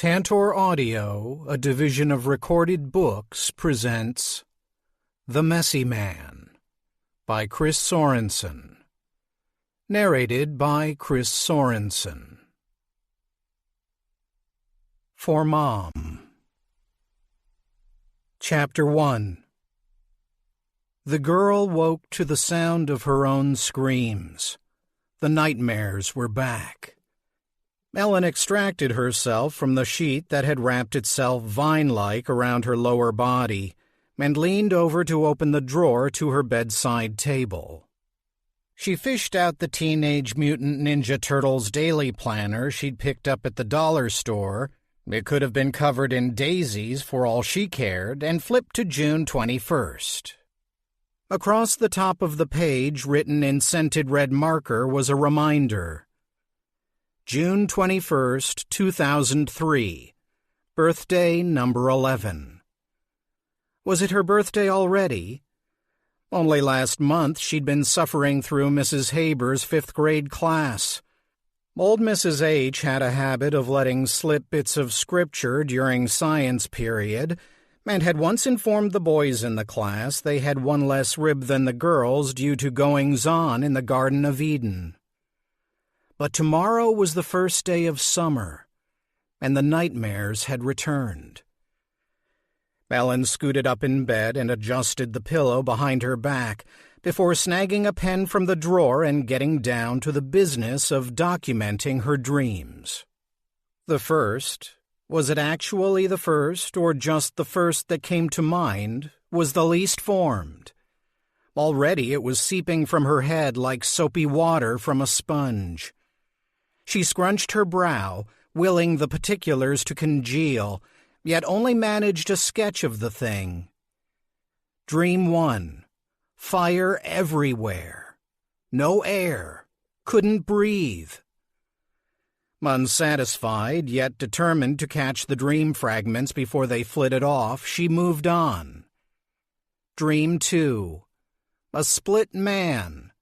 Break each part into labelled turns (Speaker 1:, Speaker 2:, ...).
Speaker 1: Tantor Audio, a division of Recorded Books, presents The Messy Man by Chris Sorensen. Narrated by Chris Sorensen. For Mom. Chapter 1. The girl woke to the sound of her own screams. The nightmares were back. Ellen extracted herself from the sheet that had wrapped itself vine-like around her lower body and leaned over to open the drawer to her bedside table. She fished out the Teenage Mutant Ninja Turtles daily planner she'd picked up at the dollar store. It could have been covered in daisies for all she cared, and flipped to June 21st. Across the top of the page, written in scented red marker, was a reminder. June 21st, 2003. Birthday number 11. Was it her birthday already? Only last month she'd been suffering through Mrs. Haber's fifth-grade class. Old Mrs. H had a habit of letting slip bits of scripture during science period, and had once informed the boys in the class they had one less rib than the girls due to goings-on in the Garden of Eden. But tomorrow was the first day of summer, and the nightmares had returned. Ellen scooted up in bed and adjusted the pillow behind her back before snagging a pen from the drawer and getting down to the business of documenting her dreams. The first, was it actually the first or just the first that came to mind, was the least formed. Already it was seeping from her head like soapy water from a sponge. She scrunched her brow, willing the particulars to congeal, yet only managed a sketch of the thing. Dream 1. Fire everywhere. No air. Couldn't breathe. Unsatisfied, yet determined to catch the dream fragments before they flitted off, she moved on. Dream 2. A split man.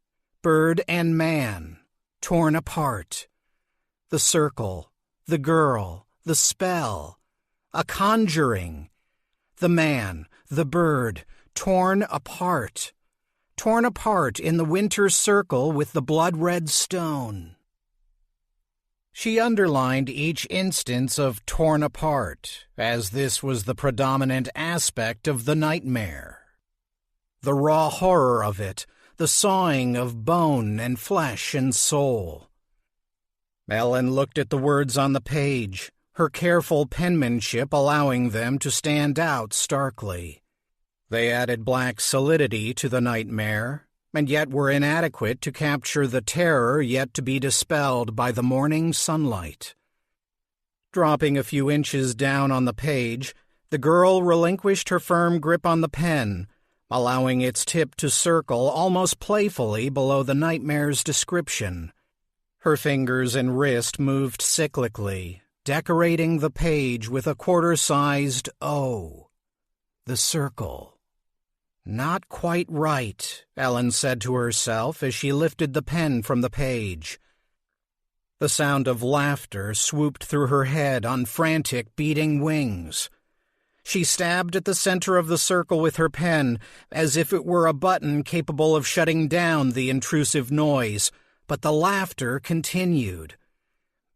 Speaker 1: Bird and man. Torn apart. The circle, the girl, the spell, a conjuring. The man, the bird, torn apart in the winter circle with the blood-red stone. She underlined each instance of torn apart, as this was the predominant aspect of the nightmare. The raw horror of it, the sawing of bone and flesh and soul. Ellen looked at the words on the page, her careful penmanship allowing them to stand out starkly. They added black solidity to the nightmare, and yet were inadequate to capture the terror yet to be dispelled by the morning sunlight. Dropping a few inches down on the page, the girl relinquished her firm grip on the pen, allowing its tip to circle almost playfully below the nightmare's description. Her fingers and wrist moved cyclically, decorating the page with a quarter-sized O. The circle. Not quite right, Ellen said to herself as she lifted the pen from the page. The sound of laughter swooped through her head on frantic, beating wings. She stabbed at the center of the circle with her pen, as if it were a button capable of shutting down the intrusive noise, but the laughter continued.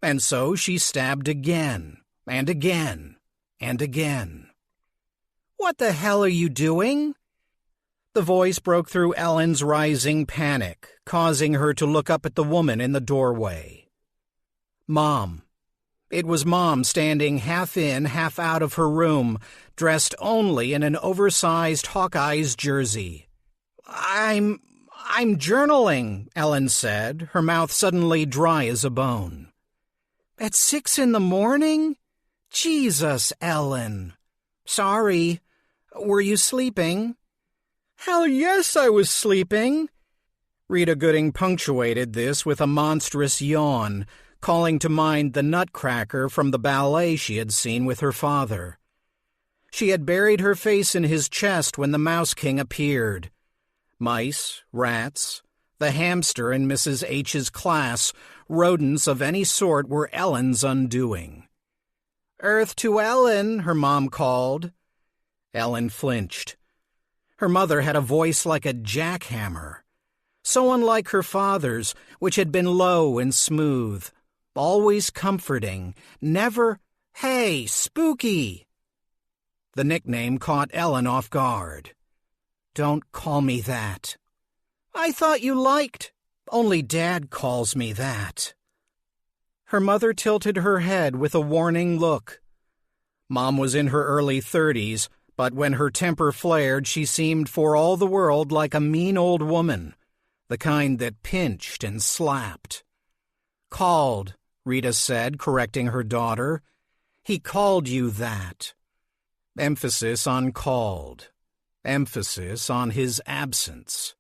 Speaker 1: And so she stabbed again, and again, and again. "What the hell are you doing?" The voice broke through Ellen's rising panic, causing her to look up at the woman in the doorway. Mom. It was Mom standing half in, half out of her room, dressed only in an oversized Hawkeyes jersey. I'm journaling," Ellen said, her mouth suddenly dry as a bone. "At 6 a.m? Jesus, Ellen. Sorry. Were you sleeping?" "Hell yes, I was sleeping." Rita Gooding punctuated this with a monstrous yawn, calling to mind the Nutcracker from the ballet she had seen with her father. She had buried her face in his chest when the Mouse King appeared. Mice, rats, the hamster in Mrs. H's class, rodents of any sort were Ellen's undoing. "Earth to Ellen," her mom called. Ellen flinched. Her mother had a voice like a jackhammer, so unlike her father's, which had been low and smooth, always comforting, never, "Hey, spooky!" The nickname caught Ellen off guard. "Don't call me that." "I thought you liked. Only Dad calls me that." Her mother tilted her head with a warning look. Mom was in her early 30s, but when her temper flared, she seemed for all the world like a mean old woman, the kind that pinched and slapped. "Called," Rita said, correcting her daughter. "He called you that." Emphasis on called. Emphasis on his absence.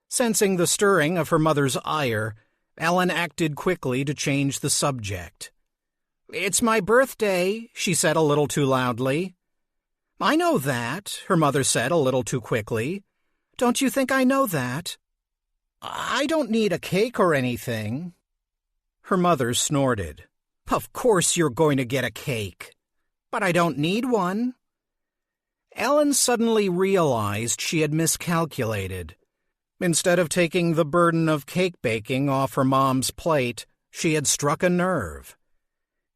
Speaker 1: Sensing the stirring of her mother's ire, Ellen acted quickly to change the subject. "It's my birthday," she said a little too loudly. "I know that," her mother said a little too quickly. "Don't you think I know that?" "I don't need a cake or anything." Her mother snorted. "Of course you're going to get a cake." "But I don't need one." Ellen suddenly realized she had miscalculated. Instead of taking the burden of cake baking off her mom's plate, she had struck a nerve.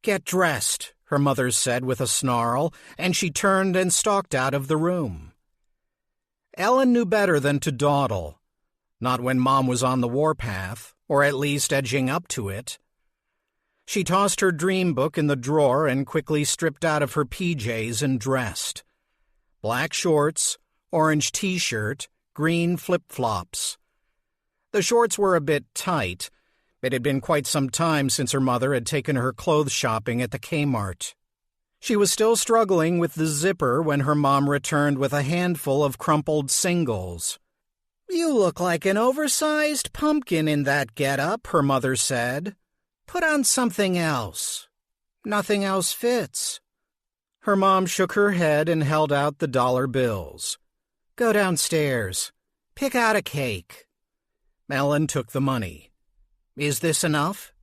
Speaker 1: "Get dressed," her mother said with a snarl, and she turned and stalked out of the room. Ellen knew better than to dawdle, not when Mom was on the warpath, or at least edging up to it. She tossed her dream book in the drawer and quickly stripped out of her PJs and dressed. Black shorts, orange t-shirt, green flip-flops. The shorts were a bit tight. It had been quite some time since her mother had taken her clothes shopping at the Kmart. She was still struggling with the zipper when her mom returned with a handful of crumpled singles. "You look like an oversized pumpkin in that getup," her mother said. "Put on something else." "Nothing else fits." Her mom shook her head and held out the dollar bills. "Go downstairs. Pick out a cake." Ellen took the money. "Is this enough?"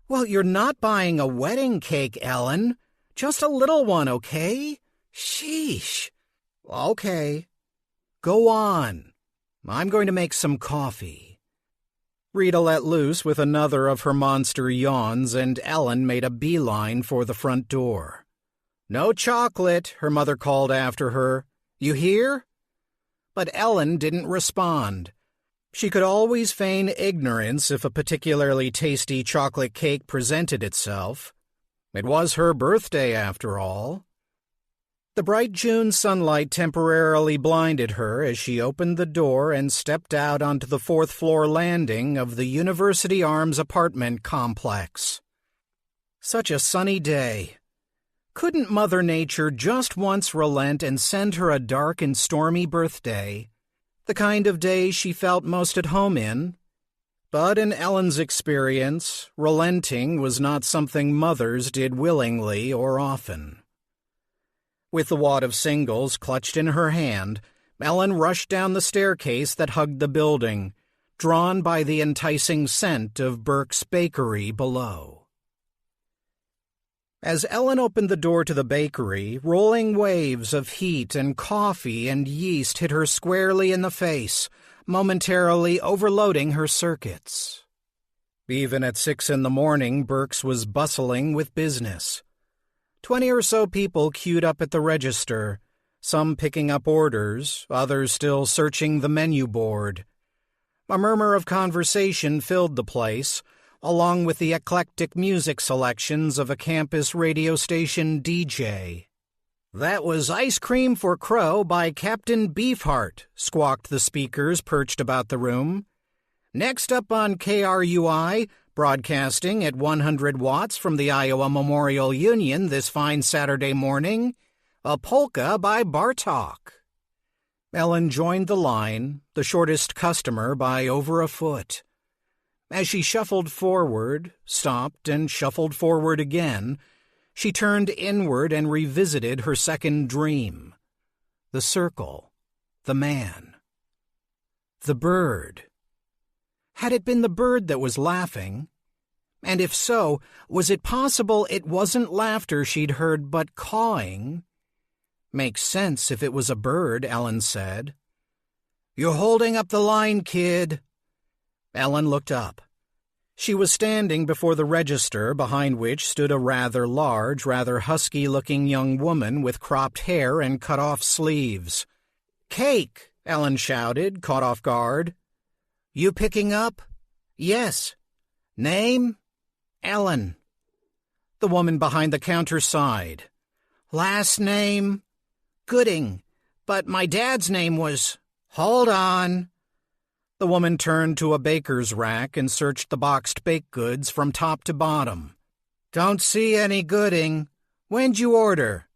Speaker 1: "Well, you're not buying a wedding cake, Ellen. Just a little one, okay? Sheesh." "Okay. Go on. I'm going to make some coffee." Rita let loose with another of her monster yawns, and Ellen made a beeline for the front door. "No chocolate," her mother called after her. "You hear?" But Ellen didn't respond. She could always feign ignorance if a particularly tasty chocolate cake presented itself. It was her birthday, after all. The bright June sunlight temporarily blinded her as she opened the door and stepped out onto the fourth-floor landing of the University Arms apartment complex. Such a sunny day. Couldn't Mother Nature just once relent and send her a dark and stormy birthday, the kind of day she felt most at home in? But in Ellen's experience, relenting was not something mothers did willingly or often. With the wad of singles clutched in her hand, Ellen rushed down the staircase that hugged the building, drawn by the enticing scent of Burke's Bakery below. As Ellen opened the door to the bakery, rolling waves of heat and coffee and yeast hit her squarely in the face, momentarily overloading her circuits. Even at 6 a.m, Burke's was bustling with business. 20 or so people queued up at the register, some picking up orders, others still searching the menu board. A murmur of conversation filled the place, along with the eclectic music selections of a campus radio station DJ. "That was Ice Cream for Crow by Captain Beefheart," squawked the speakers perched about the room. "Next up on KRUI, broadcasting at 100 watts from the Iowa Memorial Union this fine Saturday morning, a polka by Bartok." Ellen joined the line, the shortest customer by over a foot. As she shuffled forward, stopped, and shuffled forward again, she turned inward and revisited her second dream. The circle, the man, the bird. Had it been the bird that was laughing? And if so, was it possible it wasn't laughter she'd heard but cawing? Makes sense if it was a bird, Ellen said. You're holding up the line, kid. Ellen looked up. She was standing before the register, behind which stood a rather large, rather husky-looking young woman with cropped hair and cut-off sleeves. Cake, Ellen shouted, caught off guard. You picking up? Yes. Name? Ellen. The woman behind the counter sighed. Last name? Gooding, but my dad's name was... Hold on. The woman turned to a baker's rack and searched the boxed baked goods from top to bottom. Don't see any Gooding. When'd you order?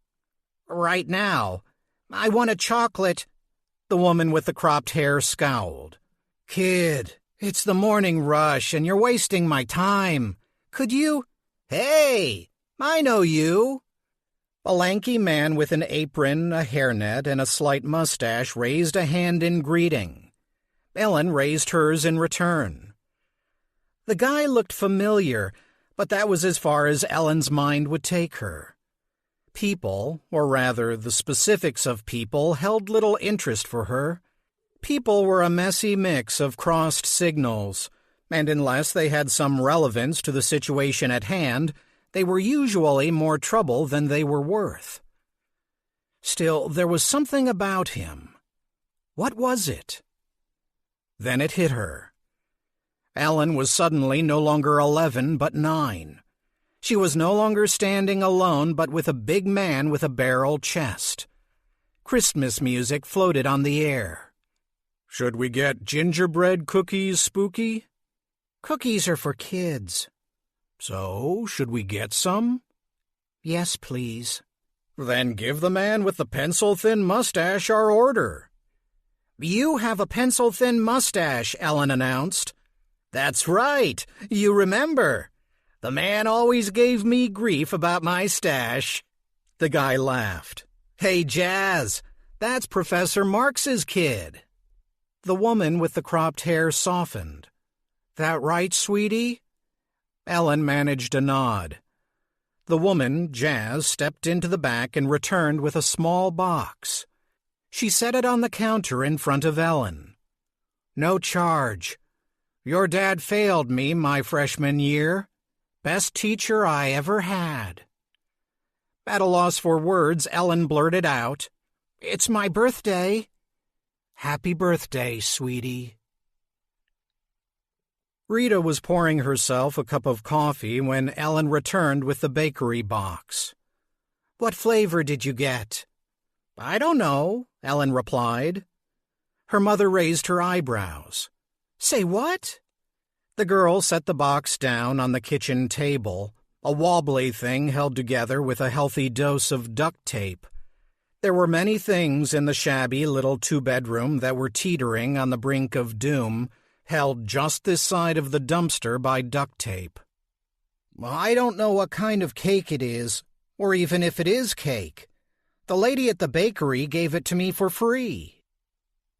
Speaker 1: Right now. I want a chocolate. The woman with the cropped hair scowled. Kid, it's the morning rush and you're wasting my time. Could you? Hey, I know you. A lanky man with an apron, a hairnet, and a slight mustache raised a hand in greeting. Ellen raised hers in return. The guy looked familiar, but that was as far as Ellen's mind would take her. People, or rather the specifics of people, held little interest for her. People were a messy mix of crossed signals, and unless they had some relevance to the situation at hand, they were usually more trouble than they were worth. Still, there was something about him. What was it? Then it hit her. Ellen was suddenly no longer 11, but 9. She was no longer standing alone, but with a big man with a barrel chest. Christmas music floated on the air. Should we get gingerbread cookies, Spooky? Cookies are for kids. So, should we get some? Yes, please. Then give the man with the pencil-thin mustache our order. You have a pencil-thin mustache, Ellen announced. That's right, you remember. The man always gave me grief about my stash. The guy laughed. Hey, Jazz, that's Professor Marx's kid. The woman with the cropped hair softened. That right, sweetie? Ellen managed a nod. The woman, Jazz, stepped into the back and returned with a small box. She set it on the counter in front of Ellen. No charge. Your dad failed me my freshman year. Best teacher I ever had. At a loss for words, Ellen blurted out, It's my birthday. Happy birthday, sweetie. Rita was pouring herself a cup of coffee when Ellen returned with the bakery box. What flavor did you get? I don't know, Ellen replied. Her mother raised her eyebrows. Say what? The girl set the box down on the kitchen table, a wobbly thing held together with a healthy dose of duct tape. There were many things in the shabby little two-bedroom that were teetering on the brink of doom, held just this side of the dumpster by duct tape. I don't know what kind of cake it is, or even if it is cake. The lady at the bakery gave it to me for free.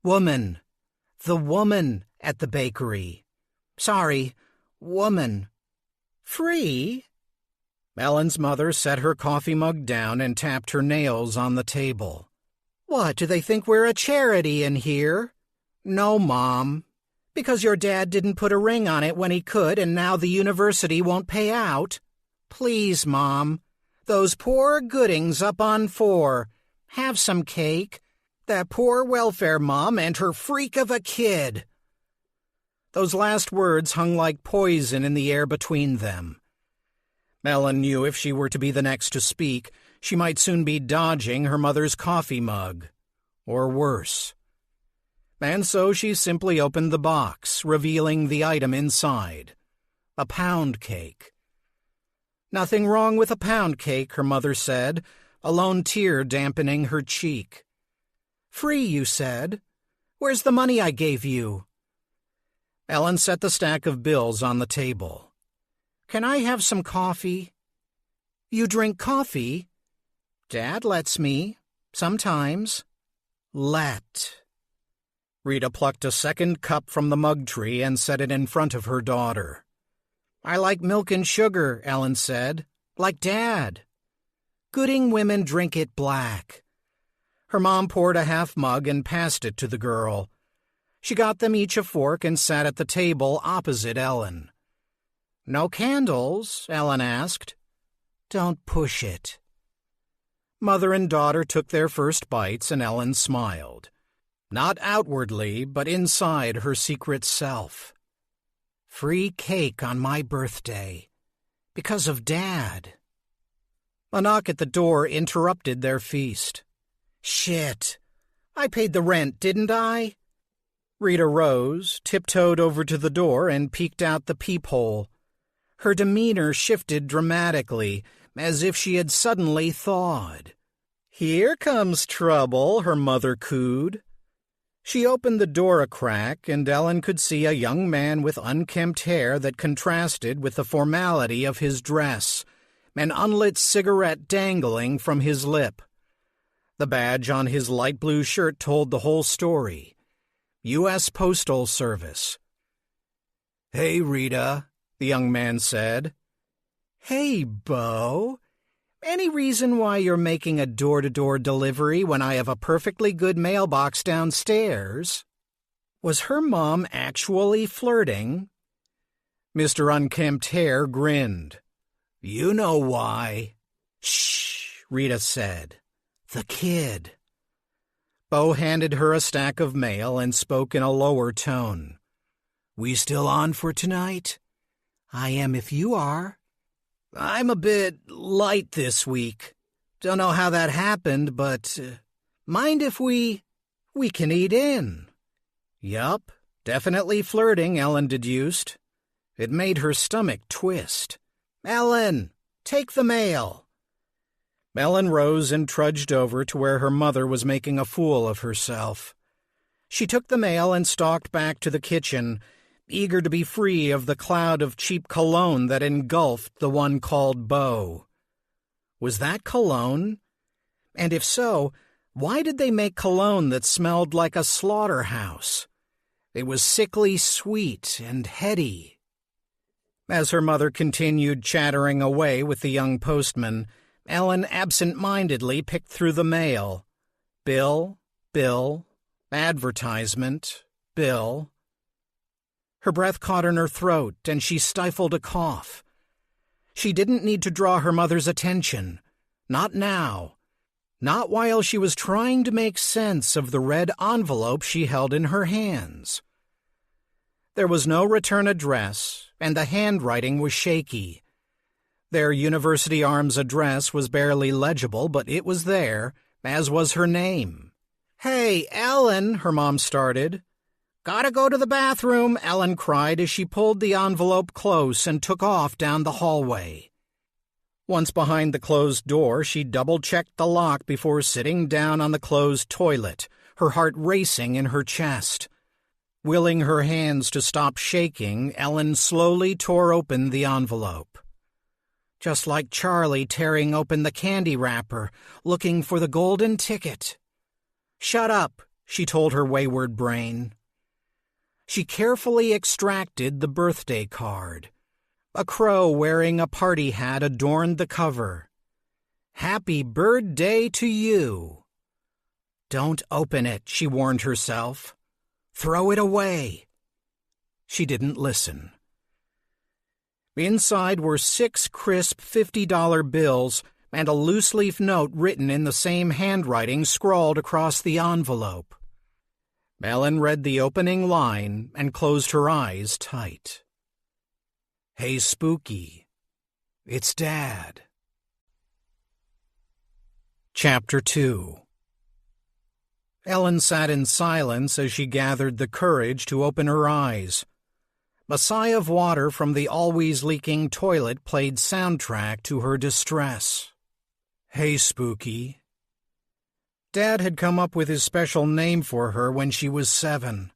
Speaker 1: Woman. The woman at the bakery. Sorry, woman. Free? Ellen's mother set her coffee mug down and tapped her nails on the table. What, do they think we're a charity in here? No, Mom. Because your dad didn't put a ring on it when he could and now the university won't pay out? Please, Mom. Those poor Goodings up on 4. Have some cake. That poor welfare mom and her freak of a kid. Those last words hung like poison in the air between them. Ellen knew if she were to be the next to speak, she might soon be dodging her mother's coffee mug. Or worse. And so she simply opened the box, revealing the item inside. A pound cake. Nothing wrong with a pound cake, her mother said, a lone tear dampening her cheek. Free, you said. Where's the money I gave you? Ellen set the stack of bills on the table. Can I have some coffee? You drink coffee? Dad lets me. Sometimes. Let. Rita plucked a second cup from the mug tree and set it in front of her daughter. I like milk and sugar, Ellen said. Like Dad. Gooding women drink it black. Her mom poured a half mug and passed it to the girl. She got them each a fork and sat at the table opposite Ellen. No candles? Ellen asked. Don't push it. Mother and daughter took their first bites, and Ellen smiled. Not outwardly, but inside her secret self. Free cake on my birthday. Because of Dad. A knock at the door interrupted their feast. Shit. I paid the rent, didn't I? Rita rose, tiptoed over to the door, and peeked out the peephole. Her demeanor shifted dramatically, as if she had suddenly thawed. Here comes trouble, her mother cooed. She opened the door a crack, and Ellen could see a young man with unkempt hair that contrasted with the formality of his dress, an unlit cigarette dangling from his lip. The badge on his light blue shirt told the whole story. U.S. Postal Service. Hey, Rita, the young man said. Hey, Bo. Any reason why you're making a door-to-door delivery when I have a perfectly good mailbox downstairs? Was her mom actually flirting? Mr. Unkempt Hair grinned. You know why. Shh, Rita said. The kid. Bo handed her a stack of mail and spoke in a lower tone. We still on for tonight? I am if you are. I'm a bit light this week. Don't know how that happened, but mind if we can eat in? Yup, definitely flirting, Ellen deduced. It made her stomach twist. Ellen, take the mail. Ellen rose and trudged over to where her mother was making a fool of herself. She took the mail and stalked back to the kitchen, eager to be free of the cloud of cheap cologne that engulfed the one called Bo. Was that cologne? And if so, why did they make cologne that smelled like a slaughterhouse? It was sickly sweet and heady. As her mother continued chattering away with the young postman, Ellen absent-mindedly picked through the mail. Bill, advertisement, bill. Her breath caught in her throat, and she stifled a cough. She didn't need to draw her mother's attention. Not now. Not while she was trying to make sense of the red envelope she held in her hands. There was no return address, and the handwriting was shaky. Their University Arms address was barely legible, but it was there, as was her name. Hey, Ellen, her mom started. Gotta go to the bathroom, Ellen cried as she pulled the envelope close and took off down the hallway. Once behind the closed door, she double-checked the lock before sitting down on the closed toilet, her heart racing in her chest. Willing her hands to stop shaking, Ellen slowly tore open the envelope. Just like Charlie tearing open the candy wrapper, looking for the golden ticket. Shut up, she told her wayward brain. She carefully extracted the birthday card. A crow wearing a party hat adorned the cover. Happy birthday to you. Don't open it, she warned herself. Throw it away. She didn't listen. Inside were 6 crisp $50 bills and a loose-leaf note written in the same handwriting scrawled across the envelope. Ellen read the opening line and closed her eyes tight. Hey, Spooky. It's Dad. Chapter 2. Ellen sat in silence as she gathered the courage to open her eyes. A sigh of water from the always-leaking toilet played soundtrack to her distress. Hey, Spooky. Dad had come up with his special name for her when she was 7.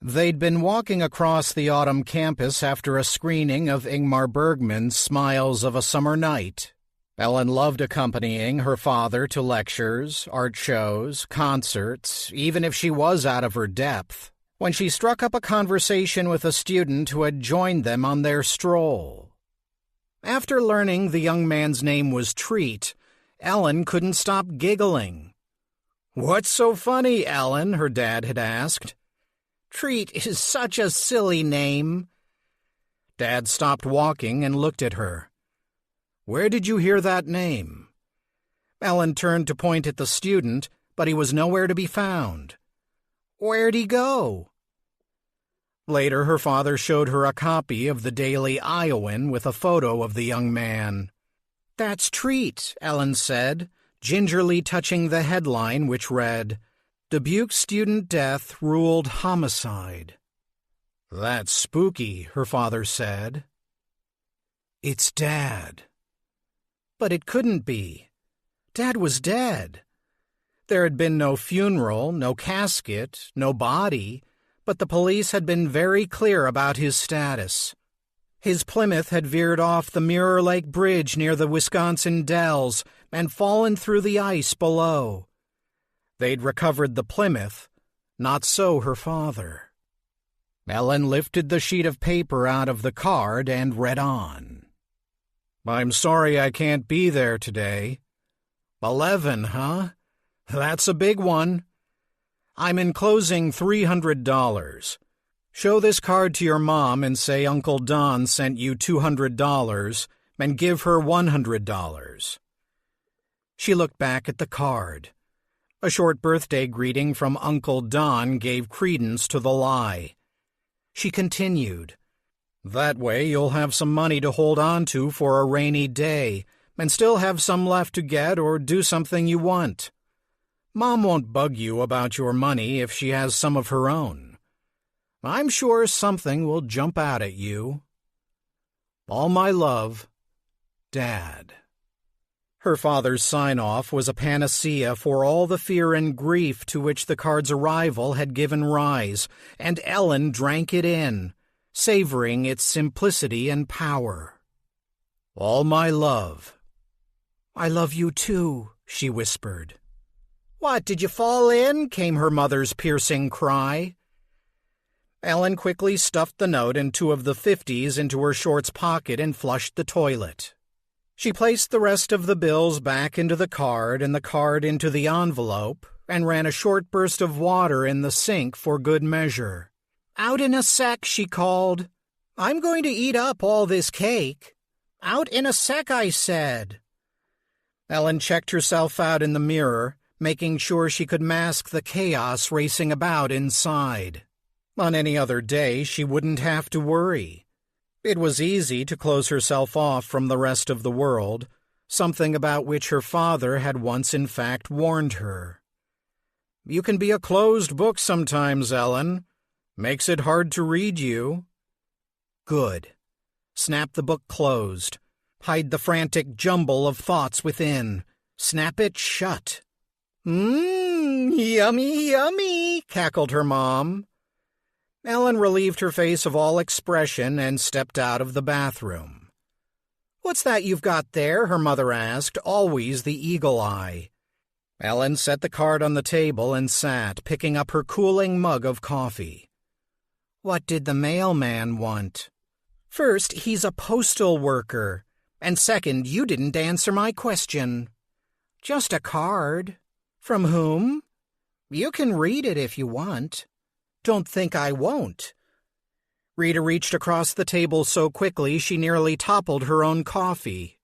Speaker 1: They'd been walking across the autumn campus after a screening of Ingmar Bergman's Smiles of a Summer Night. Ellen loved accompanying her father to lectures, art shows, concerts, even if she was out of her depth. when she struck up a conversation with a student who had joined them on their stroll. After learning the young man's name was Treat, Ellen couldn't stop giggling. "What's so funny, Ellen?" her dad had asked. "Treat is such a silly name." Dad stopped walking and looked at her. "Where did you hear that name?" Ellen turned to point at the student, but he was nowhere to be found. "Where'd he go?" Later, her father showed her a copy of the Daily Iowan with a photo of the young man. "That's Treat," Ellen said, gingerly touching the headline which read, "Dubuque Student Death Ruled Homicide." "That's spooky," her father said. "It's Dad." But it couldn't be. Dad was dead. There had been no funeral, no casket, no body, but the police had been very clear about his status. His Plymouth had veered off the Mirror Lake Bridge near the Wisconsin Dells and fallen through the ice below. They'd recovered the Plymouth, not so her father. Ellen lifted the sheet of paper out of the card and read on. "I'm sorry I can't be there today." 11, huh? That's a big one. I'm enclosing $300. Show this card to your mom and say Uncle Don sent you $200 and give her $100. She looked back at the card. A short birthday greeting from Uncle Don gave credence to the lie. She continued, "That way you'll have some money to hold on to for a rainy day and still have some left to get or do something you want. Mom won't bug you about your money if she has some of her own. I'm sure something will jump out at you. All my love, Dad." Her father's sign-off was a panacea for all the fear and grief to which the card's arrival had given rise, and Ellen drank it in, savoring its simplicity and power. "All my love." "I love you too," she whispered. "What, did you fall in?" came her mother's piercing cry. Ellen quickly stuffed the note and 2 of the 50s into her shorts pocket and flushed the toilet. She placed the rest of the bills back into the card and the card into the envelope and ran a short burst of water in the sink for good measure. "Out in a sec," she called. "I'm going to eat up all this cake." "Out in a sec," I said. Ellen checked herself out in the mirror, making sure she could mask the chaos racing about inside. On any other day, she wouldn't have to worry. It was easy to close herself off from the rest of the world, something about which her father had once in fact warned her. "You can be a closed book sometimes, Ellen. Makes it hard to read you." Good. Snap the book closed. Hide the frantic jumble of thoughts within. Snap it shut. Yummy, yummy," cackled her mom. Ellen relieved her face of all expression and stepped out of the bathroom. "What's that you've got there?" her mother asked, always the eagle eye. Ellen set the card on the table and sat, picking up her cooling mug of coffee. "What did the mailman want?" "First, he's a postal worker. And second, you didn't answer my question." "Just a card." "From whom?" "You can read it if you want." "Don't think I won't." Rita reached across the table so quickly she nearly toppled her own coffee.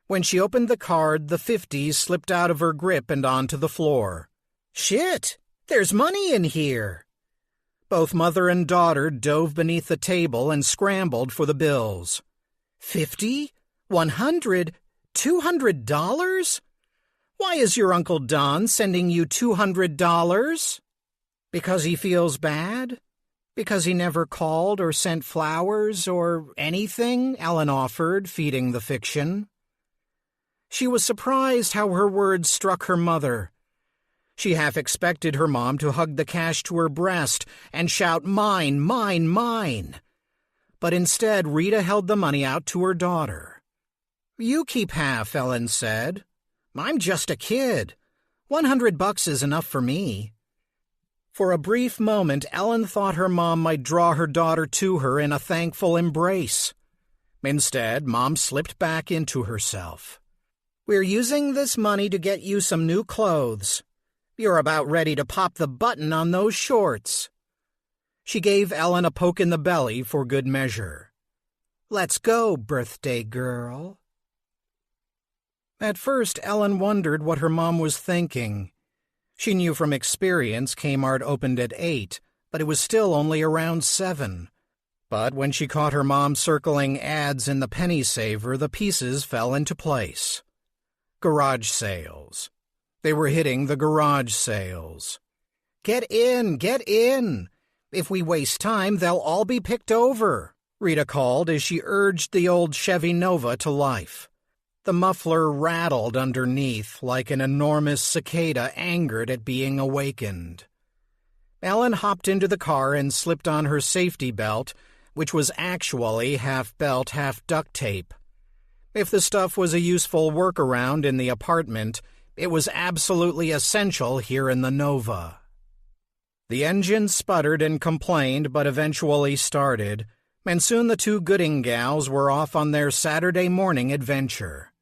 Speaker 1: When she opened the card, the 50s slipped out of her grip and onto the floor. "Shit! There's money in here!" Both mother and daughter dove beneath the table and scrambled for the bills. 50? 100? $200? Why is your Uncle Don sending you $200? Because he feels bad? Because he never called or sent flowers or anything? Ellen offered, feeding the fiction. She was surprised how her words struck her mother. She half expected her mom to hug the cash to her breast and shout, "Mine, mine, mine." But instead, Rita held the money out to her daughter. "You keep half," Ellen said. "I'm just a kid. $100 is enough for me." For a brief moment, Ellen thought her mom might draw her daughter to her in a thankful embrace. Instead, Mom slipped back into herself. "We're using this money to get you some new clothes. You're about ready to pop the button on those shorts." She gave Ellen a poke in the belly for good measure. "Let's go, birthday girl." At first, Ellen wondered what her mom was thinking. She knew from experience Kmart opened at 8, but it was still only around 7. But when she caught her mom circling ads in the penny saver, the pieces fell into place. Garage sales. They were hitting the garage sales. "Get in, get in. If we waste time, they'll all be picked over," Rita called as she urged the old Chevy Nova to life. The muffler rattled underneath like an enormous cicada angered at being awakened. Ellen hopped into the car and slipped on her safety belt, which was actually half belt, half duct tape. If the stuff was a useful workaround in the apartment, it was absolutely essential here in the Nova. The engine sputtered and complained, but eventually started, and soon the two Gooding gals were off on their Saturday morning adventure.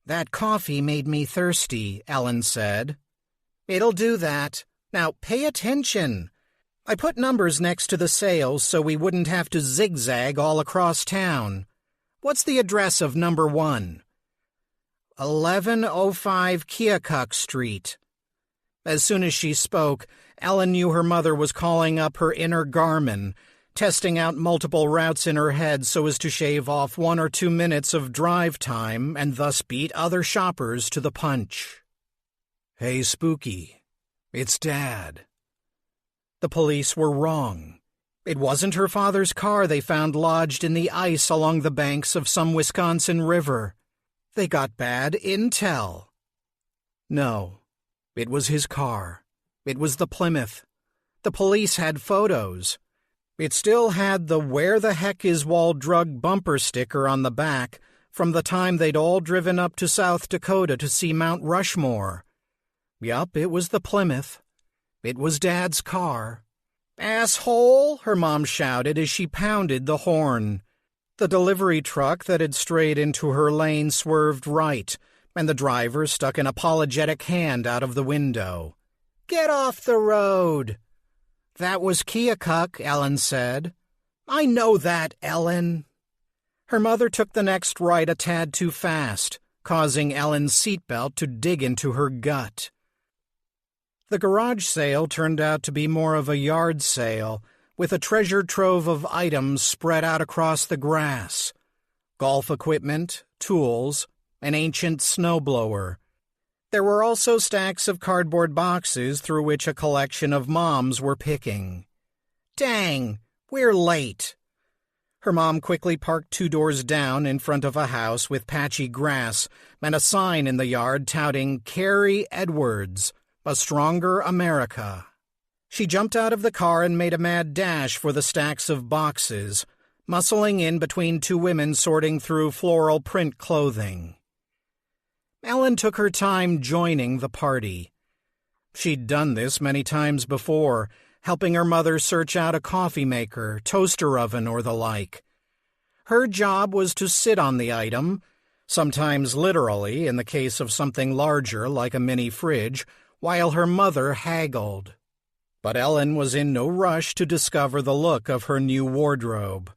Speaker 1: "That coffee made me thirsty," Ellen said. "It'll do that. Now pay attention. I put numbers next to the sales so we wouldn't have to zigzag all across town. What's the address of number 1? 1105 Keokuk Street." As soon as she spoke, Ellen knew her mother was calling up her inner Garmin, testing out multiple routes in her head so as to shave off 1 or 2 minutes of drive time and thus beat other shoppers to the punch. "Hey, Spooky, it's Dad." The police were wrong. It wasn't her father's car they found lodged in the ice along the banks of some Wisconsin river. They got bad intel. No, it was his car. It was the Plymouth. The police had photos. It still had the "Where the Heck is Wall Drug" bumper sticker on the back from the time they'd all driven up to South Dakota to see Mount Rushmore. Yup, it was the Plymouth. It was Dad's car. "Asshole!" her mom shouted as she pounded the horn. The delivery truck that had strayed into her lane swerved right, and the driver stuck an apologetic hand out of the window. "Get off the road!" "That was Keokuk," Ellen said. "I know that, Ellen." Her mother took the next right a tad too fast, causing Ellen's seatbelt to dig into her gut. The garage sale turned out to be more of a yard sale, with a treasure trove of items spread out across the grass. Golf equipment, tools, an ancient snowblower. There were also stacks of cardboard boxes through which a collection of moms were picking. "Dang, we're late." Her mom quickly parked 2 doors down in front of a house with patchy grass and a sign in the yard touting Carrie Edwards, a stronger America. She jumped out of the car and made a mad dash for the stacks of boxes, muscling in between 2 women sorting through floral print clothing. Ellen took her time joining the party. She'd done this many times before, helping her mother search out a coffee maker, toaster oven, or the like. Her job was to sit on the item, sometimes literally in the case of something larger like a mini fridge, while her mother haggled. But Ellen was in no rush to discover the look of her new wardrobe.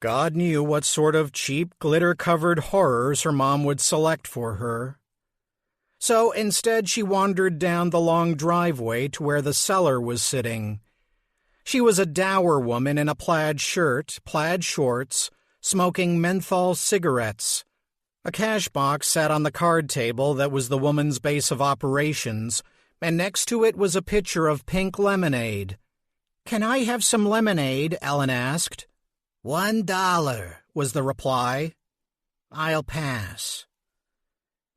Speaker 1: God knew what sort of cheap, glitter-covered horrors her mom would select for her. So instead she wandered down the long driveway to where the seller was sitting. She was a dour woman in a plaid shirt, plaid shorts, smoking menthol cigarettes. A cash box sat on the card table that was the woman's base of operations, and next to it was a pitcher of pink lemonade. "Can I have some lemonade?" Ellen asked. $1, was the reply. "I'll pass."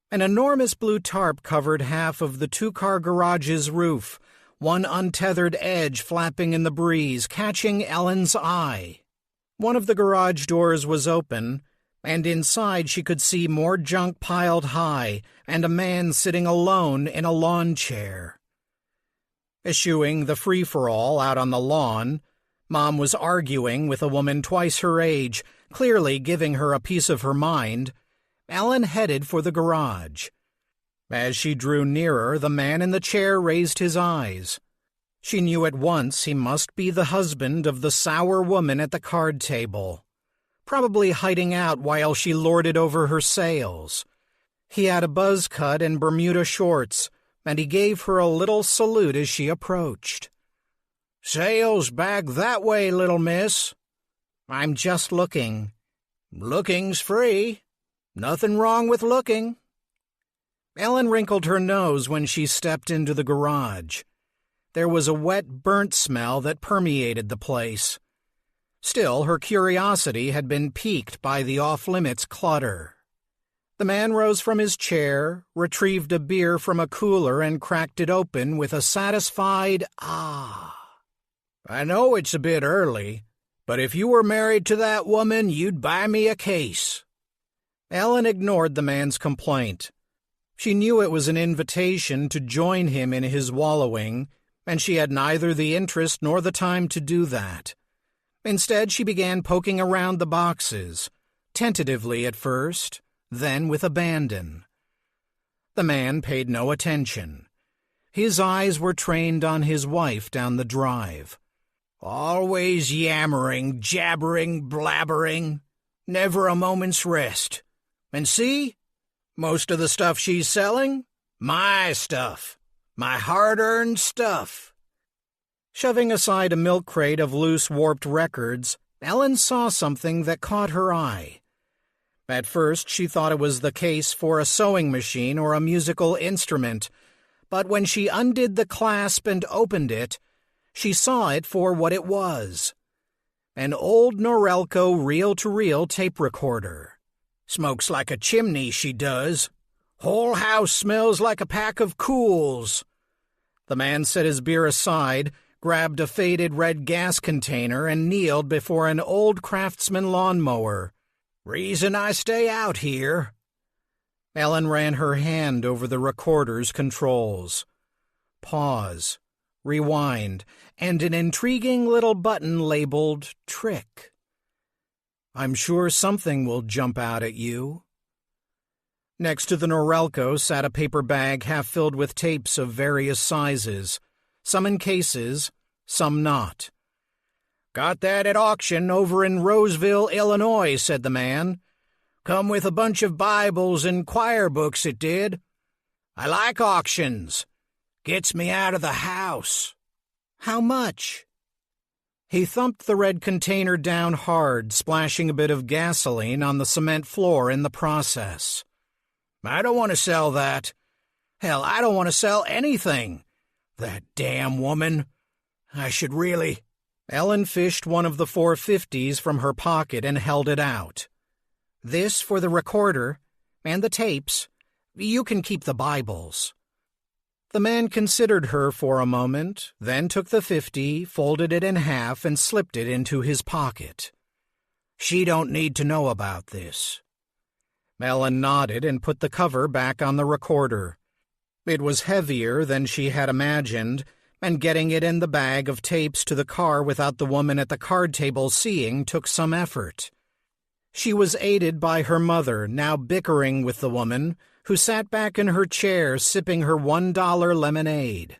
Speaker 1: An enormous blue tarp covered half of the 2-car garage's roof, one untethered edge flapping in the breeze, catching Ellen's eye. One of the garage doors was open, and inside she could see more junk piled high and a man sitting alone in a lawn chair. Eschewing the free-for-all out on the lawn, Mom was arguing with a woman twice her age, clearly giving her a piece of her mind. Ellen headed for the garage. As she drew nearer, the man in the chair raised his eyes. She knew at once he must be the husband of the sour woman at the card table, probably hiding out while she lorded over her sales. He had a buzz cut and Bermuda shorts, and he gave her a little salute as she approached. "Sales back that way, little miss." "I'm just looking." "Looking's free. Nothing wrong with looking." Ellen wrinkled her nose when she stepped into the garage. There was a wet, burnt smell that permeated the place. Still, her curiosity had been piqued by the off-limits clutter. The man rose from his chair, retrieved a beer from a cooler, and cracked it open with a satisfied "ah." "I know it's a bit early, but if you were married to that woman, you'd buy me a case." Ellen ignored the man's complaint. She knew it was an invitation to join him in his wallowing, and she had neither the interest nor the time to do that. Instead, she began poking around the boxes, tentatively at first, then with abandon. The man paid no attention. His eyes were trained on his wife down the drive. "Always yammering, jabbering, blabbering. Never a moment's rest. And see? Most of the stuff she's selling? My stuff. My hard-earned stuff." Shoving aside a milk crate of loose, warped records, Ellen saw something that caught her eye. At first, she thought it was the case for a sewing machine or a musical instrument, but when she undid the clasp and opened it, she saw it for what it was. An old Norelco reel-to-reel tape recorder. "Smokes like a chimney, she does. Whole house smells like a pack of Cools." The man set his beer aside, grabbed a faded red gas container, and kneeled before an old Craftsman lawnmower. "Reason I stay out here." Ellen ran her hand over the recorder's controls. Pause, rewind, and an intriguing little button labeled Trick. "I'm sure something will jump out at you." Next to the Norelco sat a paper bag half filled with tapes of various sizes, some in cases, some not. "Got that at auction over in Roseville, Illinois," said the man. "Come with a bunch of Bibles and choir books, it did. I like auctions. Gets me out of the house." "How much?" He thumped the red container down hard, splashing a bit of gasoline on the cement floor in the process. "I don't want to sell that. Hell, I don't want to sell anything. That damn woman. I should really—" Ellen fished one of the 450s from her pocket and held it out. "This for the recorder, and the tapes. You can keep the Bibles." The man considered her for a moment, then took the 50, folded it in half, and slipped it into his pocket. "She don't need to know about this." Ellen nodded and put the cover back on the recorder. It was heavier than she had imagined, and getting it in the bag of tapes to the car without the woman at the card table seeing took some effort. She was aided by her mother, now bickering with the woman, who sat back in her chair sipping her $1 lemonade.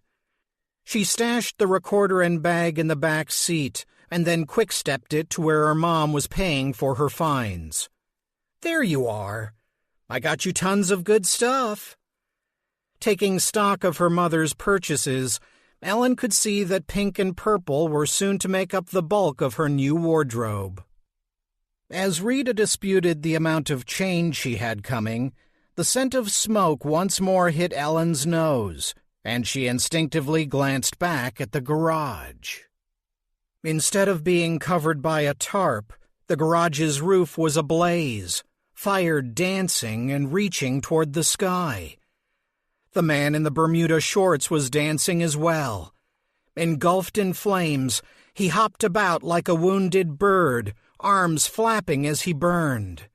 Speaker 1: She stashed the recorder and bag in the back seat and then quick-stepped it to where her mom was paying for her fines. "There you are. I got you tons of good stuff." Taking stock of her mother's purchases, Ellen could see that pink and purple were soon to make up the bulk of her new wardrobe. As Rita disputed the amount of change she had coming, the scent of smoke once more hit Ellen's nose, and she instinctively glanced back at the garage. Instead of being covered by a tarp, the garage's roof was ablaze, fire dancing and reaching toward the sky. The man in the Bermuda shorts was dancing as well. Engulfed in flames, he hopped about like a wounded bird, arms flapping as he burned.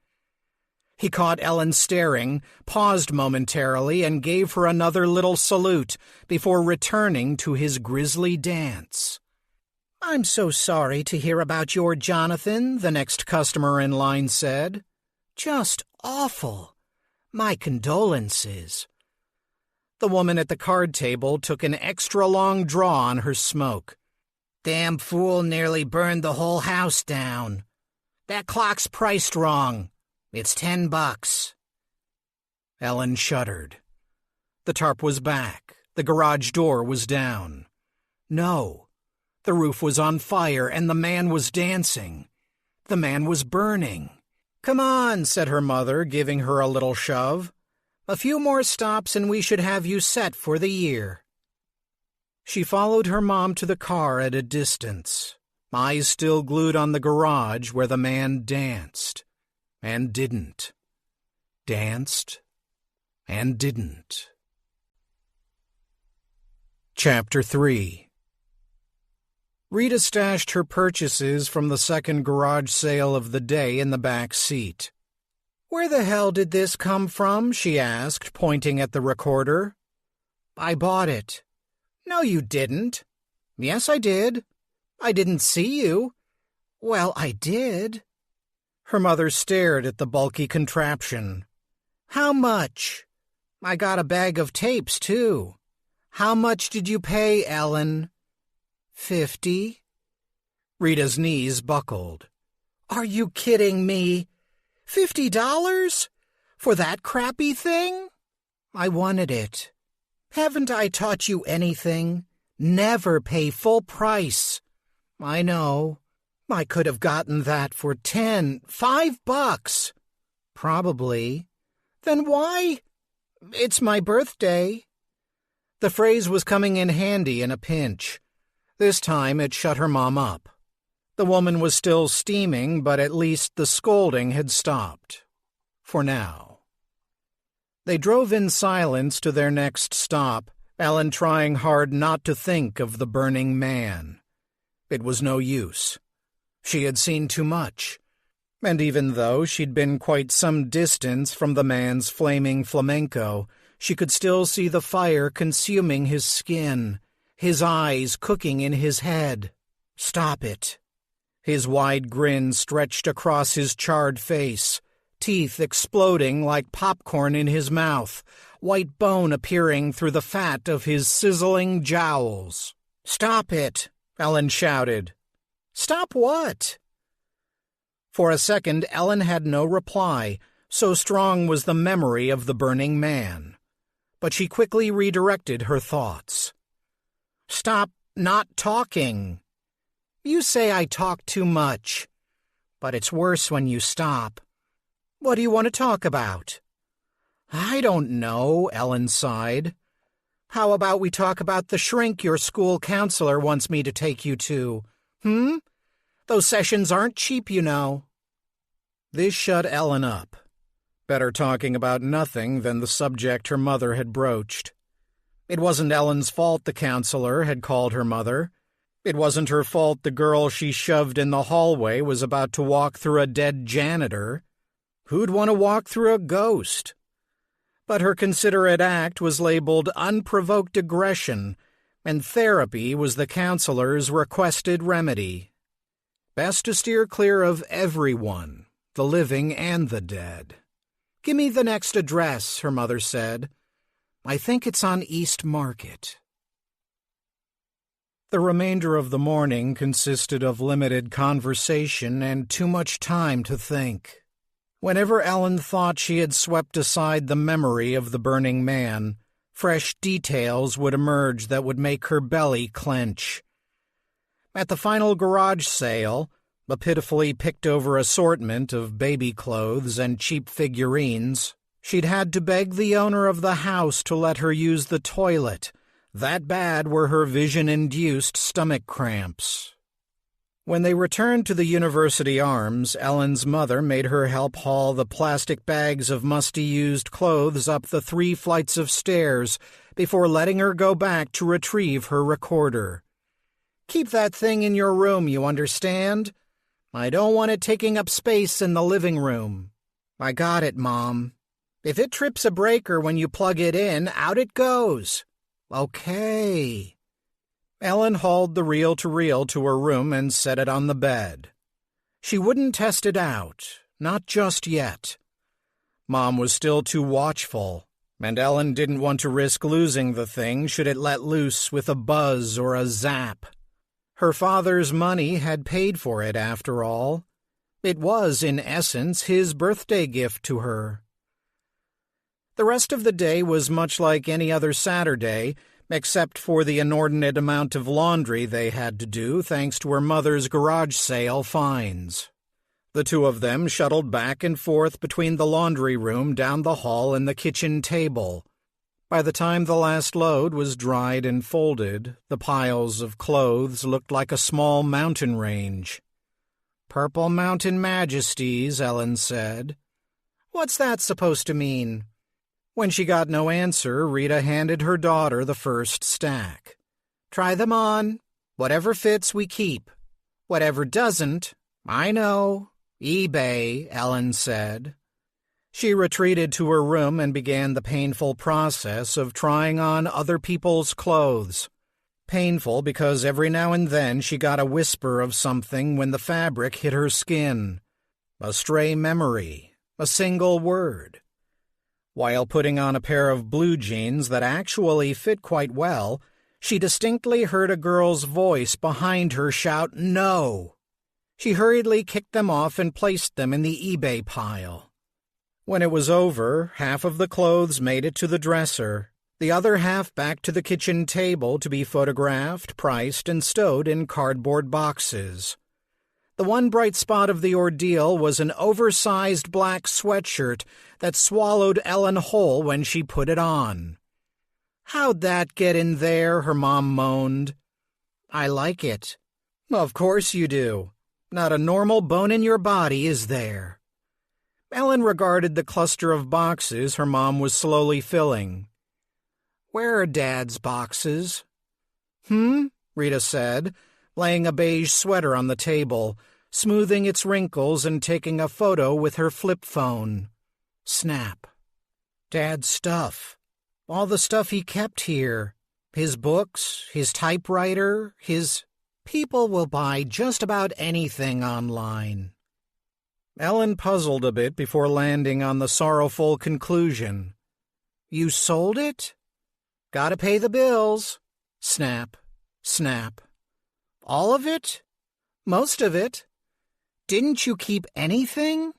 Speaker 1: He caught Ellen staring, paused momentarily, and gave her another little salute before returning to his grisly dance. "I'm so sorry to hear about your Jonathan," the next customer in line said. "Just awful. My condolences." The woman at the card table took an extra long draw on her smoke. "Damn fool nearly burned the whole house down. That clock's priced wrong. It's $10. Ellen shuddered. The tarp was back. The garage door was down. No, the roof was on fire and the man was dancing. The man was burning. "Come on," said her mother, giving her a little shove. "A few more stops and we should have you set for the year." She followed her mom to the car at a distance, eyes still glued on the garage where the man danced. And didn't. Danced. And didn't. Chapter 3. Rita stashed her purchases from the second garage sale of the day in the back seat. "Where the hell did this come from?" she asked, pointing at the recorder. "I bought it." "No, you didn't." "Yes, I did." "I didn't see you." "Well, I did." Her mother stared at the bulky contraption. "How much?" "I got a bag of tapes, too." "How much did you pay, Ellen?" "50." Rita's knees buckled. "Are you kidding me? $50? For that crappy thing?" "I wanted it." "Haven't I taught you anything? Never pay full price." "I know. I could have gotten that for $5. "Probably." "Then why?" "It's my birthday." The phrase was coming in handy in a pinch. This time it shut her mom up. The woman was still steaming, but at least the scolding had stopped. For now. They drove in silence to their next stop, Ellen trying hard not to think of the burning man. It was no use. She had seen too much, and even though she'd been quite some distance from the man's flaming flamenco, she could still see the fire consuming his skin, his eyes cooking in his head. Stop it. His wide grin stretched across his charred face, teeth exploding like popcorn in his mouth, white bone appearing through the fat of his sizzling jowls. "Stop it," Ellen shouted. "Stop what?" For a second, Ellen had no reply, so strong was the memory of the burning man. But she quickly redirected her thoughts. "Stop not talking." "You say I talk too much, but it's worse when you stop." "What do you want to talk about?" "I don't know," Ellen sighed. "How about we talk about the shrink your school counselor wants me to take you to? Those sessions aren't cheap, you know." This shut Ellen up. Better talking about nothing than the subject her mother had broached. It wasn't Ellen's fault the counselor had called her mother. It wasn't her fault the girl she shoved in the hallway was about to walk through a dead janitor. Who'd want to walk through a ghost? But her considerate act was labeled unprovoked aggression, and therapy was the counselor's requested remedy. Best to steer clear of everyone, the living and the dead. "Give me the next address," her mother said. "I think it's on East Market." The remainder of the morning consisted of limited conversation and too much time to think. Whenever Ellen thought she had swept aside the memory of the burning man, fresh details would emerge that would make her belly clench. At the final garage sale, a pitifully picked-over assortment of baby clothes and cheap figurines, she'd had to beg the owner of the house to let her use the toilet. That bad were her vision-induced stomach cramps. When they returned to the University Arms, Ellen's mother made her help haul the plastic bags of musty used clothes up the 3 flights of stairs before letting her go back to retrieve her recorder. "Keep that thing in your room, you understand? I don't want it taking up space in the living room." I got it, Mom. If it trips a breaker when you plug it in, out it goes. Okay. Ellen hauled the reel-to-reel to her room and set it on the bed. She wouldn't test it out, not just yet. Mom was still too watchful, and Ellen didn't want to risk losing the thing should it let loose with a buzz or a zap. Her father's money had paid for it, after all. It was, in essence, his birthday gift to her. The rest of the day was much like any other Saturday, except for the inordinate amount of laundry they had to do thanks to her mother's garage sale finds. The two of them shuttled back and forth between the laundry room, down the hall, and the kitchen table. By the time the last load was dried and folded, the piles of clothes looked like a small mountain range. "Purple Mountain Majesties," Ellen said. "What's that supposed to mean?" When she got no answer, Rita handed her daughter the first stack. "Try them on. Whatever fits, we keep. Whatever doesn't, I know. eBay," Ellen said. She retreated to her room and began the painful process of trying on other people's clothes. Painful because every now and then she got a whisper of something when the fabric hit her skin. A stray memory, a single word. While putting on a pair of blue jeans that actually fit quite well, she distinctly heard a girl's voice behind her shout, "No!" She hurriedly kicked them off and placed them in the eBay pile. When it was over, half of the clothes made it to the dresser, the other half back to the kitchen table to be photographed, priced, and stowed in cardboard boxes. The one bright spot of the ordeal was an oversized black sweatshirt that swallowed Ellen whole when she put it on. "How'd that get in there?" her mom moaned. "I like it." "Of course you do. Not a normal bone in your body is there." Ellen regarded the cluster of boxes her mom was slowly filling. "Where are Dad's boxes?" Rita said, laying a beige sweater on the table, smoothing its wrinkles and taking a photo with her flip phone. Snap. "Dad's stuff. All the stuff he kept here. His books, his typewriter, his... People will buy just about anything online." Ellen puzzled a bit before landing on the sorrowful conclusion. "You sold it?" "Gotta pay the bills." Snap, snap. "All of it?" "Most of it." "Didn't you keep anything?"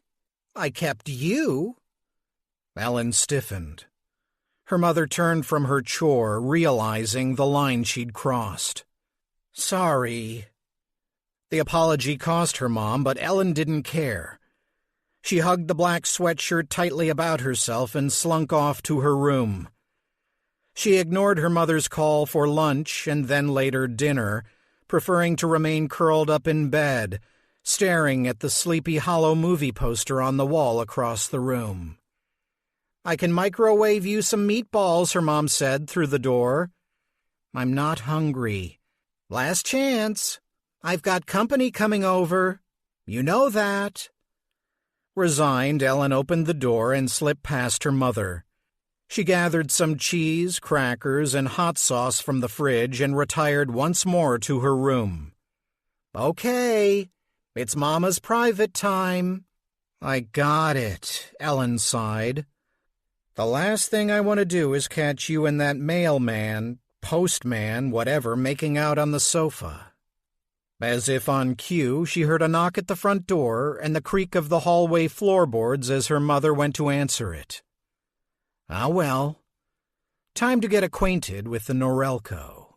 Speaker 1: "I kept you." Ellen stiffened. Her mother turned from her chore, realizing the line she'd crossed. "Sorry." The apology cost her mom, but Ellen didn't care. She hugged the black sweatshirt tightly about herself and slunk off to her room. She ignored her mother's call for lunch and then later dinner, preferring to remain curled up in bed, staring at the Sleepy Hollow movie poster on the wall across the room. "I can microwave you some meatballs," her mom said through the door. "I'm not hungry." "Last chance. I've got company coming over. You know that." Resigned, Ellen opened the door and slipped past her mother. She gathered some cheese, crackers, and hot sauce from the fridge and retired once more to her room. "Okay, it's Mama's private time." "I got it," Ellen sighed. "The last thing I want to do is catch you and that mailman, postman, whatever, making out on the sofa." As if on cue, she heard a knock at the front door and the creak of the hallway floorboards as her mother went to answer it. Ah, well. Time to get acquainted with the Norelco.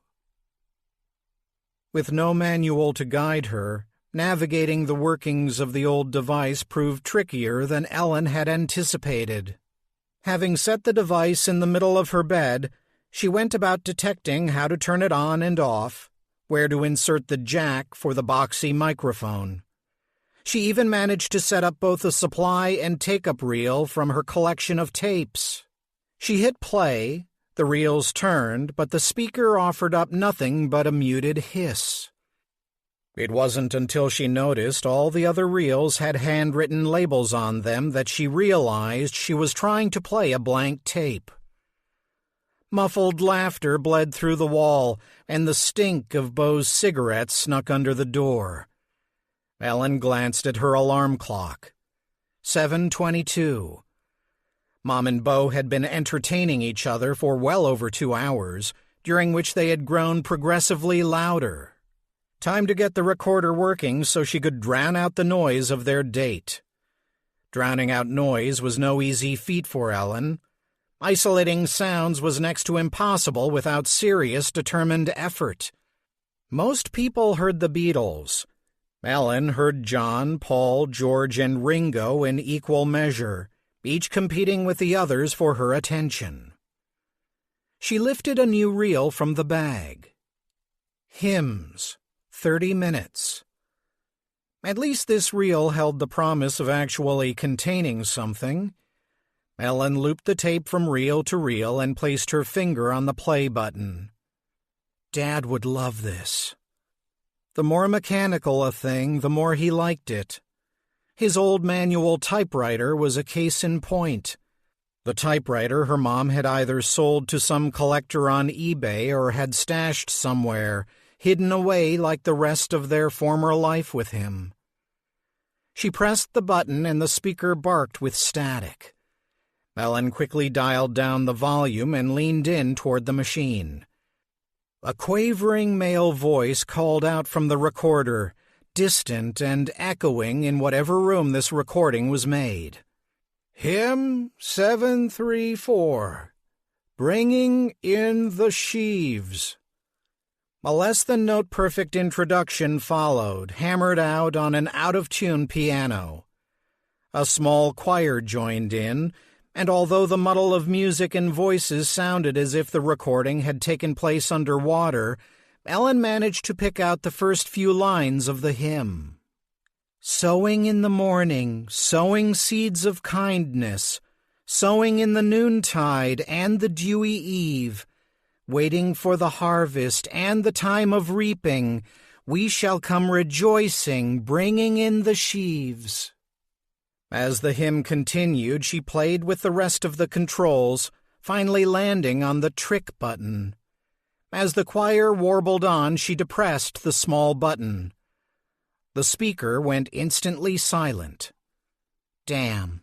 Speaker 1: With no manual to guide her, navigating the workings of the old device proved trickier than Ellen had anticipated. Having set the device in the middle of her bed, she went about detecting how to turn it on and off, where to insert the jack for the boxy microphone. She even managed to set up both a supply and take-up reel from her collection of tapes. She hit play, the reels turned, but the speaker offered up nothing but a muted hiss. It wasn't until she noticed all the other reels had handwritten labels on them that she realized she was trying to play a blank tape. Muffled laughter bled through the wall, and the stink of Beau's cigarettes snuck under the door. Ellen glanced at her alarm clock. 7:22. Mom and Beau had been entertaining each other for well over 2 hours, during which they had grown progressively louder. Time to get the recorder working so she could drown out the noise of their date. Drowning out noise was no easy feat for Ellen. Isolating sounds was next to impossible without serious, determined effort. Most people heard the Beatles. Ellen heard John, Paul, George, and Ringo in equal measure, each competing with the others for her attention. She lifted a new reel from the bag. Hymns, 30 minutes. At least this reel held the promise of actually containing something. Ellen looped the tape from reel to reel and placed her finger on the play button. Dad would love this. The more mechanical a thing, the more he liked it. His old manual typewriter was a case in point. The typewriter her mom had either sold to some collector on eBay or had stashed somewhere, hidden away like the rest of their former life with him. She pressed the button and the speaker barked with static. Ellen quickly dialed down the volume and leaned in toward the machine. A quavering male voice called out from the recorder, distant and echoing in whatever room this recording was made. Hymn 734, Bringing in the Sheaves. A less-than-note-perfect introduction followed, hammered out on an out-of-tune piano. A small choir joined in, and although the muddle of music and voices sounded as if the recording had taken place underwater, Ellen managed to pick out the first few lines of the hymn. Sowing in the morning, sowing seeds of kindness, sowing in the noontide and the dewy eve, waiting for the harvest and the time of reaping, we shall come rejoicing, bringing in the sheaves. As the hymn continued, she played with the rest of the controls, finally landing on the trick button. As the choir warbled on, she depressed the small button. The speaker went instantly silent. Damn,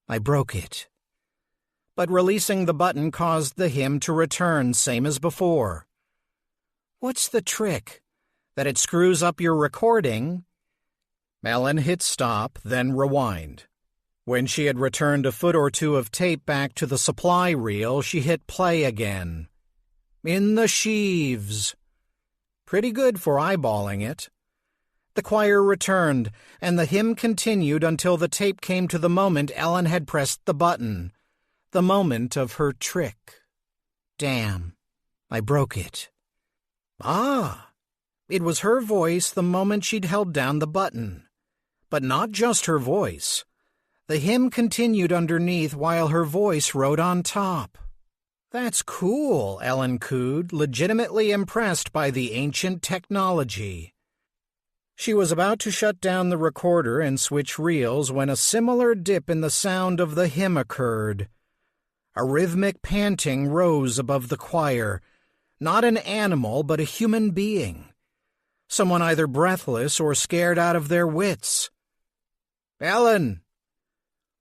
Speaker 1: I broke it. But releasing the button caused the hymn to return, same as before. What's the trick? That it screws up your recording? Ellen hit stop, then rewind. When she had returned a foot or two of tape back to the supply reel, she hit play again. In the sheaves. Pretty good for eyeballing it. The choir returned, and the hymn continued until the tape came to the moment Ellen had pressed the button. The moment of her trick. Damn, I broke it. Ah, it was her voice the moment she'd held down the button. But not just her voice. The hymn continued underneath while her voice rode on top. That's cool, Ellen cooed, legitimately impressed by the ancient technology. She was about to shut down the recorder and switch reels when a similar dip in the sound of the hymn occurred. A rhythmic panting rose above the choir, not an animal but a human being. Someone either breathless or scared out of their wits. Ellen!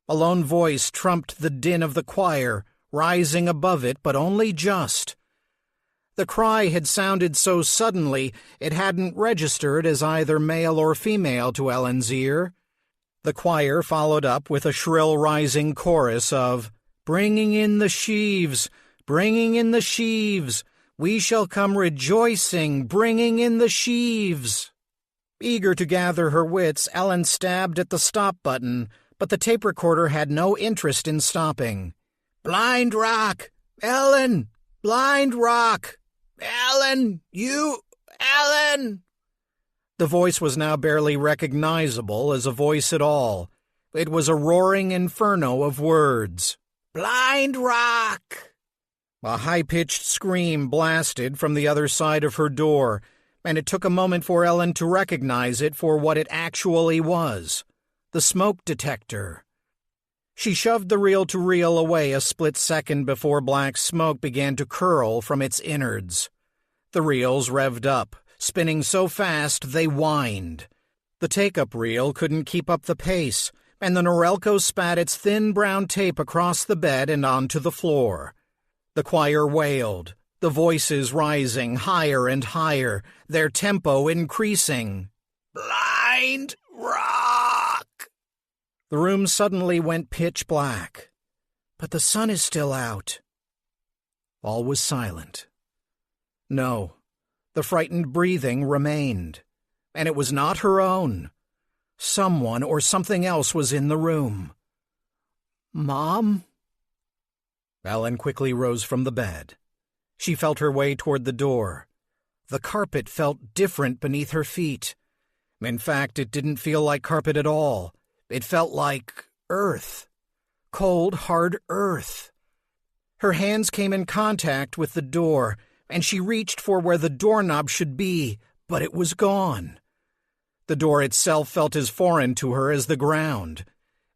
Speaker 1: A lone voice trumped the din of the choir, rising above it, but only just. The cry had sounded so suddenly it hadn't registered as either male or female to Ellen's ear. The choir followed up with a shrill rising chorus of, Bringing in the sheaves, bringing in the sheaves, we shall come rejoicing, bringing in the sheaves. Eager to gather her wits, Ellen stabbed at the stop button, but the tape recorder had no interest in stopping. Blind Rock! Ellen! Blind Rock! Ellen! Ellen! The voice was now barely recognizable as a voice at all. It was a roaring inferno of words. Blind Rock! A high-pitched scream blasted from the other side of her door. and it took a moment for Ellen to recognize it for what it actually was: the smoke detector. She shoved the reel-to-reel away a split second before black smoke began to curl from its innards. The reels revved up, spinning so fast they whined. The take-up reel couldn't keep up the pace, and the Norelco spat its thin brown tape across the bed and onto the floor. The choir wailed, the voices rising higher and higher, their tempo increasing. "Blind Rock!" The room suddenly went pitch black. "But the sun is still out." All was silent. No, the frightened breathing remained, and it was not her own. Someone or something else was in the room. "Mom?" Ellen quickly rose from the bed. She felt her way toward the door. The carpet felt different beneath her feet. In fact, it didn't feel like carpet at all. It felt like earth. Cold, hard earth. Her hands came in contact with the door, and she reached for where the doorknob should be, but it was gone. The door itself felt as foreign to her as the ground.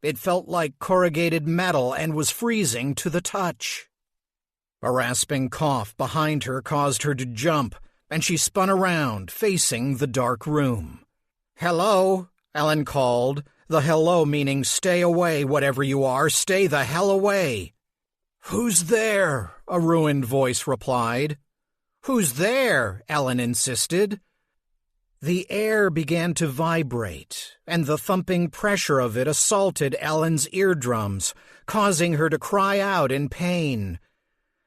Speaker 1: It felt like corrugated metal and was freezing to the touch. A rasping cough behind her caused her to jump, and she spun around, facing the dark room. "Hello," Ellen called, the hello meaning stay away, whatever you are, stay the hell away. "Who's there?" a ruined voice replied. "Who's there?" Ellen insisted. The air began to vibrate, and the thumping pressure of it assaulted Ellen's eardrums, causing her to cry out in pain.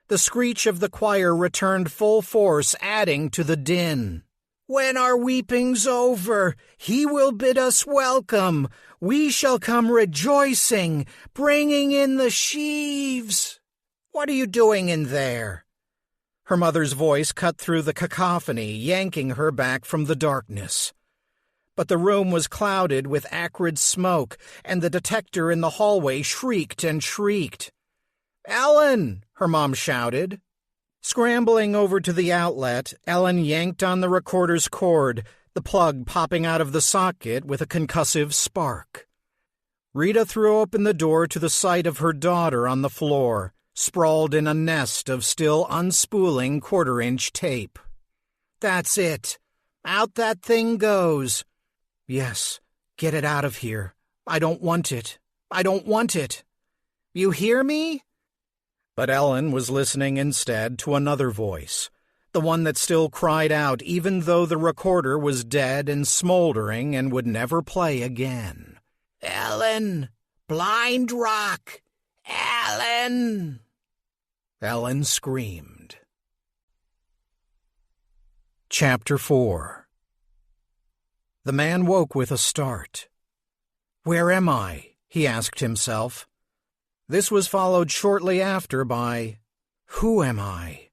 Speaker 1: The screech of the choir returned full force, adding to the din. "When our weeping's over, he will bid us welcome. We shall come rejoicing, bringing in the sheaves." "What are you doing in there?" Her mother's voice cut through the cacophony, yanking her back from the darkness. But the room was clouded with acrid smoke, and the detector in the hallway shrieked and shrieked. "Ellen!" her mom shouted. Scrambling over to the outlet, Ellen yanked on the recorder's cord, the plug popping out of the socket with a concussive spark. Rita threw open the door to the sight of her daughter on the floor, sprawled in a nest of still unspooling quarter-inch tape. "That's it. Out that thing goes." "Yes, get it out of here. I don't want it. I don't want it. You hear me?" But Ellen was listening instead to another voice, the one that still cried out even though the recorder was dead and smoldering and would never play again. "Ellen! Blind Rock! Ellen!" Ellen screamed. Chapter 4. The man woke with a start. "Where am I?" he asked himself. This was followed shortly after by, "Who am I?"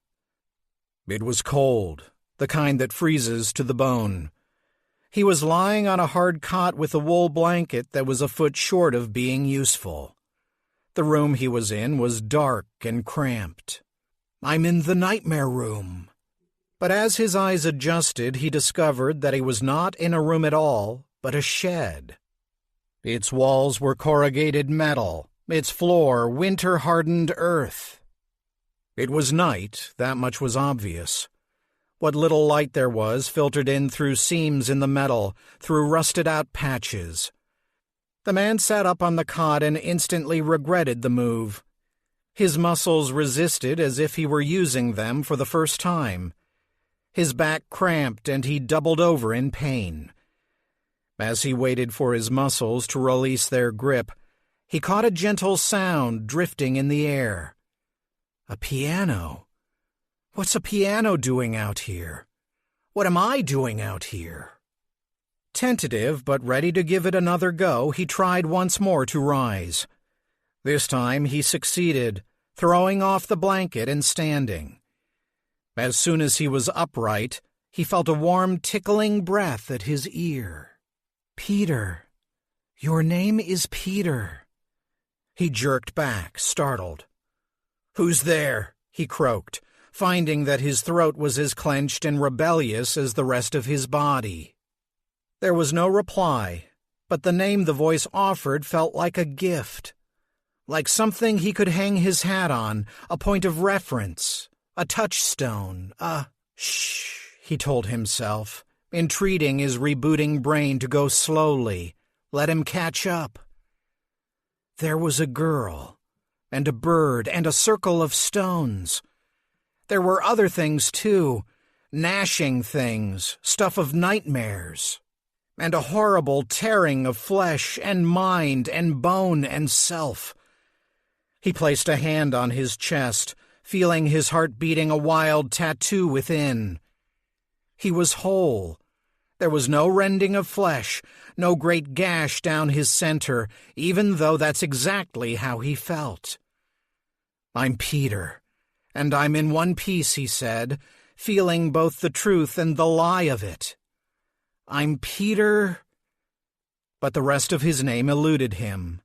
Speaker 1: It was cold, the kind that freezes to the bone. He was lying on a hard cot with a wool blanket that was a foot short of being useful. The room he was in was dark and cramped. "I'm in the nightmare room." But as his eyes adjusted, he discovered that he was not in a room at all, but a shed. Its walls were corrugated metal, its floor winter-hardened earth. It was night, that much was obvious. What little light there was filtered in through seams in the metal, through rusted-out patches. The man sat up on the cot and instantly regretted the move. His muscles resisted as if he were using them for the first time. His back cramped and he doubled over in pain. As he waited for his muscles to release their grip, he caught a gentle sound drifting in the air. A piano. What's a piano doing out here? What am I doing out here? Tentative but ready to give it another go, he tried once more to rise. This time he succeeded, throwing off the blanket and standing. As soon as he was upright, he felt a warm, tickling breath at his ear. "Peter. Your name is Peter." He jerked back, startled. "Who's there?" he croaked, finding that his throat was as clenched and rebellious as the rest of his body. There was no reply, but the name the voice offered felt like a gift, like something he could hang his hat on, a point of reference, a touchstone, shh, he told himself, entreating his rebooting brain to go slowly, let him catch up. There was a girl, and a bird, and a circle of stones. There were other things, too, gnashing things, stuff of nightmares, and a horrible tearing of flesh and mind and bone and self. He placed a hand on his chest, feeling his heart beating a wild tattoo within. He was whole. There was no rending of flesh, no great gash down his center, even though that's exactly how he felt. "I'm Peter, and I'm in one piece," he said, feeling both the truth and the lie of it. "I'm Peter—" But the rest of his name eluded him.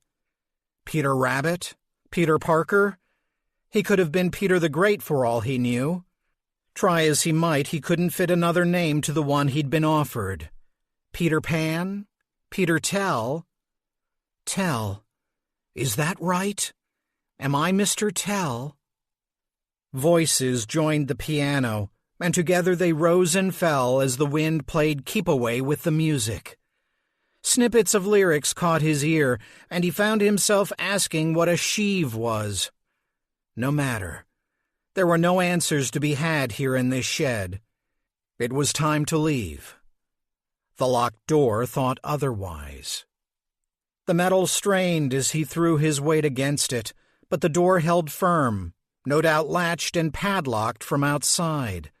Speaker 1: Peter Rabbit? Peter Parker? He could have been Peter the Great for all he knew. Try as he might, he couldn't fit another name to the one he'd been offered. Peter Pan? Peter Tell? Tell. Is that right? Am I Mr. Tell? Voices joined the piano, and together they rose and fell as the wind played keep away with the music. Snippets of lyrics caught his ear, and he found himself asking what a sheave was. No matter. There were no answers to be had here in this shed. It was time to leave. The locked door thought otherwise. The metal strained as he threw his weight against it, but the door held firm, no doubt latched and padlocked from outside.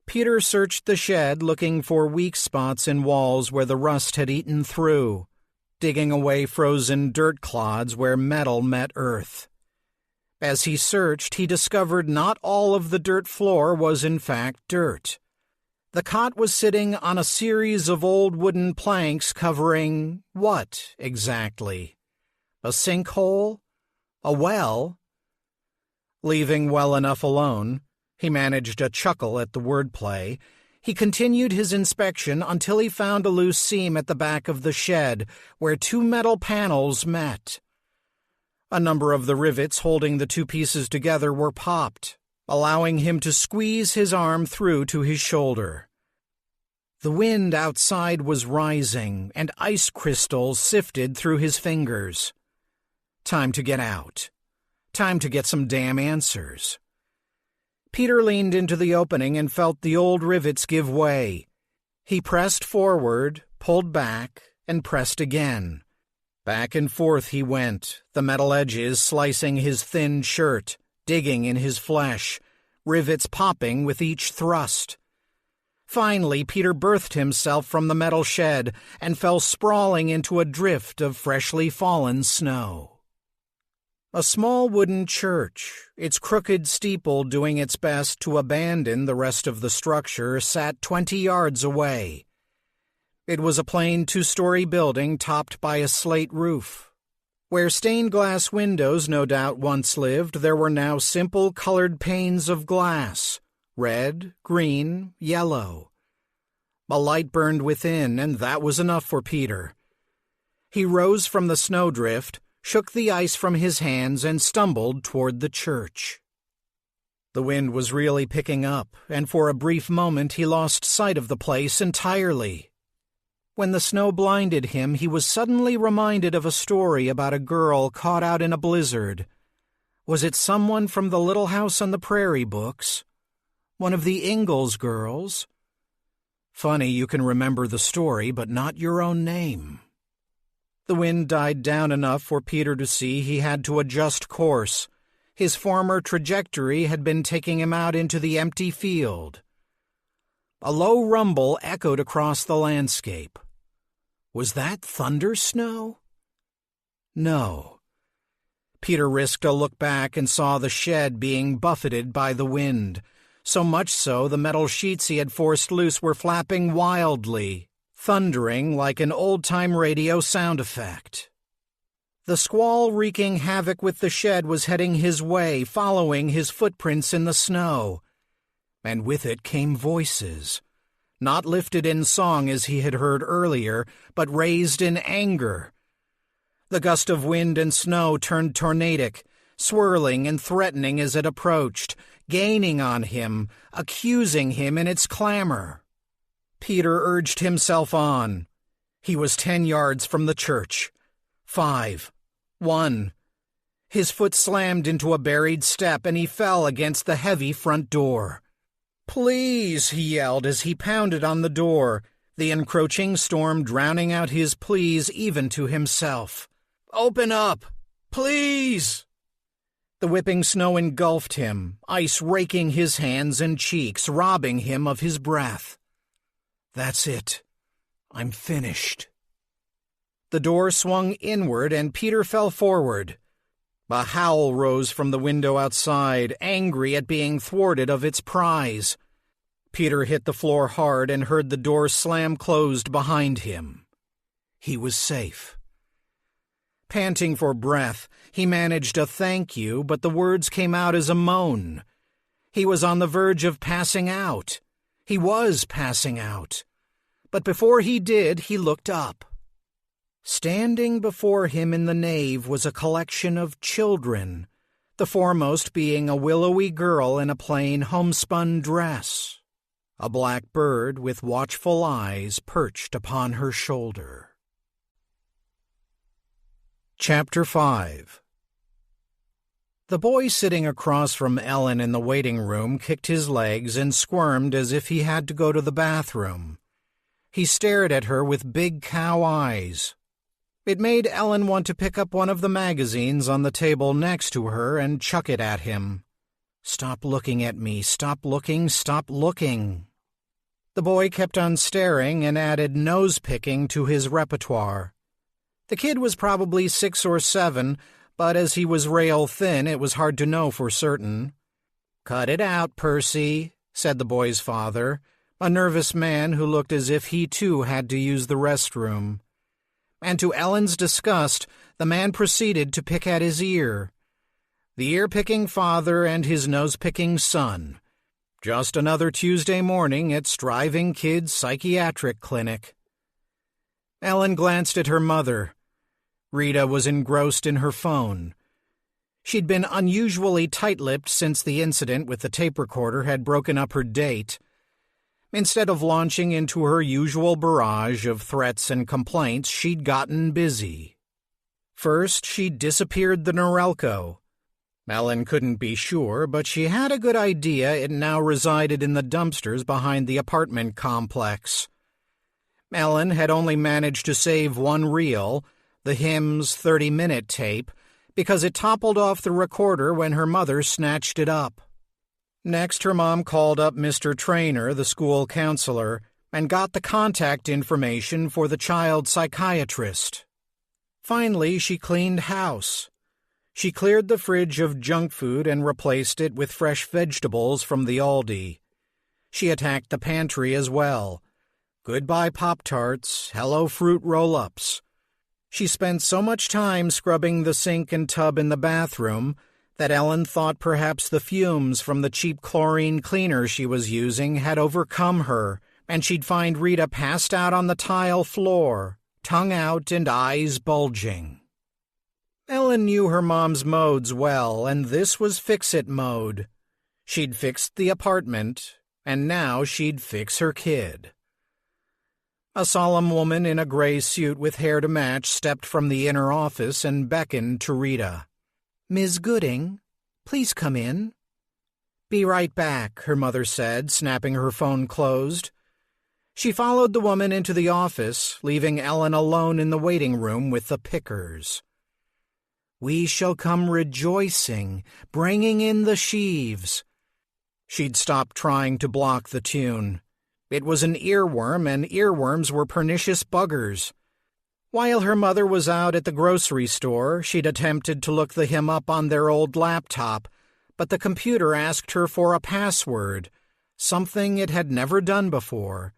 Speaker 1: Peter searched the shed, looking for weak spots in walls where the rust had eaten through, digging away frozen dirt clods where metal met earth. As he searched, he discovered not all of the dirt floor was in fact dirt. The cot was sitting on a series of old wooden planks covering what, exactly? A sinkhole? A well? Leaving well enough alone, he managed a chuckle at the wordplay. He continued his inspection until he found a loose seam at the back of the shed where two metal panels met. A number of the rivets holding the two pieces together were popped, allowing him to squeeze his arm through to his shoulder. The wind outside was rising, and ice crystals sifted through his fingers. Time to get out. Time to get some damn answers. Peter leaned into the opening and felt the old rivets give way. He pressed forward, pulled back, and pressed again. Back and forth he went, the metal edges slicing his thin shirt, digging in his flesh, rivets popping with each thrust. Finally, Peter birthed himself from the metal shed and fell sprawling into a drift of freshly fallen snow. A small wooden church, its crooked steeple doing its best to abandon the rest of the structure, sat 20 yards away. It was a plain two-story building topped by a slate roof. Where stained glass windows no doubt once lived, there were now simple colored panes of glass, red, green, yellow. A light burned within, and that was enough for Peter. He rose from the snowdrift, shook the ice from his hands, and stumbled toward the church. The wind was really picking up, and for a brief moment he lost sight of the place entirely. When the snow blinded him, he was suddenly reminded of a story about a girl caught out in a blizzard. Was it someone from the Little House on the Prairie books? One of the Ingalls girls? Funny you can remember the story, but not your own name. The wind died down enough for Peter to see he had to adjust course. His former trajectory had been taking him out into the empty field. A low rumble echoed across the landscape. Was that thunder snow? No. Peter risked a look back and saw the shed being buffeted by the wind, so much so the metal sheets he had forced loose were flapping wildly, thundering like an old-time radio sound effect. The squall wreaking havoc with the shed was heading his way, following his footprints in the snow. and with it came voices, not lifted in song as he had heard earlier, but raised in anger. The gust of wind and snow turned tornadic, swirling and threatening as it approached, gaining on him, accusing him in its clamor. Peter urged himself on. He was 10 yards from the church. 5. 1. His foot slammed into a buried step and he fell against the heavy front door. "Please," he yelled as he pounded on the door, the encroaching storm drowning out his pleas even to himself. "Open up! Please!" The whipping snow engulfed him, ice raking his hands and cheeks, robbing him of his breath. "That's it. I'm finished." The door swung inward and Peter fell forward. A howl rose from the window outside, angry at being thwarted of its prize. Peter hit the floor hard and heard the door slam closed behind him. He was safe. Panting for breath, he managed a thank you, but the words came out as a moan. He was on the verge of passing out. He was passing out. But before he did, he looked up. Standing before him in the nave was a collection of children, the foremost being a willowy girl in a plain homespun dress. A black bird with watchful eyes perched upon her shoulder. Chapter 5. The boy sitting across from Ellen in the waiting room kicked his legs and squirmed as if he had to go to the bathroom. He stared at her with big cow eyes. It made Ellen want to pick up one of the magazines on the table next to her and chuck it at him. "Stop looking at me, stop looking, stop looking." The boy kept on staring and added nose-picking to his repertoire. The kid was probably 6 or 7, but as he was rail thin, it was hard to know for certain. "Cut it out, Percy," said the boy's father, a nervous man who looked as if he too had to use the restroom. And to Ellen's disgust, the man proceeded to pick at his ear. The ear-picking father and his nose-picking son. Just another Tuesday morning at Striving Kids Psychiatric Clinic. Ellen glanced at her mother. Rita was engrossed in her phone. She'd been unusually tight-lipped since the incident with the tape recorder had broken up her date. Instead of launching into her usual barrage of threats and complaints, she'd gotten busy. First, she disappeared the Norelco. Ellen couldn't be sure, but she had a good idea it now resided in the dumpsters behind the apartment complex. Ellen had only managed to save one reel, the hymn's 30-minute tape, because it toppled off the recorder when her mother snatched it up. Next, her mom called up Mr. Traynor, the school counselor, and got the contact information for the child psychiatrist. Finally, she cleaned house. She cleared the fridge of junk food and replaced it with fresh vegetables from the Aldi. She attacked the pantry as well. Goodbye Pop-Tarts, hello fruit roll-ups. She spent so much time scrubbing the sink and tub in the bathroom that Ellen thought perhaps the fumes from the cheap chlorine cleaner she was using had overcome her, and she'd find Rita passed out on the tile floor, tongue out and eyes bulging. Ellen knew her mom's modes well, and this was fix-it mode. She'd fixed the apartment, and now she'd fix her kid. A solemn woman in a gray suit with hair to match stepped from the inner office and beckoned to Rita. "Ms. Gooding, please come in." "Be right back," her mother said, snapping her phone closed. She followed the woman into the office, leaving Ellen alone in the waiting room with the pickers. "We shall come rejoicing, bringing in the sheaves." She'd stopped trying to block the tune. It was an earworm, and earworms were pernicious buggers. While her mother was out at the grocery store, she'd attempted to look the hymn up on their old laptop, but the computer asked her for a password, something it had never done before.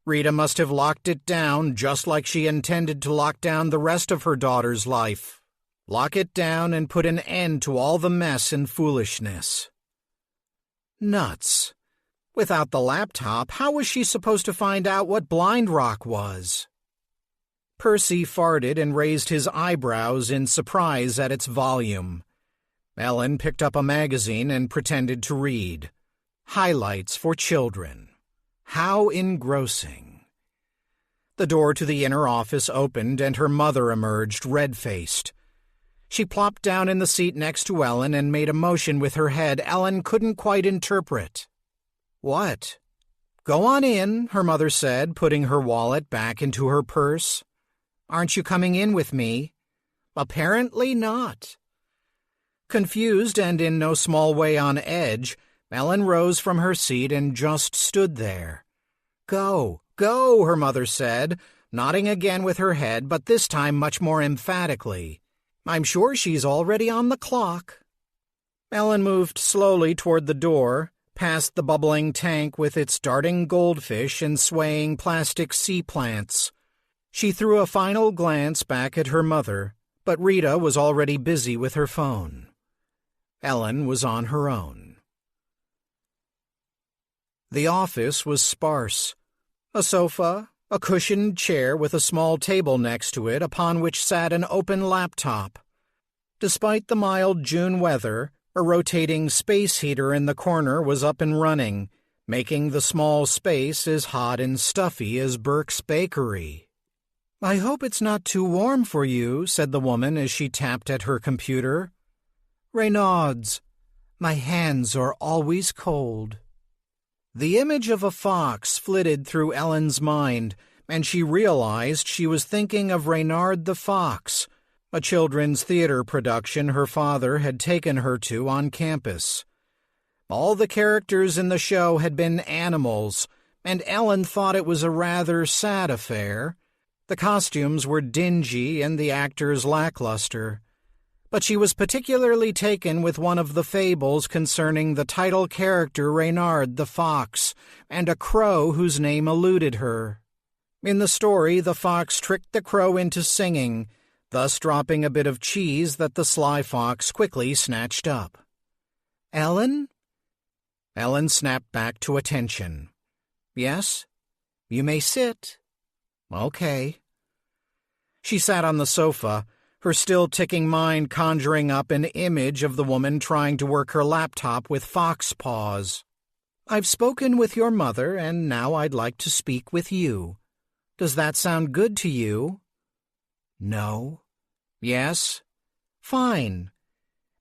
Speaker 1: Rita must have locked it down just like she intended to lock down the rest of her daughter's life. Lock it down and put an end to all the mess and foolishness. Nuts. Without the laptop, how was she supposed to find out what Blind Rock was? Percy farted and raised his eyebrows in surprise at its volume. Ellen picked up a magazine and pretended to read. Highlights for Children. How engrossing. The door to the inner office opened and her mother emerged, red-faced. She plopped down in the seat next to Ellen and made a motion with her head Ellen couldn't quite interpret. What? Go on in, her mother said, putting her wallet back into her purse. Aren't you coming in with me? Apparently not. Confused and in no small way on edge, Ellen rose from her seat and just stood there. Go, go, her mother said, nodding again with her head, but this time much more emphatically. I'm sure she's already on the clock. Ellen moved slowly toward the door, past the bubbling tank with its darting goldfish and swaying plastic sea plants. She threw a final glance back at her mother, but Rita was already busy with her phone. Ellen was on her own. The office was sparse. A sofa, a cushioned chair with a small table next to it upon which sat an open laptop. Despite the mild June weather, a rotating space heater in the corner was up and running, making the small space as hot and stuffy as Burke's Bakery. I hope it's not too warm for you, said the woman as she tapped at her computer. Reynauds, my hands are always cold. The image of a fox flitted through Ellen's mind, and she realized she was thinking of Reynard the Fox, a children's theater production her father had taken her to on campus. All the characters in the show had been animals, and Ellen thought it was a rather sad affair. The costumes were dingy and the actors lackluster. But she was particularly taken with one of the fables concerning the title character Reynard the Fox and a crow whose name eluded her. In the story, the fox tricked the crow into singing, thus dropping a bit of cheese that the sly fox quickly snatched up. Ellen? Ellen snapped back to attention. Yes? You may sit. Okay. She sat on the sofa, her still-ticking mind conjuring up an image of the woman trying to work her laptop with fox paws. I've spoken with your mother, and now I'd like to speak with you. Does that sound good to you? No. Yes? Fine.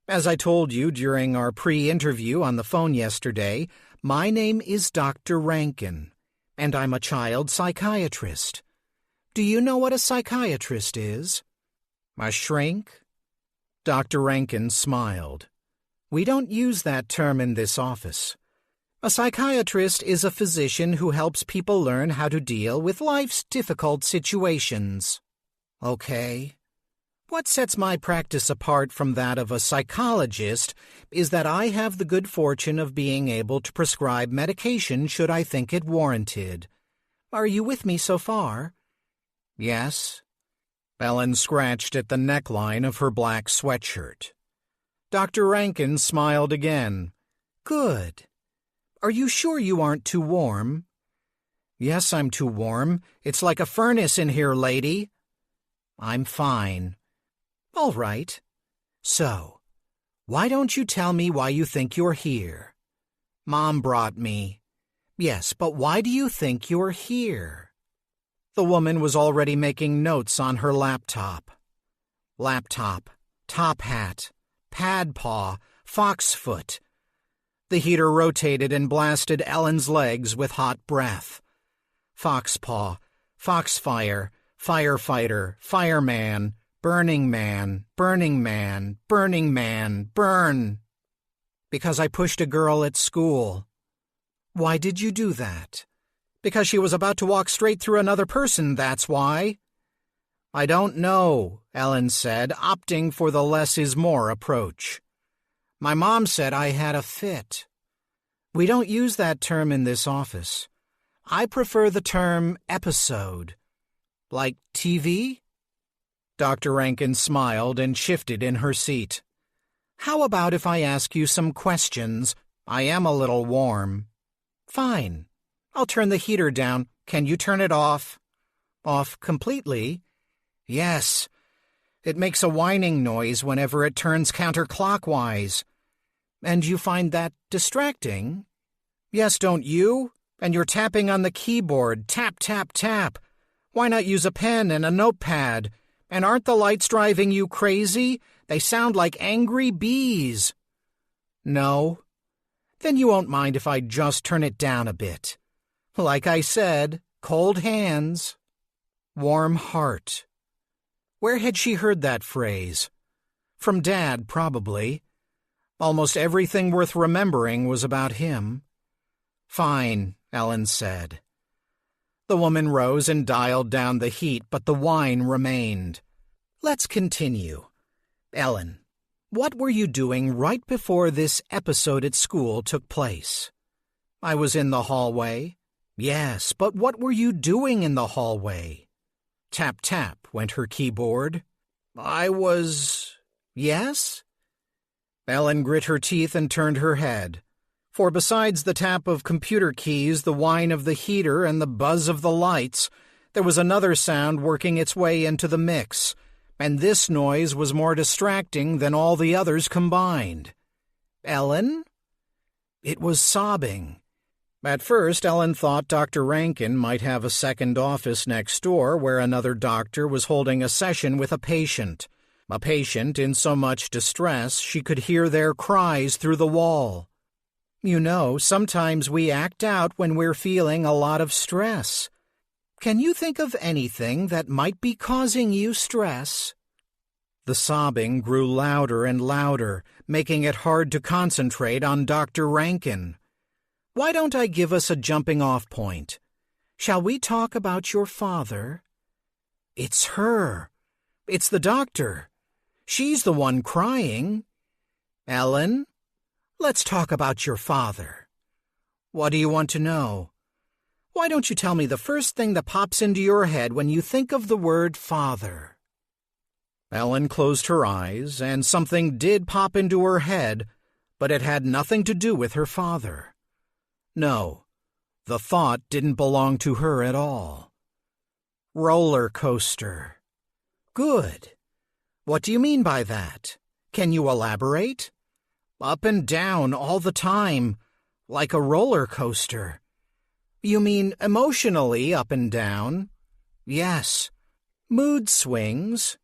Speaker 1: As I told you during our pre-interview on the phone yesterday, my name is Dr. Rankin, and I'm a child psychiatrist. Do you know what a psychiatrist is? A shrink? Dr. Rankin smiled. We don't use that term in this office. A psychiatrist is a physician who helps people learn how to deal with life's difficult situations. Okay. What sets my practice apart from that of a psychologist is that I have the good fortune of being able to prescribe medication should I think it warranted. Are you with me so far? Yes. Ellen scratched at the neckline of her black sweatshirt. Dr. Rankin smiled again. Good. Are you sure you aren't too warm? Yes, I'm too warm. It's like a furnace in here, lady. I'm fine. All right. So, why don't you tell me why you think you're here? Mom brought me. Yes, but why do you think you're here? The woman was already making notes on her laptop. Laptop, top hat, pad paw, foxfoot. The heater rotated and blasted Ellen's legs with hot breath. Foxpaw, foxfire, firefighter, fireman, burning man, burning man, burning man, burn. Because I pushed a girl at school. Why did you do that? Because she was about to walk straight through another person, that's why. I don't know, Ellen said, opting for the less is more approach. My mom said I had a fit. We don't use that term in this office. I prefer the term episode. Like TV? Dr. Rankin smiled and shifted in her seat. How about if I ask you some questions? I am a little warm. Fine. I'll turn the heater down. Can you turn it off? Off completely? Yes. It makes a whining noise whenever it turns counterclockwise. And you find that distracting? Yes, don't you? And you're tapping on the keyboard. Tap, tap, tap. Why not use a pen and a notepad? And aren't the lights driving you crazy? They sound like angry bees. No. Then you won't mind if I just turn it down a bit. Like I said, cold hands, warm heart. Where had she heard that phrase? From Dad, probably. Almost everything worth remembering was about him. Fine, Ellen said. The woman rose and dialed down the heat, but the wine remained. Let's continue. Ellen, what were you doing right before this episode at school took place? I was in the hallway. Yes, but what were you doing in the hallway? Tap, tap, went her keyboard. I was... Yes? Ellen grit her teeth and turned her head. For besides the tap of computer keys, the whine of the heater, and the buzz of the lights, there was another sound working its way into the mix, and this noise was more distracting than all the others combined. Ellen? It was sobbing. At first, Ellen thought Dr. Rankin might have a second office next door where another doctor was holding a session with a patient in so much distress she could hear their cries through the wall. You know, sometimes we act out when we're feeling a lot of stress. Can you think of anything that might be causing you stress? The sobbing grew louder and louder, making it hard to concentrate on Dr. Rankin. Why don't I give us a jumping-off point? Shall we talk about your father? It's her. It's the doctor. She's the one crying. Ellen? Let's talk about your father. What do you want to know? Why don't you tell me the first thing that pops into your head when you think of the word father? Ellen closed her eyes, and something did pop into her head, but it had nothing to do with her father. No, the thought didn't belong to her at all. Roller coaster. Good. What do you mean by that? Can you elaborate? Up and down all the time, like a roller coaster. You mean emotionally up and down? Yes. Mood swings?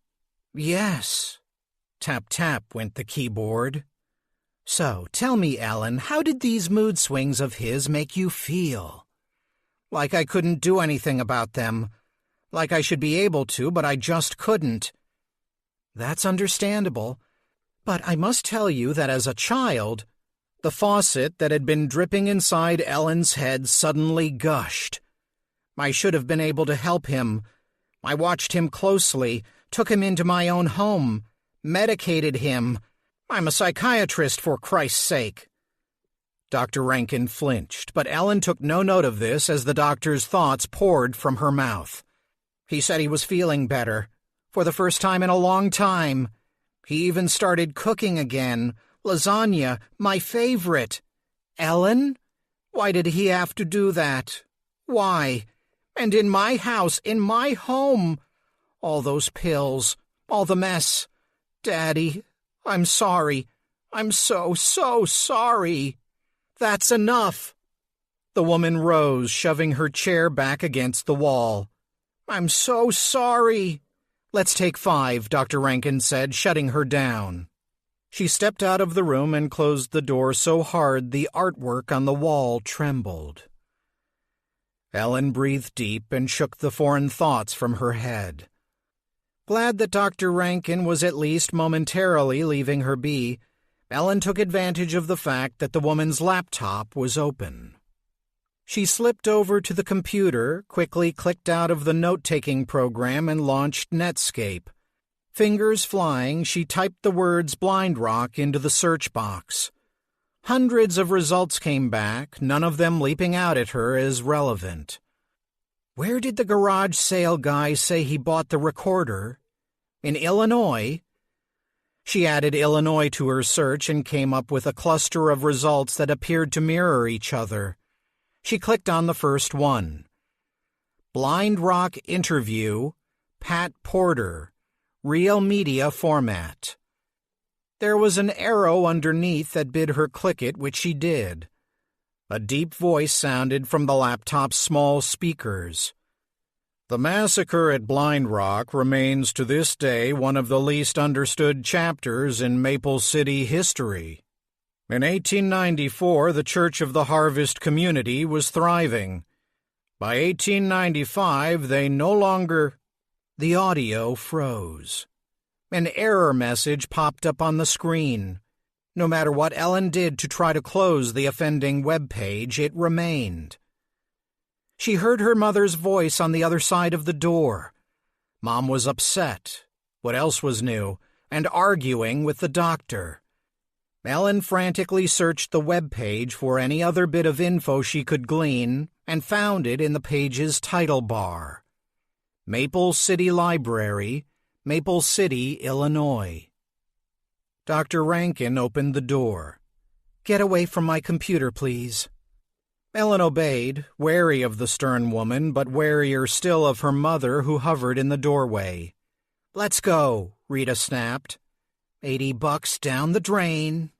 Speaker 1: Yes. Tap, tap went the keyboard. So, tell me, Ellen, how did these mood swings of his make you feel? Like I couldn't do anything about them. Like I should be able to, but I just couldn't. That's understandable. But I must tell you that as a child, the faucet that had been dripping inside Ellen's head suddenly gushed. I should have been able to help him. I watched him closely, took him into my own home, medicated him. I'm a psychiatrist, for Christ's sake. Dr. Rankin flinched, but Ellen took no note of this as the doctor's thoughts poured from her mouth. He said he was feeling better, for the first time in a long time. He even started cooking again. Lasagna, my favorite. Ellen? Why did he have to do that? Why? And in my house, in my home. All those pills, all the mess. Daddy, I'm sorry. I'm so sorry. That's enough. The woman rose, shoving her chair back against the wall. I'm so sorry. Let's take 5, Dr. Rankin said, shutting her down. She stepped out of the room and closed the door so hard the artwork on the wall trembled. Ellen breathed deep and shook the foreign thoughts from her head. Glad that Dr. Rankin was at least momentarily leaving her be, Ellen took advantage of the fact that the woman's laptop was open. She slipped over to the computer, quickly clicked out of the note-taking program and launched Netscape. Fingers flying, she typed the words Blind Rock into the search box. Hundreds of results came back, none of them leaping out at her as relevant. Where did the garage sale guy say he bought the recorder? In Illinois? She added Illinois to her search and came up with a cluster of results that appeared to mirror each other. She clicked on the first one. Blind Rock Interview, Pat Porter, Real Media Format. There was an arrow underneath that bid her click it, which she did. A deep voice sounded from the laptop's small speakers. The massacre at Blind Rock remains to this day one of the least understood chapters in Maple City history. In 1894, the Church of the Harvest community was thriving. By 1895, they no longer... The audio froze. An error message popped up on the screen. No matter what Ellen did to try to close the offending web page, it remained. She heard her mother's voice on the other side of the door. Mom was upset. What else was new? And arguing with the doctor. Ellen frantically searched the web page for any other bit of info she could glean and found it in the page's title bar. Maple City Library, Maple City, Illinois. Dr. Rankin opened the door. "Get away from my computer, please." Ellen obeyed, wary of the stern woman, but warier still of her mother who hovered in the doorway. "Let's go," Rita snapped. $80 down the drain."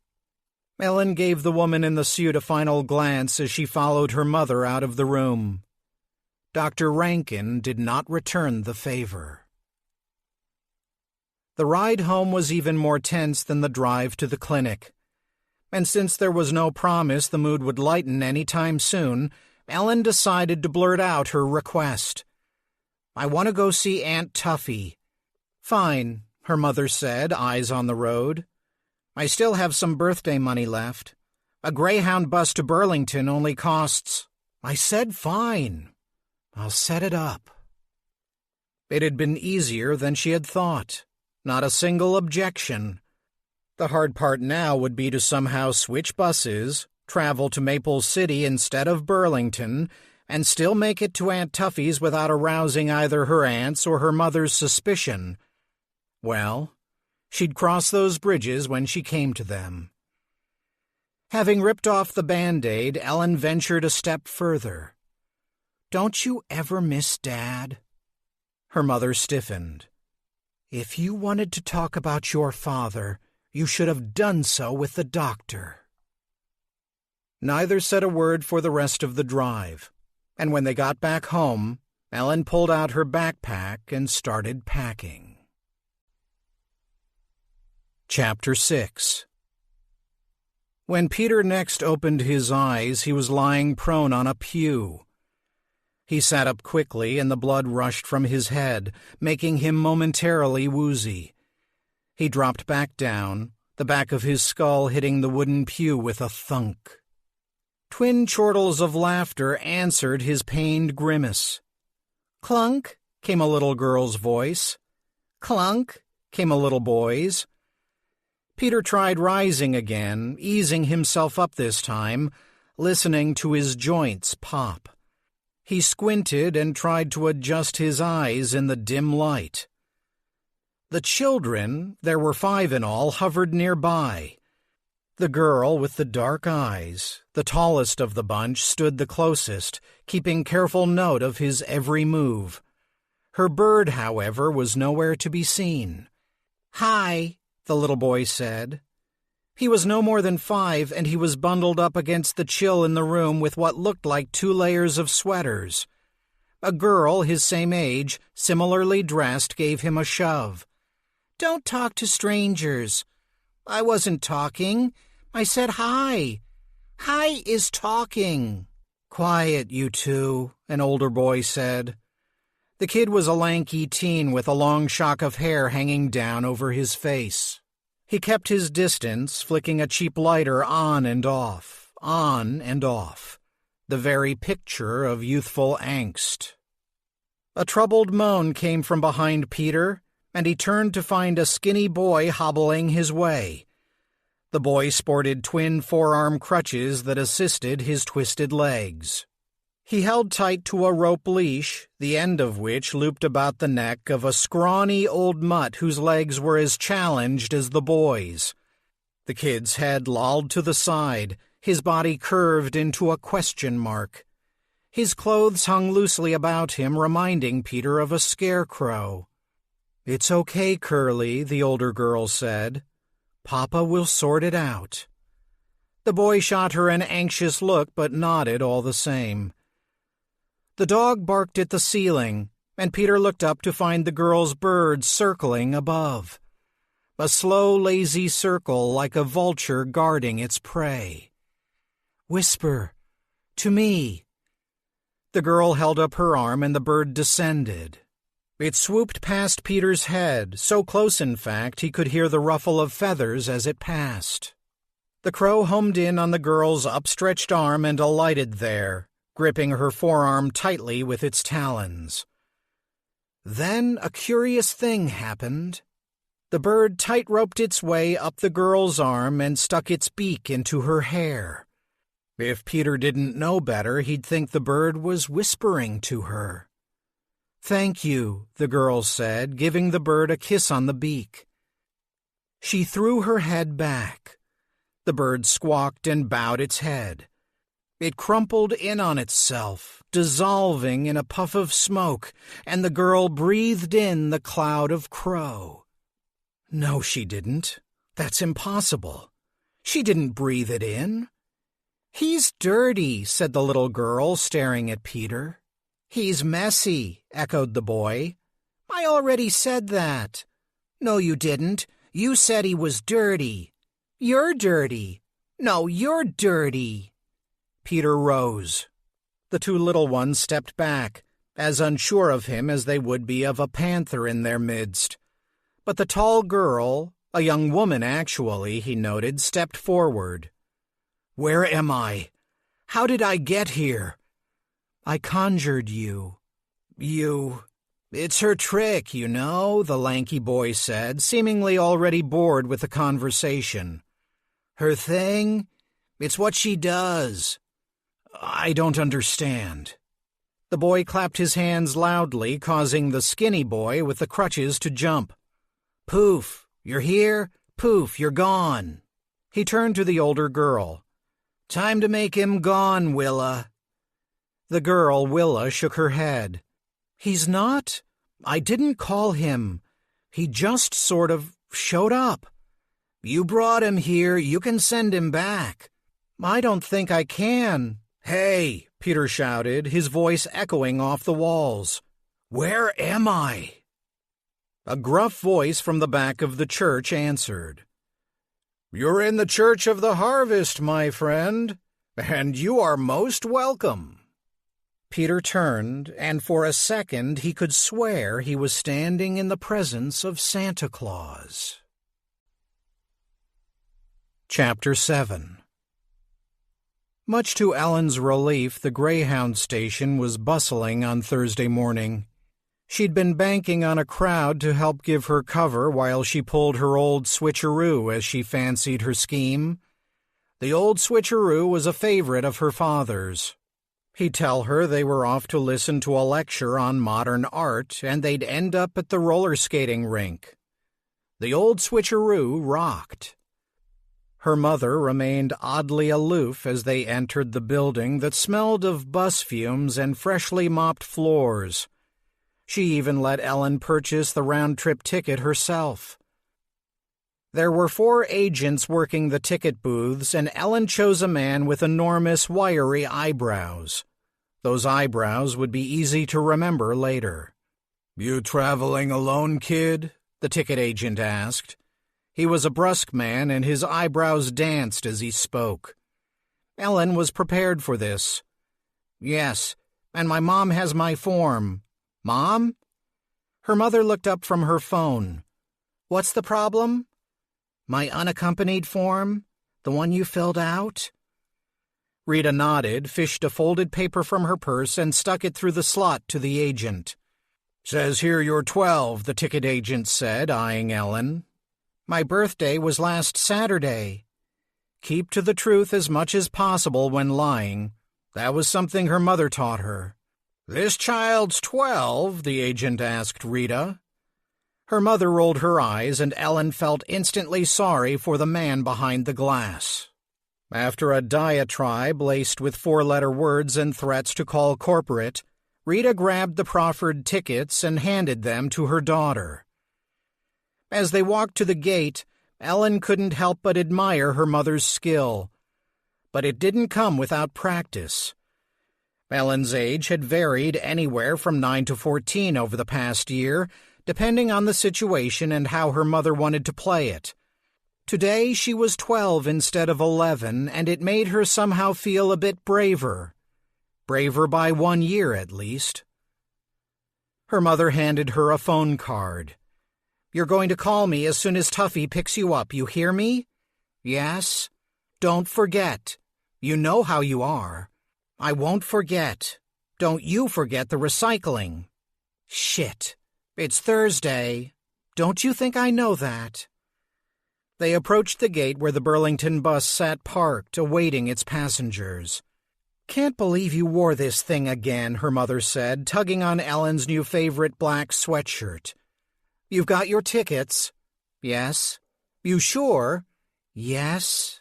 Speaker 1: Ellen gave the woman in the suit a final glance as she followed her mother out of the room. Dr. Rankin did not return the favor. The ride home was even more tense than the drive to the clinic. And since there was no promise the mood would lighten any time soon, Ellen decided to blurt out her request. "I want to go see Aunt Tuffy." "Fine," her mother said, eyes on the road. "I still have some birthday money left. A Greyhound bus to Burlington only costs—" "I said fine. I'll set it up." It had been easier than she had thought. Not a single objection. The hard part now would be to somehow switch buses, travel to Maple City instead of Burlington, and still make it to Aunt Tuffy's without arousing either her aunt's or her mother's suspicion. Well, she'd cross those bridges when she came to them. Having ripped off the Band-Aid, Ellen ventured a step further. "Don't you ever miss Dad?" Her mother stiffened. "If you wanted to talk about your father, you should have done so with the doctor." Neither said a word for the rest of the drive, and when they got back home, Ellen pulled out her backpack and started packing. Chapter 6. When Peter next opened his eyes, he was lying prone on a pew. He sat up quickly, and the blood rushed from his head, making him momentarily woozy. He dropped back down, the back of his skull hitting the wooden pew with a thunk. Twin chortles of laughter answered his pained grimace. "Clunk," came a little girl's voice. "Clunk," came a little boy's. Peter tried rising again, easing himself up this time, listening to his joints pop. He squinted and tried to adjust his eyes in the dim light. The children, there were 5 in all, hovered nearby. The girl with the dark eyes, the tallest of the bunch, stood the closest, keeping careful note of his every move. Her bird, however, was nowhere to be seen. "Hi," the little boy said. He was no more than 5, and he was bundled up against the chill in the room with what looked like 2 layers of sweaters. A girl, his same age, similarly dressed, gave him a shove. "Don't talk to strangers." "I wasn't talking. I said hi. Hi is talking." "Quiet, you two," an older boy said. The kid was a lanky teen with a long shock of hair hanging down over his face. He kept his distance, flicking a cheap lighter on and off, the very picture of youthful angst. A troubled moan came from behind Peter, and he turned to find a skinny boy hobbling his way. The boy sported twin forearm crutches that assisted his twisted legs. He held tight to a rope leash, the end of which looped about the neck of a scrawny old mutt whose legs were as challenged as the boy's. The kid's head lolled to the side, his body curved into a question mark. His clothes hung loosely about him, reminding Peter of a scarecrow. "It's okay, Curly," the older girl said. "Papa will sort it out." The boy shot her an anxious look, but nodded all the same. The dog barked at the ceiling, and Peter looked up to find the girl's bird circling above. A slow, lazy circle like a vulture guarding its prey. "Whisper, to me." The girl held up her arm and the bird descended. It swooped past Peter's head, so close in fact he could hear the ruffle of feathers as it passed. The crow homed in on the girl's upstretched arm and alighted there, gripping her forearm tightly with its talons. Then a curious thing happened. The bird tight-roped its way up the girl's arm and stuck its beak into her hair. If Peter didn't know better, he'd think the bird was whispering to her. "Thank you," the girl said, giving the bird a kiss on the beak. She threw her head back. The bird squawked and bowed its head. It crumpled in on itself, dissolving in a puff of smoke, and the girl breathed in the cloud of crow. No, she didn't. That's impossible. She didn't breathe it in. "He's dirty," said the little girl, staring at Peter. "He's messy," echoed the boy. "I already said that." "No, you didn't. You said he was dirty." "You're dirty." "No, you're dirty." Peter rose. The two little ones stepped back, as unsure of him as they would be of a panther in their midst. But the tall girl, a young woman actually, he noted, stepped forward. "Where am I? How did I get here?" "I conjured you." "You—" "It's her trick, you know," the lanky boy said, seemingly already bored with the conversation. "Her thing? It's what she does." "I don't understand." The boy clapped his hands loudly, causing the skinny boy with the crutches to jump. "Poof, you're here. Poof, you're gone." He turned to the older girl. "Time to make him gone, Willa." The girl, Willa, shook her head. "He's not. I didn't call him. He just sort of showed up." "You brought him here. You can send him back." "I don't think I can." "Hey," Peter shouted, his voice echoing off the walls. "Where am I?" A gruff voice from the back of the church answered. "You're in the Church of the Harvest, my friend, and you are most welcome." Peter turned, and for a second he could swear he was standing in the presence of Santa Claus. Chapter 7. Much to Ellen's relief, the Greyhound station was bustling on Thursday morning. She'd been banking on a crowd to help give her cover while she pulled her old switcheroo, as she fancied her scheme. The old switcheroo was a favorite of her father's. He'd tell her they were off to listen to a lecture on modern art, and they'd end up at the roller skating rink. The old switcheroo rocked. Her mother remained oddly aloof as they entered the building that smelled of bus fumes and freshly mopped floors. She even let Ellen purchase the round-trip ticket herself. There were 4 agents working the ticket booths, and Ellen chose a man with enormous, wiry eyebrows. Those eyebrows would be easy to remember later. "You traveling alone, kid?" the ticket agent asked. He was a brusque man, and his eyebrows danced as he spoke. Ellen was prepared for this. "Yes, and my mom has my form." "Mom?" Her mother looked up from her phone. "What's the problem?" "My unaccompanied form, the one you filled out." Rita nodded, fished a folded paper from her purse, and stuck it through the slot to the agent. "Says here you're 12, the ticket agent said, eyeing Ellen. "My birthday was last Saturday." Keep to the truth as much as possible when lying. That was something her mother taught her. "This child's 12, the agent asked Rita. Her mother rolled her eyes, and Ellen felt instantly sorry for the man behind the glass. After a diatribe laced with four-letter words and threats to call corporate, Rita grabbed the proffered tickets and handed them to her daughter. As they walked to the gate, Ellen couldn't help but admire her mother's skill. But it didn't come without practice. Ellen's age had varied anywhere from 9 to 14 over the past year, depending on the situation and how her mother wanted to play it. Today she was 12 instead of 11, and it made her somehow feel a bit braver. Braver by 1 year, at least. Her mother handed her a phone card. "You're going to call me as soon as Tuffy picks you up, you hear me? Yes? Don't forget. You know how you are. I won't forget. Don't you forget the recycling. Shit. It's Thursday. Don't you think I know that?" They approached the gate where the Burlington bus sat parked, awaiting its passengers. "Can't believe you wore this thing again," her mother said, tugging on Ellen's new favorite black sweatshirt. "You've got your tickets?" "Yes." "You sure?" "Yes."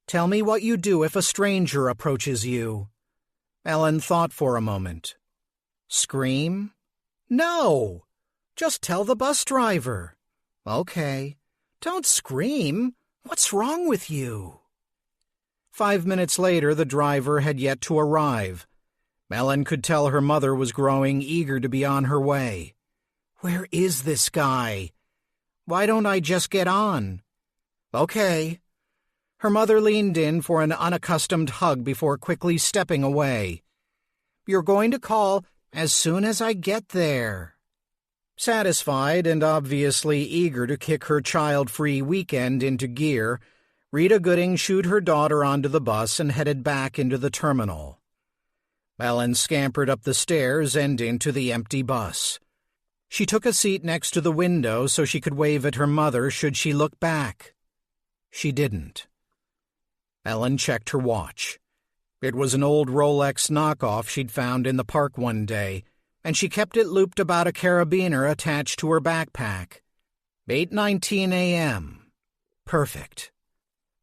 Speaker 1: "Tell me what you do if a stranger approaches you." Ellen thought for a moment. "Scream?" "No. Just tell the bus driver." "Okay." "Don't scream. What's wrong with you?" 5 minutes later, the driver had yet to arrive. Ellen could tell her mother was growing eager to be on her way. "Where is this guy? Why don't I just get on?" "Okay." Her mother leaned in for an unaccustomed hug before quickly stepping away. "You're going to call as soon as I get there." Satisfied and obviously eager to kick her child-free weekend into gear, Rita Gooding shooed her daughter onto the bus and headed back into the terminal. Ellen scampered up the stairs and into the empty bus. She took a seat next to the window so she could wave at her mother should she look back. She didn't. Ellen checked her watch. It was an old Rolex knockoff she'd found in the park one day, and she kept it looped about a carabiner attached to her backpack. 8:19 a.m. Perfect.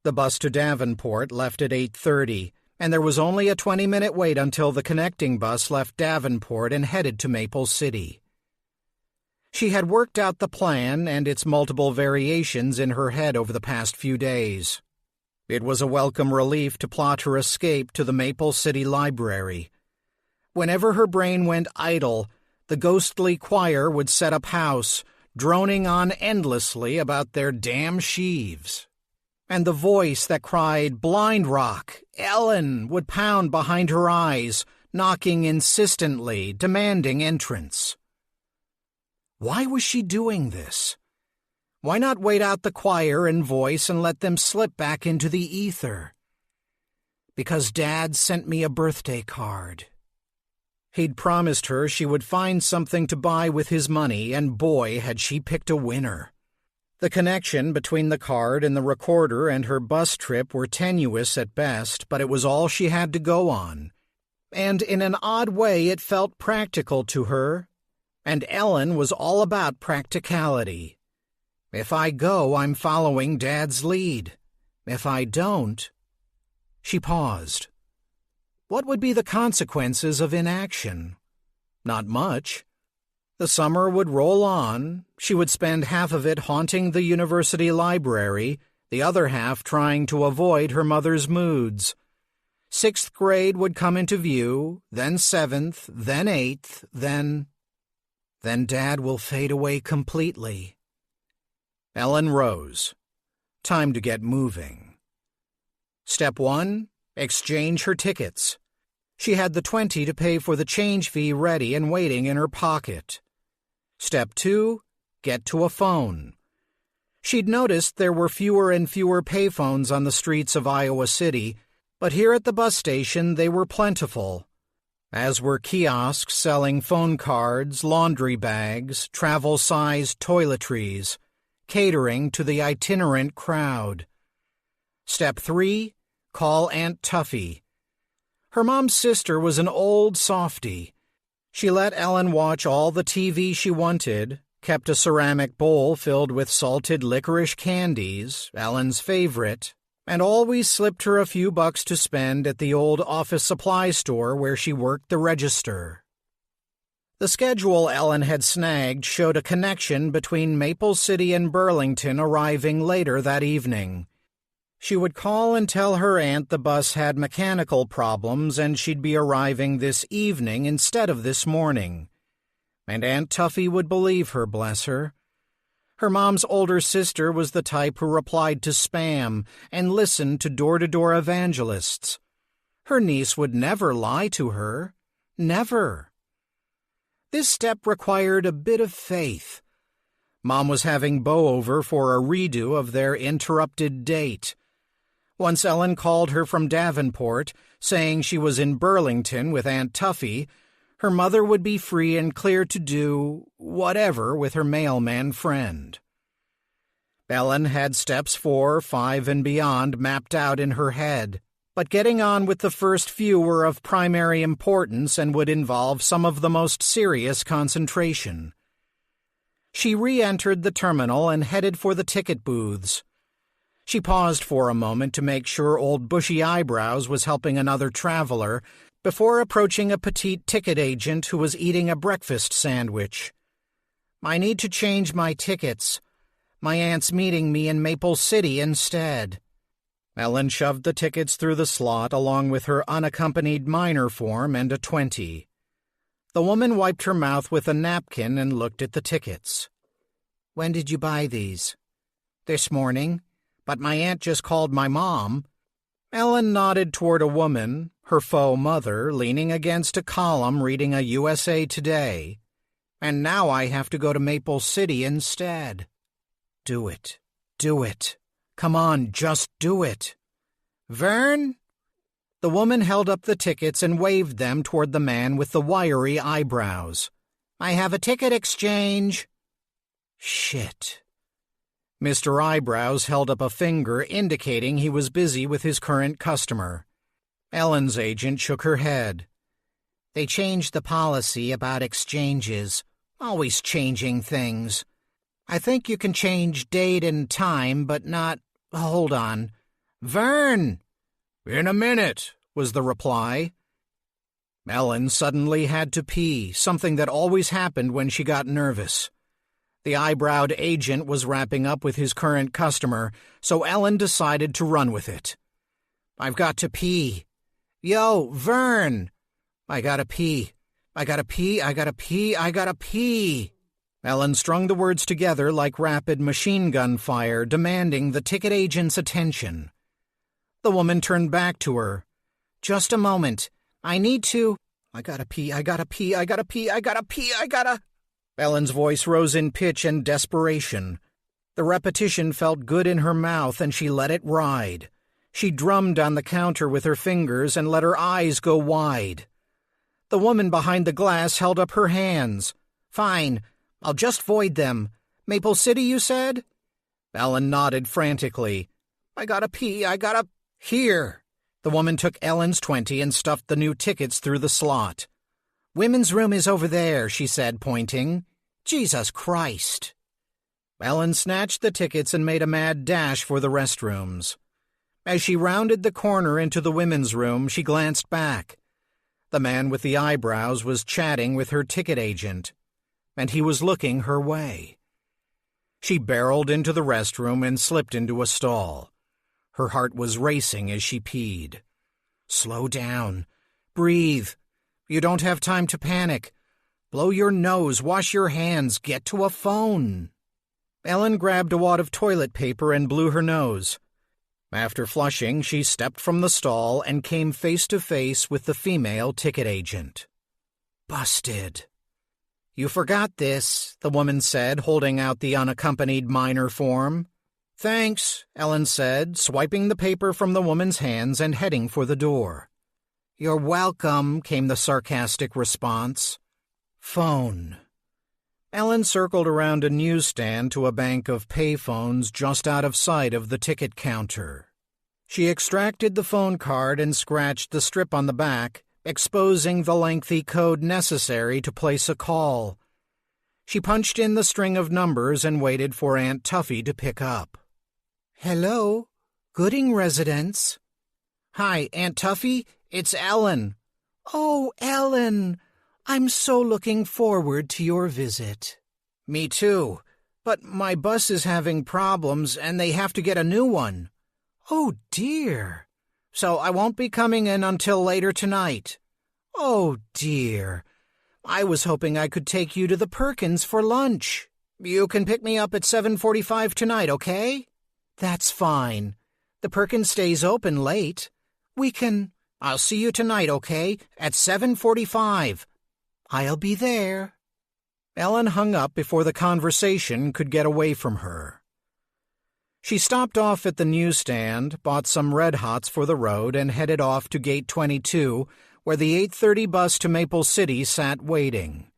Speaker 1: The bus to Davenport left at 8:30, and there was only a 20-minute wait until the connecting bus left Davenport and headed to Maple City. She had worked out the plan and its multiple variations in her head over the past few days. It was a welcome relief to plot her escape to the Maple City Library. Whenever her brain went idle, the ghostly choir would set up house, droning on endlessly about their damn sheaves. And the voice that cried, "Blind Rock, Ellen," would pound behind her eyes, knocking insistently, demanding entrance. Why was she doing this? Why not wait out the choir and voice and let them slip back into the ether? Because Dad sent me a birthday card. He'd promised her she would find something to buy with his money, and boy, had she picked a winner. The connection between the card and the recorder and her bus trip were tenuous at best, but it was all she had to go on. And in an odd way it felt practical to her. And Ellen was all about practicality. If I go, I'm following Dad's lead. If I don't... She paused. What would be the consequences of inaction? Not much. The summer would roll on. She would spend half of it haunting the university library, the other half trying to avoid her mother's moods. 6th grade would come into view, then 7th, then 8th, then Dad will fade away completely. Ellen rose. Time to get moving. Step 1, exchange her tickets. She had the 20 to pay for the change fee ready and waiting in her pocket. Step 2, get to a phone. She'd noticed there were fewer and fewer payphones on the streets of Iowa City, but here at the bus station they were plentiful, as were kiosks selling phone cards, laundry bags, travel-sized toiletries, catering to the itinerant crowd. Step 3, call Aunt Tuffy. Her mom's sister was an old softy. She let Ellen watch all the TV she wanted, kept a ceramic bowl filled with salted licorice candies, Ellen's favorite, and always slipped her a few bucks to spend at the old office supply store where she worked the register. The schedule Ellen had snagged showed a connection between Maple City and Burlington arriving later that evening. She would call and tell her aunt the bus had mechanical problems and she'd be arriving this evening instead of this morning. And Aunt Tuffy would believe her, bless her. Her mom's older sister was the type who replied to spam and listened to door-to-door evangelists. Her niece would never lie to her. Never. This step required a bit of faith. Mom was having Beau over for a redo of their interrupted date. Once Ellen called her from Davenport, saying she was in Burlington with Aunt Tuffy, her mother would be free and clear to do whatever with her mailman friend. Ellen had steps 4, 5, and beyond mapped out in her head, but getting on with the first few were of primary importance and would involve some of the most serious concentration. She re-entered the terminal and headed for the ticket booths. She paused for a moment to make sure old Bushy Eyebrows was helping another traveler before approaching a petite ticket agent who was eating a breakfast sandwich. "I need to change my tickets. My aunt's meeting me in Maple City instead." Ellen shoved the tickets through the slot along with her unaccompanied minor form and a 20. The woman wiped her mouth with a napkin and looked at the tickets. "When did you buy these?" "This morning, but my aunt just called my mom." Ellen nodded toward a woman, her faux mother, leaning against a column reading a USA Today. "And now I have to go to Maple City instead." "Do it. Do it. Come on, just do it." "Vern?" The woman held up the tickets and waved them toward the man with the wiry eyebrows. "I have a ticket exchange." Shit. Mr. Eyebrows held up a finger indicating he was busy with his current customer. Ellen's agent shook her head. "They changed the policy about exchanges, always changing things. I think you can change date and time, but not... Hold on. Vern!" "In a minute," was the reply. Ellen suddenly had to pee, something that always happened when she got nervous. The eyebrowed agent was wrapping up with his current customer, so Ellen decided to run with it. "I've got to pee." "Yo, Vern!" "I gotta pee. I gotta pee, I gotta pee, I gotta pee." Ellen strung the words together like rapid machine gun fire, demanding the ticket agent's attention. The woman turned back to her. "Just a moment. I need to... I gotta pee, I gotta pee, I gotta pee, I gotta pee, I gotta..." Ellen's voice rose in pitch and desperation. The repetition felt good in her mouth, and she let it ride. She drummed on the counter with her fingers and let her eyes go wide. The woman behind the glass held up her hands. "Fine. I'll just void them. Maple City, you said?" Ellen nodded frantically. "I gotta pee, I gotta..." "Here." The woman took Ellen's 20 and stuffed the new tickets through the slot. "Women's room is over there," she said, pointing. "Jesus Christ." Ellen snatched the tickets and made a mad dash for the restrooms. As she rounded the corner into the women's room, she glanced back. The man with the eyebrows was chatting with her ticket agent, and he was looking her way. She barreled into the restroom and slipped into a stall. Her heart was racing as she peed. "Slow down. Breathe. You don't have time to panic. Blow your nose, wash your hands, get to a phone." Ellen grabbed a wad of toilet paper and blew her nose. After flushing, she stepped from the stall and came face to face with the female ticket agent. "Busted." "You forgot this," the woman said, holding out the unaccompanied minor form. "Thanks," Ellen said, swiping the paper from the woman's hands and heading for the door. "You're welcome," came the sarcastic response. Phone. Ellen circled around a newsstand to a bank of payphones just out of sight of the ticket counter. She extracted the phone card and scratched the strip on the back, exposing the lengthy code necessary to place a call. She punched in the string of numbers and waited for Aunt Tuffy to pick up. "Hello?" Gooding residence. Hi, Aunt Tuffy. It's Ellen. Oh, Ellen. I'm so looking forward to your visit. Me too. But my bus is having problems and they have to get a new one. Oh, dear. So I won't be coming in until later tonight. Oh, dear. I was hoping I could take you to the Perkins for lunch. You can pick me up at 7:45 tonight, okay? That's fine. The Perkins stays open late. I'll see you tonight, okay? At 7:45. I'll be there. Ellen hung up before the conversation could get away from her. She stopped off at the newsstand, bought some Red Hots for the road, and headed off to Gate 22, where the 8:30 bus to Maple City sat waiting.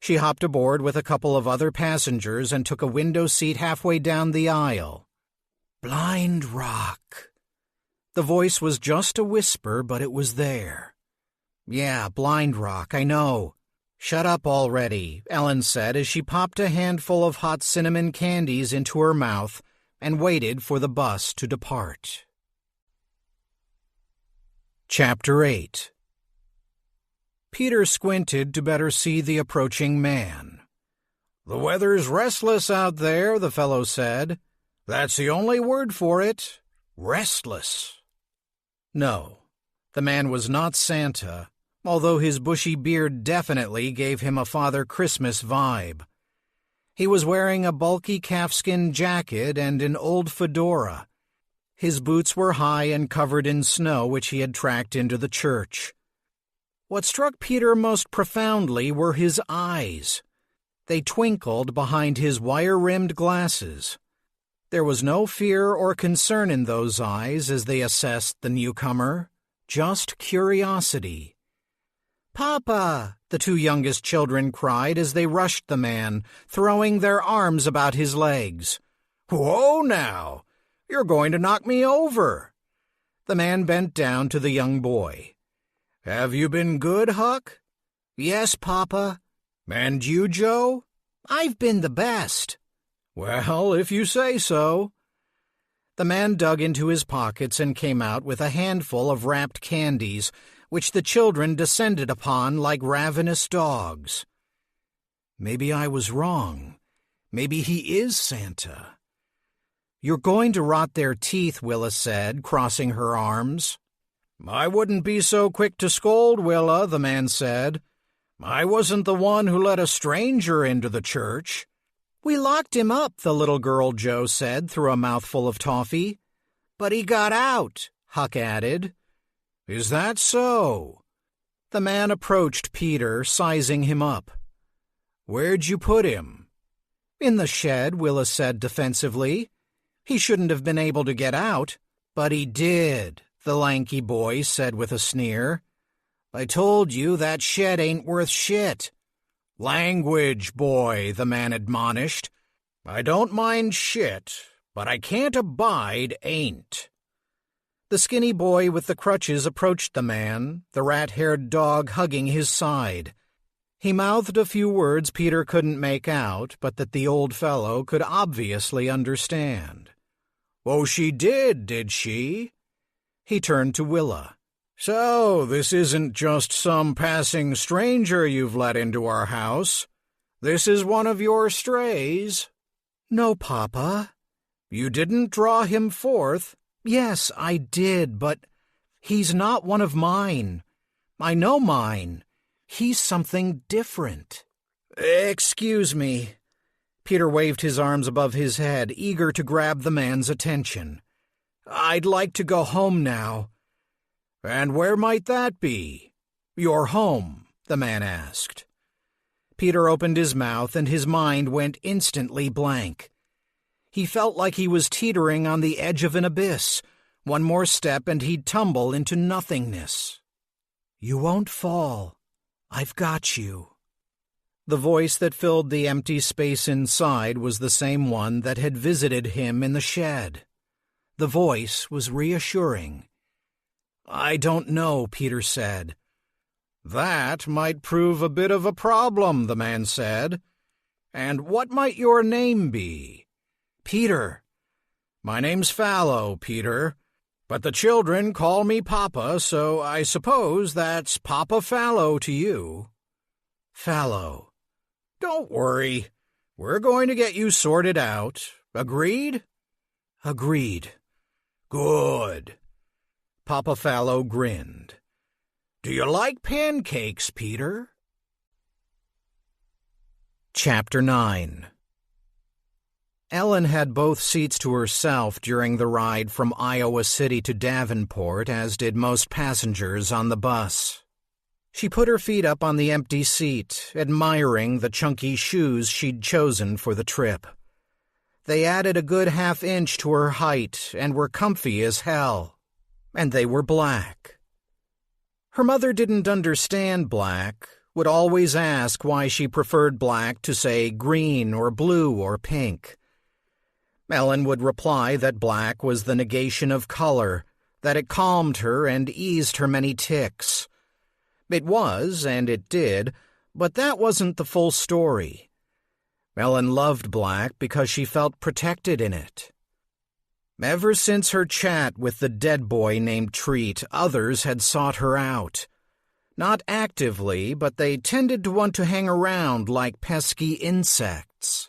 Speaker 1: She hopped aboard with a couple of other passengers and took a window seat halfway down the aisle. Blind Rock. The voice was just a whisper, but it was there. Yeah, Blind Rock, I know. Shut up already, Ellen said as she popped a handful of hot cinnamon candies into her mouth and waited for the bus to depart. Chapter 8. Peter squinted to better see the approaching man. The weather's restless out there, the fellow said. That's the only word for it. Restless. No, the man was not Santa, although his bushy beard definitely gave him a Father Christmas vibe. He was wearing a bulky calfskin jacket and an old fedora. His boots were high and covered in snow, which he had tracked into the church. What struck Peter most profoundly were his eyes. They twinkled behind his wire-rimmed glasses. There was no fear or concern in those eyes as they assessed the newcomer, just curiosity. "Papa!" the two youngest children cried as they rushed the man, throwing their arms about his legs. "Whoa now! You're going to knock me over!" The man bent down to the young boy. "Have you been good, Huck?" "Yes, Papa." "And you, Joe?" "I've been the best." "Well, if you say so." The man dug into his pockets and came out with a handful of wrapped candies, which the children descended upon like ravenous dogs. Maybe I was wrong. Maybe he is Santa. "You're going to rot their teeth," Willa said, crossing her arms. "I wouldn't be so quick to scold, Willa," the man said. "I wasn't the one who let a stranger into the church." "We locked him up," the little girl Joe said through a mouthful of toffee. "But he got out," Huck added. "Is that so?" The man approached Peter, sizing him up. "Where'd you put him?" "In the shed," Willa said defensively. "He shouldn't have been able to get out." "But he did," the lanky boy said with a sneer. "I told you that shed ain't worth shit." "Language, boy," the man admonished. "I don't mind shit, but I can't abide ain't." The skinny boy with the crutches approached the man, the rat-haired dog hugging his side. He mouthed a few words Peter couldn't make out, but that the old fellow could obviously understand. "Oh, she did she?" He turned to Willa. "So, this isn't just some passing stranger you've let into our house. This is one of your strays." "No, Papa." "You didn't draw him forth?" "Yes, I did, but he's not one of mine. I know mine. He's something different." "Excuse me." Peter waved his arms above his head, eager to grab the man's attention. "I'd like to go home now." "And where might that be?" "Your home?" the man asked. Peter opened his mouth and his mind went instantly blank. He felt like he was teetering on the edge of an abyss. One more step and he'd tumble into nothingness. "You won't fall. I've got you." The voice that filled the empty space inside was the same one that had visited him in the shed. The voice was reassuring. "I don't know," Peter said. "That might prove a bit of a problem," the man said. "And what might your name be?" "Peter." My name's Fallow, Peter. But the children call me Papa, so I suppose that's Papa Fallow to you. Fallow. Don't worry. We're going to get you sorted out. Agreed? Agreed. Good. Papa Fallow grinned. Do you like pancakes, Peter? Chapter 9. Ellen had both seats to herself during the ride from Iowa City to Davenport, as did most passengers on the bus. She put her feet up on the empty seat, admiring the chunky shoes she'd chosen for the trip. They added a good half-inch to her height and were comfy as hell. And they were black. Her mother didn't understand black, would always ask why she preferred black to, say, green or blue or pink. Ellen would reply that black was the negation of color, that it calmed her and eased her many tics. It was, and it did, but that wasn't the full story. Ellen loved black because she felt protected in it. Ever since her chat with the dead boy named Treat, others had sought her out. Not actively, but they tended to want to hang around like pesky insects.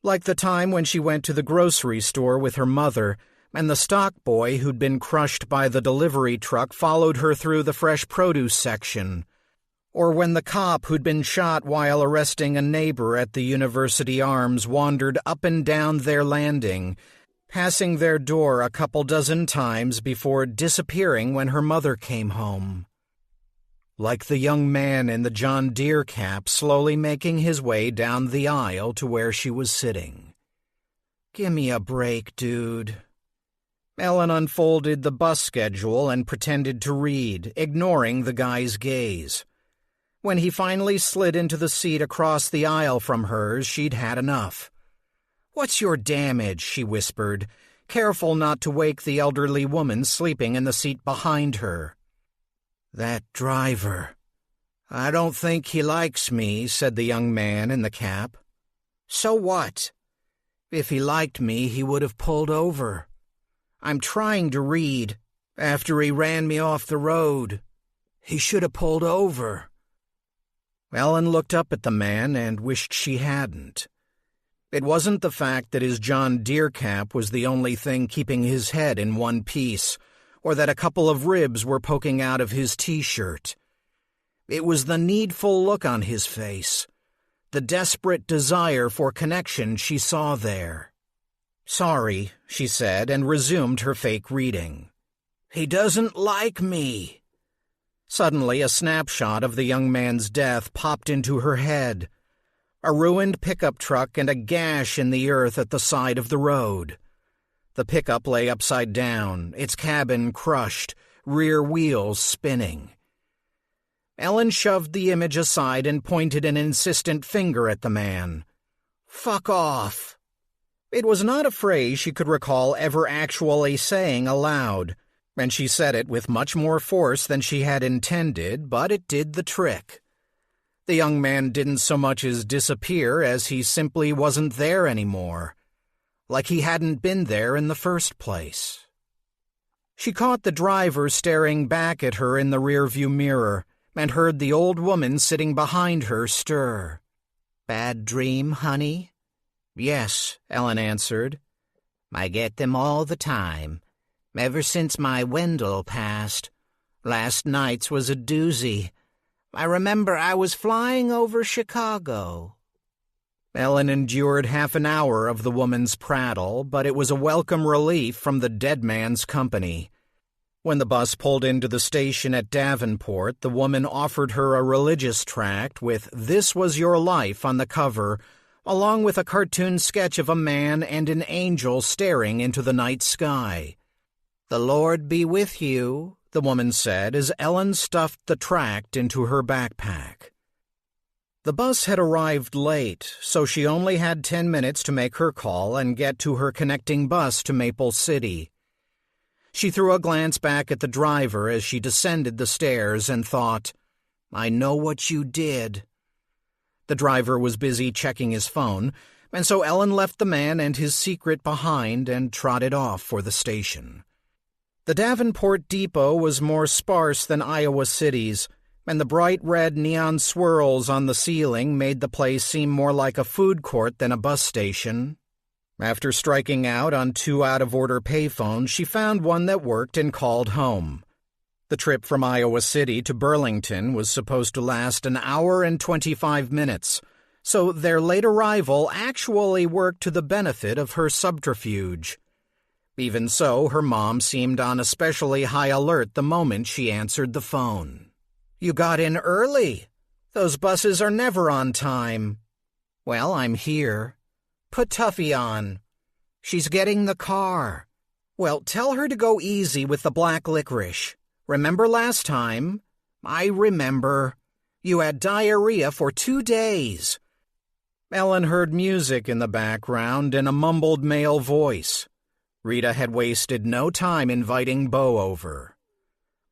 Speaker 1: Like the time when she went to the grocery store with her mother, and the stock boy who'd been crushed by the delivery truck followed her through the fresh produce section. Or when the cop who'd been shot while arresting a neighbor at the University Arms wandered up and down their landing, passing their door a couple dozen times before disappearing when her mother came home. Like the young man in the John Deere cap slowly making his way down the aisle to where she was sitting. Gimme a break, dude. Ellen unfolded the bus schedule and pretended to read, ignoring the guy's gaze. When he finally slid into the seat across the aisle from hers, she'd had enough. "What's your damage?" she whispered, careful not to wake the elderly woman sleeping in the seat behind her. "That driver. I don't think he likes me," said the young man in the cap. "So what? If he liked me, he would have pulled over. I'm trying to read. After he ran me off the road, he should have pulled over." Ellen looked up at the man and wished she hadn't. It wasn't the fact that his John Deere cap was the only thing keeping his head in one piece, or that a couple of ribs were poking out of his T-shirt. It was the needful look on his face, the desperate desire for connection she saw there. "Sorry," she said, and resumed her fake reading. "He doesn't like me." Suddenly, a snapshot of the young man's death popped into her head. A ruined pickup truck and a gash in the earth at the side of the road. The pickup lay upside down, its cabin crushed, rear wheels spinning. Ellen shoved the image aside and pointed an insistent finger at the man. "Fuck off." It was not a phrase she could recall ever actually saying aloud, and she said it with much more force than she had intended, but it did the trick. The young man didn't so much as disappear as he simply wasn't there anymore. Like he hadn't been there in the first place. She caught the driver staring back at her in the rearview mirror and heard the old woman sitting behind her stir. "Bad dream, honey?" "Yes," Ellen answered. "I get them all the time, ever since my Wendell passed. Last night's was a doozy. I remember I was flying over Chicago." Ellen endured half an hour of the woman's prattle, but it was a welcome relief from the dead man's company. When the bus pulled into the station at Davenport, the woman offered her a religious tract with "This Was Your Life" on the cover, along with a cartoon sketch of a man and an angel staring into the night sky. "The Lord be with you," the woman said as Ellen stuffed the tract into her backpack. The bus had arrived late, so she only had 10 minutes to make her call and get to her connecting bus to Maple City. She threw a glance back at the driver as she descended the stairs and thought, "I know what you did." The driver was busy checking his phone, and so Ellen left the man and his secret behind and trotted off for the station. The Davenport depot was more sparse than Iowa City's, and the bright red neon swirls on the ceiling made the place seem more like a food court than a bus station. After striking out on 2 out-of-order payphones, she found one that worked and called home. The trip from Iowa City to Burlington was supposed to last an hour and 25 minutes, so their late arrival actually worked to the benefit of her subterfuge. Even so, her mom seemed on especially high alert the moment she answered the phone. "You got in early. Those buses are never on time." "Well, I'm here." "Put Tuffy on." "She's getting the car." "Well, tell her to go easy with the black licorice. Remember last time?" "I remember. You had diarrhea for 2 days." Ellen heard music in the background and a mumbled male voice. Rita had wasted no time inviting Bo over.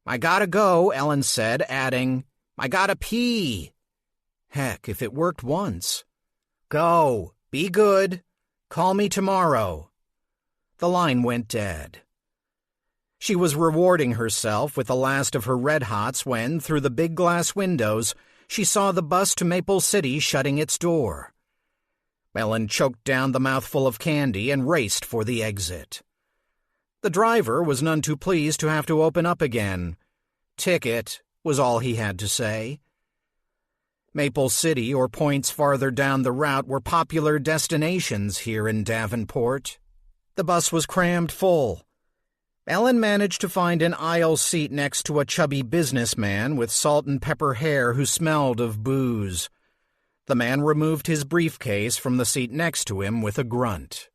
Speaker 1: "I gotta go," Ellen said, adding, "I gotta pee." Heck, if it worked once. "Go. Be good. Call me tomorrow." The line went dead. She was rewarding herself with the last of her Red Hots when, through the big glass windows, she saw the bus to Maple City shutting its door. Ellen choked down the mouthful of candy and raced for the exit. The driver was none too pleased to have to open up again. "Ticket," was all he had to say. Maple City or points farther down the route were popular destinations here in Davenport. The bus was crammed full. Ellen managed to find an aisle seat next to a chubby businessman with salt and pepper hair who smelled of booze. The man removed his briefcase from the seat next to him with a grunt.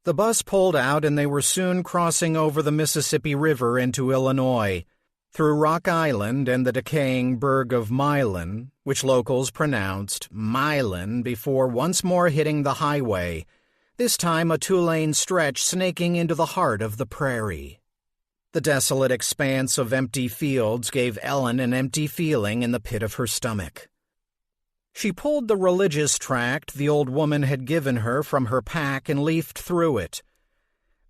Speaker 1: The bus pulled out and they were soon crossing over the Mississippi River into Illinois, through Rock Island and the decaying burg of Milan, which locals pronounced Milan, before once more hitting the highway, this time a 2-lane stretch snaking into the heart of the prairie. The desolate expanse of empty fields gave Ellen an empty feeling in the pit of her stomach. She pulled the religious tract the old woman had given her from her pack and leafed through it.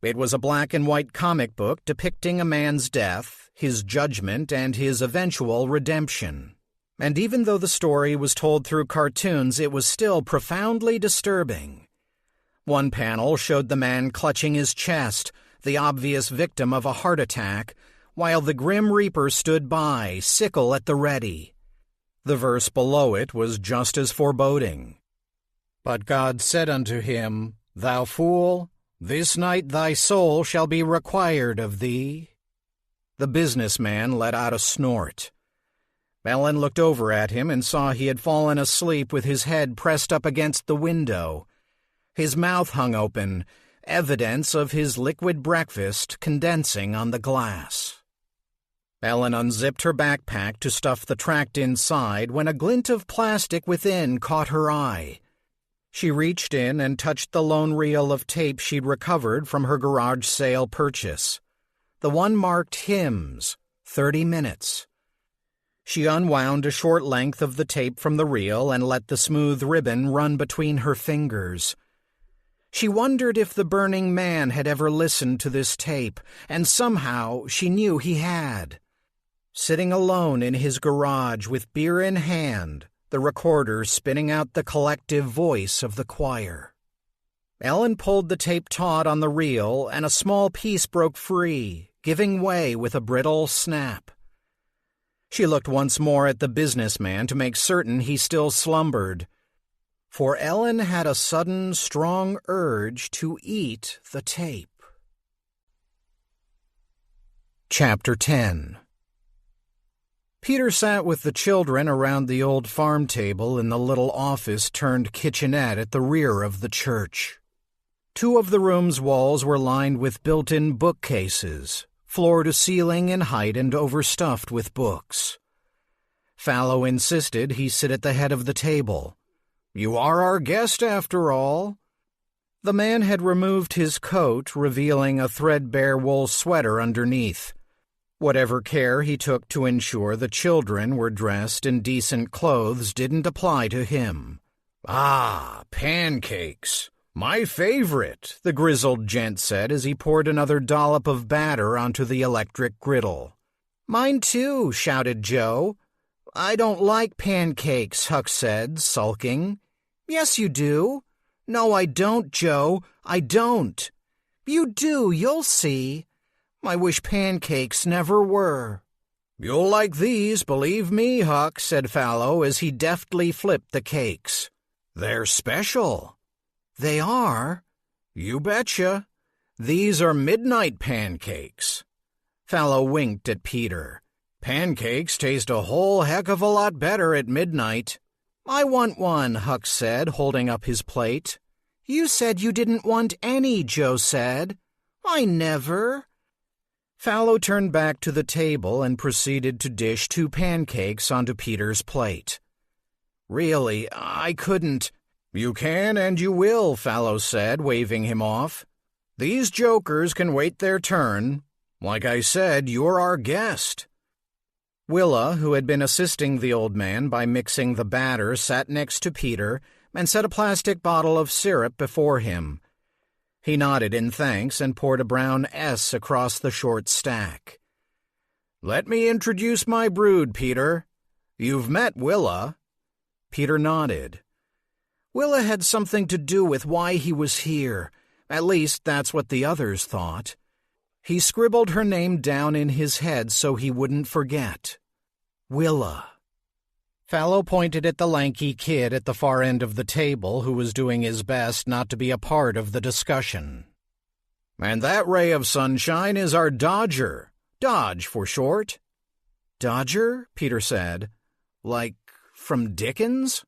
Speaker 1: It was a black-and-white comic book depicting a man's death, his judgment, and his eventual redemption. And even though the story was told through cartoons, it was still profoundly disturbing. One panel showed the man clutching his chest, the obvious victim of a heart attack, while the Grim Reaper stood by, sickle at the ready. The verse below it was just as foreboding. "But God said unto him, Thou fool, this night thy soul shall be required of thee." The businessman let out a snort. Ellen looked over at him and saw he had fallen asleep with his head pressed up against the window. His mouth hung open, evidence of his liquid breakfast condensing on the glass. Ellen unzipped her backpack to stuff the tract inside when a glint of plastic within caught her eye. She reached in and touched the lone reel of tape she'd recovered from her garage sale purchase. The one marked Hymns, 30 minutes. She unwound a short length of the tape from the reel and let the smooth ribbon run between her fingers. She wondered if the burning man had ever listened to this tape, and somehow she knew he had. Sitting alone in his garage with beer in hand, the recorder spinning out the collective voice of the choir. Ellen pulled the tape taut on the reel, and a small piece broke free, giving way with a brittle snap. She looked once more at the businessman to make certain he still slumbered, for Ellen had a sudden, strong urge to eat the tape. Chapter 10. Peter sat with the children around the old farm table in the little office-turned-kitchenette at the rear of the church. 2 of the room's walls were lined with built-in bookcases, floor to ceiling in height and overstuffed with books. Fallow insisted he sit at the head of the table. "You are our guest, after all." The man had removed his coat, revealing a threadbare wool sweater underneath. Whatever care he took to ensure the children were dressed in decent clothes didn't apply to him. Ah, pancakes. My favorite, the grizzled gent said as he poured another dollop of batter onto the electric griddle. Mine too, shouted Joe. I don't like pancakes, Huck said, sulking. Yes, you do. No, I don't, Joe. I don't. You do, you'll see. I wish pancakes never were. You'll like these, believe me, Huck, said Fallow as he deftly flipped the cakes. They're special. They are? You betcha. These are midnight pancakes. Fallow winked at Peter. Pancakes taste a whole heck of a lot better at midnight. I want one, Huck said, holding up his plate. You said you didn't want any, Joe said. I never. Fallow turned back to the table and proceeded to dish 2 pancakes onto Peter's plate. Really, I couldn't. You can and you will, Fallow said, waving him off. These jokers can wait their turn. Like I said, you're our guest. Willa, who had been assisting the old man by mixing the batter, sat next to Peter and set a plastic bottle of syrup before him. He nodded in thanks and poured a brown S across the short stack. Let me introduce my brood, Peter. You've met Willa. Peter nodded. Willa had something to do with why he was here. At least that's what the others thought. He scribbled her name down in his head so he wouldn't forget. Willa. Fallow pointed at the lanky kid at the far end of the table who was doing his best not to be a part of the discussion. And that ray of sunshine is our Dodger. Dodge for short. Dodger? Peter said. Like from Dickens?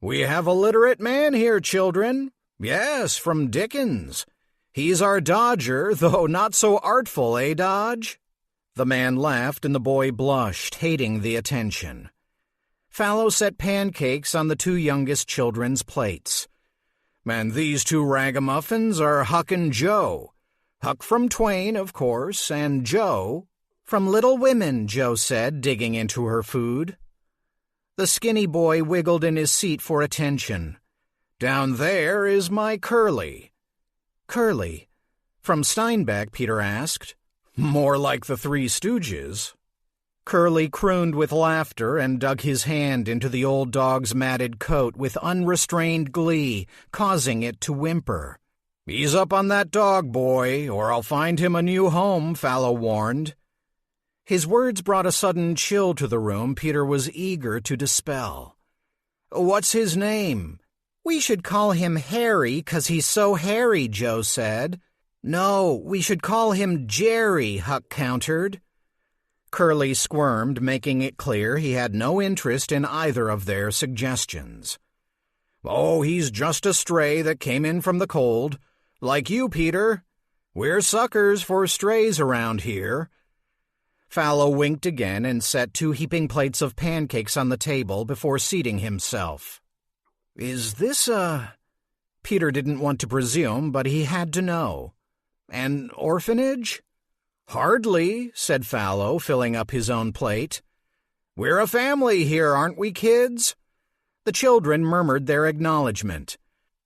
Speaker 1: We have a literate man here, children. Yes, from Dickens. He's our Dodger, though not so artful, eh, Dodge? The man laughed and the boy blushed, hating the attention. Fallow set pancakes on the 2 youngest children's plates. And these 2 ragamuffins are Huck and Joe. Huck from Twain, of course, and Joe from Little Women, Joe said, digging into her food. The skinny boy wiggled in his seat for attention. Down there is my Curly. Curly? From Steinbeck, Peter asked. More like the Three Stooges. Curly crooned with laughter and dug his hand into the old dog's matted coat with unrestrained glee, causing it to whimper. Ease up on that dog, boy, or I'll find him a new home, Fallow warned. His words brought a sudden chill to the room Peter was eager to dispel. What's his name? We should call him Harry 'cause he's so hairy, Joe said. No, we should call him Jerry, Huck countered. Curly squirmed, making it clear he had no interest in either of their suggestions. Oh, he's just a stray that came in from the cold. Like you, Peter. We're suckers for strays around here. Fallow winked again and set 2 heaping plates of pancakes on the table before seating himself. Is this a... Peter didn't want to presume, but he had to know. An orphanage? Hardly, said Fallow, filling up his own plate. We're a family here, aren't we, kids? The children murmured their acknowledgement.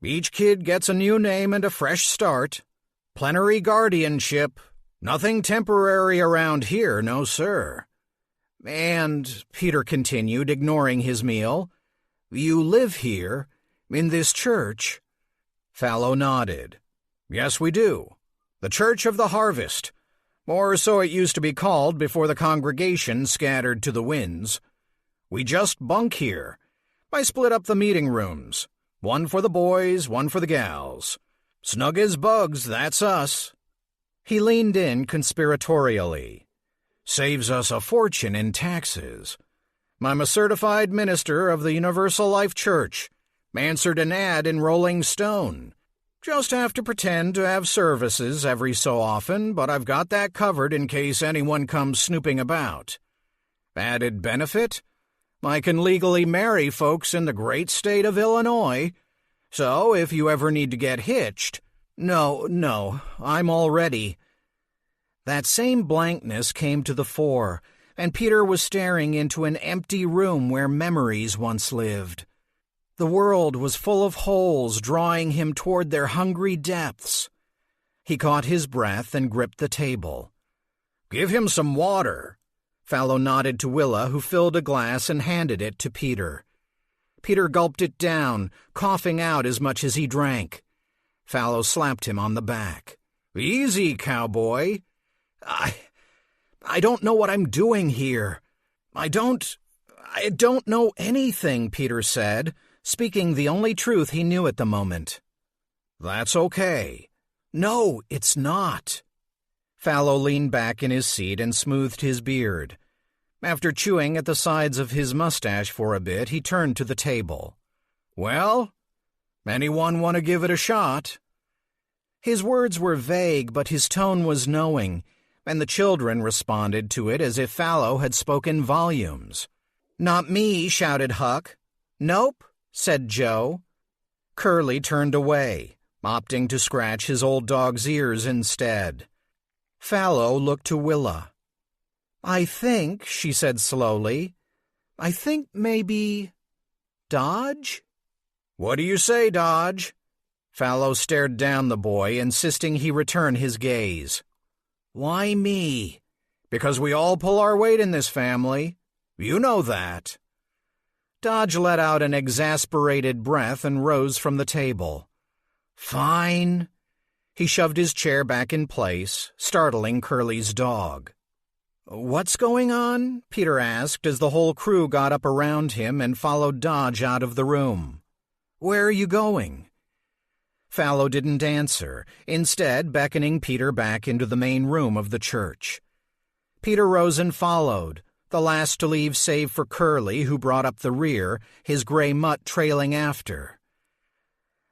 Speaker 1: Each kid gets a new name and a fresh start. Plenary guardianship. Nothing temporary around here, no sir. And, Peter continued, ignoring his meal, you live here, in this church? Fallow nodded. Yes, we do. The Church of the Harvest. Or so it used to be called before the congregation scattered to the winds. We just bunk here. I split up the meeting rooms. One for the boys, one for the gals. Snug as bugs, that's us. He leaned in conspiratorially. Saves us a fortune in taxes. I'm a certified minister of the Universal Life Church. Answered an ad in Rolling Stone. Just have to pretend to have services every so often, but I've got that covered in case anyone comes snooping about. Added benefit? I can legally marry folks in the great state of Illinois. So if you ever need to get hitched... No, I'm all ready. That same blankness came to the fore, and Peter was staring into an empty room where memories once lived. The world was full of holes drawing him toward their hungry depths. He caught his breath and gripped the table. "Give him some water." Fallow nodded to Willa, who filled a glass and handed it to Peter. Peter gulped it down, coughing out as much as he drank. Fallow slapped him on the back. "Easy, cowboy. I don't know what I'm doing here. I don't know anything," Peter said, speaking the only truth he knew at the moment. "That's okay." "No, it's not." Fallow leaned back in his seat and smoothed his beard. After chewing at the sides of his mustache for a bit, he turned to the table. "Well, anyone want to give it a shot?" His words were vague, but his tone was knowing, and the children responded to it as if Fallow had spoken volumes. "Not me," shouted Huck. "Nope," said Joe. Curly turned away, opting to scratch his old dog's ears instead. Fallow looked to Willa. "I think," she said slowly, "I think maybe Dodge?" "What do you say, Dodge?" Fallow stared down the boy, insisting he return his gaze. "Why me?" "Because we all pull our weight in this family. You know that." Dodge let out an exasperated breath and rose from the table. "Fine." He shoved his chair back in place, startling Curly's dog. "What's going on?" Peter asked as the whole crew got up around him and followed Dodge out of the room. "Where are you going?" Fallow didn't answer, instead beckoning Peter back into the main room of the church. Peter rose and followed, the last to leave save for Curly, who brought up the rear, his gray mutt trailing after.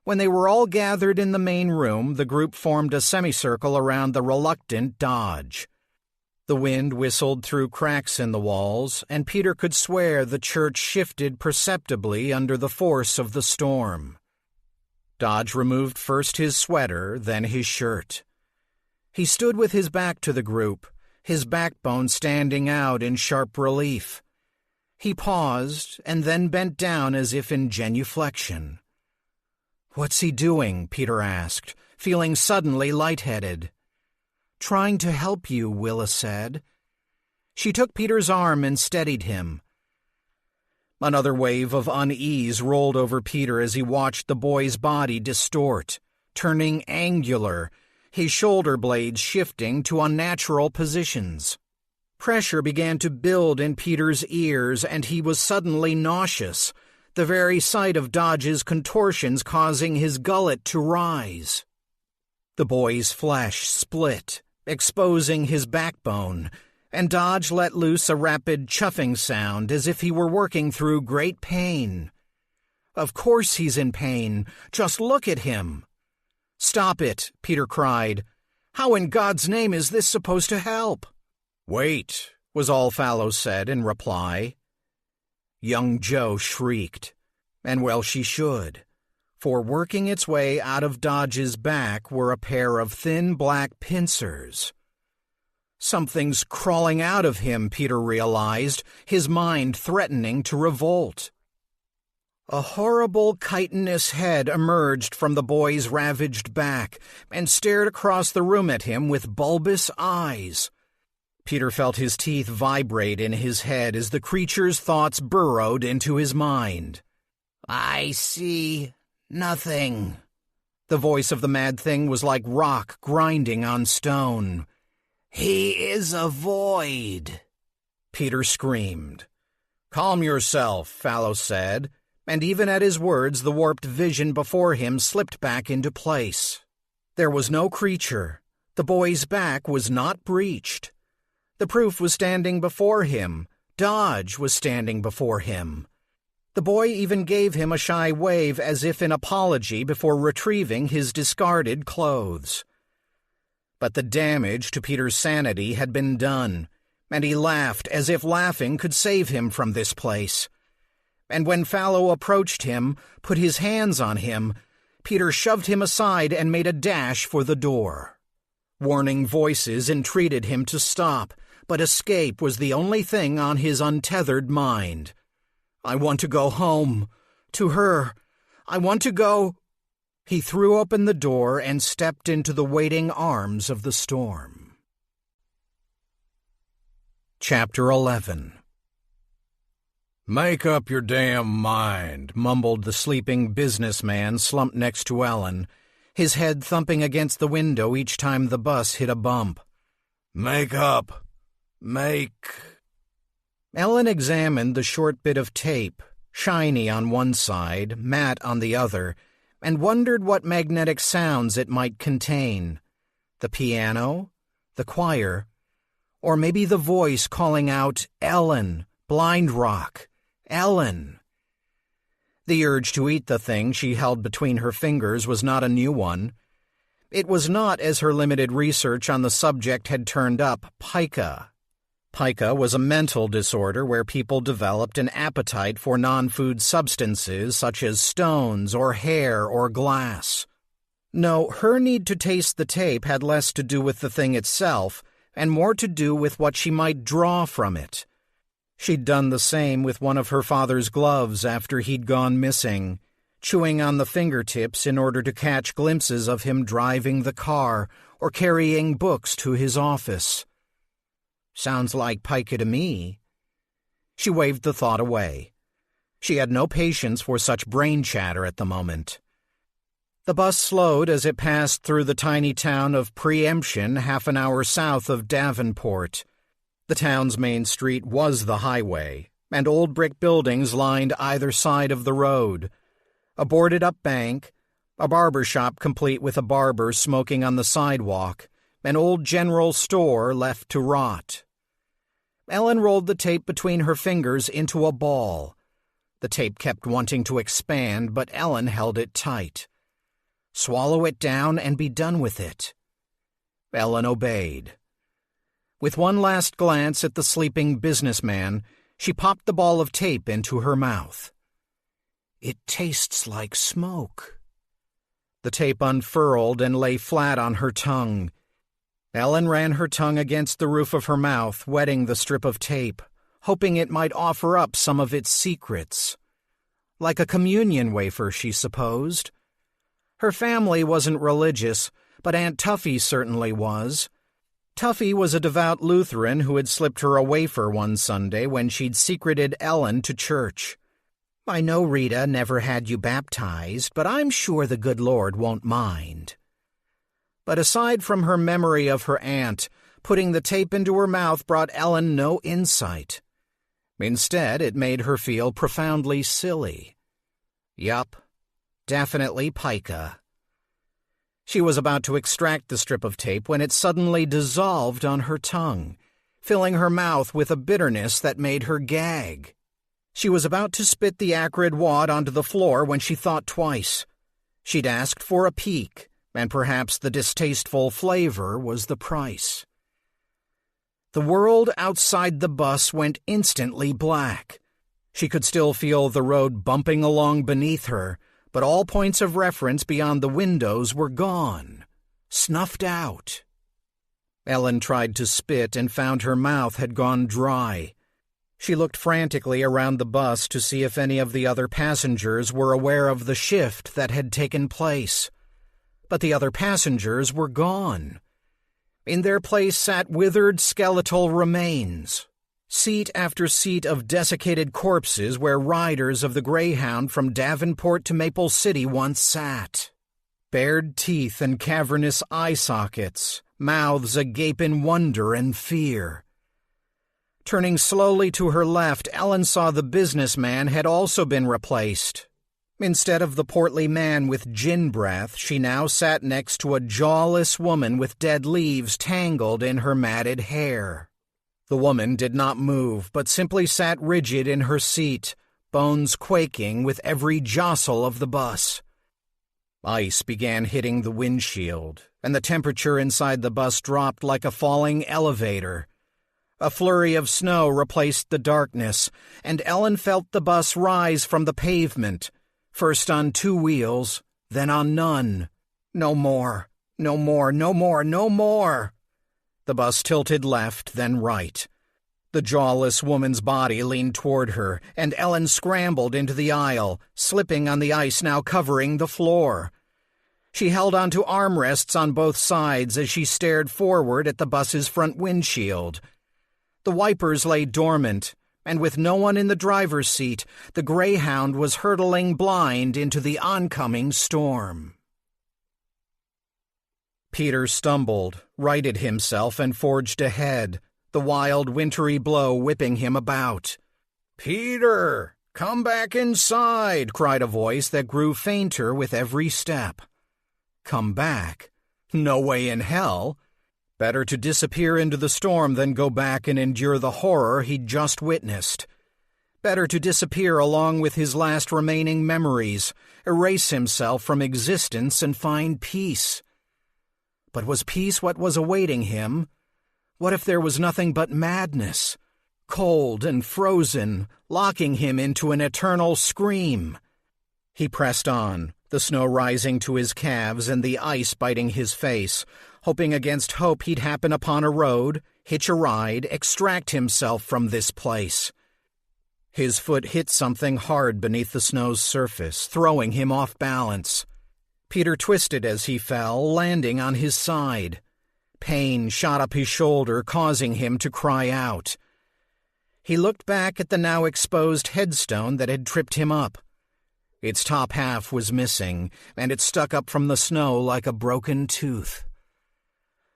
Speaker 1: When they were all gathered in the main room, the group formed a semicircle around the reluctant Dodge. The wind whistled through cracks in the walls, and Peter could swear the church shifted perceptibly under the force of the storm. Dodge removed first his sweater, then his shirt. He stood with his back to the group, his backbone standing out in sharp relief. He paused and then bent down as if in genuflection. "What's he doing?" Peter asked, feeling suddenly lightheaded. "Trying to help you," Willa said. She took Peter's arm and steadied him. Another wave of unease rolled over Peter as he watched the boy's body distort, turning angular, his shoulder blades shifting to unnatural positions. Pressure began to build in Peter's ears, and he was suddenly nauseous, the very sight of Dodge's contortions causing his gullet to rise. The boy's flesh split, exposing his backbone, and Dodge let loose a rapid chuffing sound as if he were working through great pain. "Of course he's in pain. Just look at him." "Stop it," Peter cried. "How in God's name is this supposed to help?" "Wait," was all Fallow said in reply. Young Joe shrieked, and well she should, for working its way out of Dodge's back were a pair of thin black pincers. Something's crawling out of him, Peter realized, his mind threatening to revolt. A horrible chitinous head emerged from the boy's ravaged back and stared across the room at him with bulbous eyes. Peter felt his teeth vibrate in his head as the creature's thoughts burrowed into his mind. "I see nothing." The voice of the mad thing was like rock grinding on stone. "He is a void." Peter screamed. "Calm yourself," Fallow said, and even at his words the warped vision before him slipped back into place. There was no creature. The boy's back was not breached. The proof was standing before him. Dodge was standing before him. The boy even gave him a shy wave as if in apology before retrieving his discarded clothes. But the damage to Peter's sanity had been done, and he laughed as if laughing could save him from this place. And when Fallow approached him, put his hands on him, Peter shoved him aside and made a dash for the door. Warning voices entreated him to stop, but escape was the only thing on his untethered mind. "I want to go home. To her. I want to go." He threw open the door and stepped into the waiting arms of the storm. Chapter 11. "Make up your damn mind," mumbled the sleeping businessman slumped next to Ellen, his head thumping against the window each time the bus hit a bump. "Make up. Make—" Ellen examined the short bit of tape, shiny on one side, matte on the other, and wondered what magnetic sounds it might contain. The piano? The choir? Or maybe the voice calling out, "Ellen, blind rock, Ellen." The urge to eat the thing she held between her fingers was not a new one. It was not, as her limited research on the subject had turned up, pica. Pica was a mental disorder where people developed an appetite for non-food substances such as stones or hair or glass. No, her need to taste the tape had less to do with the thing itself and more to do with what she might draw from it. She'd done the same with one of her father's gloves after he'd gone missing, chewing on the fingertips in order to catch glimpses of him driving the car or carrying books to his office. Sounds like pica to me. She waved the thought away. She had no patience for such brain chatter at the moment. The bus slowed as it passed through the tiny town of Preemption, half an hour south of Davenport. The town's main street was the highway, and old brick buildings lined either side of the road. A boarded-up bank, a barber shop complete with a barber smoking on the sidewalk, an old general store left to rot. Ellen rolled the tape between her fingers into a ball. The tape kept wanting to expand, but Ellen held it tight. Swallow it down and be done with it. Ellen obeyed. With one last glance at the sleeping businessman, she popped the ball of tape into her mouth. "It tastes like smoke." The tape unfurled and lay flat on her tongue. Ellen ran her tongue against the roof of her mouth, wetting the strip of tape, hoping it might offer up some of its secrets. Like a communion wafer, she supposed. Her family wasn't religious, but Aunt Tuffy certainly was. Tuffy was a devout Lutheran who had slipped her a wafer one Sunday when she'd secreted Ellen to church. "I know Rita never had you baptized, but I'm sure the good Lord won't mind." But aside from her memory of her aunt, putting the tape into her mouth brought Ellen no insight. Instead, it made her feel profoundly silly. Yup, definitely pica. She was about to extract the strip of tape when it suddenly dissolved on her tongue, filling her mouth with a bitterness that made her gag. She was about to spit the acrid wad onto the floor when she thought twice. She'd asked for a peek, and perhaps the distasteful flavor was the price. The world outside the bus went instantly black. She could still feel the road bumping along beneath her, but all points of reference beyond the windows were gone, snuffed out. Ellen tried to spit and found her mouth had gone dry. She looked frantically around the bus to see if any of the other passengers were aware of the shift that had taken place. But the other passengers were gone. In their place sat withered skeletal remains, seat after seat of desiccated corpses where riders of the Greyhound from Davenport to Maple City once sat. Bared teeth and cavernous eye sockets, mouths agape in wonder and fear. Turning slowly to her left, Ellen saw the businessman had also been replaced. Instead of the portly man with gin breath, she now sat next to a jawless woman with dead leaves tangled in her matted hair. The woman did not move, but simply sat rigid in her seat, bones quaking with every jostle of the bus. Ice began hitting the windshield, and the temperature inside the bus dropped like a falling elevator. A flurry of snow replaced the darkness, and Ellen felt the bus rise from the pavement, first on 2 wheels, then on none. No more, no more, no more, no more. The bus tilted left, then right. The jawless woman's body leaned toward her, and Ellen scrambled into the aisle, slipping on the ice now covering the floor. She held onto armrests on both sides as she stared forward at the bus's front windshield. The wipers lay dormant, and with no one in the driver's seat, the Greyhound was hurtling blind into the oncoming storm. Peter stumbled, righted himself, and forged ahead, the wild wintry blow whipping him about. "Peter, come back inside," cried a voice that grew fainter with every step. Come back? No way in hell. Better to disappear into the storm than go back and endure the horror he'd just witnessed. Better to disappear along with his last remaining memories, erase himself from existence and find peace. But was peace what was awaiting him? What if there was nothing but madness, cold and frozen, locking him into an eternal scream? He pressed on, the snow rising to his calves and the ice biting his face, hoping against hope he'd happen upon a road, hitch a ride, extract himself from this place. His foot hit something hard beneath the snow's surface, throwing him off balance. Peter twisted as he fell, landing on his side. Pain shot up his shoulder, causing him to cry out. He looked back at the now exposed headstone that had tripped him up. Its top half was missing, and it stuck up from the snow like a broken tooth.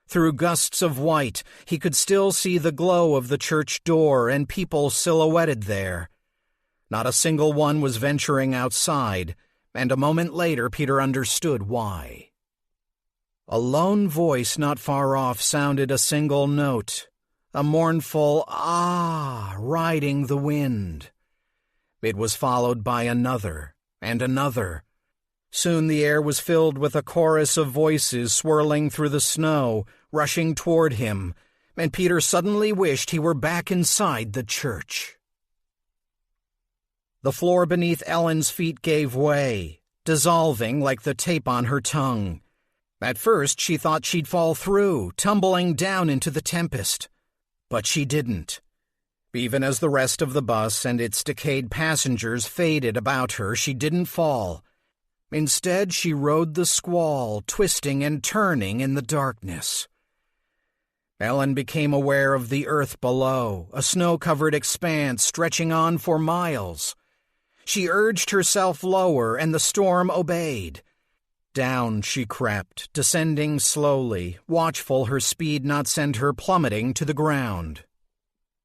Speaker 1: Through gusts of white, he could still see the glow of the church door and people silhouetted there. Not a single one was venturing outside, and a moment later Peter understood why. A lone voice not far off sounded a single note, a mournful "ah" riding the wind. It was followed by another and another. Soon the air was filled with a chorus of voices swirling through the snow, rushing toward him, and Peter suddenly wished he were back inside the church. The floor beneath Ellen's feet gave way, dissolving like the tape on her tongue. At first she thought she'd fall through, tumbling down into the tempest. But she didn't. Even as the rest of the bus and its decayed passengers faded about her, she didn't fall. Instead, she rode the squall, twisting and turning in the darkness. Ellen became aware of the earth below, a snow-covered expanse stretching on for miles. She urged herself lower, and the storm obeyed. Down she crept, descending slowly, watchful her speed not send her plummeting to the ground.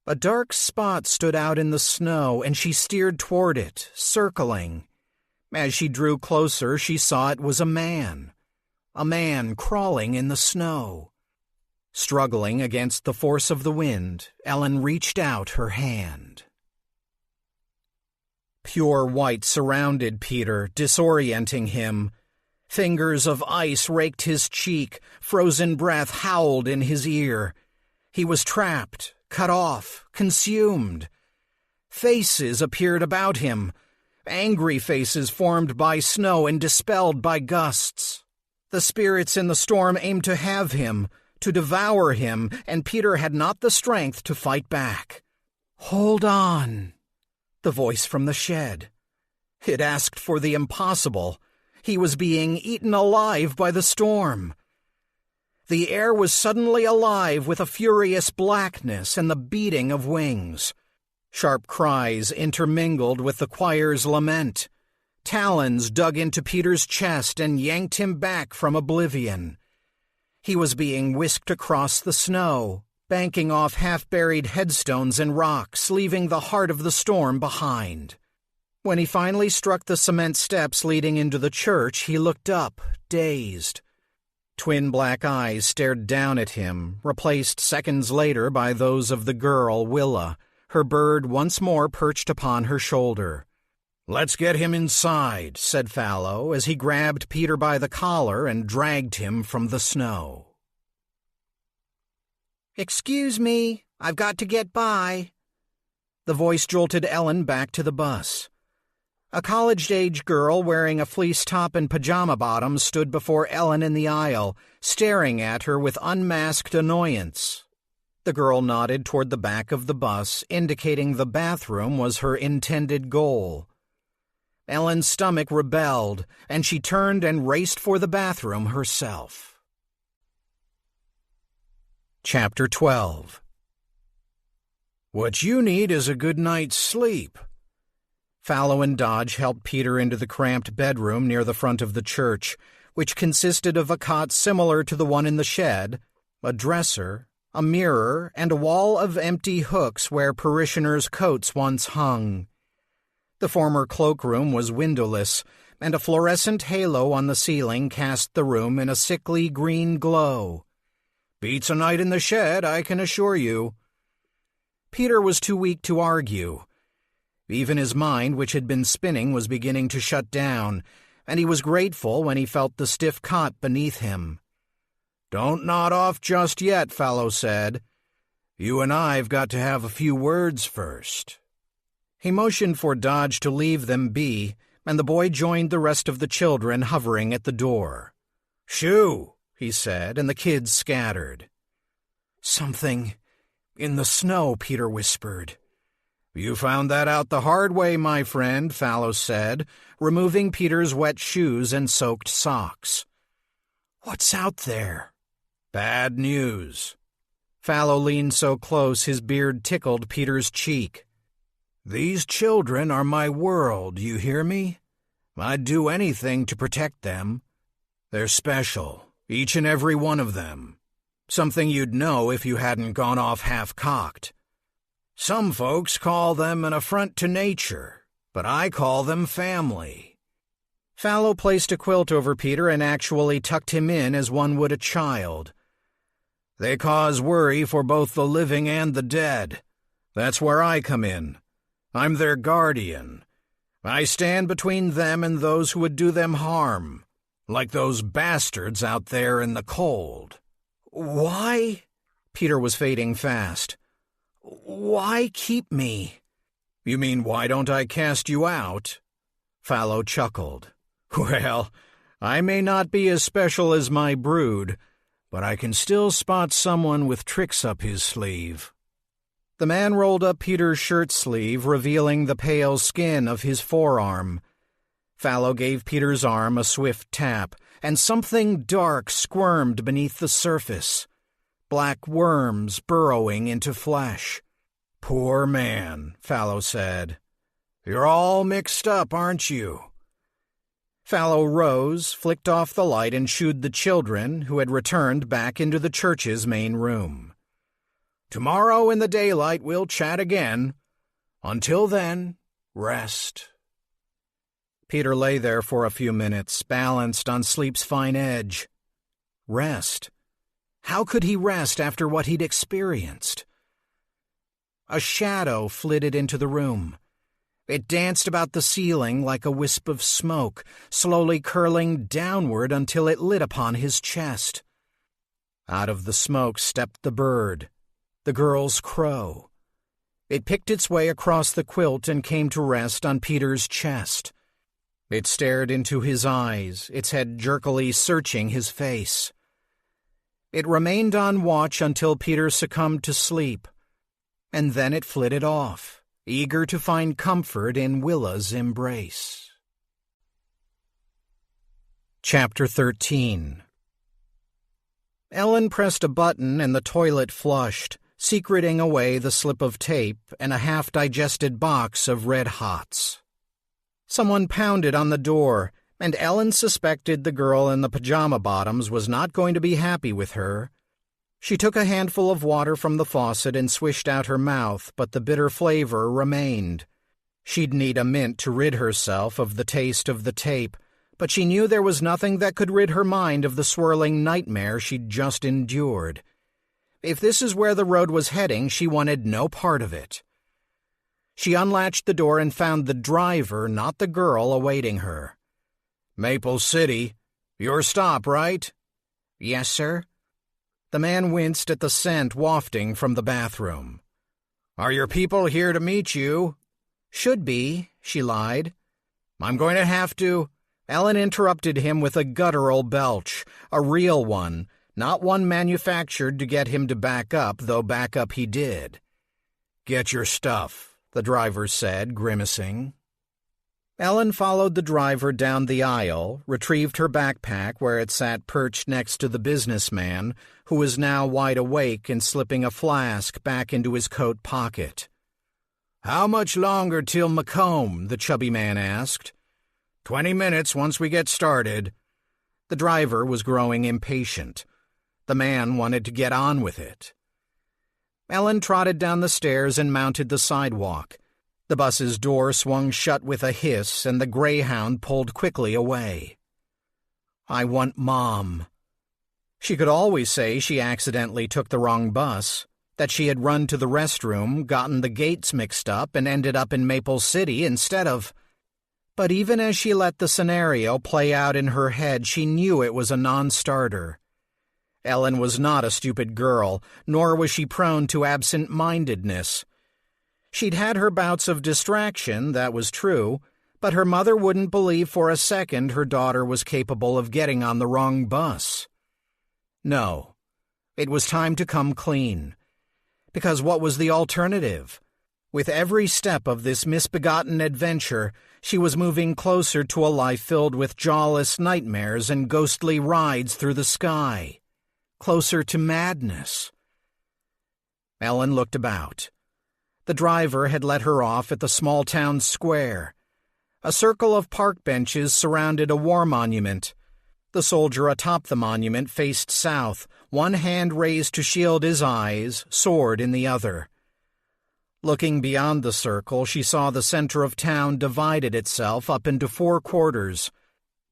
Speaker 1: A dark spot stood out in the snow, and she steered toward it, circling. As she drew closer, she saw it was a man crawling in the snow. Struggling against the force of the wind, Ellen reached out her hand. Pure white surrounded Peter, disorienting him. Fingers of ice raked his cheek, frozen breath howled in his ear. He was trapped, cut off, consumed. Faces appeared about him, angry faces formed by snow and dispelled by gusts. The spirits in the storm aimed to have him, to devour him, and Peter had not the strength to fight back. "Hold on," the voice from the shed. It asked for the impossible. He was being eaten alive by the storm. The air was suddenly alive with a furious blackness and the beating of wings. Sharp cries intermingled with the choir's lament. Talons dug into Peter's chest and yanked him back from oblivion. He was being whisked across the snow, banking off half-buried headstones and rocks, leaving the heart of the storm behind. When he finally struck the cement steps leading into the church, he looked up, dazed. Twin black eyes stared down at him, replaced seconds later by those of the girl, Willa, her bird once more perched upon her shoulder. "Let's get him inside," said Fallow, as he grabbed Peter by the collar and dragged him from the snow. "Excuse me, I've got to get by." The voice jolted Ellen back to the bus. A college-age girl wearing a fleece top and pajama bottoms stood before Ellen in the aisle, staring at her with unmasked annoyance. The girl nodded toward the back of the bus, indicating the bathroom was her intended goal. Ellen's stomach rebelled, and she turned and raced for the bathroom herself. Chapter 12. What you need is a good night's sleep. Fallow and Dodge helped Peter into the cramped bedroom near the front of the church, which consisted of a cot similar to the one in the shed, a dresser, a mirror, and a wall of empty hooks where parishioners' coats once hung. The former cloakroom was windowless, and a fluorescent halo on the ceiling cast the room in a sickly green glow. Beats a night in the shed, I can assure you. Peter was too weak to argue. Even his mind, which had been spinning, was beginning to shut down, and he was grateful when he felt the stiff cot beneath him. "Don't nod off just yet," Fallow said. "You and I've got to have a few words first." He motioned for Dodge to leave them be, and the boy joined the rest of the children hovering at the door. "Shoo," he said, and the kids scattered. "Something in the snow," Peter whispered. "You found that out the hard way, my friend," Fallow said, removing Peter's wet shoes and soaked socks. "What's out there?" "Bad news." Fallow leaned so close his beard tickled Peter's cheek. "These children are my world, you hear me? I'd do anything to protect them. They're special, each and every one of them. Something you'd know if you hadn't gone off half-cocked. Some folks call them an affront to nature, but I call them family." Fallow placed a quilt over Peter and actually tucked him in as one would a child. "They cause worry for both the living and the dead. That's where I come in. I'm their guardian. I stand between them and those who would do them harm, like those bastards out there in the cold." "Why?" Peter was fading fast. "Why keep me?" "You mean, why don't I cast you out?" Fallow chuckled. "Well, I may not be as special as my brood, but I can still spot someone with tricks up his sleeve." The man rolled up Peter's shirt sleeve, revealing the pale skin of his forearm. Fallow gave Peter's arm a swift tap, and something dark squirmed beneath the surface. Black worms burrowing into flesh. "Poor man," Fallow said. "You're all mixed up, aren't you?" Fallow rose, flicked off the light, and shooed the children, who had returned, back into the church's main room. "Tomorrow in the daylight we'll chat again. Until then, rest." Peter lay there for a few minutes, balanced on sleep's fine edge. Rest? How could he rest after what he'd experienced? A shadow flitted into the room. It danced about the ceiling like a wisp of smoke, slowly curling downward until it lit upon his chest. Out of the smoke stepped the bird, the girl's crow. It picked its way across the quilt and came to rest on Peter's chest. It stared into his eyes, its head jerkily searching his face. It remained on watch until Peter succumbed to sleep, and then it flitted off, eager to find comfort in Willa's embrace. Chapter 13. Ellen pressed a button and the toilet flushed, secreting away the slip of tape and a half-digested box of Red Hots. Someone pounded on the door, and Ellen suspected the girl in the pajama bottoms was not going to be happy with her. She took a handful of water from the faucet and swished out her mouth, but the bitter flavor remained. She'd need a mint to rid herself of the taste of the tape, but she knew there was nothing that could rid her mind of the swirling nightmare she'd just endured. If this is where the road was heading, she wanted no part of it. She unlatched the door and found the driver, not the girl, awaiting her. "Maple City. Your stop, right?" "Yes, sir." The man winced at the scent wafting from the bathroom. "Are your people here to meet you?" "Should be," she lied. "I'm going to have to—" Ellen interrupted him with a guttural belch, a real one, Not one manufactured to get him to back up, though back up he did. "Get your stuff," the driver said, grimacing. Ellen followed the driver down the aisle, retrieved her backpack where it sat perched next to the businessman, who was now wide awake and slipping a flask back into his coat pocket. "How much longer till Macomb?" the chubby man asked. 20 minutes once we get started." The driver was growing impatient. The man wanted to get on with it. Ellen trotted down the stairs and mounted the sidewalk. The bus's door swung shut with a hiss, and the Greyhound pulled quickly away. "I want Mom." She could always say she accidentally took the wrong bus, that she had run to the restroom, gotten the gates mixed up, and ended up in Maple City instead of... But even as she let the scenario play out in her head, she knew it was a non-starter. Ellen was not a stupid girl, nor was she prone to absent-mindedness. She'd had her bouts of distraction, that was true, but her mother wouldn't believe for a second her daughter was capable of getting on the wrong bus. No, it was time to come clean. Because what was the alternative? With every step of this misbegotten adventure, she was moving closer to a life filled with jawless nightmares and ghostly rides through the sky. Closer to madness. Ellen looked about. The driver had let her off at the small-town square. A circle of park benches surrounded a war monument. The soldier atop the monument faced south, one hand raised to shield his eyes, sword in the other. Looking beyond the circle, she saw the center of town divided itself up into 4 quarters.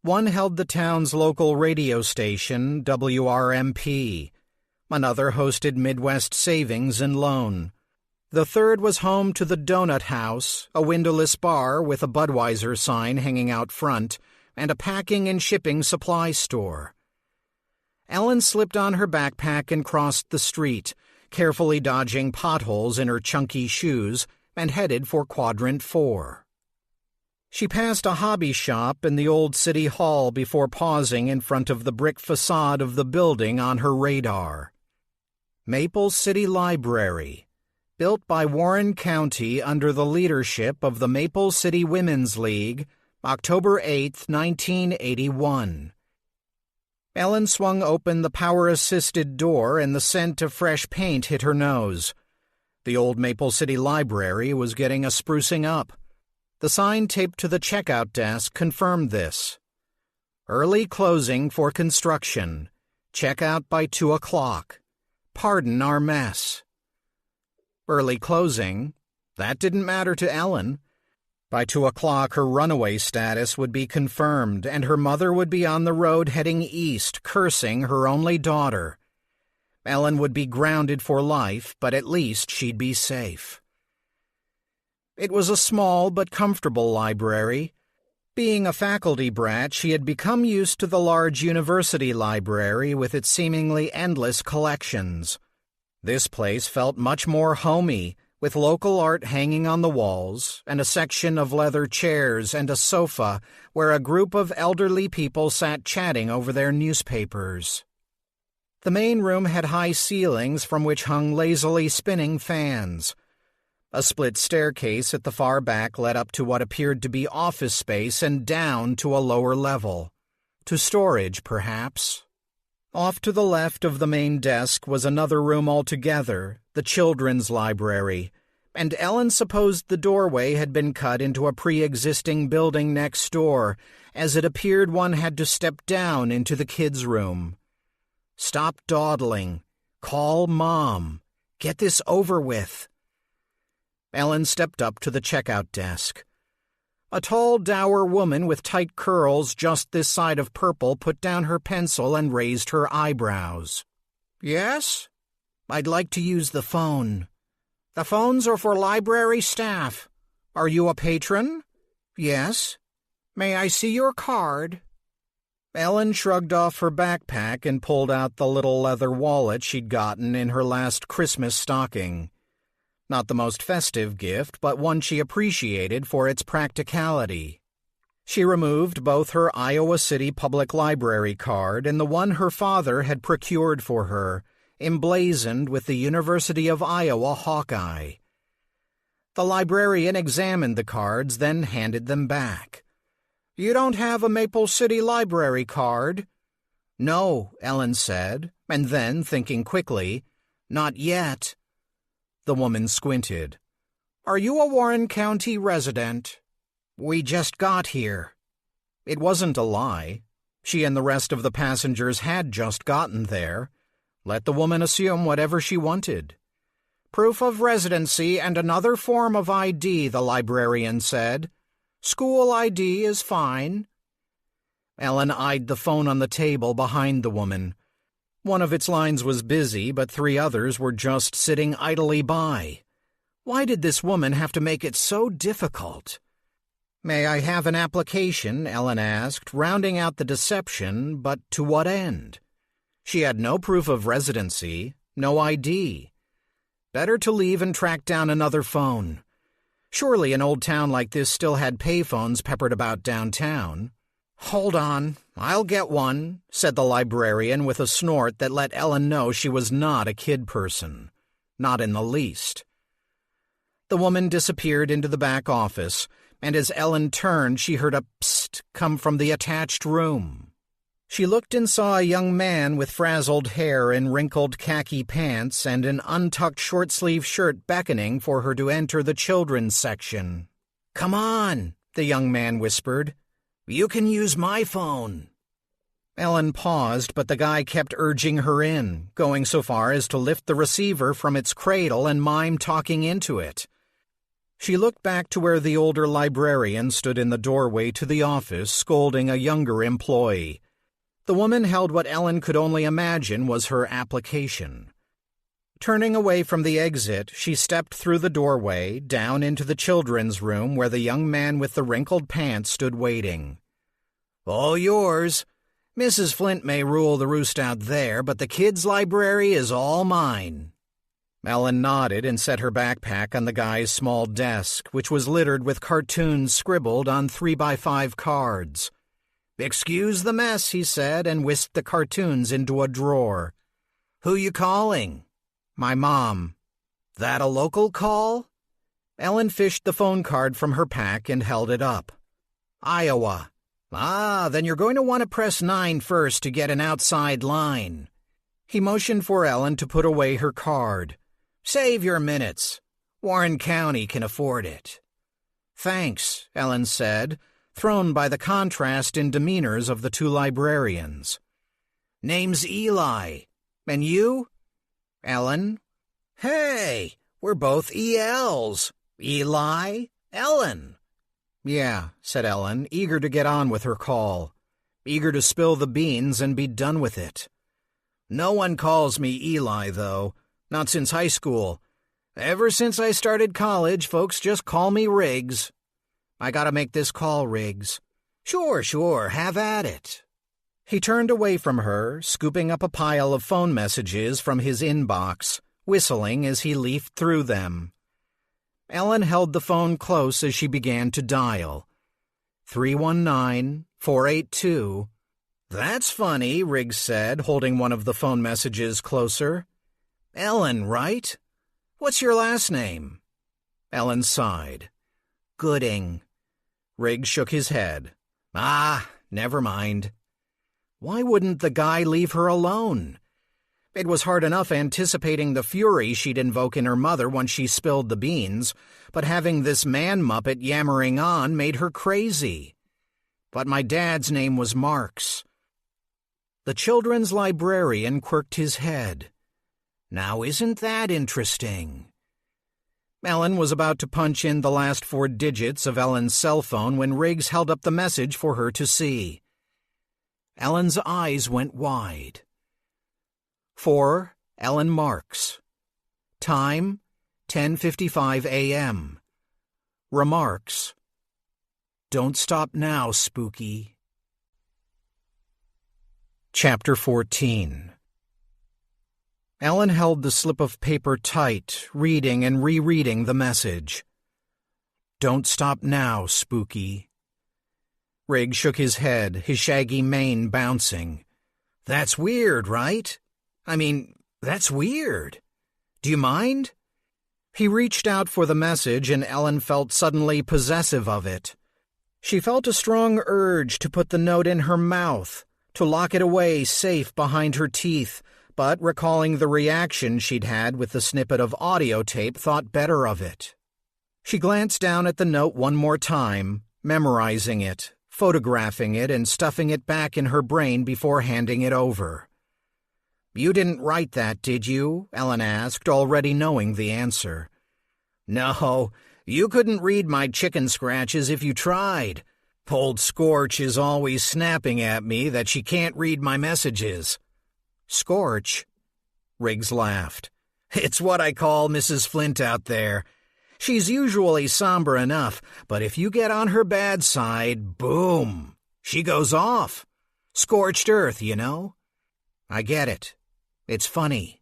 Speaker 1: One held the town's local radio station, WRMP. Another hosted Midwest Savings and Loan. The third was home to the Donut House, a windowless bar with a Budweiser sign hanging out front, and a packing and shipping supply store. Ellen slipped on her backpack and crossed the street, carefully dodging potholes in her chunky shoes, and headed for Quadrant 4. She passed a hobby shop in the old city hall before pausing in front of the brick facade of the building on her radar. Maple City Library, built by Warren County under the leadership of the Maple City Women's League, October 8, 1981. Ellen swung open the power-assisted door and the scent of fresh paint hit her nose. The old Maple City Library was getting a sprucing up. The sign taped to the checkout desk confirmed this. Early closing for construction. Checkout by 2 o'clock. Pardon our mess. Early closing? That didn't matter to Ellen. By 2 o'clock, her runaway status would be confirmed, and her mother would be on the road heading east, cursing her only daughter. Ellen would be grounded for life, but at least she'd be safe. It was a small but comfortable library. Being a faculty brat, she had become used to the large university library with its seemingly endless collections. This place felt much more homey, with local art hanging on the walls, and a section of leather chairs and a sofa where a group of elderly people sat chatting over their newspapers. The main room had high ceilings from which hung lazily spinning fans. A split staircase at the far back led up to what appeared to be office space and down to a lower level. To storage, perhaps. Off to the left of the main desk was another room altogether, the children's library, and Ellen supposed the doorway had been cut into a pre-existing building next door, as it appeared one had to step down into the kids' room. Stop dawdling. Call Mom. Get this over with. Ellen stepped up to the checkout desk. A tall, dour woman with tight curls just this side of purple put down her pencil and raised her eyebrows. "Yes? I'd like to use the phone." "The phones are for library staff. Are you a patron?" "Yes." "May I see your card?" Ellen shrugged off her backpack and pulled out the little leather wallet she'd gotten in her last Christmas stocking. Not the most festive gift, but one she appreciated for its practicality. She removed both her Iowa City Public Library card and the one her father had procured for her, emblazoned with the University of Iowa Hawkeye. The librarian examined the cards, then handed them back. "You don't have a Maple City Library card?" "No," Ellen said, and then, thinking quickly, "Not yet." The woman squinted. "Are you a Warren County resident?" "We just got here." It wasn't a lie. She and the rest of the passengers had just gotten there. Let the woman assume whatever she wanted. "Proof of residency and another form of ID," the librarian said. "School ID is fine." Ellen eyed the phone on the table behind the woman. One of its lines was busy, but 3 others were just sitting idly by. Why did this woman have to make it so difficult? "May I have an application?" Ellen asked, rounding out the deception, but to what end? She had no proof of residency, no ID. Better to leave and track down another phone. Surely an old town like this still had payphones peppered about downtown. "Hold on, I'll get one," said the librarian with a snort that let Ellen know she was not a kid person. Not in the least. The woman disappeared into the back office, and as Ellen turned, she heard a psst come from the attached room. She looked and saw a young man with frazzled hair and wrinkled khaki pants and an untucked short-sleeve shirt beckoning for her to enter the children's section. "Come on," the young man whispered. "You can use my phone." Ellen paused, but the guy kept urging her in, going so far as to lift the receiver from its cradle and mime talking into it. She looked back to where the older librarian stood in the doorway to the office, scolding a younger employee. The woman held what Ellen could only imagine was her application. Turning away from the exit, she stepped through the doorway, down into the children's room where the young man with the wrinkled pants stood waiting. "All yours. Mrs. Flint may rule the roost out there, but the kids' library is all mine." Ellen nodded and set her backpack on the guy's small desk, which was littered with cartoons scribbled on 3x5 cards. "Excuse the mess," he said, and whisked the cartoons into a drawer. "Who you calling?" "My mom." "That a local call?" Ellen fished the phone card from her pack and held it up. "Iowa." "Ah, then you're going to want to press 9 first to get an outside line." He motioned for Ellen to put away her card. "Save your minutes. Warren County can afford it." "Thanks," Ellen said, thrown by the contrast in demeanors of the 2 librarians. "Name's Eli. And you?" "Ellen." "Hey, we're both ELs. Eli, Ellen." "Yeah," said Ellen, eager to get on with her call. Eager to spill the beans and be done with it. "No one calls me Eli, though. Not since high school. Ever since I started college, folks just call me Riggs." "I gotta make this call, Riggs." Sure, have at it." He turned away from her, scooping up a pile of phone messages from his inbox, whistling as he leafed through them. Ellen held the phone close as she began to dial. 319-482. "That's funny," Riggs said, holding one of the phone messages closer. "Ellen, right? What's your last name?" Ellen sighed. "Gooding." Riggs shook his head. "Ah, never mind." Why wouldn't the guy leave her alone? It was hard enough anticipating the fury she'd invoke in her mother once she spilled the beans, but having this man-muppet yammering on made her crazy. "But my dad's name was Marks." The children's librarian quirked his head. "Now isn't that interesting?" Ellen was about to punch in the last 4 digits of Ellen's cell phone when Riggs held up the message for her to see. Ellen's eyes went wide. For Ellen Marks. Time, 10:55 a.m. Remarks. Don't stop now, Spooky. Chapter 14. Ellen held the slip of paper tight, reading and rereading the message. Don't stop now, Spooky. Riggs shook his head, his shaggy mane bouncing. That's weird, right? I mean, that's weird. Do you mind? He reached out for the message, and Ellen felt suddenly possessive of it. She felt a strong urge to put the note in her mouth, to lock it away safe behind her teeth, but recalling the reaction she'd had with the snippet of audio tape, thought better of it. She glanced down at the note one more time, memorizing it, photographing it, and stuffing it back in her brain before handing it over. You didn't write that, did you? Ellen asked, already knowing the answer. No, you couldn't read my chicken scratches if you tried. Old Scorch is always snapping at me that she can't read my messages. Scorch? Riggs laughed. It's what I call Mrs. Flint out there. She's usually somber enough, but if you get on her bad side, boom, she goes off. Scorched earth, you know? I get it. It's funny.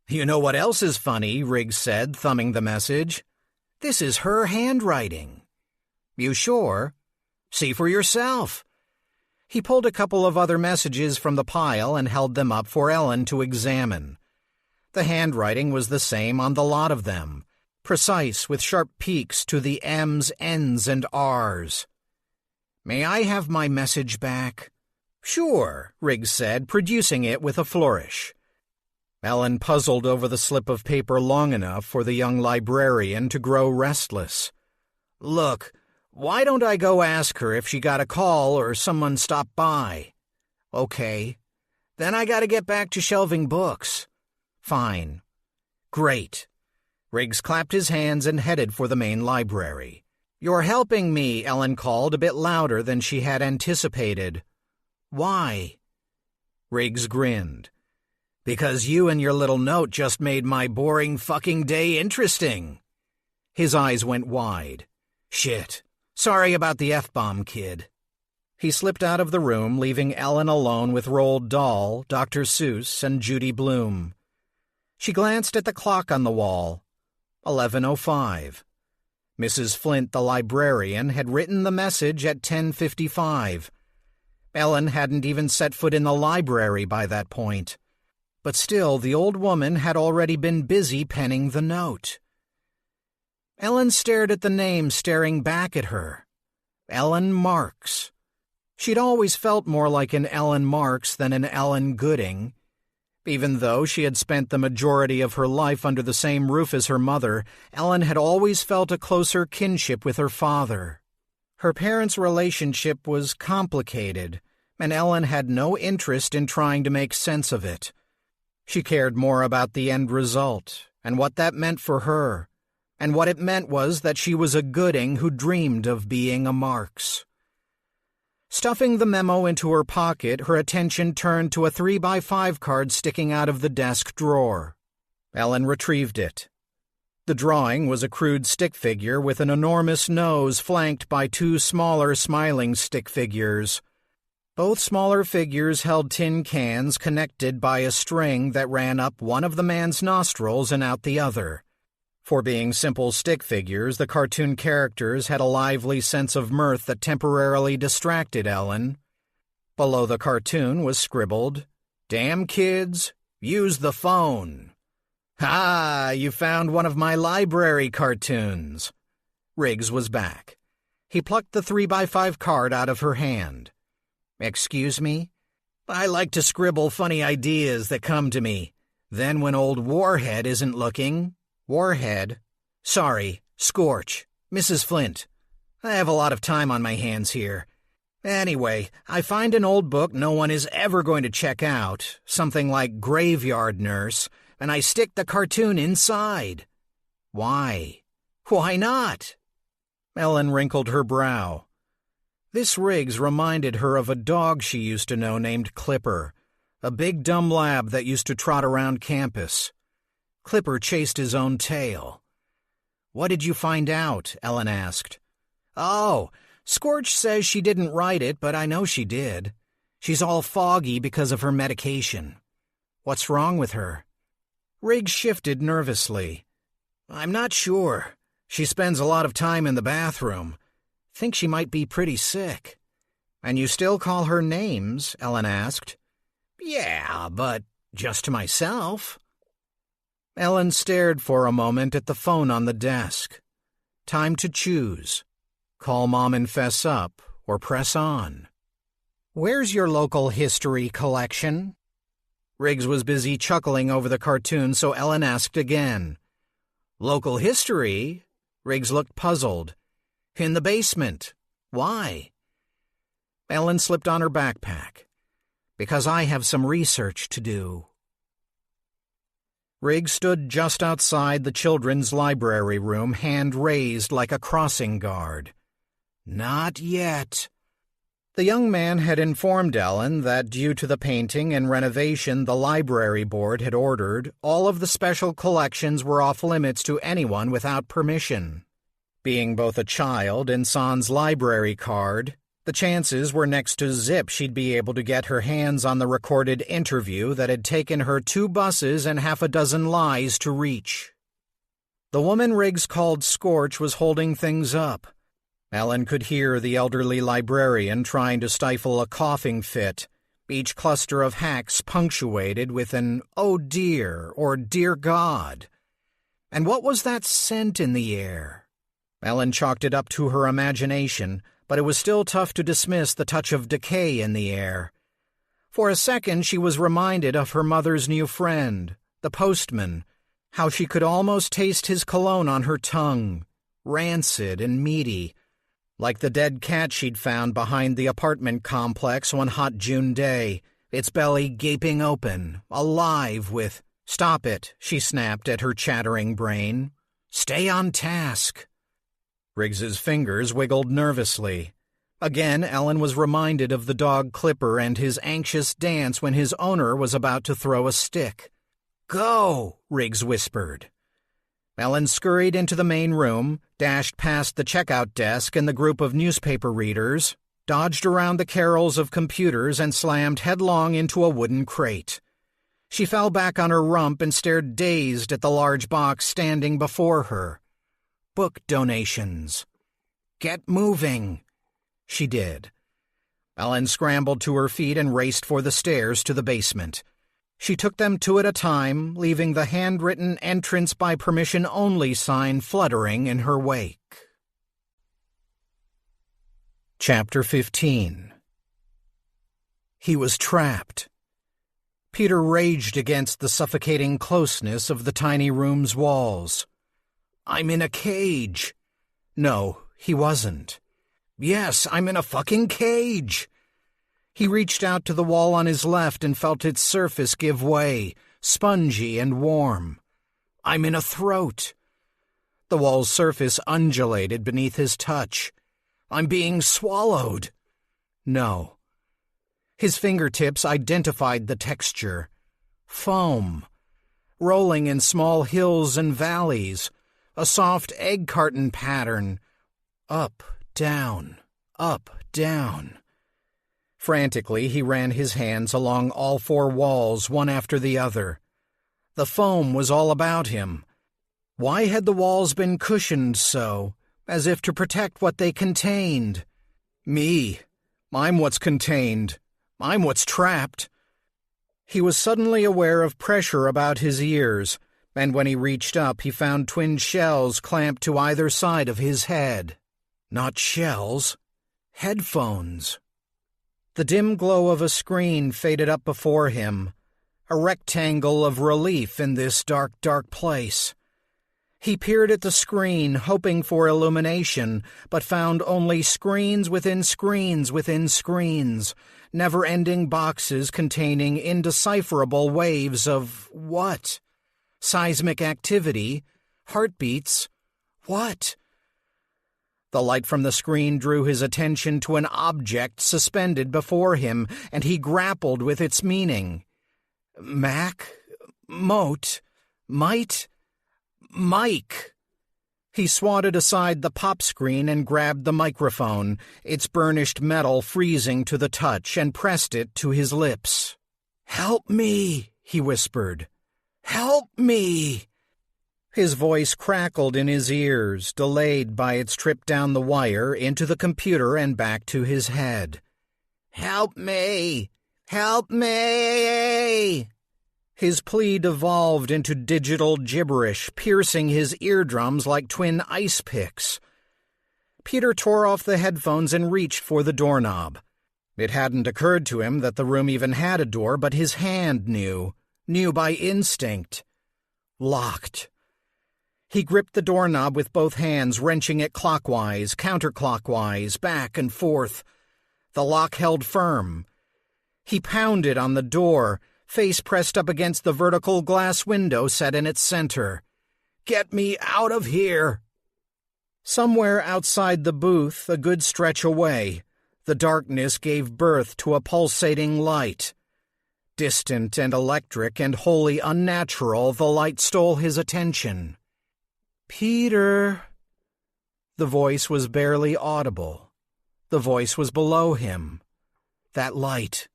Speaker 1: You know what else is funny, Riggs said, thumbing the message. This is her handwriting. You sure? See for yourself. He pulled a couple of other messages from the pile and held them up for Ellen to examine. The handwriting was the same on the lot of them, precise with sharp peaks to the M's, N's, and R's. May I have my message back? Sure, Riggs said, producing it with a flourish. Ellen puzzled over the slip of paper long enough for the young librarian to grow restless. Look, why don't I go ask her if she got a call or someone stopped by? Okay. Then I gotta get back to shelving books. Fine. Great. Riggs clapped his hands and headed for the main library. You're helping me, Ellen called a bit louder than she had anticipated. Why? Riggs grinned. Because you and your little note just made my boring fucking day interesting. His eyes went wide. Shit. Sorry about the F-bomb, kid. He slipped out of the room, leaving Ellen alone with Roald Dahl, Dr. Seuss, and Judy Blume. She glanced at the clock on the wall. 11:05. Mrs. Flint, the librarian, had written the message at 10:55. Ellen hadn't even set foot in the library by that point. But still, the old woman had already been busy penning the note. Ellen stared at the name staring back at her. Ellen Marks. She'd always felt more like an Ellen Marks than an Ellen Gooding. Even though she had spent the majority of her life under the same roof as her mother, Ellen had always felt a closer kinship with her father. Her parents' relationship was complicated, and Ellen had no interest in trying to make sense of it. She cared more about the end result, and what that meant for her, and what it meant was that she was a Gooding who dreamed of being a Marks. Stuffing the memo into her pocket, her attention turned to a 3x5 card sticking out of the desk drawer. Ellen retrieved it. The drawing was a crude stick figure with an enormous nose flanked by two smaller smiling stick figures. Both smaller figures held tin cans connected by a string that ran up one of the man's nostrils and out the other. For being simple stick figures, the cartoon characters had a lively sense of mirth that temporarily distracted Ellen. Below the cartoon was scribbled, "Damn kids, use the phone." "Ah, you found one of my library cartoons." Riggs was back. He plucked the 3x5 card out of her hand. "Excuse me? I like to scribble funny ideas that come to me. Then when old Warhead isn't looking..." "Warhead? Sorry, Scorch. Mrs. Flint. I have a lot of time on my hands here. Anyway, I find an old book no one is ever going to check out, something like Graveyard Nurse, and I stick the cartoon inside." "Why?" "Why not?" Ellen wrinkled her brow. This Riggs reminded her of a dog she used to know named Clipper, a big dumb lab that used to trot around campus. Clipper chased his own tail. "What did you find out?" Ellen asked. "Oh, Scorch says she didn't write it, but I know she did. She's all foggy because of her medication." "What's wrong with her?" Riggs shifted nervously. "I'm not sure. She spends a lot of time in the bathroom. Think she might be pretty sick." "And you still call her names?" Ellen asked. "Yeah, but just to myself." Ellen stared for a moment at the phone on the desk. Time to choose. Call Mom and fess up, or press on. "Where's your local history collection?" Riggs was busy chuckling over the cartoon, so Ellen asked again. "Local history?" Riggs looked puzzled. "In the basement. Why?" Ellen slipped on her backpack. "Because I have some research to do." Riggs stood just outside the children's library room, hand raised like a crossing guard. "Not yet." The young man had informed Ellen that due to the painting and renovation the library board had ordered, all of the special collections were off limits to anyone without permission. Being both a child and sans library card, the chances were next to zip she'd be able to get her hands on the recorded interview that had taken her 2 buses and half a dozen lies to reach. The woman Riggs called Scorch was holding things up. Ellen could hear the elderly librarian trying to stifle a coughing fit, each cluster of hacks punctuated with an "oh dear" or "dear God." And what was that scent in the air? Ellen chalked it up to her imagination, but it was still tough to dismiss the touch of decay in the air. For a second she was reminded of her mother's new friend, the postman, how she could almost taste his cologne on her tongue, rancid and meaty, like the dead cat she'd found behind the apartment complex one hot June day, its belly gaping open, alive with, "Stop it," she snapped at her chattering brain. "Stay on task." Riggs's fingers wiggled nervously. Again, Ellen was reminded of the dog Clipper and his anxious dance when his owner was about to throw a stick. "Go," Riggs whispered. Ellen scurried into the main room, dashed past the checkout desk and the group of newspaper readers, dodged around the carols of computers, and slammed headlong into a wooden crate. She fell back on her rump and stared dazed at the large box standing before her. Book donations. "Get moving." She did. Ellen scrambled to her feet and raced for the stairs to the basement. She took them 2 at a time, leaving the handwritten "entrance by permission only" sign fluttering in her wake. Chapter 15. He was trapped. Peter raged against the suffocating closeness of the tiny room's walls. "I'm in a cage." No, he wasn't. "Yes, I'm in a fucking cage." He reached out to the wall on his left and felt its surface give way, spongy and warm. "I'm in a throat." The wall's surface undulated beneath his touch. "I'm being swallowed." No. His fingertips identified the texture. Foam. Rolling in small hills and valleys. A soft egg carton pattern. Up, down, up, down. Frantically, he ran his hands along all 4 walls, one after the other. The foam was all about him. Why had the walls been cushioned so, as if to protect what they contained? Me. I'm what's contained. I'm what's trapped. He was suddenly aware of pressure about his ears, and when he reached up, he found twin shells clamped to either side of his head. Not shells. Headphones. The dim glow of a screen faded up before him, a rectangle of relief in this dark, dark place. He peered at the screen, hoping for illumination, but found only screens within screens within screens, never-ending boxes containing indecipherable waves of what? Seismic activity? Heartbeats? What? The light from the screen drew his attention to an object suspended before him, and he grappled with its meaning. Mac? Moat? Might? Mike! He swatted aside the pop screen and grabbed the microphone, its burnished metal freezing to the touch, and pressed it to his lips. "Help me," he whispered. "Help me!" His voice crackled in his ears, delayed by its trip down the wire into the computer and back to his head. "Help me! Help me!" His plea devolved into digital gibberish, piercing his eardrums like twin ice picks. Peter tore off the headphones and reached for the doorknob. It hadn't occurred to him that the room even had a door, but his hand knew by instinct. Locked. He gripped the doorknob with both hands, wrenching it clockwise, counterclockwise, back and forth. The lock held firm. He pounded on the door, face pressed up against the vertical glass window set in its center. "Get me out of here!" Somewhere outside the booth, a good stretch away, the darkness gave birth to a pulsating light. Distant and electric and wholly unnatural, the light stole his attention. "Peter." The voice was barely audible. The voice was below him. That light,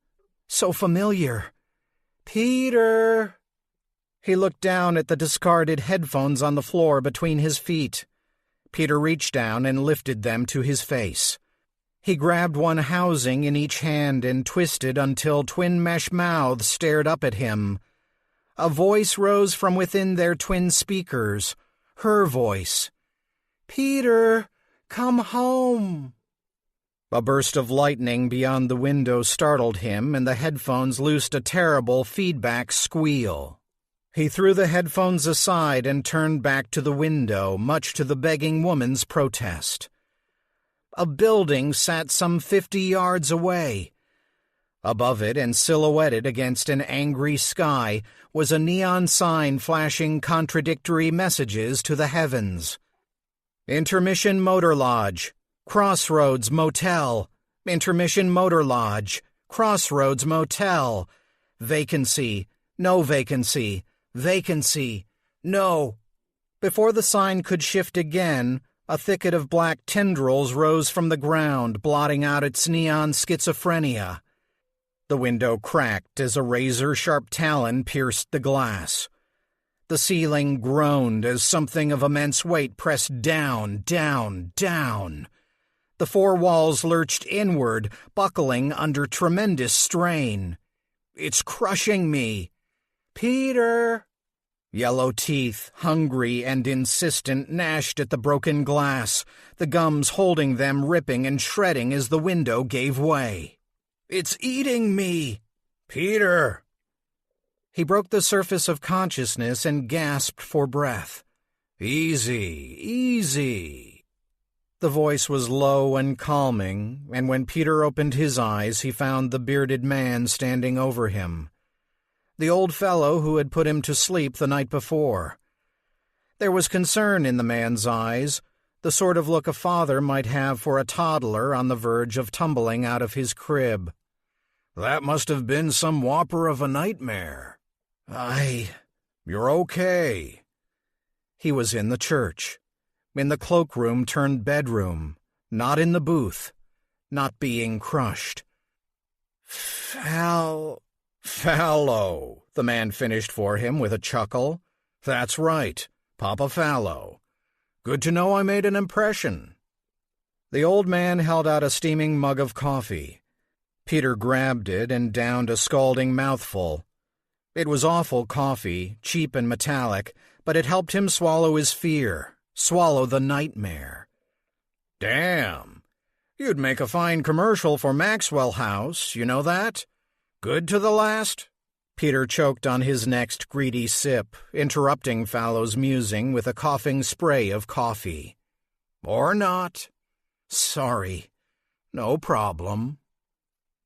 Speaker 1: so familiar. "Peter." He looked down at the discarded headphones on the floor between his feet. Peter reached down and lifted them to his face. He grabbed one housing in each hand and twisted until twin mesh mouths stared up at him. A voice rose from within their twin speakers. Her voice. "Peter, come home." A burst of lightning beyond the window startled him, and the headphones loosed a terrible feedback squeal. He threw the headphones aside and turned back to the window, much to the begging woman's protest. A building sat some 50 yards away. Above it and silhouetted against an angry sky was a neon sign flashing contradictory messages to the heavens. Intermission Motor Lodge, Crossroads Motel, Intermission Motor Lodge, Crossroads Motel, vacancy, no vacancy, vacancy, no. Before the sign could shift again, a thicket of black tendrils rose from the ground, blotting out its neon schizophrenia. The window cracked as a razor-sharp talon pierced the glass. The ceiling groaned as something of immense weight pressed down, down, down. The four walls lurched inward, buckling under tremendous strain. "It's crushing me." "Peter!" Yellow teeth, hungry and insistent, gnashed at the broken glass, the gums holding them ripping and shredding as the window gave way. "It's eating me!" "Peter!" He broke the surface of consciousness and gasped for breath. "Easy, easy." The voice was low and calming, and when Peter opened his eyes, he found the bearded man standing over him. The old fellow who had put him to sleep the night before. There was concern in the man's eyes, the sort of look a father might have for a toddler on the verge of tumbling out of his crib. "That must have been some whopper of a nightmare." You're okay." He was in the church, in the cloakroom turned bedroom, not in the booth, not being crushed. Fallow, the man finished for him with a chuckle. "That's right, Papa Fallow. Good to know I made an impression." The old man held out a steaming mug of coffee. Peter grabbed it and downed a scalding mouthful. It was awful coffee, cheap and metallic, but it helped him swallow his fear, swallow the nightmare. "Damn. You'd make a fine commercial for Maxwell House, you know that? Good to the last?" Peter choked on his next greedy sip, interrupting Fallow's musing with a coughing spray of coffee. "Or not. Sorry. No problem."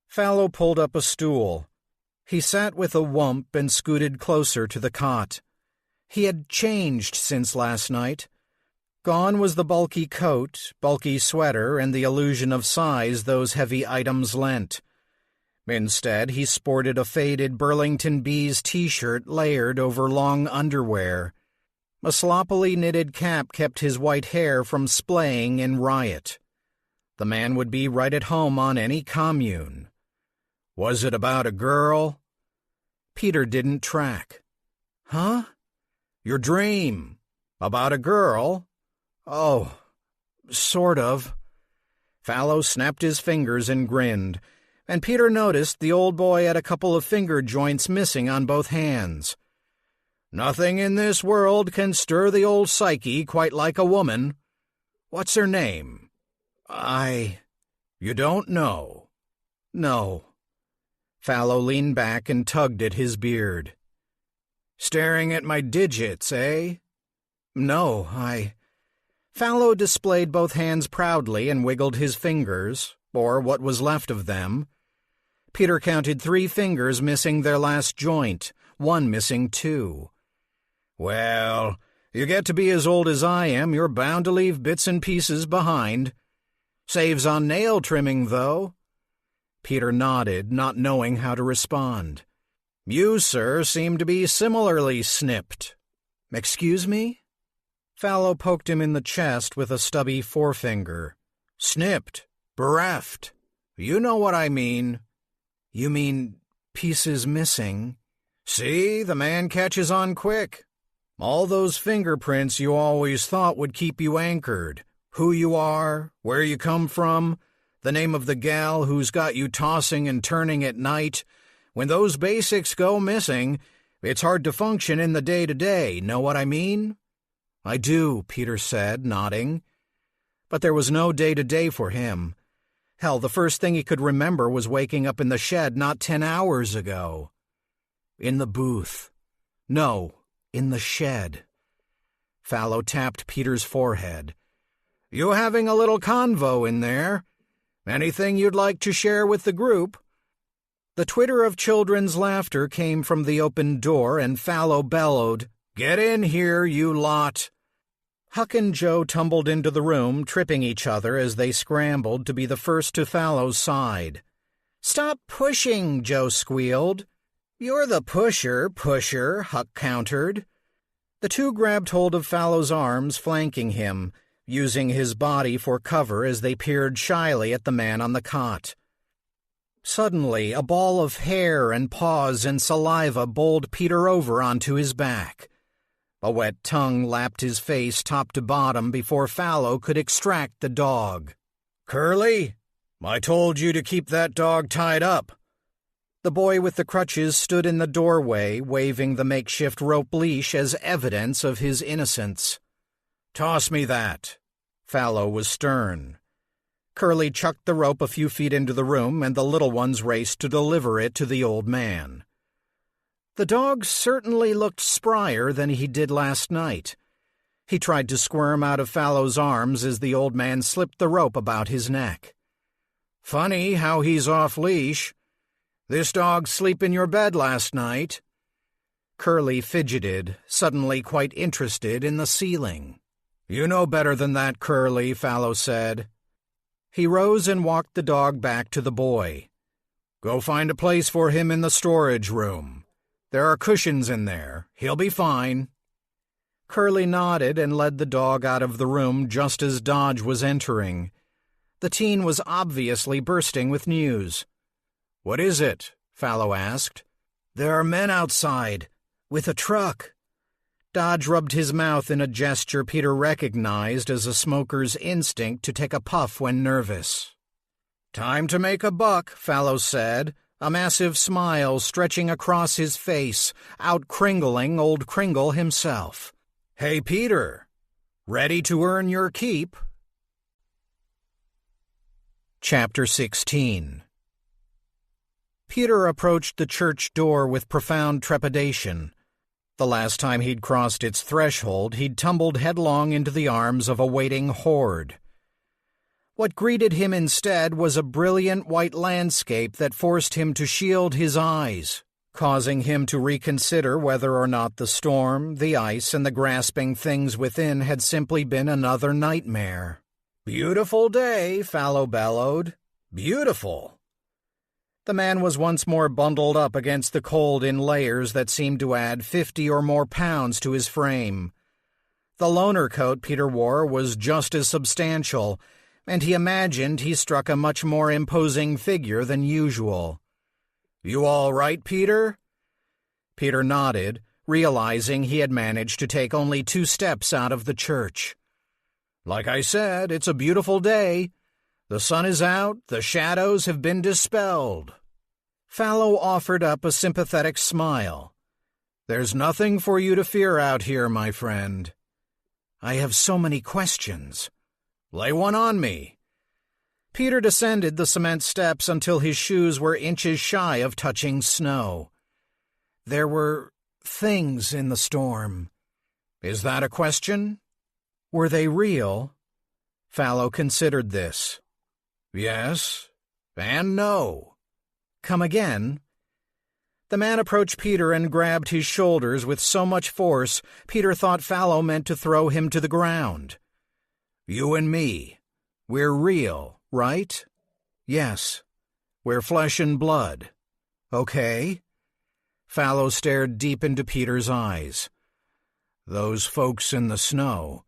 Speaker 1: Fallow pulled up a stool. He sat with a whump and scooted closer to the cot. He had changed since last night. Gone was the bulky coat, bulky sweater, and the illusion of size those heavy items lent. Instead, he sported a faded Burlington Bees t-shirt layered over long underwear. A sloppily knitted cap kept his white hair from splaying in riot. The man would be right at home on any commune. "Was it about a girl?" Peter didn't track. "Huh? Your dream. About a girl?" "Oh, sort of." Fallow snapped his fingers and grinned. and Peter noticed the old boy had a couple of finger joints missing on both hands. "Nothing in this world can stir the old psyche quite like a woman. What's her name?" You don't know?" "No." Fallow leaned back and tugged at his beard. "Staring at my digits, eh?" "No, Fallow displayed both hands proudly and wiggled his fingers, or what was left of them. Peter counted 3 fingers missing their last joint, one missing 2. "Well, you get to be as old as I am, you're bound to leave bits and pieces behind. Saves on nail trimming, though." Peter nodded, not knowing how to respond. "You, sir, seem to be similarly snipped." "Excuse me?" Fallow poked him in the chest with a stubby forefinger. "Snipped. Bereft. You know what I mean." "You mean pieces missing?" "See, the man catches on quick. All those fingerprints you always thought would keep you anchored. Who you are, where you come from, the name of the gal who's got you tossing and turning at night. When those basics go missing, it's hard to function in the day-to-day, know what I mean?" "I do," Peter said, nodding. But there was no day-to-day for him. Hell, the first thing he could remember was waking up in the shed not 10 hours ago. In the booth. No, in the shed. Fallow tapped Peter's forehead. "You having a little convo in there? Anything you'd like to share with the group?" The twitter of children's laughter came from the open door, and Fallow bellowed, "Get in here, you lot!" Huck and Joe tumbled into the room, tripping each other as they scrambled to be the first to Fallow's side. "Stop pushing," Joe squealed. "You're the pusher, Huck countered. The two grabbed hold of Fallow's arms, flanking him, using his body for cover as they peered shyly at the man on the cot. Suddenly, a ball of hair and paws and saliva bowled Peter over onto his back. A wet tongue lapped his face top to bottom before Fallow could extract the dog. "Curly, I told you to keep that dog tied up." The boy with the crutches stood in the doorway, waving the makeshift rope leash as evidence of his innocence. "Toss me that." Fallow was stern. Curly chucked the rope a few feet into the room, and the little ones raced to deliver it to the old man. The dog certainly looked sprier than he did last night. He tried to squirm out of Fallow's arms as the old man slipped the rope about his neck. "Funny how he's off leash. This dog sleep in your bed last night?" Curly fidgeted, suddenly quite interested in the ceiling. "You know better than that, Curly," Fallow said. He rose and walked the dog back to the boy. "Go find a place for him in the storage room. There are cushions in there. He'll be fine." Curly nodded and led the dog out of the room just as Dodge was entering. The teen was obviously bursting with news. "What is it?" Fallow asked. "There are men outside, with a truck." Dodge rubbed his mouth in a gesture Peter recognized as a smoker's instinct to take a puff when nervous. "Time to make a buck," Fallow said, a massive smile stretching across his face, out-Kringling old Kringle himself. "Hey, Peter, ready to earn your keep?" Chapter 16. Peter approached the church door with profound trepidation. The last time he'd crossed its threshold, he'd tumbled headlong into the arms of a waiting horde. What greeted him instead was a brilliant white landscape that forced him to shield his eyes, causing him to reconsider whether or not the storm, the ice, and the grasping things within had simply been another nightmare. "Beautiful day," Fallow bellowed. "Beautiful." The man was once more bundled up against the cold in layers that seemed to add 50 or more pounds to his frame. The loner coat Peter wore was just as substantial, and he imagined he struck a much more imposing figure than usual. "You all right, Peter?" Peter nodded, realizing he had managed to take only 2 steps out of the church. "Like I said, it's a beautiful day. The sun is out, the shadows have been dispelled. Fallow offered up a sympathetic smile. There's nothing for you to fear out here, my friend. I have so many questions. Lay one on me. Peter descended the cement steps until his shoes were inches shy of touching snow. There were things in the storm. Is that a question? Were they real? Fallow considered this. Yes and no. Come again? The man approached Peter and grabbed his shoulders with so much force, Peter thought Fallow meant to throw him to the ground. You and me, we're real, right? Yes. We're flesh and blood. Okay? Fallow stared deep into Peter's eyes. Those folks in the snow,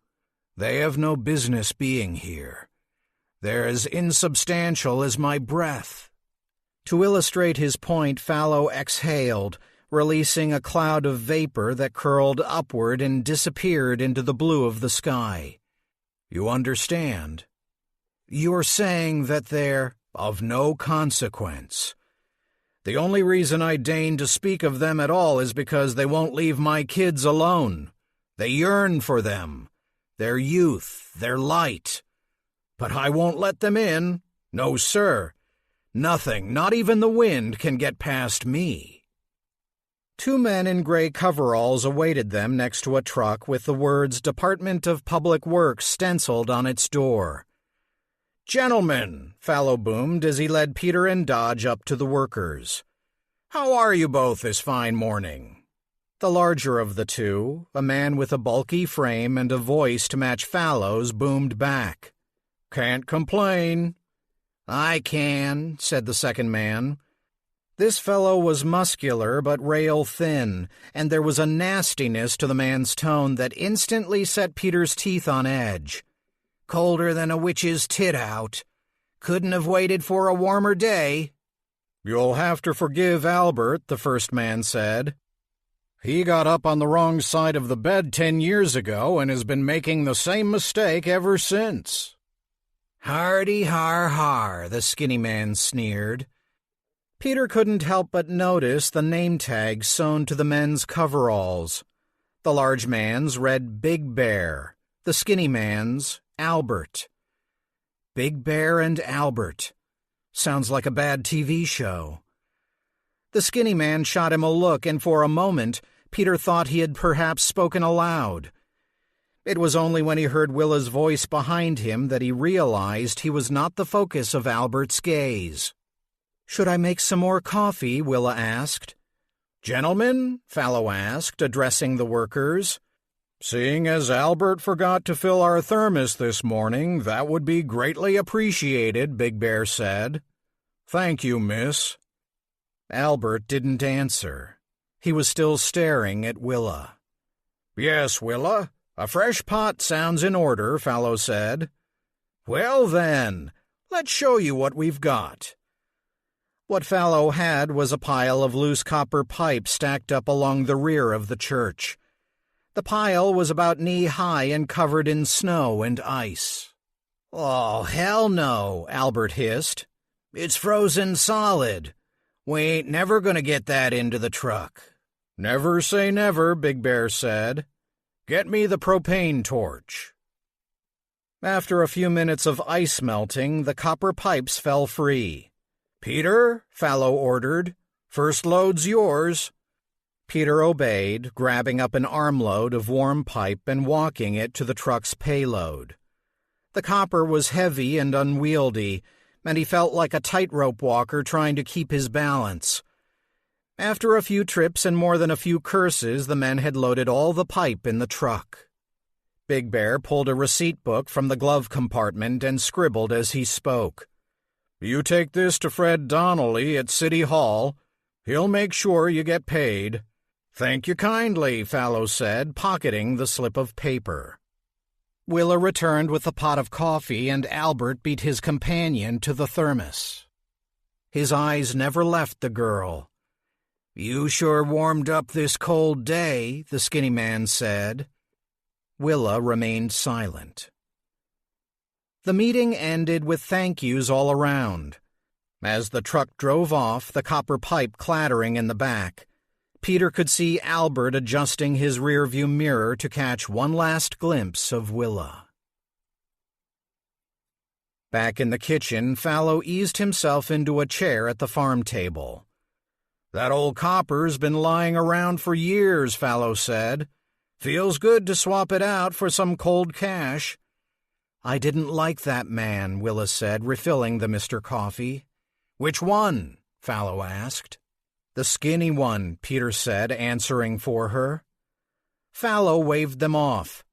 Speaker 1: they have no business being here. They're as insubstantial as my breath. To illustrate his point, Fallow exhaled, releasing a cloud of vapor that curled upward and disappeared into the blue of the sky. You understand? You're saying that they're of no consequence. The only reason I deign to speak of them at all is because they won't leave my kids alone. They yearn for them, their youth, their light. But I won't let them in. No, sir. Nothing, not even the wind, can get past me. Two men in gray coveralls awaited them next to a truck with the words Department of Public Works stenciled on its door. Gentlemen, Fallow boomed as he led Peter and Dodge up to the workers. How are you both this fine morning? The larger of the two, a man with a bulky frame and a voice to match Fallow's, boomed back. Can't complain. I can, said the second man. This fellow was muscular but rail-thin, and there was a nastiness to the man's tone that instantly set Peter's teeth on edge. Colder than a witch's tit out. Couldn't have waited for a warmer day. You'll have to forgive Albert, the first man said. He got up on the wrong side of the bed 10 years ago and has been making the same mistake ever since. Hardy har har, the skinny man sneered. Peter couldn't help but notice the name tags sewn to the men's coveralls. The large man's read Big Bear, the skinny man's Albert. Big Bear and Albert. Sounds like a bad TV show. The skinny man shot him a look, and for a moment, Peter thought he had perhaps spoken aloud. It was only when he heard Willa's voice behind him that he realized he was not the focus of Albert's gaze. Should I make some more coffee? Willa asked. Gentlemen, Fallow asked, addressing the workers. Seeing as Albert forgot to fill our thermos this morning, that would be greatly appreciated, Big Bear said. Thank you, miss. Albert didn't answer. He was still staring at Willa. Yes, Willa. A fresh pot sounds in order, Fallow said. Well then, let's show you what we've got. What Fallow had was a pile of loose copper pipe stacked up along the rear of the church. The pile was about knee-high and covered in snow and ice. Oh, hell no, Albert hissed. It's frozen solid. We ain't never gonna get that into the truck. Never say never, Big Bear said. Get me the propane torch. After a few minutes of ice melting, the copper pipes fell free. Peter, Fallow ordered, first load's yours. Peter obeyed, grabbing up an armload of warm pipe and walking it to the truck's payload. The copper was heavy and unwieldy, and he felt like a tightrope walker trying to keep his balance. After a few trips and more than a few curses, the men had loaded all the pipe in the truck. Big Bear pulled a receipt book from the glove compartment and scribbled as he spoke. You take this to Fred Donnelly at City Hall. He'll make sure you get paid. Thank you kindly, Fallow said, pocketing the slip of paper. Willa returned with a pot of coffee, and Albert beat his companion to the thermos. His eyes never left the girl. You sure warmed up this cold day, the skinny man said. Willa remained silent. The meeting ended with thank yous all around. As the truck drove off, the copper pipe clattering in the back, Peter could see Albert adjusting his rearview mirror to catch one last glimpse of Willa. Back in the kitchen, Fallow eased himself into a chair at the farm table. "That old copper's been lying around for years," Fallow said. "Feels good to swap it out for some cold cash." "I didn't like that man," Willa said, refilling the Mr. Coffee. "Which one?" Fallow asked. "The skinny one," Peter said, answering for her. Fallow waved them off.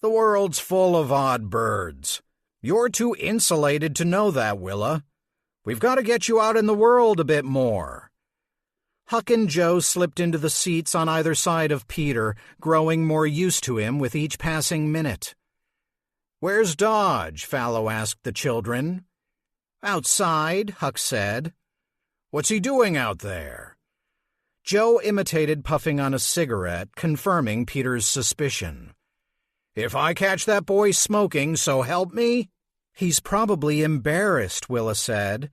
Speaker 1: "The world's full of odd birds. You're too insulated to know that, Willa. We've got to get you out in the world a bit more." Huck and Joe slipped into the seats on either side of Peter, growing more used to him with each passing minute. "Where's Dodge?" Fallow asked the children. "Outside," Huck said. "What's he doing out there?" Joe imitated puffing on a cigarette, confirming Peter's suspicion. "If I catch that boy smoking, so help me?" "He's probably embarrassed," Willa said.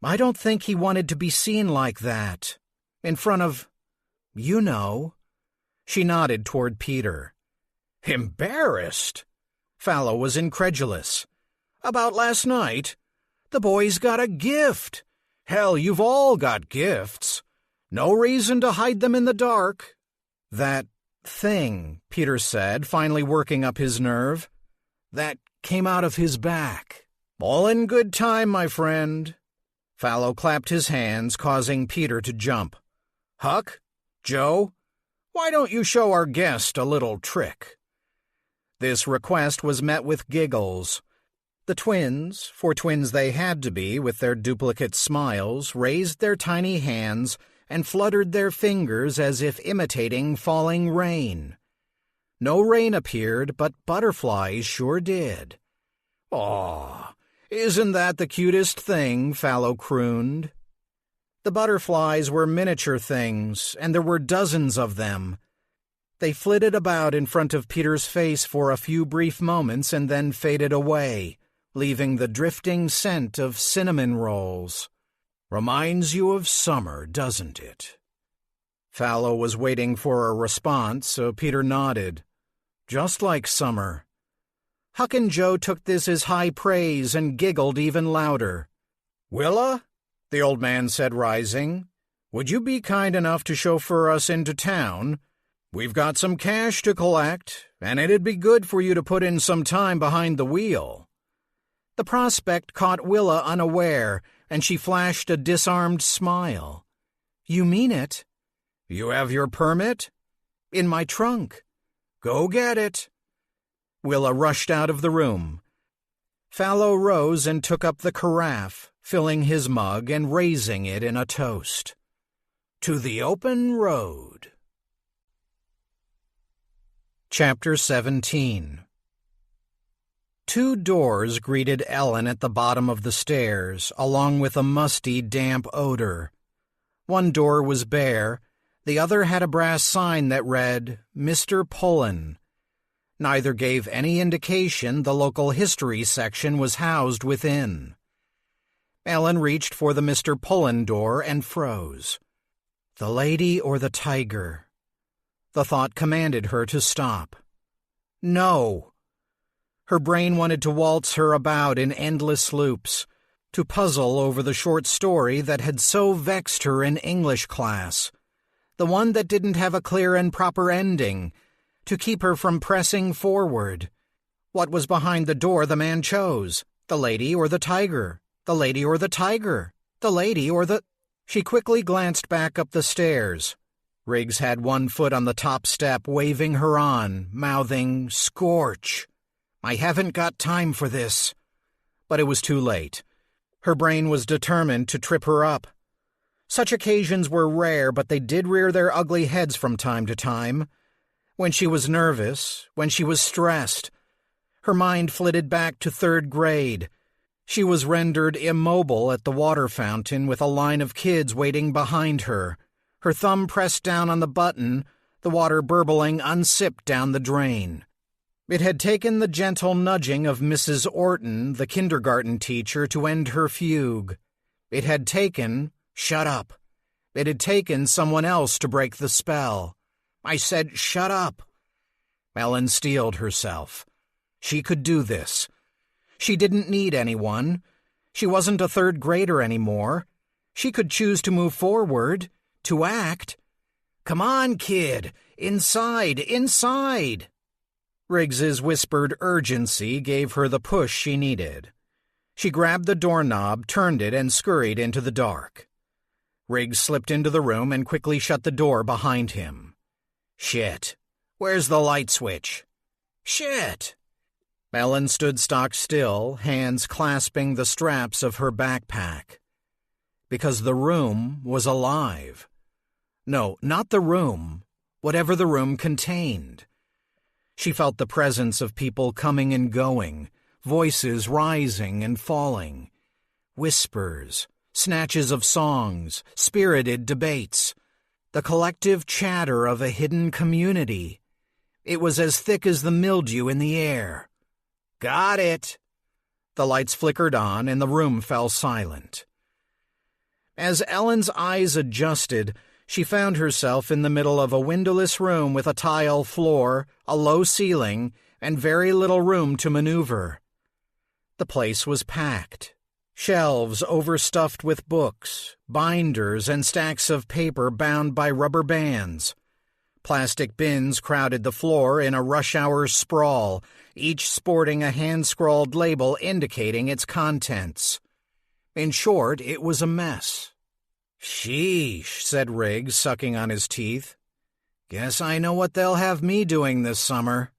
Speaker 1: "I don't think he wanted to be seen like that. In front of, you know." She nodded toward Peter. "Embarrassed?" Fallow was incredulous. "About last night? The boy's got a gift. Hell, you've all got gifts. No reason to hide them in the dark." "That thing," Peter said, finally working up his nerve. "That came out of his back." "All in good time, my friend." Fallow clapped his hands, causing Peter to jump. "Huck, Joe, why don't you show our guest a little trick?" This request was met with giggles. The twins, for twins they had to be with their duplicate smiles, raised their tiny hands and fluttered their fingers as if imitating falling rain. No rain appeared, but butterflies sure did. "Aw, isn't that the cutest thing?" Fallow crooned. The butterflies were miniature things, and there were dozens of them. They flitted about in front of Peter's face for a few brief moments and then faded away, leaving the drifting scent of cinnamon rolls. "Reminds you of summer, doesn't it?" Fallow was waiting for a response, so Peter nodded. "Just like summer." Huck and Joe took this as high praise and giggled even louder. "Willa," the old man said, rising, "would you be kind enough to chauffeur us into town? We've got some cash to collect, and it'd be good for you to put in some time behind the wheel." The prospect caught Willa unaware, and she flashed a disarmed smile. "You mean it?" "You have your permit?" "In my trunk." "Go get it." Willa rushed out of the room. Fallow rose and took up the carafe, filling his mug and raising it in a toast. "To the open road." Chapter 17. Two doors greeted Ellen at the bottom of the stairs, along with a musty, damp odor. One door was bare, the other had a brass sign that read, "Mr. Pullen." Neither gave any indication the local history section was housed within. Ellen reached for the Mr. Pullen door and froze. The lady or the tiger? The thought commanded her to stop. No! Her brain wanted to waltz her about in endless loops, to puzzle over the short story that had so vexed her in English class, the one that didn't have a clear and proper ending, to keep her from pressing forward. What was behind the door the man chose? The lady or the tiger? The lady or the tiger? The lady or the... She quickly glanced back up the stairs. Riggs had one foot on the top step, waving her on, mouthing, "Scorch! I haven't got time for this." But it was too late. Her brain was determined to trip her up. Such occasions were rare, but they did rear their ugly heads from time to time. When she was nervous, when she was stressed, her mind flitted back to 3rd grade. She was rendered immobile at the water fountain with a line of kids waiting behind her, her thumb pressed down on the button, the water burbling unsipped down the drain. It had taken the gentle nudging of Mrs. Orton, the kindergarten teacher, to end her fugue. It had taken, shut up. It had taken someone else to break the spell. I said, shut up. Ellen steeled herself. She could do this. She didn't need anyone. She wasn't a third grader anymore. She could choose to move forward, to act. Come on, kid. Inside, inside. Riggs's whispered urgency gave her the push she needed. She grabbed the doorknob, turned it, and scurried into the dark. Riggs slipped into the room and quickly shut the door behind him. Shit. Where's the light switch? Shit. Ellen stood stock still, hands clasping the straps of her backpack. Because the room was alive. No, not the room. Whatever the room contained. She felt the presence of people coming and going, voices rising and falling, whispers, snatches of songs, spirited debates, the collective chatter of a hidden community. It was as thick as the mildew in the air. Got it. The lights flickered on and the room fell silent. As Ellen's eyes adjusted, she found herself in the middle of a windowless room with a tile floor, a low ceiling, and very little room to maneuver. The place was packed. Shelves overstuffed with books, binders, and stacks of paper bound by rubber bands. Plastic bins crowded the floor in a rush-hour sprawl, each sporting a hand-scrawled label indicating its contents. In short, it was a mess. Sheesh, said Riggs, sucking on his teeth. Guess I know what they'll have me doing this summer.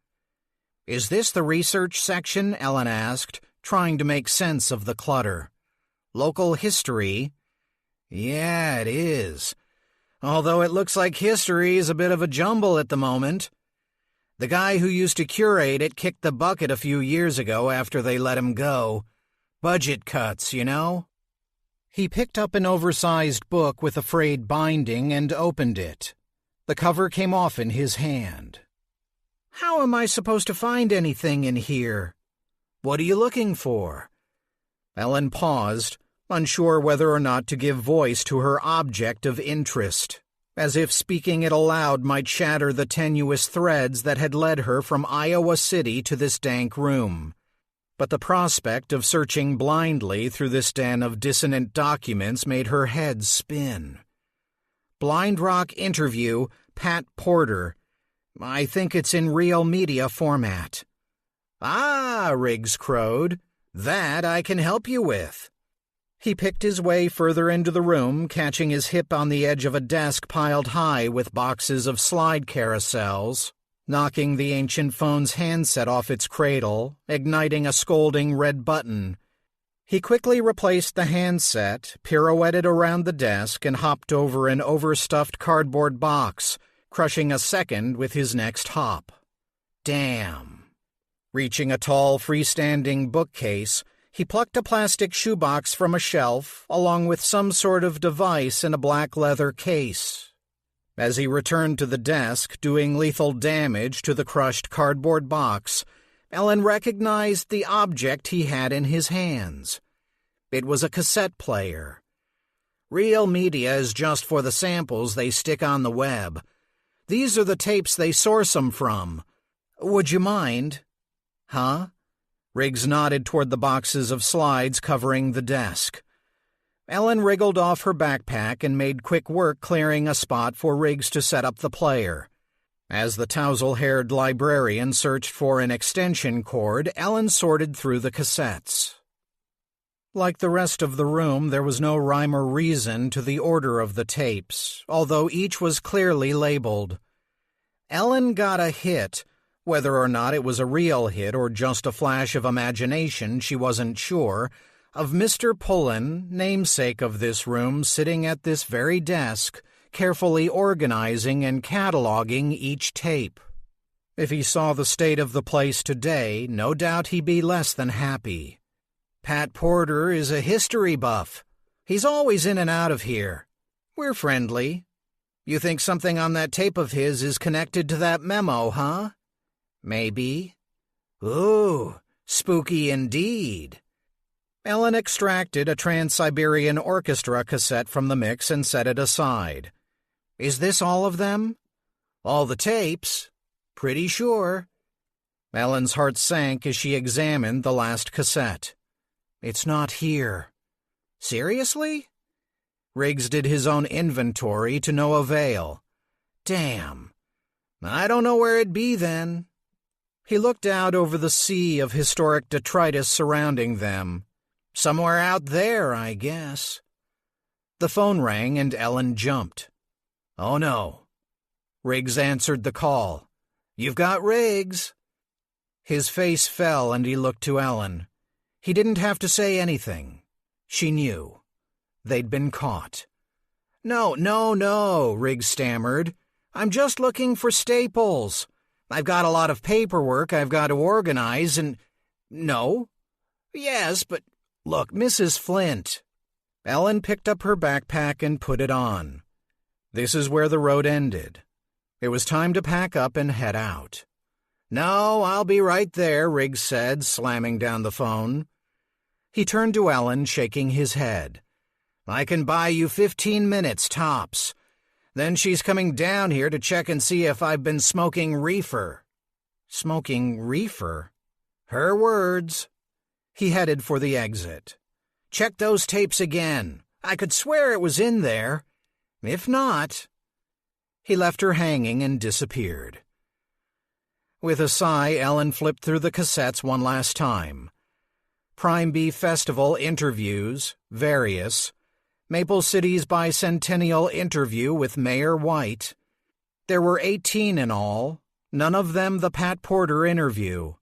Speaker 1: Is this the research section? Ellen asked, trying to make sense of the clutter. Local history? Yeah, it is. Although it looks like history is a bit of a jumble at the moment. The guy who used to curate it kicked the bucket a few years ago after they let him go. Budget cuts, you know? He picked up an oversized book with a frayed binding and opened it. The cover came off in his hand. How am I supposed to find anything in here? What are you looking for? Ellen paused, unsure whether or not to give voice to her object of interest, as if speaking it aloud might shatter the tenuous threads that had led her from Iowa City to this dank room. But the prospect of searching blindly through this den of dissonant documents made her head spin. Blind Rock interview, Pat Porter. I think it's in real media format. Ah, Riggs crowed. That I can help you with. He picked his way further into the room, catching his hip on the edge of a desk piled high with boxes of slide carousels, knocking the ancient phone's handset off its cradle, igniting a scolding red button. He quickly replaced the handset, pirouetted around the desk, and hopped over an overstuffed cardboard box, crushing a second with his next hop. Damn. Reaching a tall, freestanding bookcase, he plucked a plastic shoebox from a shelf, along with some sort of device in a black leather case. As he returned to the desk, doing lethal damage to the crushed cardboard box, Ellen recognized the object he had in his hands. It was a cassette player. Real media is just for the samples they stick on the web. These are the tapes they source them from. Would you mind? Huh? Riggs nodded toward the boxes of slides covering the desk. Ellen wriggled off her backpack and made quick work clearing a spot for Riggs to set up the player. As the tousle-haired librarian searched for an extension cord, Ellen sorted through the cassettes. Like the rest of the room, there was no rhyme or reason to the order of the tapes, although each was clearly labeled. Ellen got a hit. Whether or not it was a real hit or just a flash of imagination, she wasn't sure, of Mr. Pullen, namesake of this room, sitting at this very desk, carefully organizing and cataloging each tape. If he saw the state of the place today, no doubt he'd be less than happy. Pat Porter is a history buff. He's always in and out of here. We're friendly. You think something on that tape of his is connected to that memo, huh? Maybe. Ooh, spooky indeed. Ellen extracted a Trans-Siberian Orchestra cassette from the mix and set it aside. Is this all of them? All the tapes? Pretty sure. Ellen's heart sank as she examined the last cassette. It's not here. Seriously? Riggs did his own inventory to no avail. Damn. I don't know where it'd be then. He looked out over the sea of historic detritus surrounding them. Somewhere out there, I guess. The phone rang and Ellen jumped. Oh no. Riggs answered the call. You've got Riggs. His face fell and he looked to Ellen. He didn't have to say anything. She knew. They'd been caught. No, Riggs stammered. I'm just looking for Staples. I've got a lot of paperwork I've got to organize and... No? Yes, but... Look, Mrs. Flint. Ellen picked up her backpack and put it on. This is where the road ended. It was time to pack up and head out. No, I'll be right there, Riggs said, slamming down the phone. He turned to Ellen, shaking his head. I can buy you 15 minutes, tops. Then she's coming down here to check and see if I've been smoking reefer. Smoking reefer? Her words. He headed for the exit. Check those tapes again. I could swear it was in there. If not... He left her hanging and disappeared. With a sigh, Ellen flipped through the cassettes one last time. Prime Beef Festival interviews, various. Maple City's bicentennial interview with Mayor White. There were 18 in all, none of them the Pat Porter interview.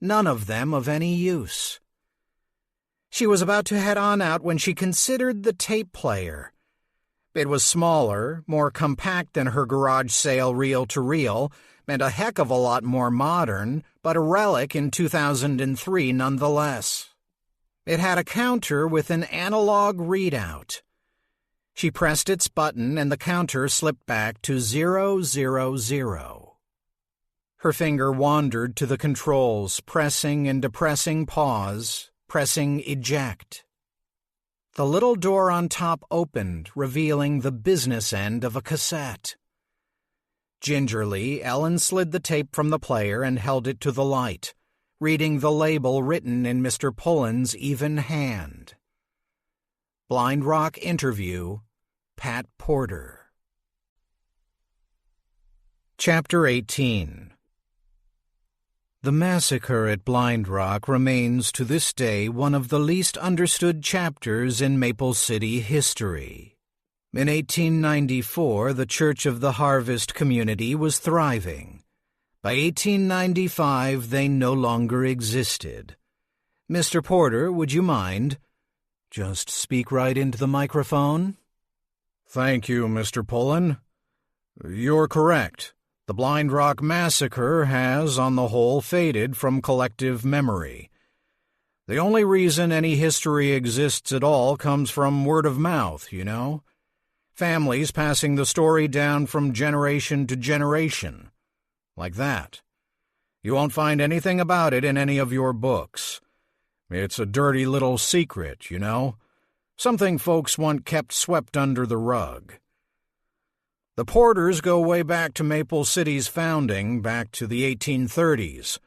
Speaker 1: None of them of any use. She was about to head on out when she considered the tape player. It was smaller, more compact than her garage sale reel-to-reel, and a heck of a lot more modern, but a relic in 2003 nonetheless. It had a counter with an analog readout. She pressed its button and the counter slipped back to 000. Her finger wandered to the controls, pressing and depressing pause, pressing eject. The little door on top opened, revealing the business end of a cassette. Gingerly, Ellen slid the tape from the player and held it to the light, reading the label written in Mr. Pullen's even hand. Blind Rock Interview, Pat Porter. Chapter 18. The massacre at Blind Rock remains to this day one of the least understood chapters in Maple City history. In 1894, the Church of the Harvest community was thriving. By 1895, they no longer existed. Mr. Porter, would you mind? Just speak right into the microphone. Thank you, Mr. Pullen. You're correct. The Blind Rock Massacre has, on the whole, faded from collective memory. The only reason any history exists at all comes from word of mouth, you know? Families passing the story down from generation to generation. Like that. You won't find anything about it in any of your books. It's a dirty little secret, you know? Something folks want kept swept under the rug. The Porters go way back to Maple City's founding, back to the 1830s.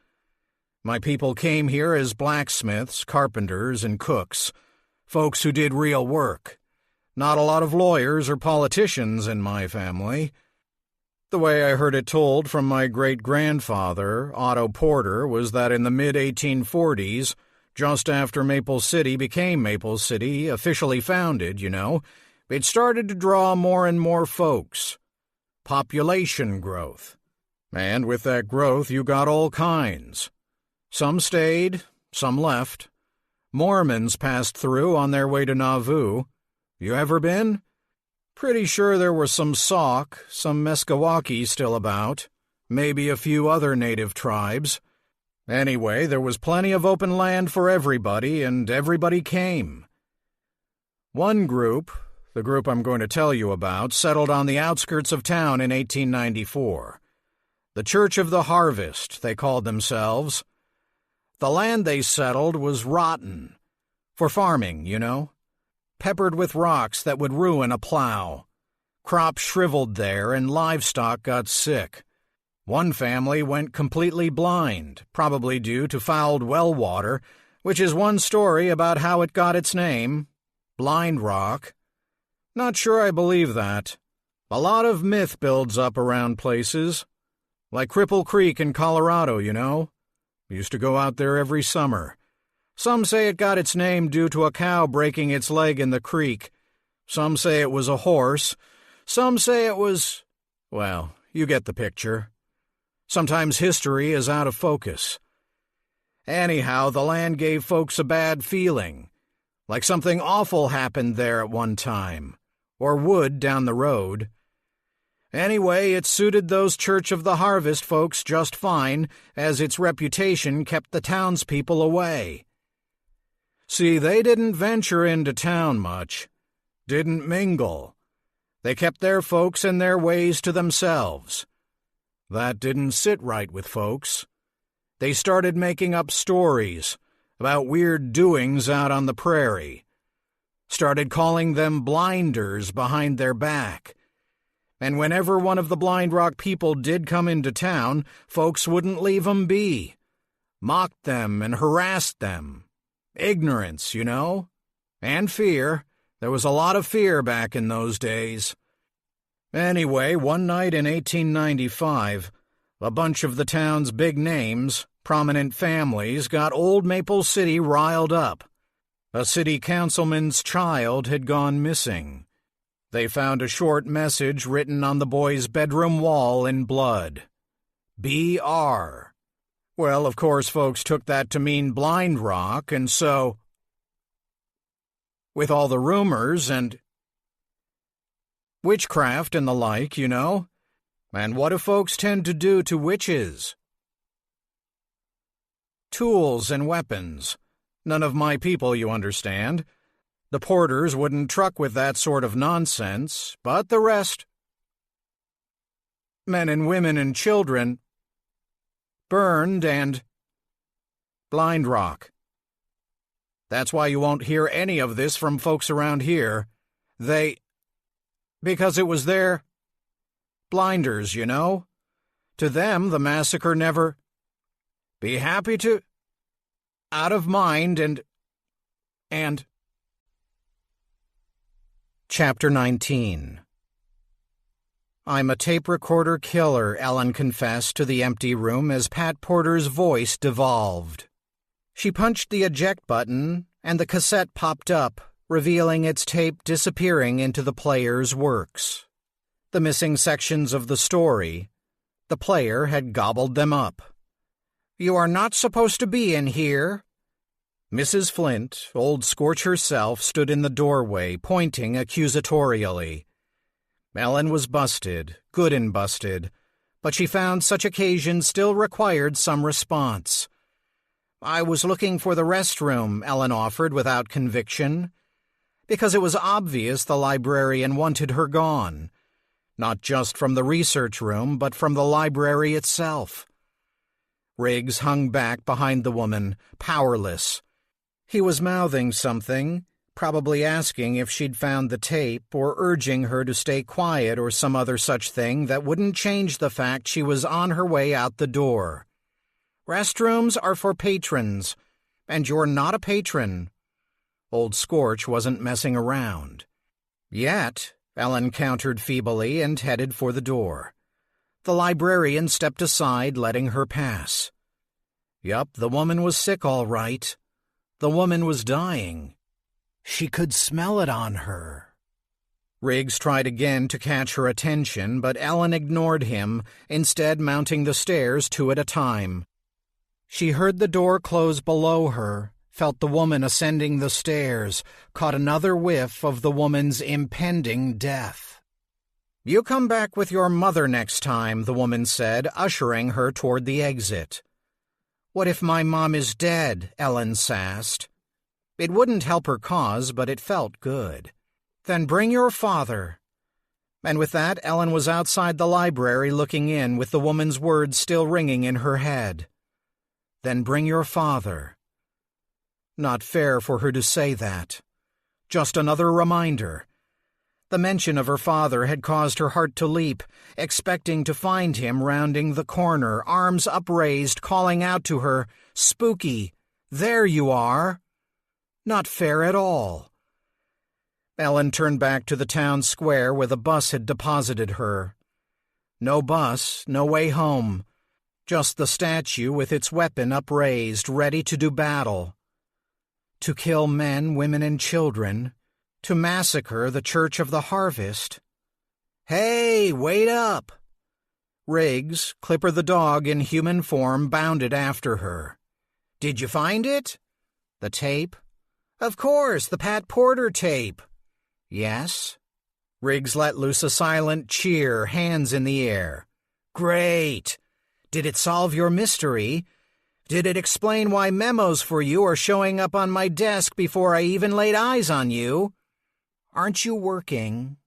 Speaker 1: My people came here as blacksmiths, carpenters, and cooks, folks who did real work. Not a lot of lawyers or politicians in my family. The way I heard it told from my great-grandfather, Otto Porter, was that in the mid-1840s, just after Maple City became Maple City, officially founded, you know, it started to draw more and more folks. Population growth. And with that growth, you got all kinds. Some stayed, some left. Mormons passed through on their way to Nauvoo. You ever been? Pretty sure there were some Sauk, some Meskwaki still about, maybe a few other native tribes. Anyway, there was plenty of open land for everybody, and everybody came. One group, the group I'm going to tell you about, settled on the outskirts of town in 1894. The Church of the Harvest, they called themselves. The land they settled was rotten. For farming, you know. Peppered with rocks that would ruin a plow. Crops shriveled there and livestock got sick. One family went completely blind, probably due to fouled well water, which is one story about how it got its name. Blind Rock. Not sure I believe that. A lot of myth builds up around places. Like Cripple Creek in Colorado, you know. Used to go out there every summer. Some say it got its name due to a cow breaking its leg in the creek. Some say it was a horse. Some say it was... well, you get the picture. Sometimes history is out of focus. Anyhow, the land gave folks a bad feeling. Like something awful happened there at one time. Or would down the road. Anyway, it suited those Church of the Harvest folks just fine, as its reputation kept the townspeople away. See, they didn't venture into town much. Didn't mingle. They kept their folks and their ways to themselves. That didn't sit right with folks. They started making up stories about weird doings out on the prairie. Started calling them blinders behind their back. And whenever one of the Blind Rock people did come into town, folks wouldn't leave 'em be. Mocked them and harassed them. Ignorance, you know? And fear. There was a lot of fear back in those days. Anyway, one night in 1895, a bunch of the town's big names, prominent families, got old Maple City riled up. A city councilman's child had gone missing. They found a short message written on the boy's bedroom wall in blood. B.R. Well, of course, folks took that to mean Blind Rock, and so... with all the rumors and... witchcraft and the like, you know. And what do folks tend to do to witches? Tools and weapons. None of my people, you understand. The Porters wouldn't truck with that sort of nonsense, but the rest... men and women and children... burned and... Blind Rock. That's why you won't hear any of this from folks around here. Because it was their... blinders, you know? To them, the massacre never... be happy to... out of mind and... Chapter 19. I'm a tape recorder killer, Ellen confessed to the empty room as Pat Porter's voice devolved. She punched the eject button, and the cassette popped up, revealing its tape disappearing into the player's works. The missing sections of the story, the player had gobbled them up. "You are not supposed to be in here." Mrs. Flint, Old Scorch herself, stood in the doorway, pointing accusatorially. Ellen was busted, good and busted, but she found such occasions still required some response. "I was looking for the restroom," Ellen offered without conviction, because it was obvious the librarian wanted her gone, not just from the research room, but from the library itself. Riggs hung back behind the woman, powerless. He was mouthing something, probably asking if she'd found the tape or urging her to stay quiet or some other such thing that wouldn't change the fact she was on her way out the door. "Restrooms are for patrons, and you're not a patron." Old Scorch wasn't messing around. "Yet," Ellen countered feebly and headed for the door. The librarian stepped aside, letting her pass. Yup, the woman was sick all right. The woman was dying. She could smell it on her. Riggs tried again to catch her attention, but Ellen ignored him, instead mounting the stairs 2 at a time. She heard the door close below her, felt the woman ascending the stairs, caught another whiff of the woman's impending death. "You come back with your mother next time," the woman said, ushering her toward the exit. "What if my mom is dead?" Ellen sassed. It wouldn't help her cause, but it felt good. "Then bring your father." And with that, Ellen was outside the library looking in with the woman's words still ringing in her head. then bring your father." Not fair for her to say that. Just another reminder. The mention of her father had caused her heart to leap, expecting to find him rounding the corner, arms upraised, calling out to her, "Spooky, there you are." Not fair at all. Ellen turned back to the town square where the bus had deposited her. No bus, no way home. Just the statue with its weapon upraised, ready to do battle. To kill men, women, and children. To massacre the Church of the Harvest. "Hey, wait up!" Riggs, Clipper the dog in human form, bounded after her. "Did you find it?" "The tape?" "Of course, the Pat Porter tape." "Yes?" Riggs let loose a silent cheer, hands in the air. "Great! Did it solve your mystery? Did it explain why memos for you are showing up on my desk before I even laid eyes on you?" "Aren't you working?"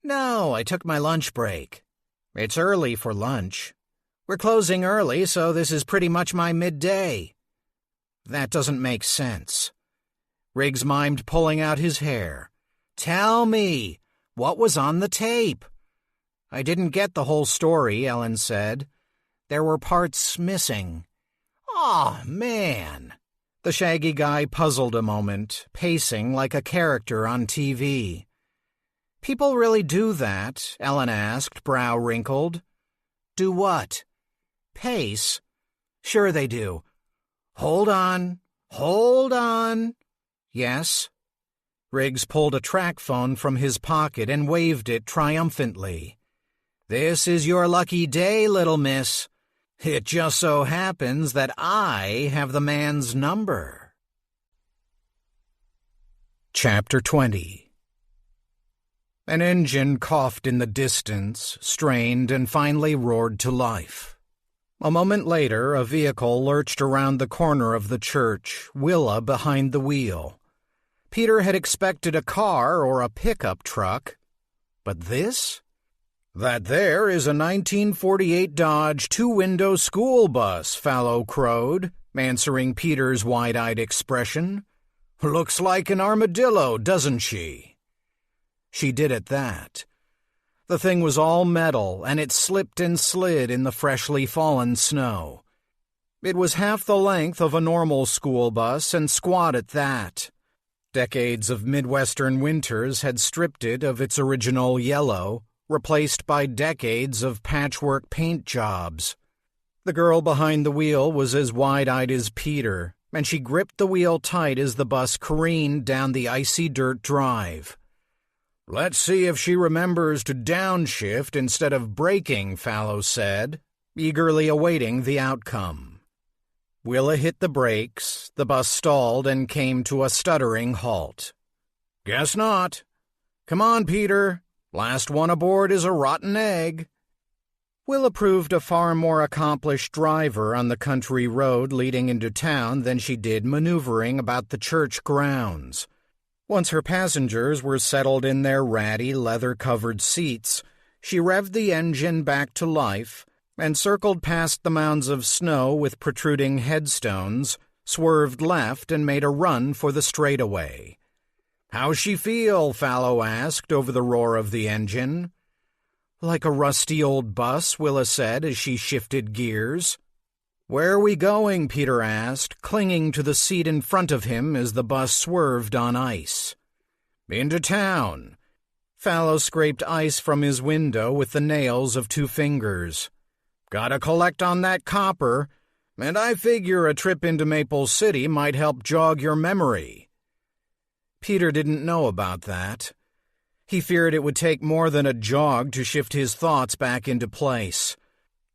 Speaker 1: "No, I took my lunch break." "It's early for lunch." "We're closing early, so this is pretty much my midday." "That doesn't make sense." Riggs mimed pulling out his hair. "Tell me, what was on the tape?" "I didn't get the whole story," Ellen said. "There were parts missing." "Aw, man." The shaggy guy puzzled a moment, pacing like a character on TV. "People really do that?" Ellen asked, brow wrinkled. "Do what?" "Pace." "Sure they do." "Hold on. Hold on." "Yes?" Riggs pulled a track phone from his pocket and waved it triumphantly. "This is your lucky day, little miss. It just so happens that I have the man's number." Chapter 20. An engine coughed in the distance, strained, and finally roared to life. A moment later, a vehicle lurched around the corner of the church, Willa behind the wheel. Peter had expected a car or a pickup truck. But this? "That there is a 1948 Dodge two-window school bus," Fallow crowed, answering Peter's wide-eyed expression. "Looks like an armadillo, doesn't she?" She did at that. The thing was all metal, and it slipped and slid in the freshly fallen snow. It was half the length of a normal school bus and squat at that. Decades of Midwestern winters had stripped it of its original yellow, replaced by decades of patchwork paint jobs. The girl behind the wheel was as wide-eyed as Peter, and she gripped the wheel tight as the bus careened down the icy dirt drive. "Let's see if she remembers to downshift instead of braking," Fallow said, eagerly awaiting the outcome. Willa hit the brakes, the bus stalled and came to a stuttering halt. "Guess not. Come on, Peter. Last one aboard is a rotten egg." Willa proved a far more accomplished driver on the country road leading into town than she did maneuvering about the church grounds. Once her passengers were settled in their ratty, leather-covered seats, she revved the engine back to life and circled past the mounds of snow with protruding headstones, swerved left and made a run for the straightaway. "How's she feel?" Fallow asked over the roar of the engine. "Like a rusty old bus," Willa said as she shifted gears. "Where are we going?" Peter asked, clinging to the seat in front of him as the bus swerved on ice. "Into town." Fallow scraped ice from his window with the nails of two fingers. "Gotta collect on that copper, and I figure a trip into Maple City might help jog your memory." Peter didn't know about that. He feared it would take more than a jog to shift his thoughts back into place.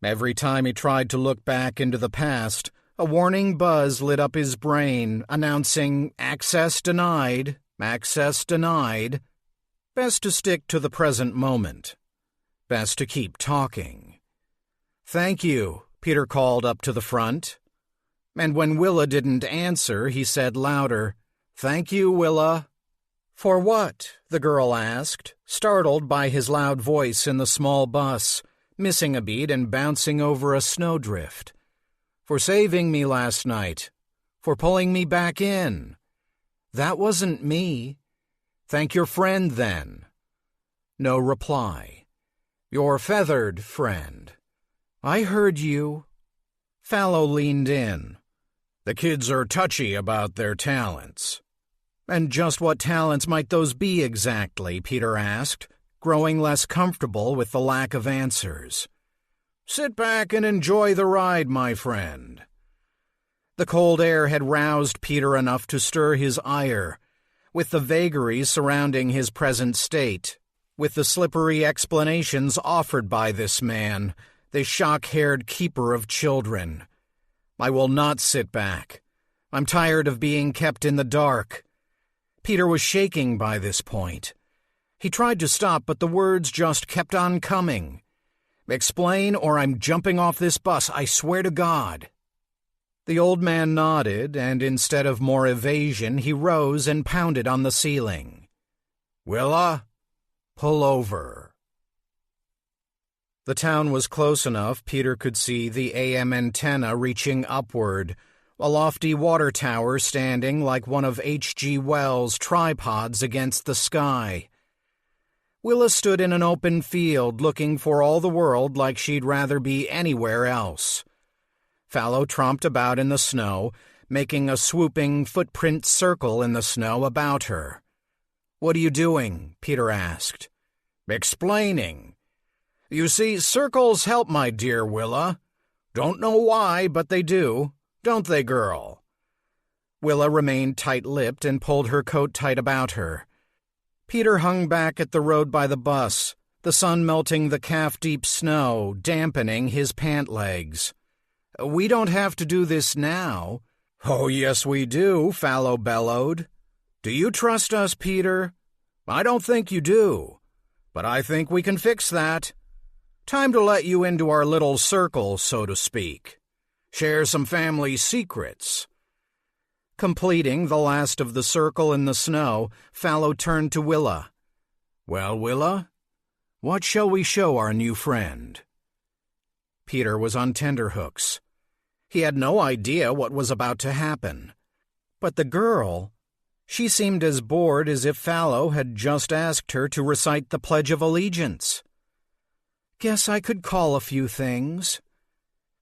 Speaker 1: Every time he tried to look back into the past, a warning buzz lit up his brain, announcing access denied, access denied. Best to stick to the present moment. Best to keep talking. "Thank you," Peter called up to the front. And when Willa didn't answer, he said louder, "Thank you, Willa." "For what?" the girl asked, startled by his loud voice in the small bus, missing a beat and bouncing over a snowdrift. For saving me last night. For pulling me back in. That wasn't me. Thank your friend, then. No reply. Your feathered friend. I heard you. Fallow leaned in. The kids are touchy about their talents. And just what talents might those be exactly? Peter asked, growing less comfortable with the lack of answers. Sit back and enjoy the ride, my friend. The cold air had roused Peter enough to stir his ire, with the vagaries surrounding his present state, with the slippery explanations offered by this man, the shock-haired keeper of children. I will not sit back. I'm tired of being kept in the dark. Peter was shaking by this point. He tried to stop, but the words just kept on coming. Explain, or I'm jumping off this bus, I swear to God. The old man nodded, and instead of more evasion, he rose and pounded on the ceiling. Willa, pull over. The town was close enough Peter could see the AM antenna reaching upward, a lofty water tower standing like one of H.G. Wells' tripods against the sky. Willa stood in an open field looking for all the world like she'd rather be anywhere else. Fallow tromped about in the snow, making a swooping footprint circle in the snow about her. What are you doing? Peter asked. Explaining. You see, circles help, my dear Willa. Don't know why, but they do. Don't they, girl? Willa remained tight-lipped and pulled her coat tight about her. Peter hung back at the road by the bus, the sun melting the calf-deep snow, dampening his pant legs. We don't have to do this now. Oh, yes, we do, Fallow bellowed. Do you trust us, Peter? I don't think you do, but I think we can fix that. Time to let you into our little circle, so to speak. Share some family secrets. Completing the last of the circle in the snow, Fallow turned to Willa. Well, Willa, what shall we show our new friend? Peter was on tenterhooks. He had no idea what was about to happen. But the girl, she seemed as bored as if Fallow had just asked her to recite the Pledge of Allegiance. Guess I could call a few things.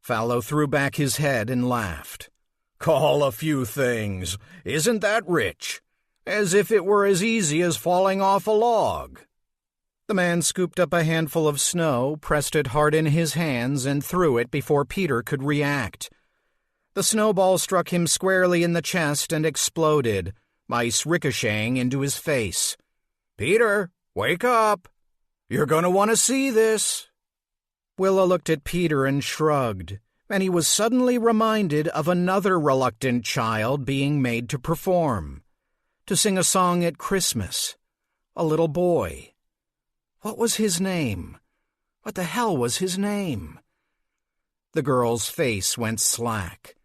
Speaker 1: Fallow threw back his head and laughed. Call a few things. Isn't that rich? As if it were as easy as falling off a log. The man scooped up a handful of snow, pressed it hard in his hands, and threw it before Peter could react. The snowball struck him squarely in the chest and exploded, ice ricocheting into his face. Peter, wake up. You're going to want to see this. Willa looked at Peter and shrugged, and he was suddenly reminded of another reluctant child being made to perform, to sing a song at Christmas. A little boy. What was his name? What the hell was his name? The girl's face went slack.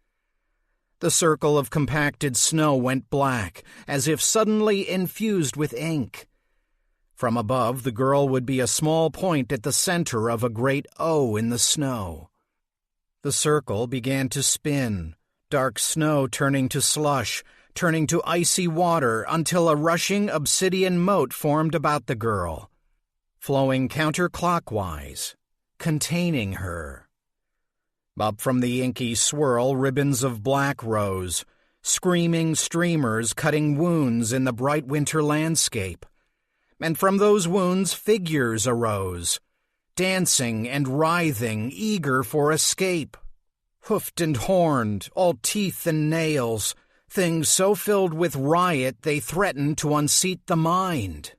Speaker 1: The circle of compacted snow went black, as if suddenly infused with ink. From above, the girl would be a small point at the center of a great O in the snow. The circle began to spin, dark snow turning to slush, turning to icy water until a rushing obsidian moat formed about the girl, flowing counterclockwise, containing her. Up from the inky swirl, ribbons of black rose, screaming streamers cutting wounds in the bright winter landscape. And from those wounds figures arose, dancing and writhing, eager for escape. Hoofed and horned, all teeth and nails, things so filled with riot they threatened to unseat the mind.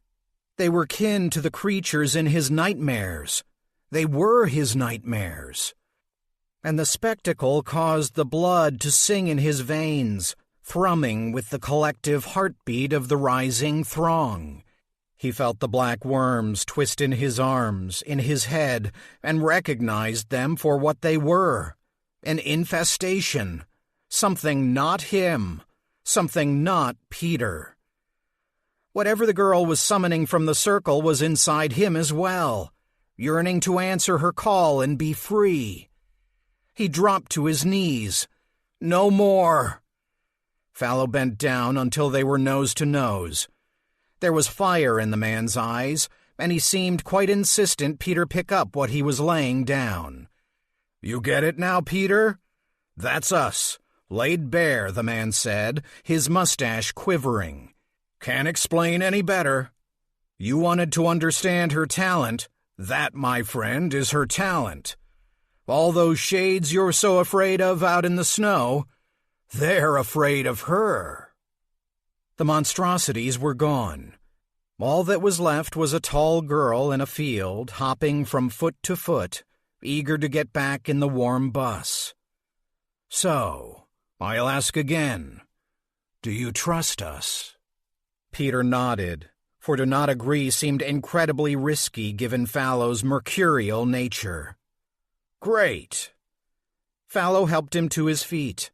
Speaker 1: They were kin to the creatures in his nightmares. They were his nightmares. And the spectacle caused the blood to sing in his veins, thrumming with the collective heartbeat of the rising throng. He felt the black worms twist in his arms, in his head, and recognized them for what they were. An infestation. Something not him. Something not Peter. Whatever the girl was summoning from the circle was inside him as well, yearning to answer her call and be free. He dropped to his knees. "No more." Fallow bent down until they were nose to nose. There was fire in the man's eyes, and he seemed quite insistent Peter pick up what he was laying down. "You get it now, Peter? That's us, laid bare," the man said, his mustache quivering. "Can't explain any better. You wanted to understand her talent. That, my friend, is her talent. All those shades you're so afraid of out in the snow, they're afraid of her." The monstrosities were gone. All that was left was a tall girl in a field, hopping from foot to foot, eager to get back in the warm bus. "So, I'll ask again, do you trust us?" Peter nodded, for to not agree seemed incredibly risky given Fallow's mercurial nature. "Great." Fallow helped him to his feet.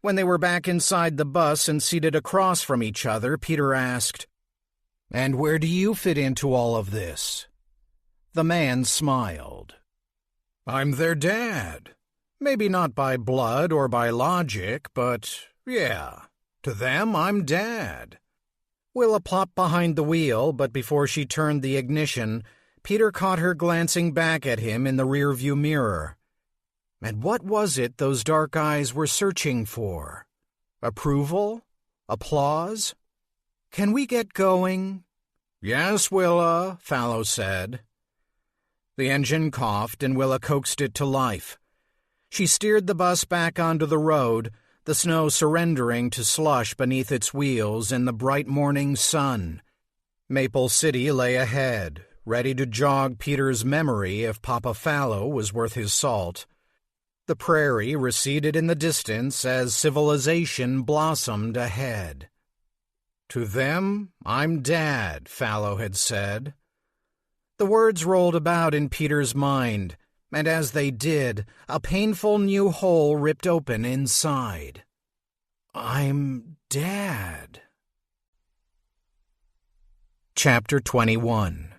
Speaker 1: When they were back inside the bus and seated across from each other, Peter asked, "And where do you fit into all of this?" The man smiled. "I'm their dad. Maybe not by blood or by logic, but, yeah, to them I'm dad." Willa plopped behind the wheel, but before she turned the ignition, Peter caught her glancing back at him in the rearview mirror. And what was it those dark eyes were searching for? Approval? Applause? "Can we get going?" "Yes, Willa," Fallow said. The engine coughed and Willa coaxed it to life. She steered the bus back onto the road, the snow surrendering to slush beneath its wheels in the bright morning sun. Maple City lay ahead, ready to jog Peter's memory if Papa Fallow was worth his salt. The prairie receded in the distance as civilization blossomed ahead. "To them, I'm Dad," Fallow had said. The words rolled about in Peter's mind, and as they did, a painful new hole ripped open inside. "I'm Dad." Chapter 21.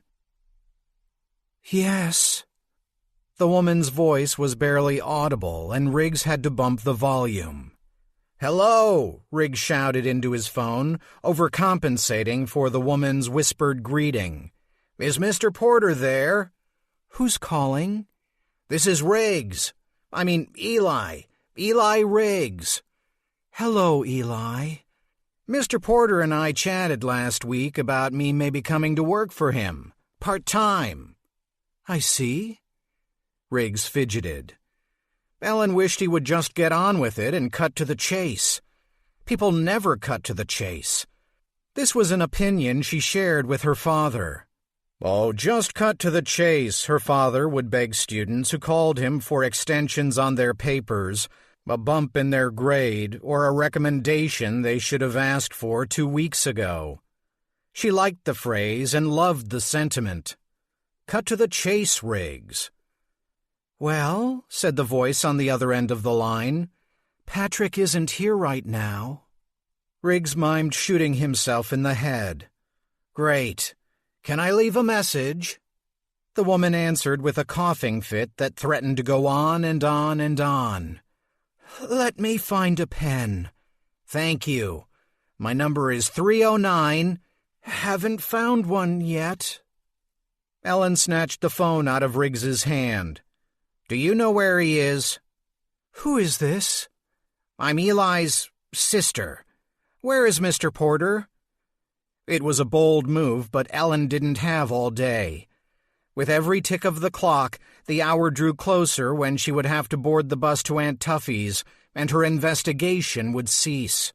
Speaker 1: "Yes." The woman's voice was barely audible, and Riggs had to bump the volume. "Hello," Riggs shouted into his phone, overcompensating for the woman's whispered greeting. "Is Mr. Porter there?" "Who's calling?" "This is Riggs. I mean, Eli. Eli Riggs." "Hello, Eli." "Mr. Porter and I chatted last week about me maybe coming to work for him. Part-time." "I see." Riggs fidgeted. Ellen wished he would just get on with it and cut to the chase. People never cut to the chase. This was an opinion she shared with her father. "Oh, just cut to the chase," her father would beg students who called him for extensions on their papers, a bump in their grade, or a recommendation they should have asked for 2 weeks ago. She liked the phrase and loved the sentiment. "Cut to the chase, Riggs." "Well," said the voice on the other end of the line, "Patrick isn't here right now." Riggs mimed shooting himself in the head. "Great. Can I leave a message?" The woman answered with a coughing fit that threatened to go on and on and on. "Let me find a pen." "Thank you. My number is 309. "Haven't found one yet." Ellen snatched the phone out of Riggs's hand. "Do you know where he is?" "Who is this?" "I'm Eli's sister. Where is Mr. Porter?" It was a bold move, but Ellen didn't have all day. With every tick of the clock, the hour drew closer when she would have to board the bus to Aunt Tuffy's, and her investigation would cease.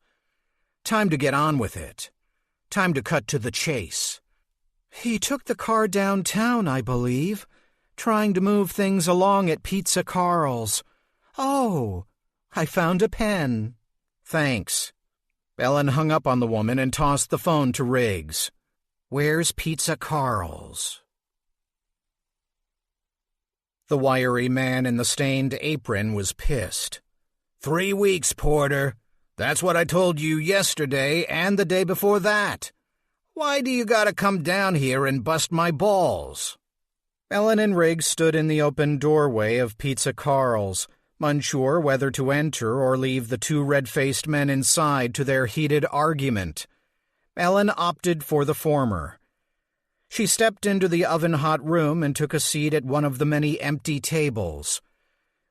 Speaker 1: Time to get on with it. Time to cut to the chase. "He took the car downtown, I believe, trying to move things along at Pizza Carl's. Oh, I found a pen." "Thanks." Ellen hung up on the woman and tossed the phone to Riggs. "Where's Pizza Carl's?" The wiry man in the stained apron was pissed. 3 weeks, Porter. That's what I told you yesterday and the day before that. Why do you gotta come down here and bust my balls?" Ellen and Riggs stood in the open doorway of Pizza Carl's, unsure whether to enter or leave the two red-faced men inside to their heated argument. Ellen opted for the former. She stepped into the oven-hot room and took a seat at one of the many empty tables.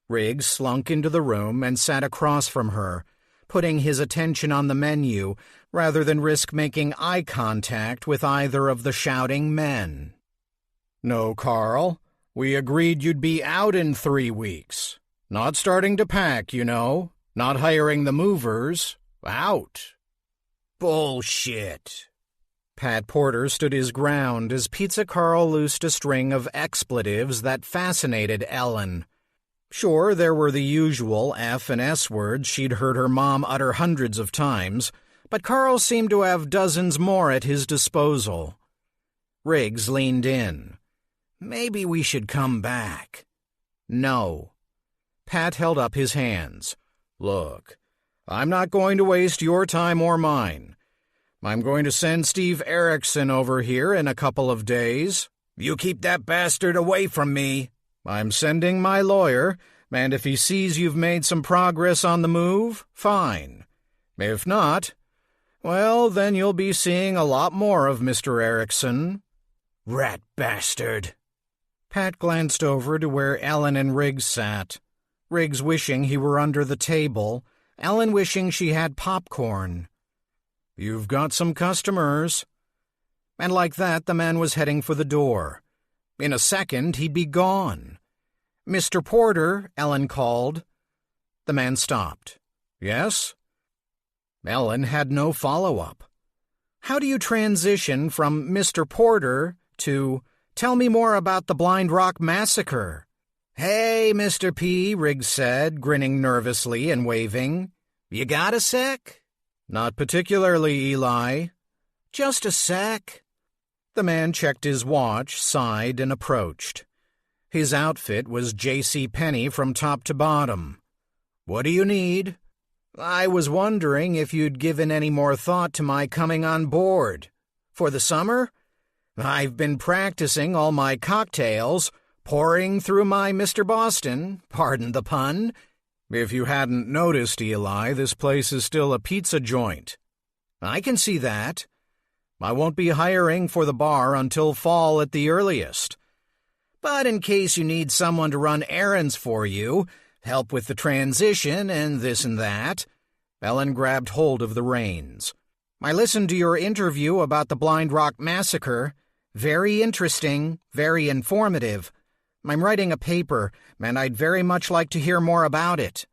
Speaker 1: Riggs slunk into the room and sat across from her, putting his attention on the menu rather than risk making eye contact with either of the shouting men. "No, Carl. We agreed you'd be out in 3 weeks. Not starting to pack, you know. Not hiring the movers. Out." "Bullshit." Pat Porter stood his ground as Pizza Carl loosed a string of expletives that fascinated Ellen. Sure, there were the usual F and S words she'd heard her mom utter hundreds of times, but Carl seemed to have dozens more at his disposal. Riggs leaned in. "Maybe we should come back." "No." Pat held up his hands. "Look, I'm not going to waste your time or mine. I'm going to send Steve Erickson over here in a couple of days. You keep that bastard away from me." "I'm sending my lawyer, and if he sees you've made some progress on the move, fine. If not, well, then you'll be seeing a lot more of Mr. Erickson." "Rat bastard." Pat glanced over to where Ellen and Riggs sat. Riggs wishing he were under the table, Ellen wishing she had popcorn. "You've got some customers." And like that, the man was heading for the door. In a second, he'd be gone. "Mr. Porter," Ellen called. The man stopped. "Yes?" Ellen had no follow-up. How do you transition from Mr. Porter to, "Tell me more about the Blind Rock Massacre"? "Hey, Mr. P," Riggs said, grinning nervously and waving. "You got a sec?" "Not particularly, Eli." "Just a sec." The man checked his watch, sighed, and approached. His outfit was J.C. Penney from top to bottom. "What do you need?" "I was wondering if you'd given any more thought to my coming on board. For the summer? I've been practicing all my cocktails, pouring through my Mr. Boston, pardon the pun." "If you hadn't noticed, Eli, this place is still a pizza joint." "I can see that." "I won't be hiring for the bar until fall at the earliest." "But in case you need someone to run errands for you, help with the transition and this and that." Ellen grabbed hold of the reins. "I listened to your interview about the Blind Rock Massacre. Very interesting, very informative. I'm writing a paper, and I'd very much like to hear more about it.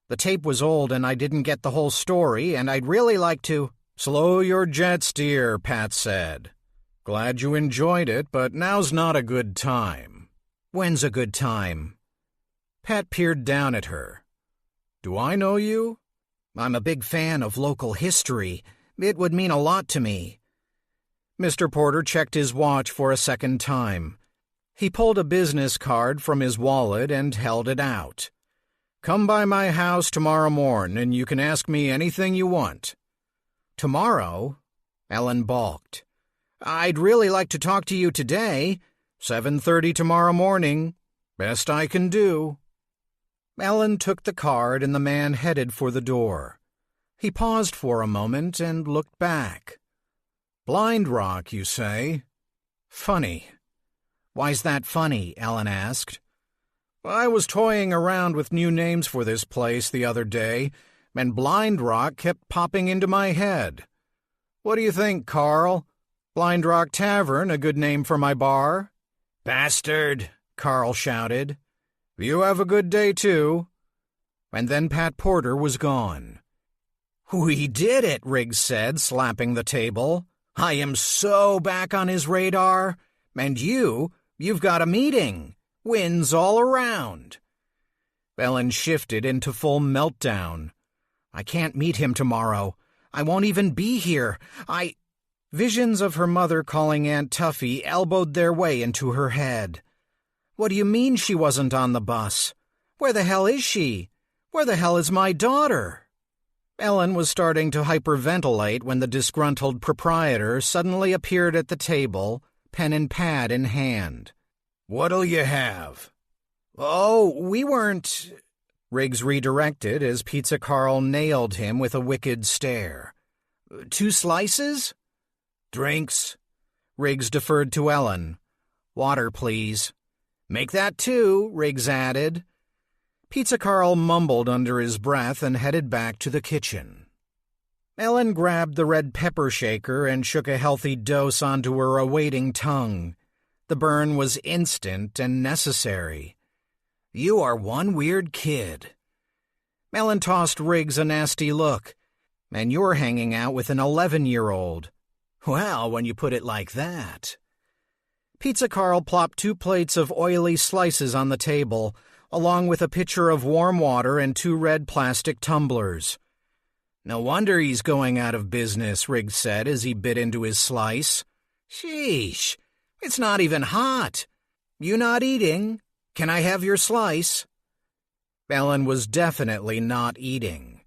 Speaker 1: The tape was old and I didn't get the whole story, and I'd really like to—" "Slow your jets, dear," Pat said. "Glad you enjoyed it, but now's not a good time." "When's a good time?" Pat peered down at her. "Do I know you?" "I'm a big fan of local history. It would mean a lot to me." Mr. Porter checked his watch for a second time. He pulled a business card from his wallet and held it out. "Come by my house tomorrow morning, and you can ask me anything you want." "Tomorrow?" Ellen balked. "I'd really like to talk to you today. 7:30 tomorrow morning. Best I can do." Ellen took the card and the man headed for the door. He paused for a moment and looked back. "Blind Rock, you say? Funny." "Why's that funny?" Ellen asked. "I was toying around with new names for this place the other day, and Blind Rock kept popping into my head. What do you think, Carl? Blind Rock Tavern, a good name for my bar?" "Bastard!" Carl shouted. "You have a good day, too." And then Pat Porter was gone. "We did it," Riggs said, slapping the table. "I am so back on his radar. And you've got a meeting. Wins all around." Ellen shifted into full meltdown. "I can't meet him tomorrow. I won't even be here. Visions of her mother calling Aunt Tuffy elbowed their way into her head. "What do you mean she wasn't on the bus? Where the hell is she? Where the hell is my daughter?" Ellen was starting to hyperventilate when the disgruntled proprietor suddenly appeared at the table, pen and pad in hand. "What'll you have?" "Oh, we weren't—" Riggs redirected as Pizza Carl nailed him with a wicked stare. 2 slices? Drinks. Riggs deferred to Ellen. Water, please. Make that 2, Riggs added. Pizza Carl mumbled under his breath and headed back to the kitchen. Ellen grabbed the red pepper shaker and shook a healthy dose onto her awaiting tongue. The burn was instant and necessary. You are one weird kid. Ellen tossed Riggs a nasty look. And you're hanging out with an 11-year-old. Well, when you put it like that. Pizza Carl plopped 2 plates of oily slices on the table, along with a pitcher of warm water and 2 red plastic tumblers. No wonder he's going out of business, Riggs said as he bit into his slice. Sheesh, it's not even hot. You not eating? Can I have your slice? Ellen was definitely not eating.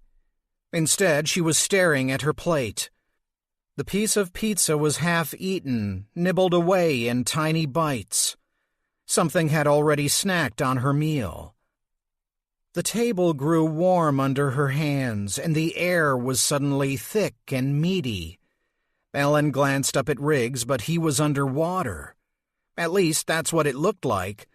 Speaker 1: Instead, she was staring at her plate. The piece of pizza was half-eaten, nibbled away in tiny bites. Something had already snacked on her meal. The table grew warm under her hands, and the air was suddenly thick and meaty. Ellen glanced up at Riggs, but he was underwater. At least that's what it looked like.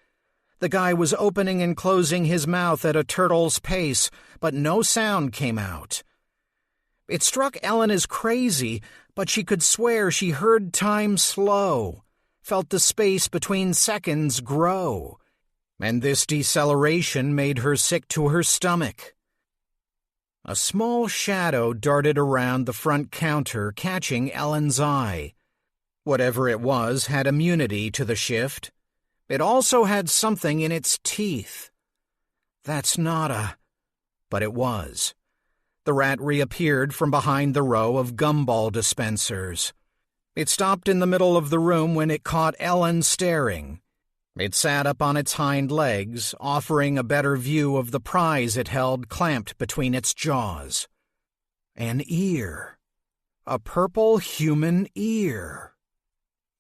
Speaker 1: The guy was opening and closing his mouth at a turtle's pace, but no sound came out. It struck Ellen as crazy, but she could swear she heard time slow, felt the space between seconds grow, and this deceleration made her sick to her stomach. A small shadow darted around the front counter, catching Ellen's eye. Whatever it was had immunity to the shift. It also had something in its teeth. That's not a... But it was. The rat reappeared from behind the row of gumball dispensers. It stopped in the middle of the room when it caught Ellen staring. It sat up on its hind legs, offering a better view of the prize it held clamped between its jaws. An ear. A purple human ear.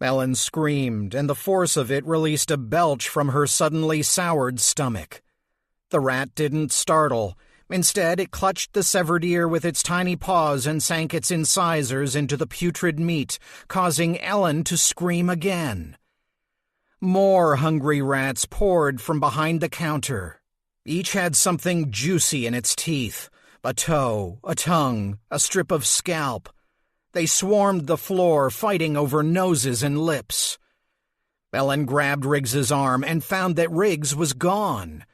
Speaker 1: Ellen screamed, and the force of it released a belch from her suddenly soured stomach. The rat didn't startle. Instead, it clutched the severed ear with its tiny paws and sank its incisors into the putrid meat, causing Ellen to scream again. More hungry rats poured from behind the counter. Each had something juicy in its teeth, a toe, a tongue, a strip of scalp. They swarmed the floor, fighting over noses and lips. Ellen grabbed Riggs's arm and found that Riggs was gone.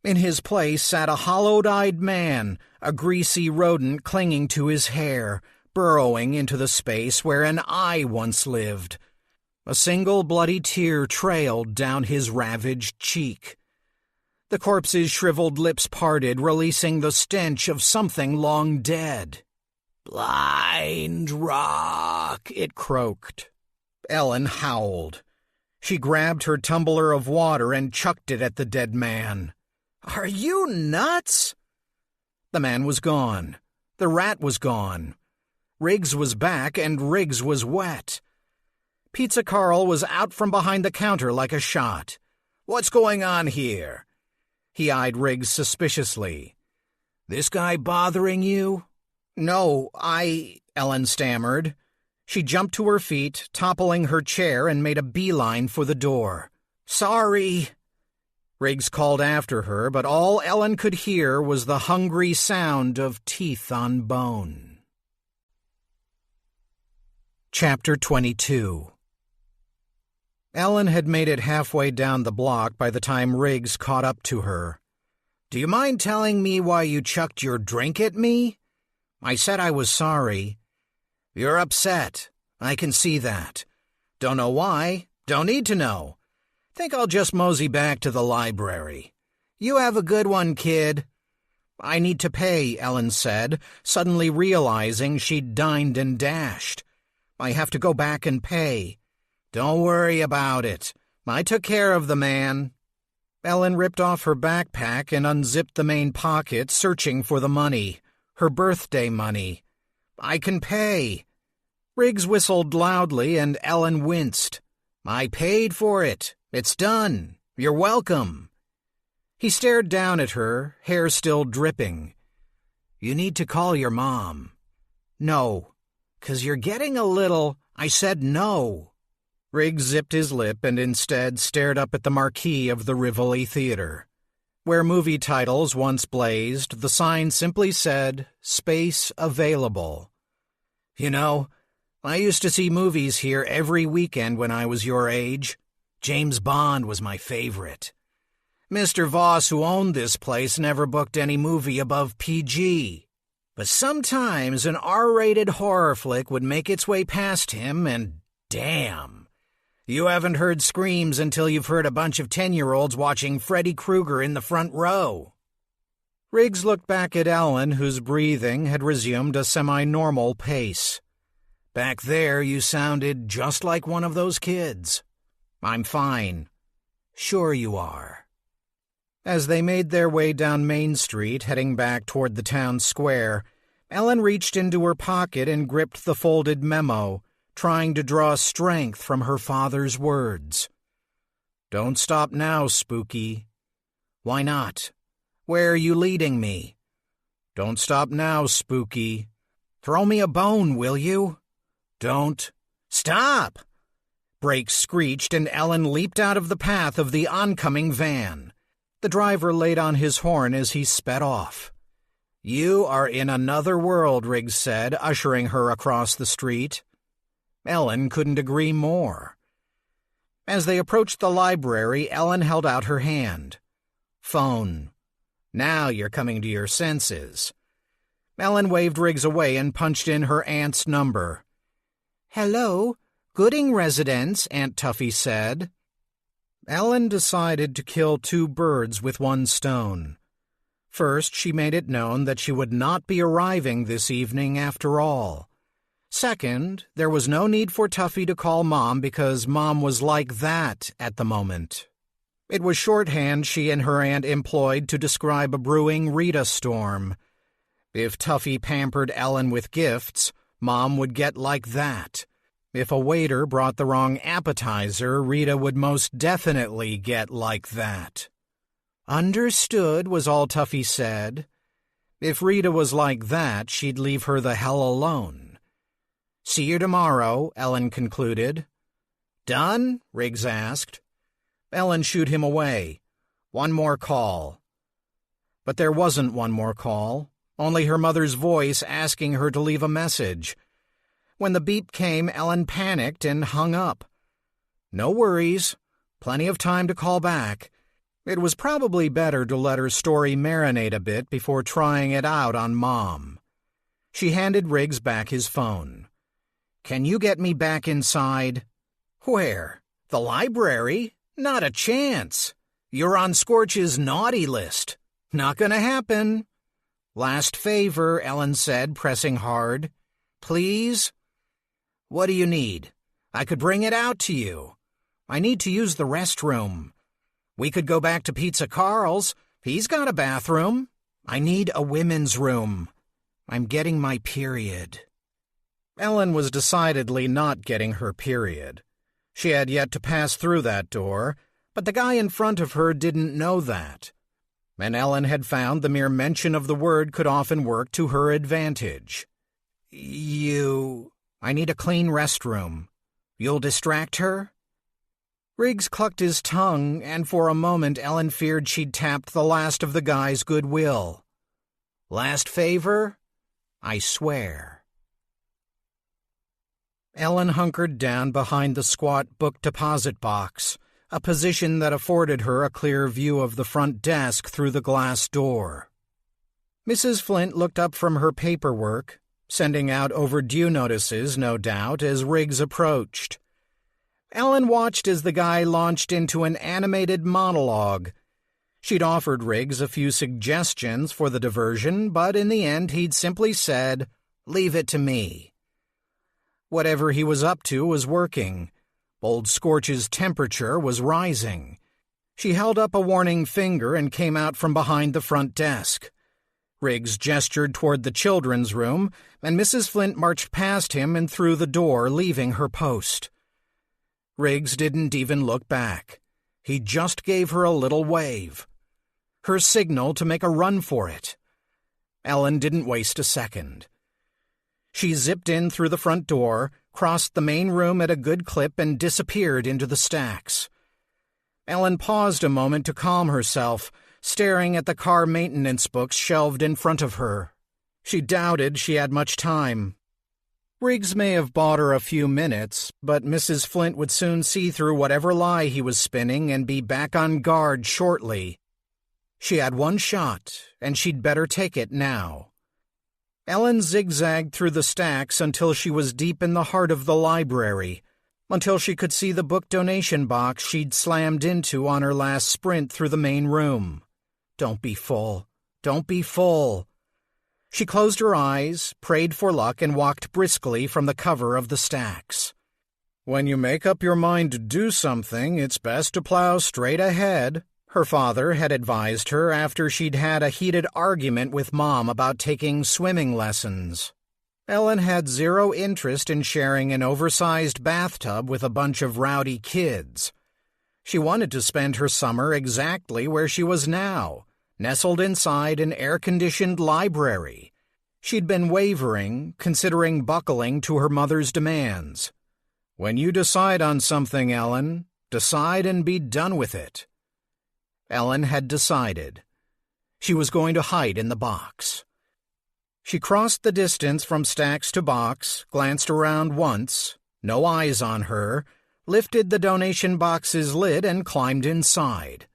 Speaker 1: In his place sat a hollow-eyed man, a greasy rodent clinging to his hair, burrowing into the space where an eye once lived. A single bloody tear trailed down his ravaged cheek. The corpse's shriveled lips parted, releasing the stench of something long dead. "Blind rock," it croaked. Ellen howled. She grabbed her tumbler of water and chucked it at the dead man. "Are you nuts?" The man was gone. The rat was gone. Riggs was back, and Riggs was wet. Pizza Carl was out from behind the counter like a shot. "What's going on here?" He eyed Riggs suspiciously. "This guy bothering you?" "No, Ellen stammered. She jumped to her feet, toppling her chair, and made a beeline for the door. "Sorry." Riggs called after her, but all Ellen could hear was the hungry sound of teeth on bone. Chapter 22. Ellen had made it halfway down the block by the time Riggs caught up to her. "Do you mind telling me why you chucked your drink at me?" "I said I was sorry." "You're upset. I can see that. Don't know why. Don't need to know. Think I'll just mosey back to the library. You have a good one, kid." "I need to pay," Ellen said, suddenly realizing she'd dined and dashed. "I have to go back and pay." "Don't worry about it. I took care of the man." Ellen ripped off her backpack and unzipped the main pocket, searching for the money. Her birthday money. "I can pay." Riggs whistled loudly, and Ellen winced. "I paid for it. It's done. You're welcome." He stared down at her, hair still dripping. "You need to call your mom." "No, 'cause you're getting a little—" "I said no." Riggs zipped his lip and instead stared up at the marquee of the Rivoli Theater. Where movie titles once blazed, the sign simply said, "Space Available." "You know, I used to see movies here every weekend when I was your age. James Bond was my favorite. Mr. Voss, who owned this place, never booked any movie above PG. But sometimes an R-rated horror flick would make its way past him, and damn, you haven't heard screams until you've heard a bunch of 10-year-olds watching Freddy Krueger in the front row." Riggs looked back at Ellen, whose breathing had resumed a semi-normal pace. "Back there, you sounded just like one of those kids." "I'm fine." "Sure you are." As they made their way down Main Street, heading back toward the town square, Ellen reached into her pocket and gripped the folded memo, trying to draw strength from her father's words. "Don't stop now, Spooky." "Why not? Where are you leading me?" "Don't stop now, Spooky." "Throw me a bone, will you?" "Don't." "Stop!" Brakes screeched and Ellen leaped out of the path of the oncoming van. The driver laid on his horn as he sped off. "You are in another world," Riggs said, ushering her across the street. Ellen couldn't agree more. As they approached the library, Ellen held out her hand. "Phone. Now you're coming to your senses." Ellen waved Riggs away and punched in her aunt's number. "Hello, Gooding residence," Aunt Tuffy said. Ellen decided to kill two birds with one stone. First, she made it known that she would not be arriving this evening after all. Second, there was no need for Tuffy to call Mom because Mom was like that at the moment. It was shorthand she and her aunt employed to describe a brewing Rita storm. If Tuffy pampered Ellen with gifts, Mom would get like that. If a waiter brought the wrong appetizer, Rita would most definitely get like that. "Understood," was all Tuffy said. If Rita was like that, she'd leave her the hell alone. "See you tomorrow," Ellen concluded. "Done?" Riggs asked. Ellen shooed him away. "One more call." But there wasn't one more call, only her mother's voice asking her to leave a message. When the beep came, Ellen panicked and hung up. No worries. Plenty of time to call back. It was probably better to let her story marinate a bit before trying it out on Mom. She handed Riggs back his phone. "Can you get me back inside?" "Where? The library? Not a chance. You're on Scorch's naughty list. Not gonna happen." "Last favor," Ellen said, pressing hard. "Please?" "What do you need? I could bring it out to you. I need to use the restroom. We could go back to Pizza Carl's. He's got a bathroom. I need a women's room. I'm getting my period." Ellen was decidedly not getting her period. She had yet to pass through that door, but the guy in front of her didn't know that. And Ellen had found the mere mention of the word could often work to her advantage. I need a clean restroom. You'll distract her?" Riggs clucked his tongue, and for a moment Ellen feared she'd tapped the last of the guy's goodwill. "Last favor? I swear." Ellen hunkered down behind the squat book deposit box, a position that afforded her a clear view of the front desk through the glass door. Mrs. Flint looked up from her paperwork, sending out overdue notices, no doubt, as Riggs approached. Ellen watched as the guy launched into an animated monologue. She'd offered Riggs a few suggestions for the diversion, but in the end he'd simply said, "Leave it to me." Whatever he was up to was working. Old Scorch's temperature was rising. She held up a warning finger and came out from behind the front desk. Riggs gestured toward the children's room, and Mrs. Flint marched past him and through the door, leaving her post. Riggs didn't even look back. He just gave her a little wave. her signal to make a run for it. Ellen didn't waste a second. She zipped in through the front door, crossed the main room at a good clip, and disappeared into the stacks. Ellen paused a moment to calm herself, staring at the car maintenance books shelved in front of her. She doubted she had much time. Riggs may have bought her a few minutes, but Mrs. Flint would soon see through whatever lie he was spinning and be back on guard shortly. She had one shot, and she'd better take it now. Ellen zigzagged through the stacks until she was deep in the heart of the library, until she could see the book donation box she'd slammed into on her last sprint through the main room. Don't be full. Don't be full. She closed her eyes, prayed for luck, and walked briskly from the cover of the stacks. When you make up your mind to do something, it's best to plow straight ahead, her father had advised her after she'd had a heated argument with Mom about taking swimming lessons. Ellen had zero interest in sharing an oversized bathtub with a bunch of rowdy kids. She wanted to spend her summer exactly where she was now, nestled inside an air-conditioned library. She'd been wavering, considering buckling to her mother's demands. When you decide on something, Ellen, decide and be done with it. Ellen had decided. She was going to hide in the box. She crossed the distance from stacks to box, glanced around once, no eyes on her, lifted the donation box's lid and climbed inside.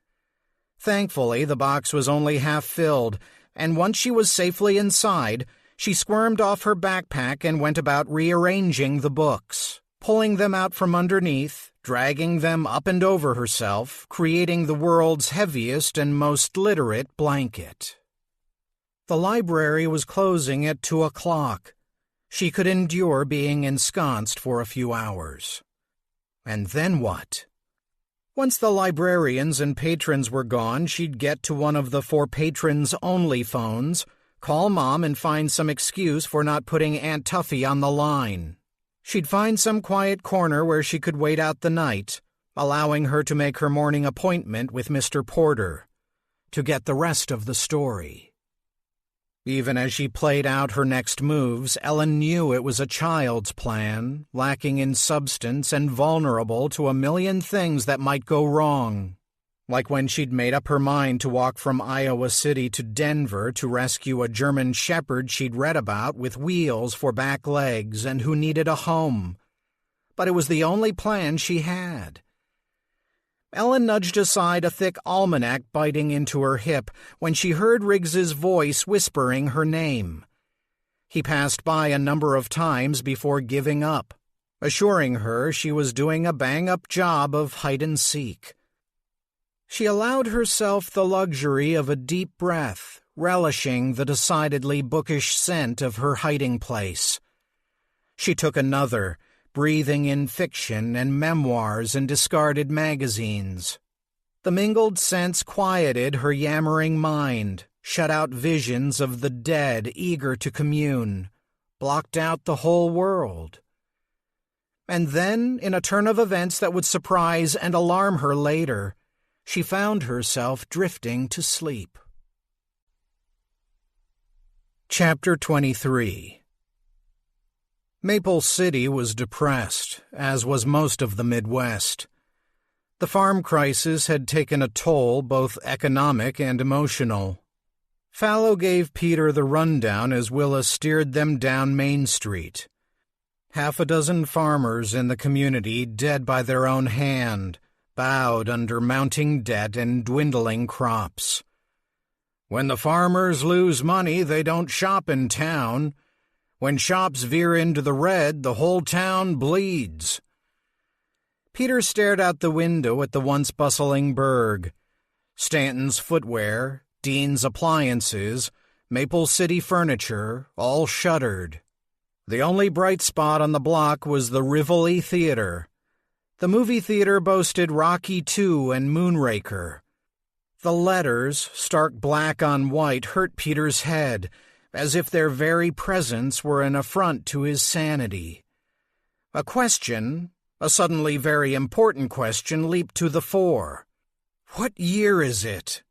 Speaker 1: Thankfully, the box was only half filled, and once she was safely inside, she squirmed off her backpack and went about rearranging the books, pulling them out from underneath, dragging them up and over herself, creating the world's heaviest and most literate blanket. The library was closing at 2 o'clock. She could endure being ensconced for a few hours. And then what? Once the librarians and patrons were gone, she'd get to one of the for patrons only phones, call Mom and find some excuse for not putting Aunt Tuffy on the line. She'd find some quiet corner where she could wait out the night, allowing her to make her morning appointment with Mr. Porter, to get the rest of the story. Even as she played out her next moves, Ellen knew it was a child's plan, lacking in substance and vulnerable to a million things that might go wrong. Like when she'd made up her mind to walk from Iowa City to Denver to rescue a German shepherd she'd read about with wheels for back legs and who needed a home. But it was the only plan she had. Ellen nudged aside a thick almanac biting into her hip when she heard Riggs's voice whispering her name. He passed by a number of times before giving up, assuring her she was doing a bang-up job of hide-and-seek. She allowed herself the luxury of a deep breath, relishing the decidedly bookish scent of her hiding place. She took another, breathing in fiction and memoirs and discarded magazines. The mingled scents quieted her yammering mind, shut out visions of the dead eager to commune, blocked out the whole world. And then, in a turn of events that would surprise and alarm her later, she found herself drifting to sleep. Chapter 23. Maple City was depressed, as was most of the Midwest. The farm crisis had taken a toll, both economic and emotional. Fallow gave Peter the rundown as Willa steered them down Main Street. Half a dozen farmers in the community dead by their own hand, bowed under mounting debt and dwindling crops. When the farmers lose money, they don't shop in town. When shops veer into the red, the whole town bleeds. Peter stared out the window at the once bustling burg. Stanton's Footwear, Dean's Appliances, Maple City Furniture, all shuttered. The only bright spot on the block was the Rivoli Theater. The movie theater boasted Rocky II and Moonraker. The letters, stark black on white, hurt Peter's head, as if their very presence were an affront to his sanity. A question, a suddenly very important question, leaped to the fore. What year is it?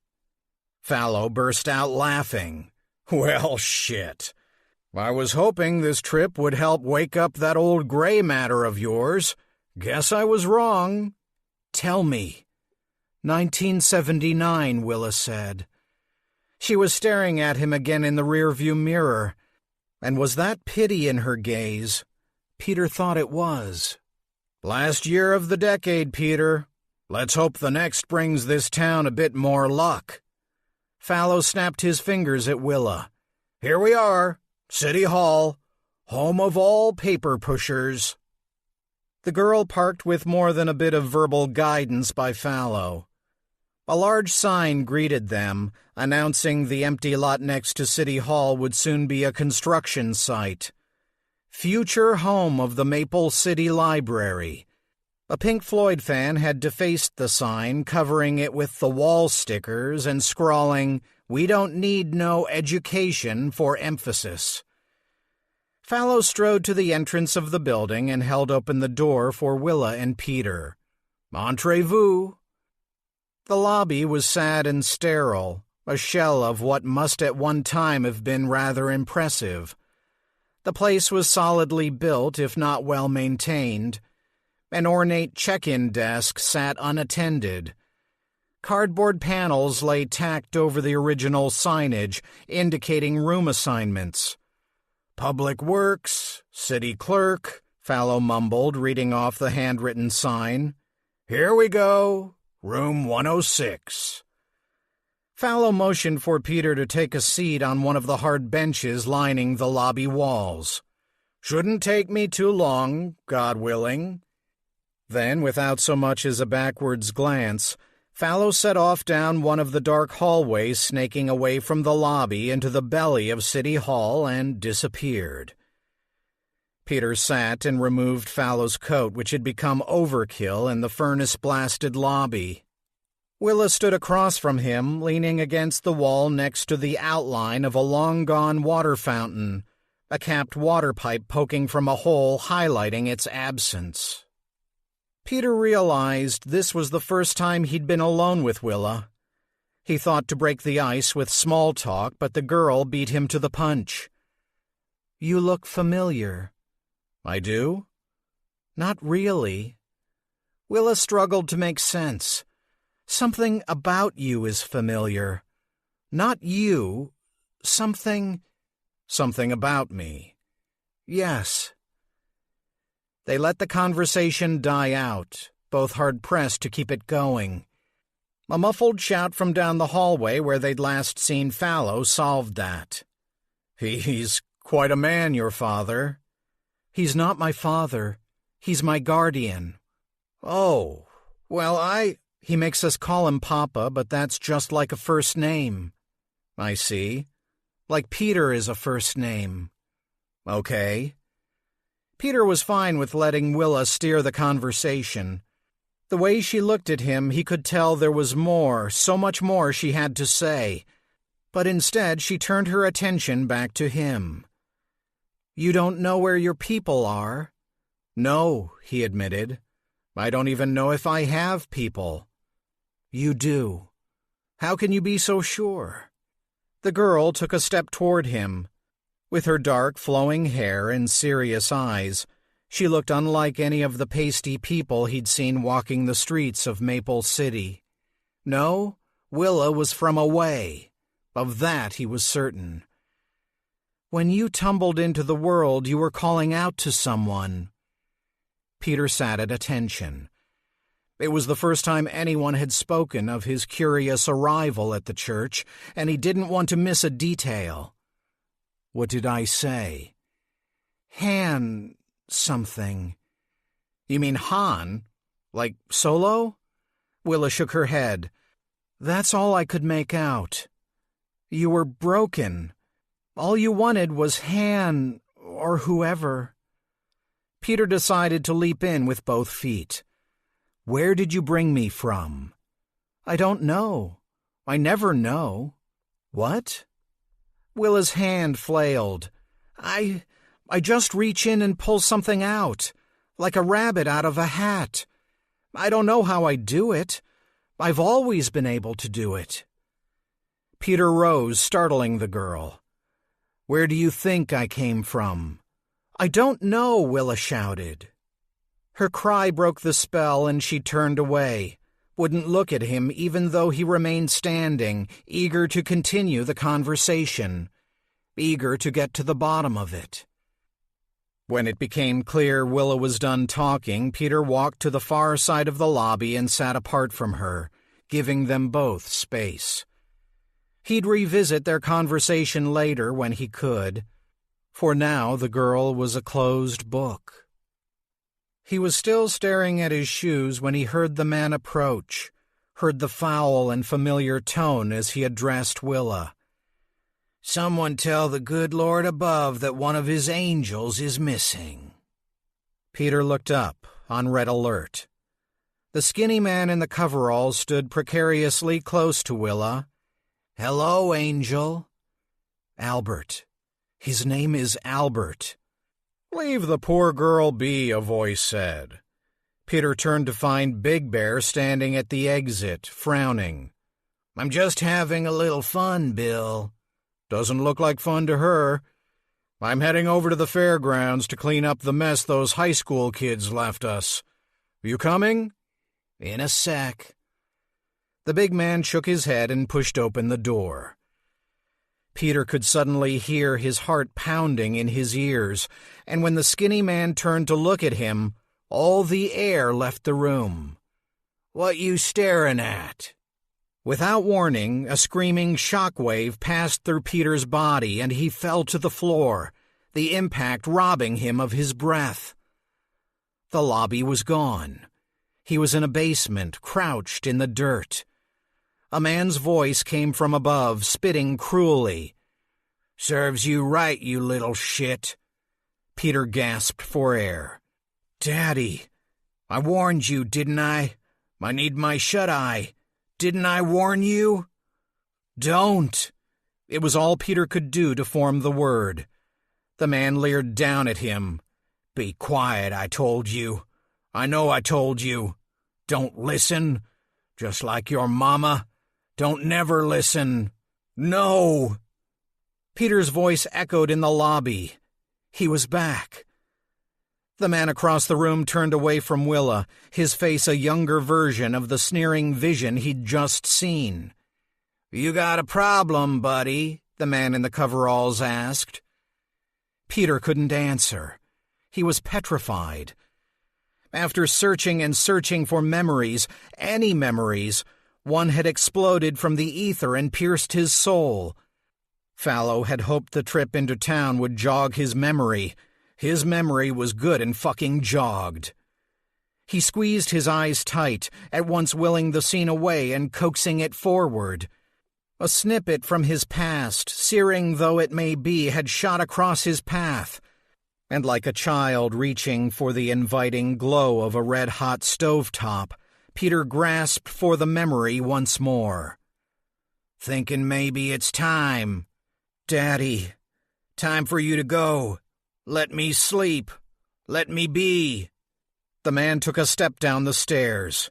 Speaker 1: Fallow burst out laughing. Well, shit. I was hoping this trip would help wake up that old gray matter of yours. Guess I was wrong. Tell me. 1979, Willa said. She was staring at him again in the rearview mirror, and was that pity in her gaze? Peter thought it was. Last year of the decade, Peter. Let's hope the next brings this town a bit more luck. Fallow snapped his fingers at Willa. Here we are, City Hall, home of all paper pushers. The girl parked with more than a bit of verbal guidance by Fallow. A large sign greeted them, announcing the empty lot next to City Hall would soon be a construction site. Future home of the Maple City Library. A Pink Floyd fan had defaced the sign, covering it with the wall stickers and scrawling, "We don't need no education," for emphasis. Fallow strode to the entrance of the building and held open the door for Willa and Peter. Entrez-vous. The lobby was sad and sterile, a shell of what must at one time have been rather impressive. The place was solidly built, if not well maintained. An ornate check-in desk sat unattended. Cardboard panels lay tacked over the original signage, indicating room assignments. Public Works, City Clerk, Fallow mumbled, reading off the handwritten sign. Here we go, room 106. Fallow motioned for Peter to take a seat on one of the hard benches lining the lobby walls. Shouldn't take me too long, God willing. Then, without so much as a backwards glance, Fallow set off down one of the dark hallways snaking away from the lobby into the belly of City Hall and disappeared. Peter sat and removed Fallow's coat, which had become overkill in the furnace-blasted lobby. Willa stood across from him, leaning against the wall next to the outline of a long-gone water fountain, a capped water pipe poking from a hole highlighting its absence. Peter realized this was the first time he'd been alone with Willa. He thought to break the ice with small talk, but the girl beat him to the punch. You look familiar. I do? Not really. Willa struggled to make sense. Something about you is familiar. Not you. Something about me. Yes. They let the conversation die out, both hard-pressed to keep it going. A muffled shout from down the hallway where they'd last seen Fallow solved that. He's quite a man, your father. He's not my father. He's my guardian. Oh, well, He makes us call him Papa, but that's just like a first name. I see. Like Peter is a first name. Okay. Peter was fine with letting Willa steer the conversation. The way she looked at him, he could tell there was more, so much more she had to say. But instead, she turned her attention back to him. You don't know where your people are? No, he admitted. I don't even know if I have people. You do. How can you be so sure? The girl took a step toward him. With her dark, flowing hair and serious eyes, she looked unlike any of the pasty people he'd seen walking the streets of Maple City. No, Willa was from away. Of that he was certain. When you tumbled into the world, you were calling out to someone. Peter sat at attention. It was the first time anyone had spoken of his curious arrival at the church, and he didn't want to miss a detail. What did I say? Han something. You mean Han? Like Solo? Willa shook her head. That's all I could make out. You were broken. All you wanted was Han, or whoever. Peter decided to leap in with both feet. Where did you bring me from? I don't know. I never know. What? Willa's hand flailed. I just reach in and pull something out, like a rabbit out of a hat. I don't know how I do it. I've always been able to do it. Peter rose, startling the girl. "Where do you think I came from?" "I don't know," Willa shouted. Her cry broke the spell and she turned away, wouldn't look at him even though he remained standing, eager to continue the conversation, eager to get to the bottom of it. When it became clear Willa was done talking, Peter walked to the far side of the lobby and sat apart from her, giving them both space. He'd revisit their conversation later when he could. For now, the girl was a closed book. He was still staring at his shoes when he heard the man approach, heard the foul and familiar tone as he addressed Willa. "Someone tell the good Lord above that one of his angels is missing." Peter looked up, on red alert. The skinny man in the coveralls stood precariously close to Willa. "Hello, Angel." "Albert. His name is Albert." "Leave the poor girl be," a voice said. Peter turned to find Big Bear standing at the exit, frowning. "I'm just having a little fun, Bill." "Doesn't look like fun to her. I'm heading over to the fairgrounds to clean up the mess those high school kids left us. You coming?" "In a sec." The big man shook his head and pushed open the door. Peter could suddenly hear his heart pounding in his ears, and when the skinny man turned to look at him, all the air left the room. "What you staring at?" Without warning, a screaming shockwave passed through Peter's body, and he fell to the floor, the impact robbing him of his breath. The lobby was gone. He was in a basement, crouched in the dirt. A man's voice came from above, spitting cruelly. "Serves you right, you little shit." Peter gasped for air. "Daddy, I warned you, didn't I? I need my shut-eye. Didn't I warn you?" "Don't." It was all Peter could do to form the word. The man leered down at him. "Be quiet, I told you. I know I told you. Don't listen. Just like your mama. Don't never listen. No." Peter's voice echoed in the lobby. He was back. The man across the room turned away from Willa, his face a younger version of the sneering vision he'd just seen. "You got a problem, buddy?" the man in the coveralls asked. Peter couldn't answer. He was petrified. After searching and searching for memories, any memories, one had exploded from the ether and pierced his soul. Fallow had hoped the trip into town would jog his memory. His memory was good and fucking jogged. He squeezed his eyes tight, at once willing the scene away and coaxing it forward. A snippet from his past, searing though it may be, had shot across his path, and like a child reaching for the inviting glow of a red-hot stovetop, Peter grasped for the memory once more. "Thinking maybe it's time. Daddy, time for you to go. Let me sleep. Let me be." The man took a step down the stairs.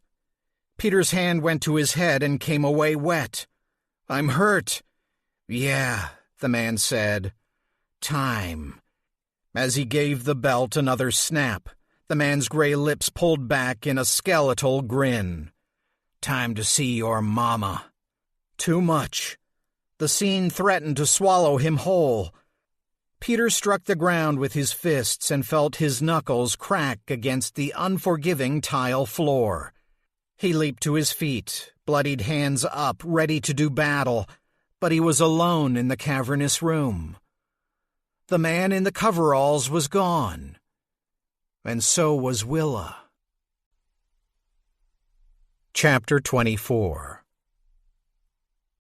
Speaker 1: Peter's hand went to his head and came away wet. "I'm hurt." "Yeah," the man said. "Time." As he gave the belt another snap, the man's gray lips pulled back in a skeletal grin. "Time to see your mama." Too much. The scene threatened to swallow him whole. Peter struck the ground with his fists and felt his knuckles crack against the unforgiving tile floor. He leaped to his feet, bloodied hands up, ready to do battle, but he was alone in the cavernous room. The man in the coveralls was gone, and so was Willa. Chapter 24.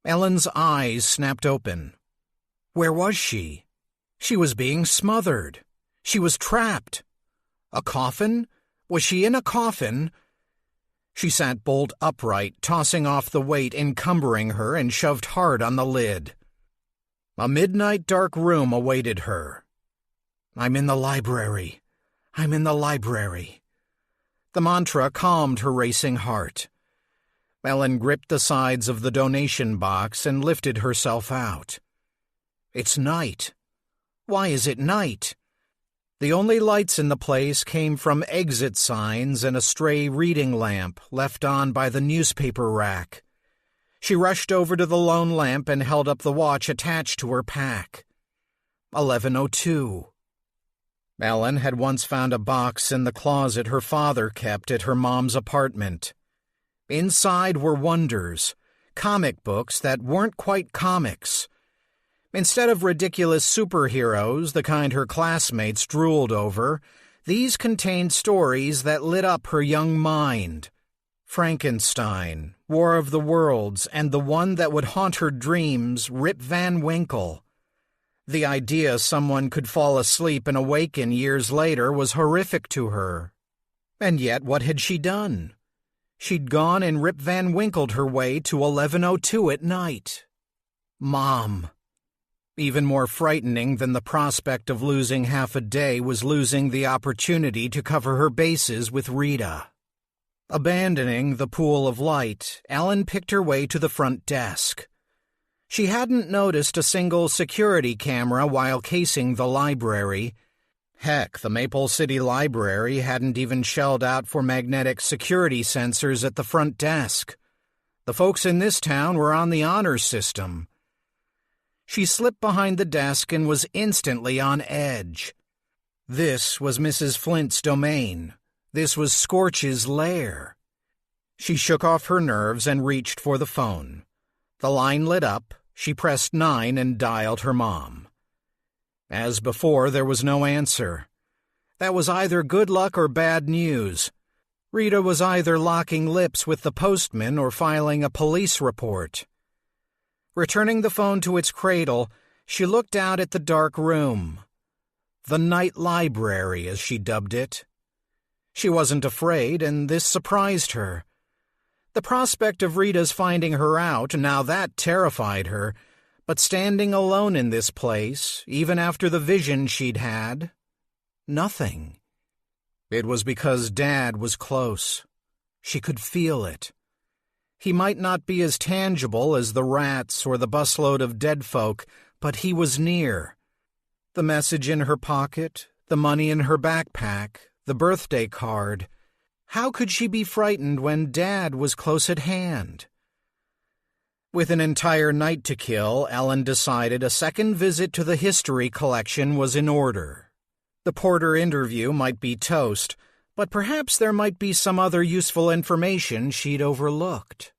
Speaker 1: Ellen's eyes snapped open. Where was she? She was being smothered. She was trapped. A coffin? Was she in a coffin? She sat bolt upright, tossing off the weight encumbering her, and shoved hard on the lid. A midnight dark room awaited her. "I'm in the library. I'm in the library." The mantra calmed her racing heart. Ellen gripped the sides of the donation box and lifted herself out. It's night. Why is it night? The only lights in the place came from exit signs and a stray reading lamp left on by the newspaper rack. She rushed over to the lone lamp and held up the watch attached to her pack. 11:02. Ellen had once found a box in the closet her father kept at her mom's apartment. Inside were wonders, comic books that weren't quite comics. Instead of ridiculous superheroes, the kind her classmates drooled over, these contained stories that lit up her young mind. Frankenstein, War of the Worlds, and the one that would haunt her dreams, Rip Van Winkle. The idea someone could fall asleep and awaken years later was horrific to her. And yet what had she done? She'd gone and Rip Van Winkled her way to 11:02 at night. Mom. Even more frightening than the prospect of losing half a day was losing the opportunity to cover her bases with Rita. Abandoning the pool of light, Ellen picked her way to the front desk. She hadn't noticed a single security camera while casing the library. Heck, the Maple City Library hadn't even shelled out for magnetic security sensors at the front desk. The folks in this town were on the honor system. She slipped behind the desk and was instantly on edge. This was Mrs. Flint's domain. This was Scorch's lair. She shook off her nerves and reached for the phone. The line lit up. She pressed 9 and dialed her mom. As before, there was no answer. That was either good luck or bad news. Rita was either locking lips with the postman or filing a police report. Returning the phone to its cradle, she looked out at the dark room. The night library, as she dubbed it. She wasn't afraid, and this surprised her. The prospect of Rita's finding her out, now that terrified her, but standing alone in this place, even after the vision she'd had, nothing. It was because Dad was close. She could feel it. He might not be as tangible as the rats or the busload of dead folk, but he was near. The message in her pocket, the money in her backpack, the birthday card. How could she be frightened when Dad was close at hand? With an entire night to kill, Ellen decided a second visit to the history collection was in order. The Porter interview might be toast, but perhaps there might be some other useful information she'd overlooked.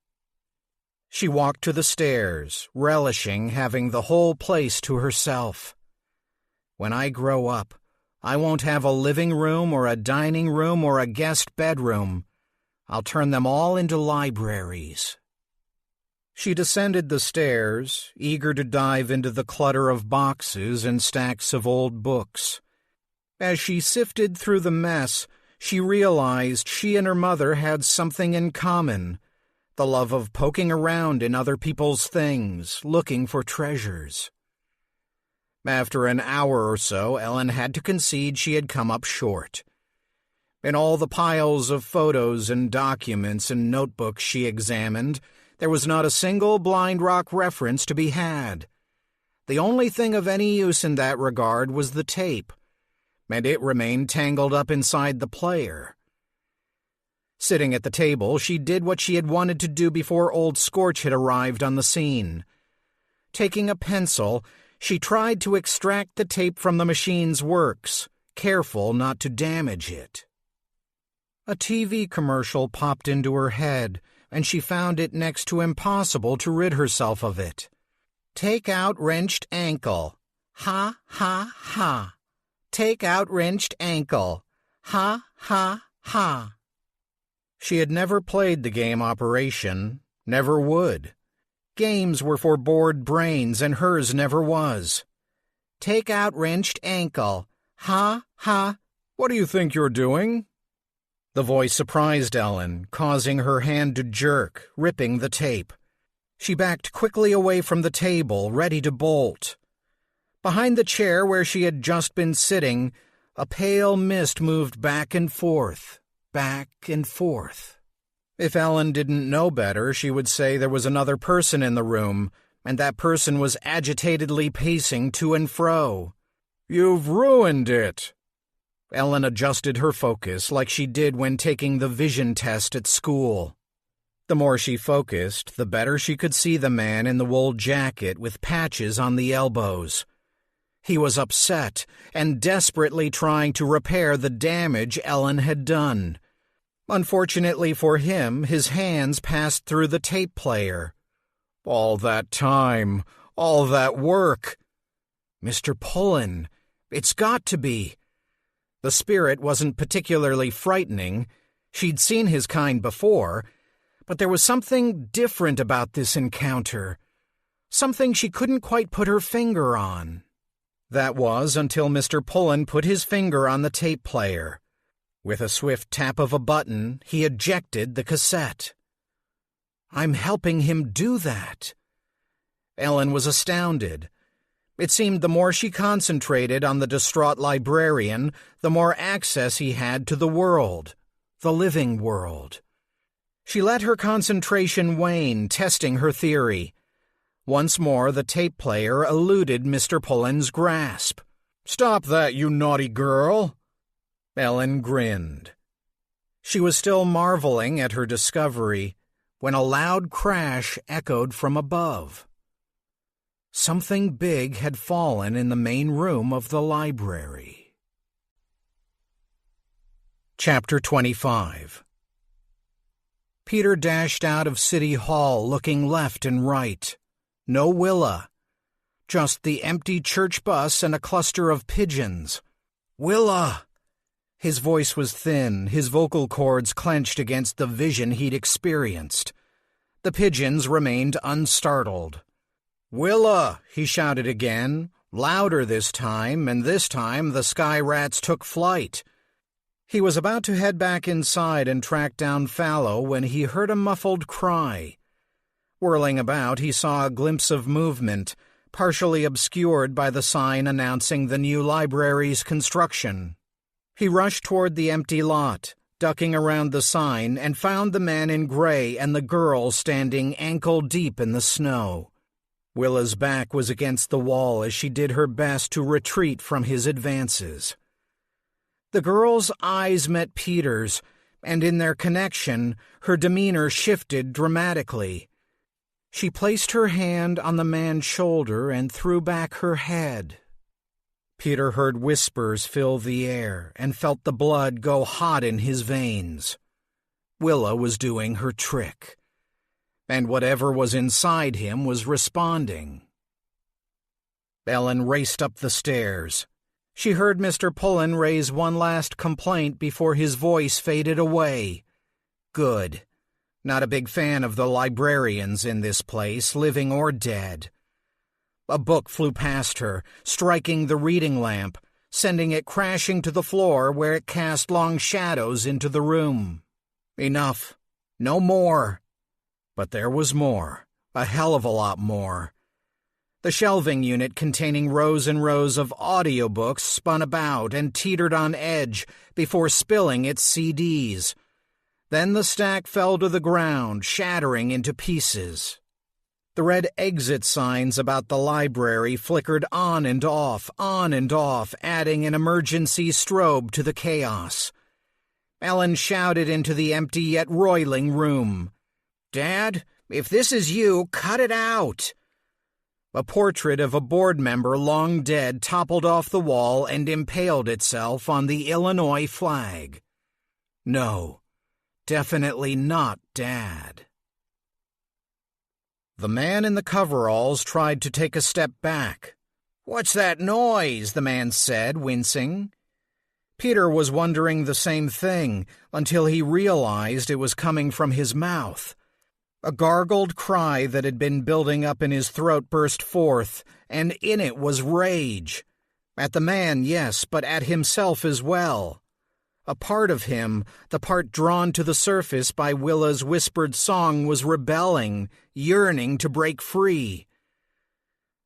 Speaker 1: She walked to the stairs, relishing having the whole place to herself. When I grow up, I won't have a living room or a dining room or a guest bedroom. I'll turn them all into libraries. She descended the stairs, eager to dive into the clutter of boxes and stacks of old books. As she sifted through the mess, she realized she and her mother had something in common, the love of poking around in other people's things, looking for treasures. After an hour or so, Ellen had to concede she had come up short. In all the piles of photos and documents and notebooks she examined, there was not a single Blind Rock reference to be had. The only thing of any use in that regard was the tape, and it remained tangled up inside the player. Sitting at the table, she did what she had wanted to do before old Scorch had arrived on the scene. Taking a pencil, she tried to extract the tape from the machine's works, careful not to damage it. A TV commercial popped into her head, and she found it next to impossible to rid herself of it. Take out wrenched ankle. Ha, ha, ha. Take out wrenched ankle. Ha, ha, ha. She had never played the game Operation, never would. Games were for bored brains, and hers never was. Take out wrenched ankle. Ha, ha. What do you think you're doing? The voice surprised Ellen, causing her hand to jerk, ripping the tape. She backed quickly away from the table, ready to bolt. Behind the chair where she had just been sitting, a pale mist moved back and forth, back and forth. If Ellen didn't know better, she would say there was another person in the room, and that person was agitatedly pacing to and fro. "You've ruined it." Ellen adjusted her focus like she did when taking the vision test at school. The more she focused, the better she could see the man in the wool jacket with patches on the elbows. He was upset and desperately trying to repair the damage Ellen had done. Unfortunately for him, his hands passed through the tape player. All that time, all that work. Mr. Pullen, it's got to be. The spirit wasn't particularly frightening. She'd seen his kind before, but there was something different about this encounter. Something she couldn't quite put her finger on. That was until Mr. Pullen put his finger on the tape player. With a swift tap of a button, he ejected the cassette. I'm helping him do that. Ellen was astounded. It seemed the more she concentrated on the distraught librarian, the more access he had to the world, the living world. She let her concentration wane, testing her theory. Once more, the tape player eluded Mr. Pullen's grasp. "Stop that, you naughty girl!" Ellen grinned. She was still marveling at her discovery when a loud crash echoed from above. Something big had fallen in the main room of the library. Chapter 25. Peter dashed out of City Hall looking left and right. No Willa. Just the empty church bus and a cluster of pigeons. Willa! His voice was thin, his vocal cords clenched against the vision he'd experienced. The pigeons remained unstartled. "Willa!" he shouted again, louder this time, and this time the sky rats took flight. He was about to head back inside and track down Fallow when he heard a muffled cry. Whirling about, he saw a glimpse of movement, partially obscured by the sign announcing the new library's construction. He rushed toward the empty lot, ducking around the sign, and found the man in gray and the girl standing ankle-deep in the snow. Willa's back was against the wall as she did her best to retreat from his advances. The girl's eyes met Peter's, and in their connection, her demeanor shifted dramatically. She placed her hand on the man's shoulder and threw back her head. Peter heard whispers fill the air and felt the blood go hot in his veins. Willa was doing her trick, and whatever was inside him was responding. Ellen raced up the stairs. She heard Mr. Pullen raise one last complaint before his voice faded away. Good. Not a big fan of the librarians in this place, living or dead. A book flew past her, striking the reading lamp, sending it crashing to the floor where it cast long shadows into the room. Enough. No more. But there was more. A hell of a lot more. The shelving unit containing rows and rows of audiobooks spun about and teetered on edge before spilling its CDs. Then the stack fell to the ground, shattering into pieces. The red exit signs about the library flickered on and off, adding an emergency strobe to the chaos. Ellen shouted into the empty yet roiling room. "Dad, if this is you, cut it out!" A portrait of a board member long dead toppled off the wall and impaled itself on the Illinois flag. No, definitely not Dad. The man in the coveralls tried to take a step back. "What's that noise?" the man said, wincing. Peter was wondering the same thing until he realized it was coming from his mouth. A gargled cry that had been building up in his throat burst forth, and in it was rage. At the man, yes, but at himself as well. A part of him, the part drawn to the surface by Willa's whispered song, was rebelling, yearning to break free.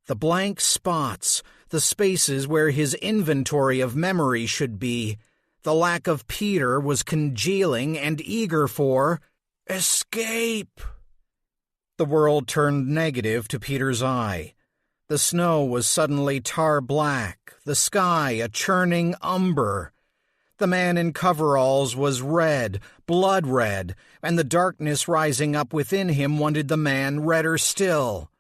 Speaker 1: The blank spots, the spaces where his inventory of memory should be, the lack of Peter was congealing and eager for Escape! The world turned negative to Peter's eye. The snow was suddenly tar-black, the sky a churning umber. The man in coveralls was red, blood red, and the darkness rising up within him wanted the man redder still.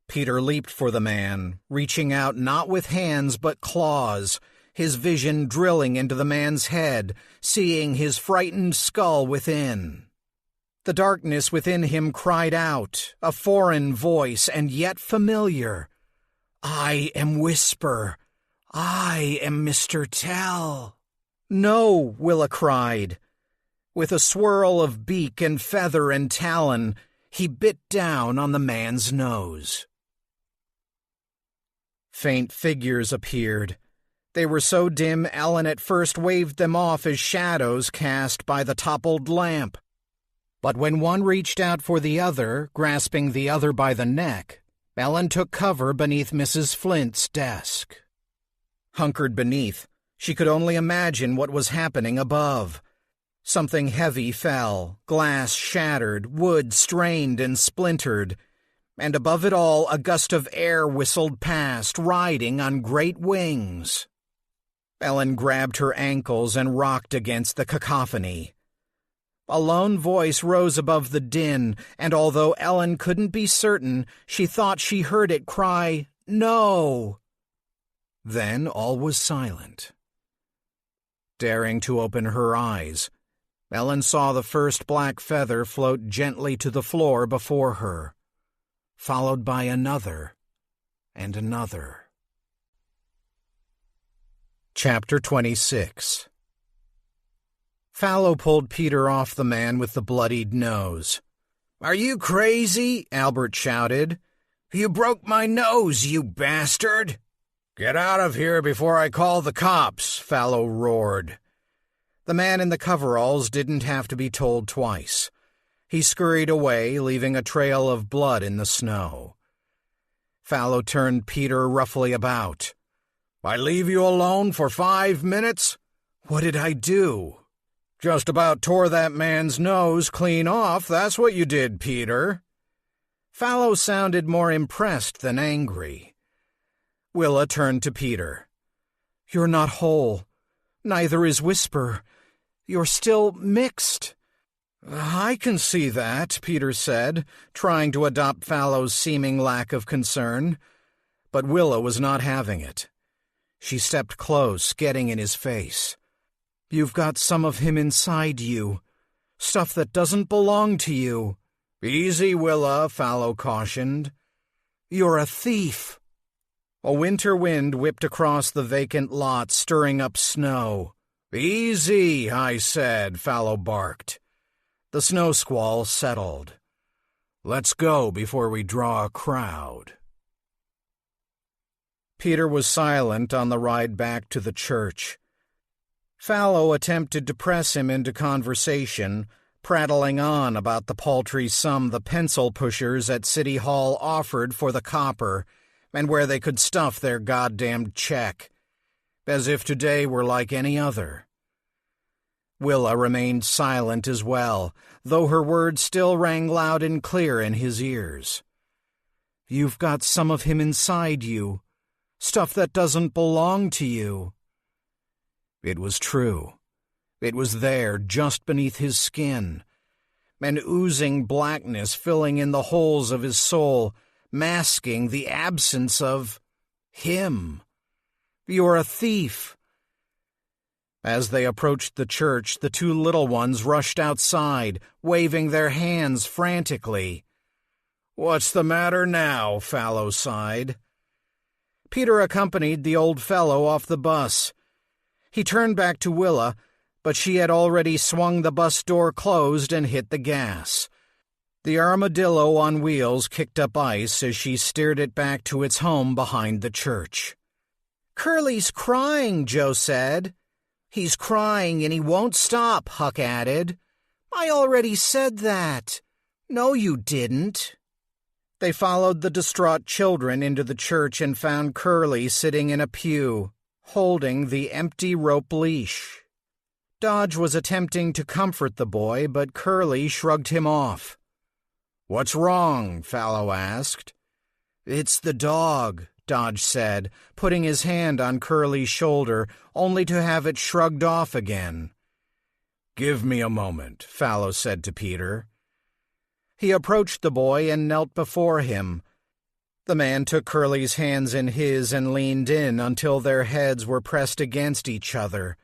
Speaker 1: Peter leaped for the man, reaching out not with hands but claws, his vision drilling into the man's head, seeing his frightened skull within. The darkness within him cried out, a foreign voice and yet familiar. I am Whisper. I am Mr. Tell. No, Willa cried. With a swirl of beak and feather and talon, he bit down on the man's nose. Faint figures appeared. They were so dim Ellen at first waved them off as shadows cast by the toppled lamp. But when one reached out for the other, grasping the other by the neck, Ellen took cover beneath Mrs. Flint's desk. Hunkered beneath, she could only imagine what was happening above. Something heavy fell, glass shattered, wood strained and splintered, and above it all a gust of air whistled past, riding on great wings. Ellen grabbed her ankles and rocked against the cacophony. A lone voice rose above the din, and although Ellen couldn't be certain, she thought she heard it cry, "No!" Then all was silent. Daring to open her eyes, Ellen saw the first black feather float gently to the floor before her, followed by another and another. Chapter 26. Fallow pulled Peter off the man with the bloodied nose. "Are you crazy?" Albert shouted. "You broke my nose, you bastard!" "Get out of here before I call the cops," Fallow roared. The man in the coveralls didn't have to be told twice. He scurried away, leaving a trail of blood in the snow. Fallow turned Peter roughly about. "I leave you alone for 5 minutes? What did I do?" "Just about tore that man's nose clean off, that's what you did, Peter." Fallow sounded more impressed than angry. Willa turned to Peter. "You're not whole. Neither is Whisper. You're still mixed." "I can see that," Peter said, trying to adopt Fallow's seeming lack of concern. But Willa was not having it. She stepped close, getting in his face. "You've got some of him inside you. Stuff that doesn't belong to you." "Easy, Willa," Fallow cautioned. "You're a thief." A winter wind whipped across the vacant lot, stirring up snow. "Easy, I said," Fallow barked. The snow squall settled. "Let's go before we draw a crowd." Peter was silent on the ride back to the church. Fallow attempted to press him into conversation, prattling on about the paltry sum the pencil pushers at City Hall offered for the copper and where they could stuff their goddamned check, as if today were like any other. Willa remained silent as well, though her words still rang loud and clear in his ears. "You've got some of him inside you, stuff that doesn't belong to you." It was true. It was there, just beneath his skin, an oozing blackness filling in the holes of his soul, masking the absence of him. "You're a thief." As they approached the church, the two little ones rushed outside, waving their hands frantically. "What's the matter now?" Fallow sighed. Peter accompanied the old fellow off the bus. He turned back to Willa, but she had already swung the bus door closed and hit the gas. The armadillo on wheels kicked up ice as she steered it back to its home behind the church. "Curly's crying," Joe said. "He's crying and he won't stop," Huck added. "I already said that." "No, you didn't." They followed the distraught children into the church and found Curly sitting in a pew, holding the empty rope leash. Dodge was attempting to comfort the boy, but Curly shrugged him off. "What's wrong?" Fallow asked. "It's the dog," Dodge said, putting his hand on Curly's shoulder, only to have it shrugged off again. "Give me a moment," Fallow said to Peter. He approached the boy and knelt before him. The man took Curly's hands in his and leaned in until their heads were pressed against each other.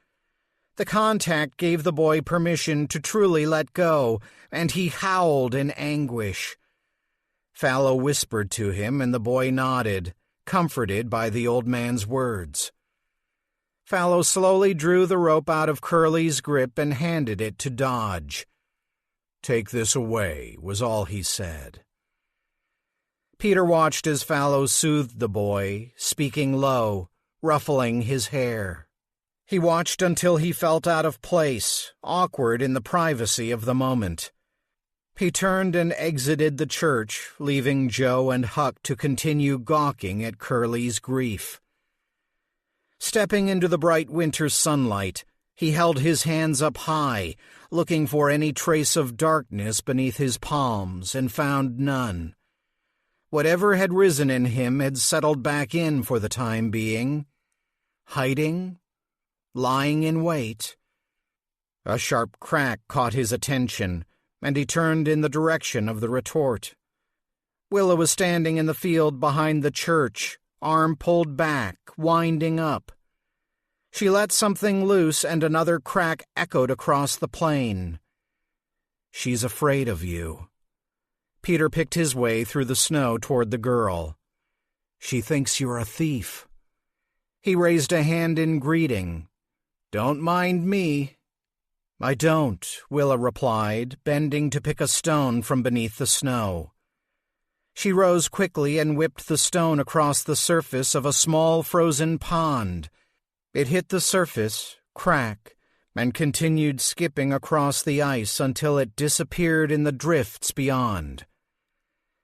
Speaker 1: The contact gave the boy permission to truly let go, and he howled in anguish. Fallow whispered to him, and the boy nodded, comforted by the old man's words. Fallow slowly drew the rope out of Curly's grip and handed it to Dodge. "Take this away," was all he said. Peter watched as Fallow soothed the boy, speaking low, ruffling his hair. He watched until he felt out of place, awkward in the privacy of the moment. He turned and exited the church, leaving Joe and Huck to continue gawking at Curly's grief. Stepping into the bright winter sunlight, he held his hands up high, looking for any trace of darkness beneath his palms, and found none. Whatever had risen in him had settled back in for the time being. Hiding? Lying in wait? A sharp crack caught his attention, and he turned in the direction of the retort. Willa was standing in the field behind the church, arm pulled back, winding up. She let something loose, and another crack echoed across the plain. "She's afraid of you." Peter picked his way through the snow toward the girl. "She thinks you're a thief." He raised a hand in greeting. "Don't mind me." "I don't," Willa replied, bending to pick a stone from beneath the snow. She rose quickly and whipped the stone across the surface of a small frozen pond. It hit the surface, crack, and continued skipping across the ice until it disappeared in the drifts beyond.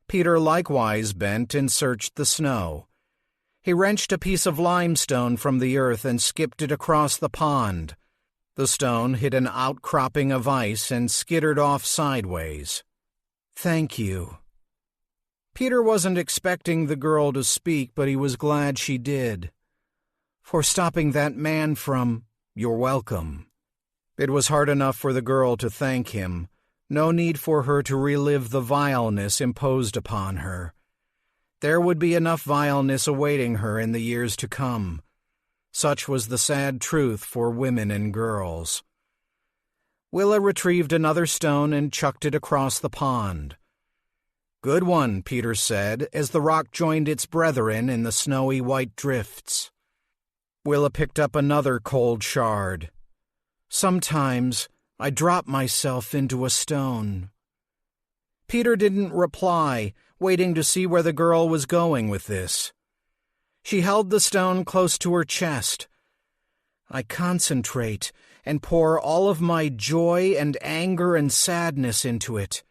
Speaker 1: Peter likewise bent and searched the snow. He wrenched a piece of limestone from the earth and skipped it across the pond. The stone hit an outcropping of ice and skittered off sideways. "Thank you." Peter wasn't expecting the girl to speak, but he was glad she did. "For stopping that man from—" "You're welcome." It was hard enough for the girl to thank him. No need for her to relive the vileness imposed upon her. There would be enough vileness awaiting her in the years to come. Such was the sad truth for women and girls. Willa retrieved another stone and chucked it across the pond. "Good one," Peter said, as the rock joined its brethren in the snowy white drifts. Willa picked up another cold shard. "Sometimes I drop myself into a stone." Peter didn't reply, waiting to see where the girl was going with this. She held the stone close to her chest. "I concentrate and pour all of my joy and anger and sadness into it.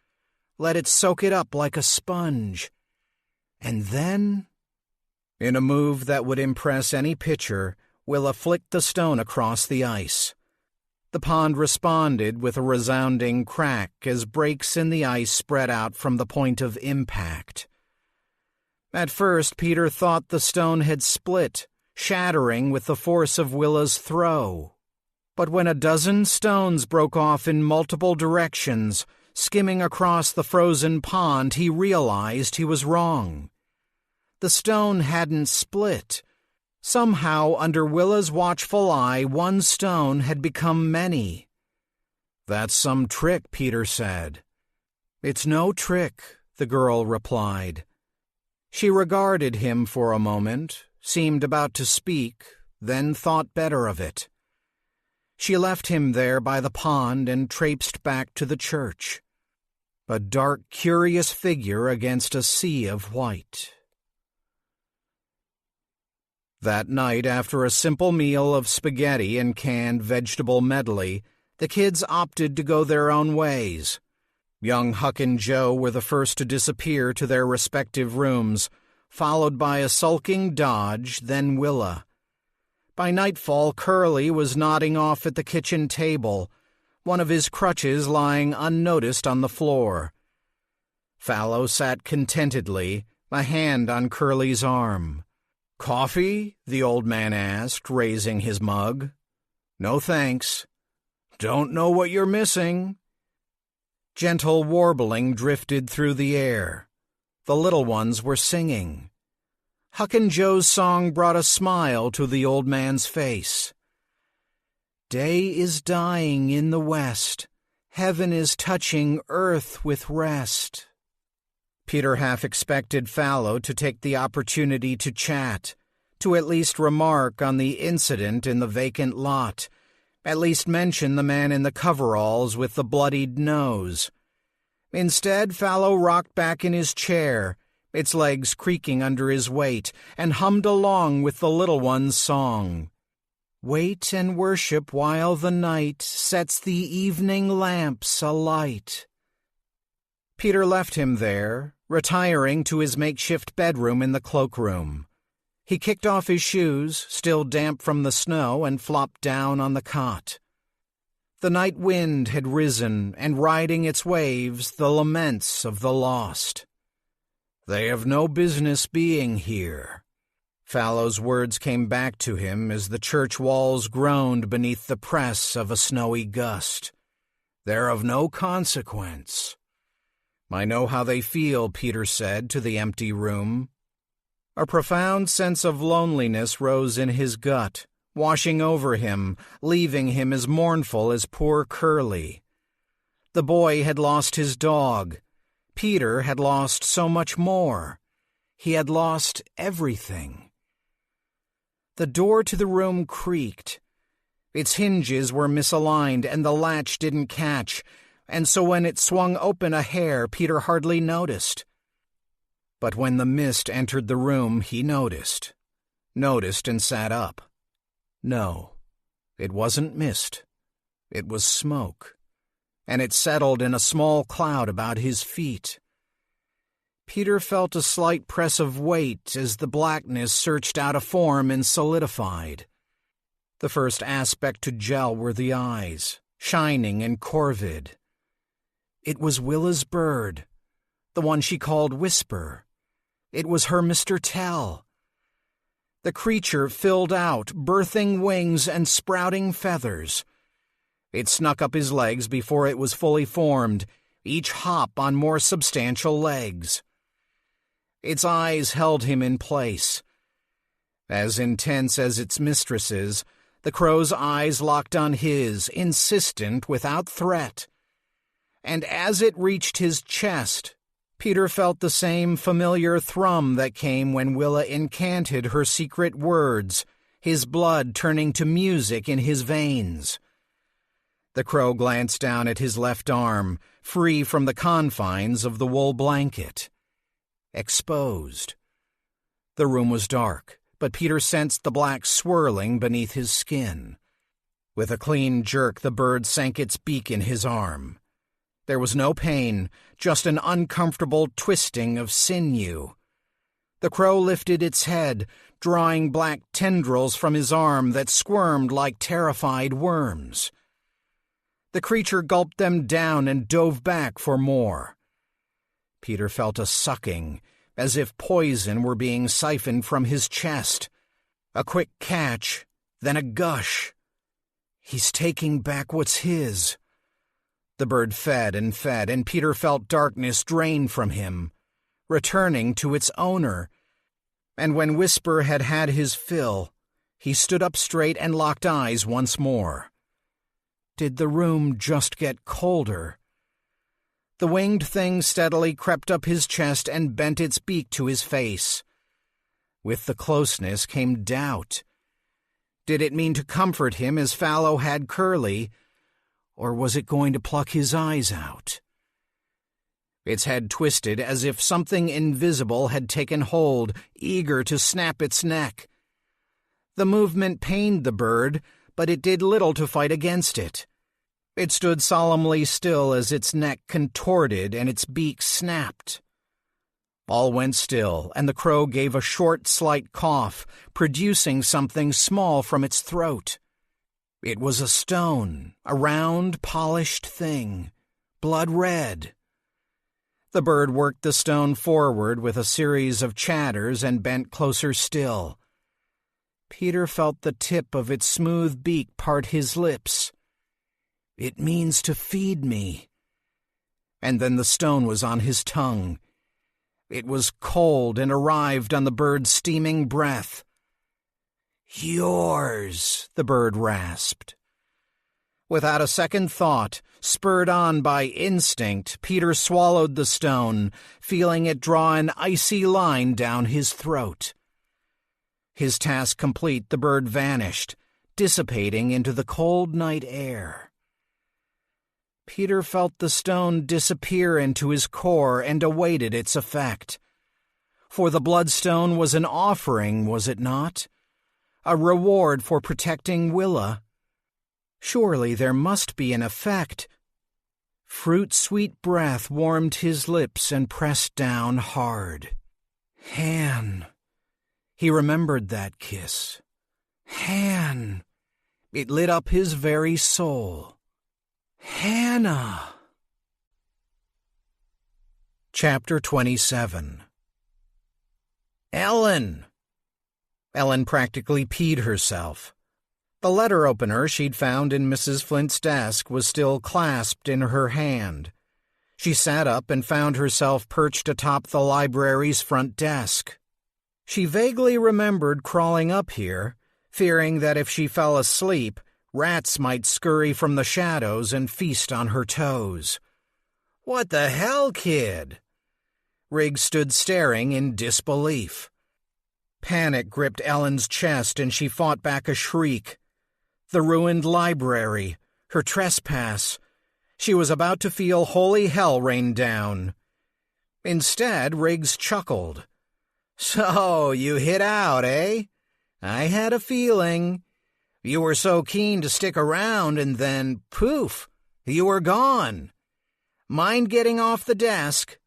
Speaker 1: Let it soak it up like a sponge. And then—" In a move that would impress any pitcher, Willa flicked the stone across the ice. The pond responded with a resounding crack as breaks in the ice spread out from the point of impact. At first, Peter thought the stone had split, shattering with the force of Willa's throw. But when a dozen stones broke off in multiple directions, skimming across the frozen pond, he realized he was wrong. The stone hadn't split. Somehow, under Willa's watchful eye, one stone had become many. "That's some trick," Peter said. "It's no trick," the girl replied. She regarded him for a moment, seemed about to speak, then thought better of it. She left him there by the pond and traipsed back to the church. A dark, curious figure against a sea of white. That night, after a simple meal of spaghetti and canned vegetable medley, the kids opted to go their own ways. Young Huck and Joe were the first to disappear to their respective rooms, followed by a sulking Dodge, then Willa. By nightfall, Curly was nodding off at the kitchen table, one of his crutches lying unnoticed on the floor. Fallow sat contentedly, a hand on Curly's arm. "Coffee?" the old man asked, raising his mug. "No thanks. Don't know what you're missing." Gentle warbling drifted through the air. The little ones were singing. Huck and Joe's song brought a smile to the old man's face. "Day is dying in the west. Heaven is touching earth with rest." Peter half expected Fallow to take the opportunity to chat, to at least remark on the incident in the vacant lot, at least mention the man in the coveralls with the bloodied nose. Instead, Fallow rocked back in his chair, its legs creaking under his weight, and hummed along with the little one's song. "Wait and worship while the night sets the evening lamps alight." Peter left him there, retiring to his makeshift bedroom in the cloakroom. He kicked off his shoes, still damp from the snow, and flopped down on the cot. The night wind had risen, and riding its waves, the laments of the lost. "They have no business being here." Fallow's words came back to him as the church walls groaned beneath the press of a snowy gust. "They're of no consequence." "I know how they feel," Peter said to the empty room. A profound sense of loneliness rose in his gut, washing over him, leaving him as mournful as poor Curly. The boy had lost his dog. Peter had lost so much more. He had lost everything. The door to the room creaked. Its hinges were misaligned and the latch didn't catch, and so when it swung open a hair, Peter hardly noticed. But when the mist entered the room, he noticed and sat up. No, it wasn't mist. It was smoke, and it settled in a small cloud about his feet. Peter felt a slight press of weight as the blackness searched out a form and solidified. The first aspect to gel were the eyes, shining and corvid. It was Willa's bird, the one she called Whisper. It was her Mr. Tell. The creature filled out, birthing wings and sprouting feathers. It snuck up his legs before it was fully formed, each hop on more substantial legs. Its eyes held him in place. As intense as its mistress's, the crow's eyes locked on his, insistent without threat. And as it reached his chest, Peter felt the same familiar thrum that came when Willa incanted her secret words, his blood turning to music in his veins. The crow glanced down at his left arm, free from the confines of the wool blanket. Exposed. The room was dark, but Peter sensed the black swirling beneath his skin. With a clean jerk, the bird sank its beak in his arm. There was no pain, just an uncomfortable twisting of sinew. The crow lifted its head, drawing black tendrils from his arm that squirmed like terrified worms. The creature gulped them down and dove back for more. Peter felt a sucking, as if poison were being siphoned from his chest. A quick catch, then a gush. He's taking back what's his. The bird fed, and Peter felt darkness drain from him, returning to its owner. And when Whisper had had his fill, he stood up straight and locked eyes once more. Did the room just get colder? The winged thing steadily crept up his chest and bent its beak to his face. With the closeness came doubt. Did it mean to comfort him as Fallow had Curly, or was it going to pluck his eyes out? Its head twisted as if something invisible had taken hold, eager to snap its neck. The movement pained the bird, but it did little to fight against it. It stood solemnly still as its neck contorted and its beak snapped. All went still, and the crow gave a short, slight cough, producing something small from its throat. It was a stone, a round, polished thing, blood red. The bird worked the stone forward with a series of chatters and bent closer still. Peter felt the tip of its smooth beak part his lips. "It means to feed me." And then the stone was on his tongue. It was cold and arrived on the bird's steaming breath. "Yours," the bird rasped. Without a second thought, spurred on by instinct, Peter swallowed the stone, feeling it draw an icy line down his throat. His task complete, the bird vanished, dissipating into the cold night air. Peter felt the stone disappear into his core and awaited its effect. For the bloodstone was an offering, was it not? A reward for protecting Willa. Surely there must be an effect. Fruit-sweet breath warmed his lips and pressed down hard. Han. He remembered that kiss. Han. It lit up his very soul. Hannah. Chapter 27. Ellen! Ellen practically peed herself. The letter opener she'd found in Mrs. Flint's desk was still clasped in her hand. She sat up and found herself perched atop the library's front desk. She vaguely remembered crawling up here, fearing that if she fell asleep, rats might scurry from the shadows and feast on her toes. "What the hell, kid?" Riggs stood staring in disbelief. Panic gripped Ellen's chest and she fought back a shriek. The ruined library, her trespass. She was about to feel holy hell rain down. Instead, Riggs chuckled. "So, you hid out, eh? I had a feeling. You were so keen to stick around and then, poof, you were gone. Mind getting off the desk?"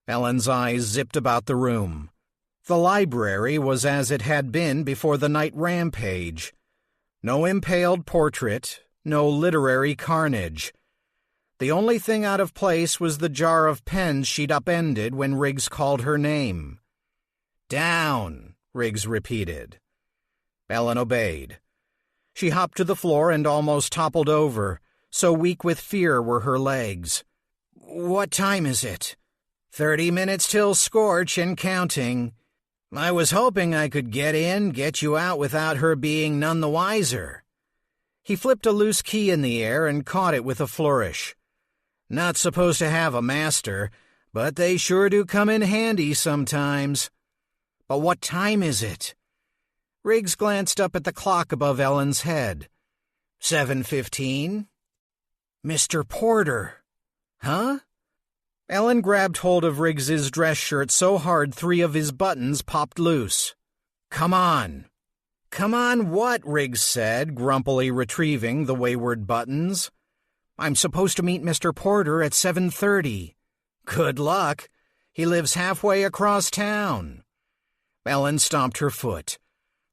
Speaker 1: Ellen's eyes zipped about the room. The library was as it had been before the night rampage. No impaled portrait, no literary carnage. The only thing out of place was the jar of pens she'd upended when Riggs called her name. "Down," Riggs repeated. Ellen obeyed. She hopped to the floor and almost toppled over, so weak with fear were her legs. "What time is it?" 30 minutes till scorch and counting. I was hoping I could get you out without her being none the wiser." He flipped a loose key in the air and caught it with a flourish. "Not supposed to have a master, but they sure do come in handy sometimes." "But what time is it?" Riggs glanced up at the clock above Ellen's head. 7:15. "Mr. Porter." "Huh?" Ellen grabbed hold of Riggs's dress shirt so hard 3 of his buttons popped loose. "Come on." "Come on what?" Riggs said, grumpily retrieving the wayward buttons. "I'm supposed to meet Mr. Porter at 7:30. "Good luck. He lives halfway across town." Ellen stomped her foot.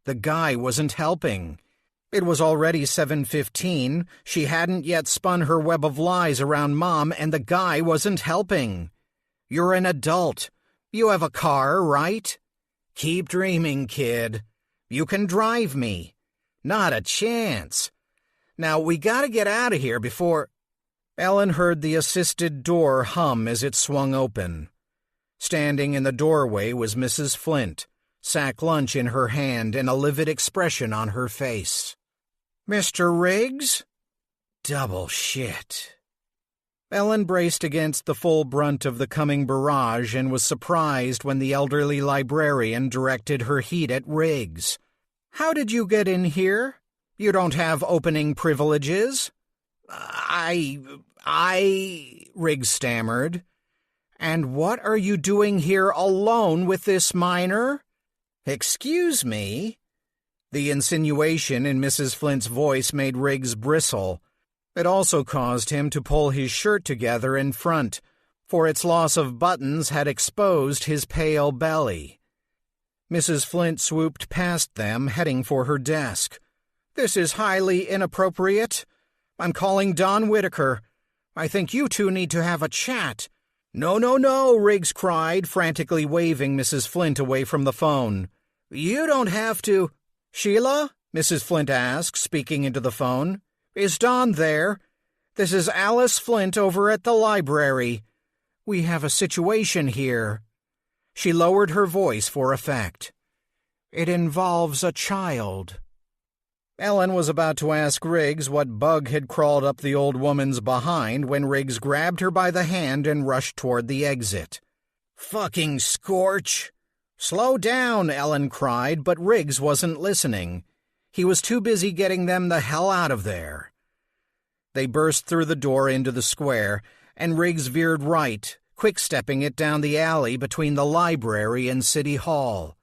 Speaker 1: The guy wasn't helping. It was already 7:15. She hadn't yet spun her web of lies around Mom, and the guy wasn't helping. "You're an adult. You have a car, right?" "Keep dreaming, kid. You can drive me." "Not a chance. Now, we gotta get out of here before—" Ellen heard the assisted door hum as it swung open. Standing in the doorway was Mrs. Flint, sack lunch in her hand and a livid expression on her face. "Mr. Riggs?" Double shit. Ellen braced against the full brunt of the coming barrage and was surprised when the elderly librarian directed her heat at Riggs. "How did you get in here? You don't have opening privileges." I, Riggs stammered. "And what are you doing here alone with this minor?" "Excuse me?" The insinuation in Mrs. Flint's voice made Riggs bristle. It also caused him to pull his shirt together in front, for its loss of buttons had exposed his pale belly. Mrs. Flint swooped past them, heading for her desk. "This is highly inappropriate. I'm calling Don Whitaker. I think you two need to have a chat." "No, no, no," Riggs cried, frantically waving Mrs. Flint away from the phone. "You don't have to—" "Sheila?" Mrs. Flint asked, speaking into the phone. "Is Don there? This is Alice Flint over at the library. We have a situation here." She lowered her voice for effect. "It involves a child." Ellen was about to ask Riggs what bug had crawled up the old woman's behind when Riggs grabbed her by the hand and rushed toward the exit. "Fucking Scorch!" "Slow down," Ellen cried, but Riggs wasn't listening. He was too busy getting them the hell out of there. They burst through the door into the square, and Riggs veered right, quick-stepping it down the alley between the library and City Hall.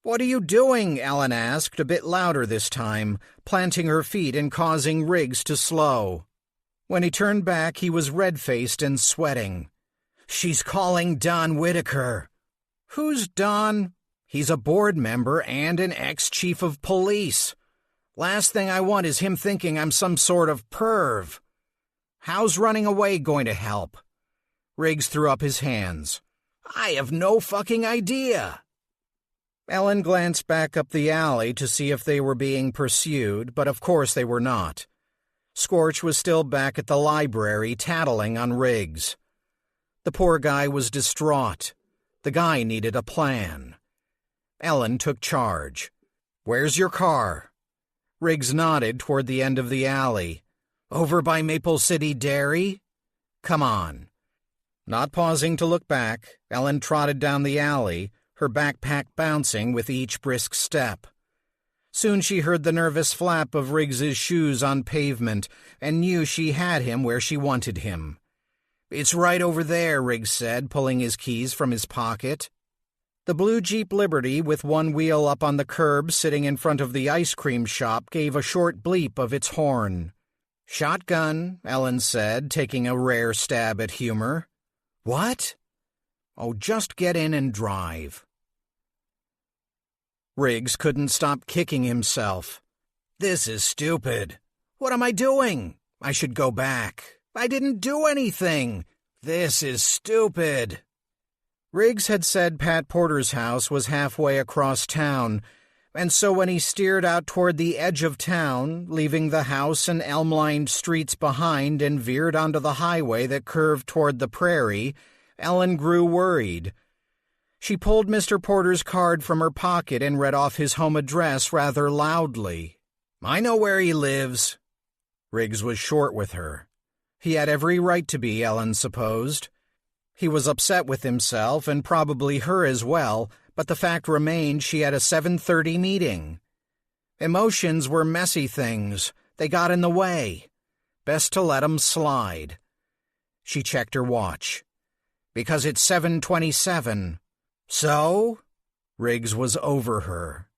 Speaker 1: "What are you doing?" Ellen asked, a bit louder this time, planting her feet and causing Riggs to slow. When he turned back, he was red-faced and sweating. "She's calling Don Whitaker." "Who's Don?" "He's a board member and an ex-chief of police. Last thing I want is him thinking I'm some sort of perv. How's running away going to help?" Riggs threw up his hands. "I have no fucking idea." Ellen glanced back up the alley to see if they were being pursued, but of course they were not. Scorch was still back at the library, tattling on Riggs. The poor guy was distraught. The guy needed a plan. Ellen took charge. "Where's your car?" Riggs nodded toward the end of the alley. "Over by Maple City Dairy?" "Come on." Not pausing to look back, Ellen trotted down the alley, her backpack bouncing with each brisk step. Soon she heard the nervous flap of Riggs's shoes on pavement and knew she had him where she wanted him. "It's right over there," Riggs said, pulling his keys from his pocket. The blue Jeep Liberty, with one wheel up on the curb sitting in front of the ice cream shop, gave a short bleep of its horn. "Shotgun," Ellen said, taking a rare stab at humor. "What?" "Oh, just get in and drive." Riggs couldn't stop kicking himself. "This is stupid. What am I doing? I should go back. I didn't do anything. This is stupid." Riggs had said Pat Porter's house was halfway across town, and so when he steered out toward the edge of town, leaving the house and elm-lined streets behind and veered onto the highway that curved toward the prairie, Ellen grew worried. She pulled Mr. Porter's card from her pocket and read off his home address rather loudly. "I know where he lives." Riggs was short with her. He had every right to be, Ellen supposed. He was upset with himself, and probably her as well, but the fact remained she had a 7:30 meeting. Emotions were messy things. They got in the way. Best to let 'em slide. She checked her watch. "Because it's 7:27. "So?" Riggs was over her.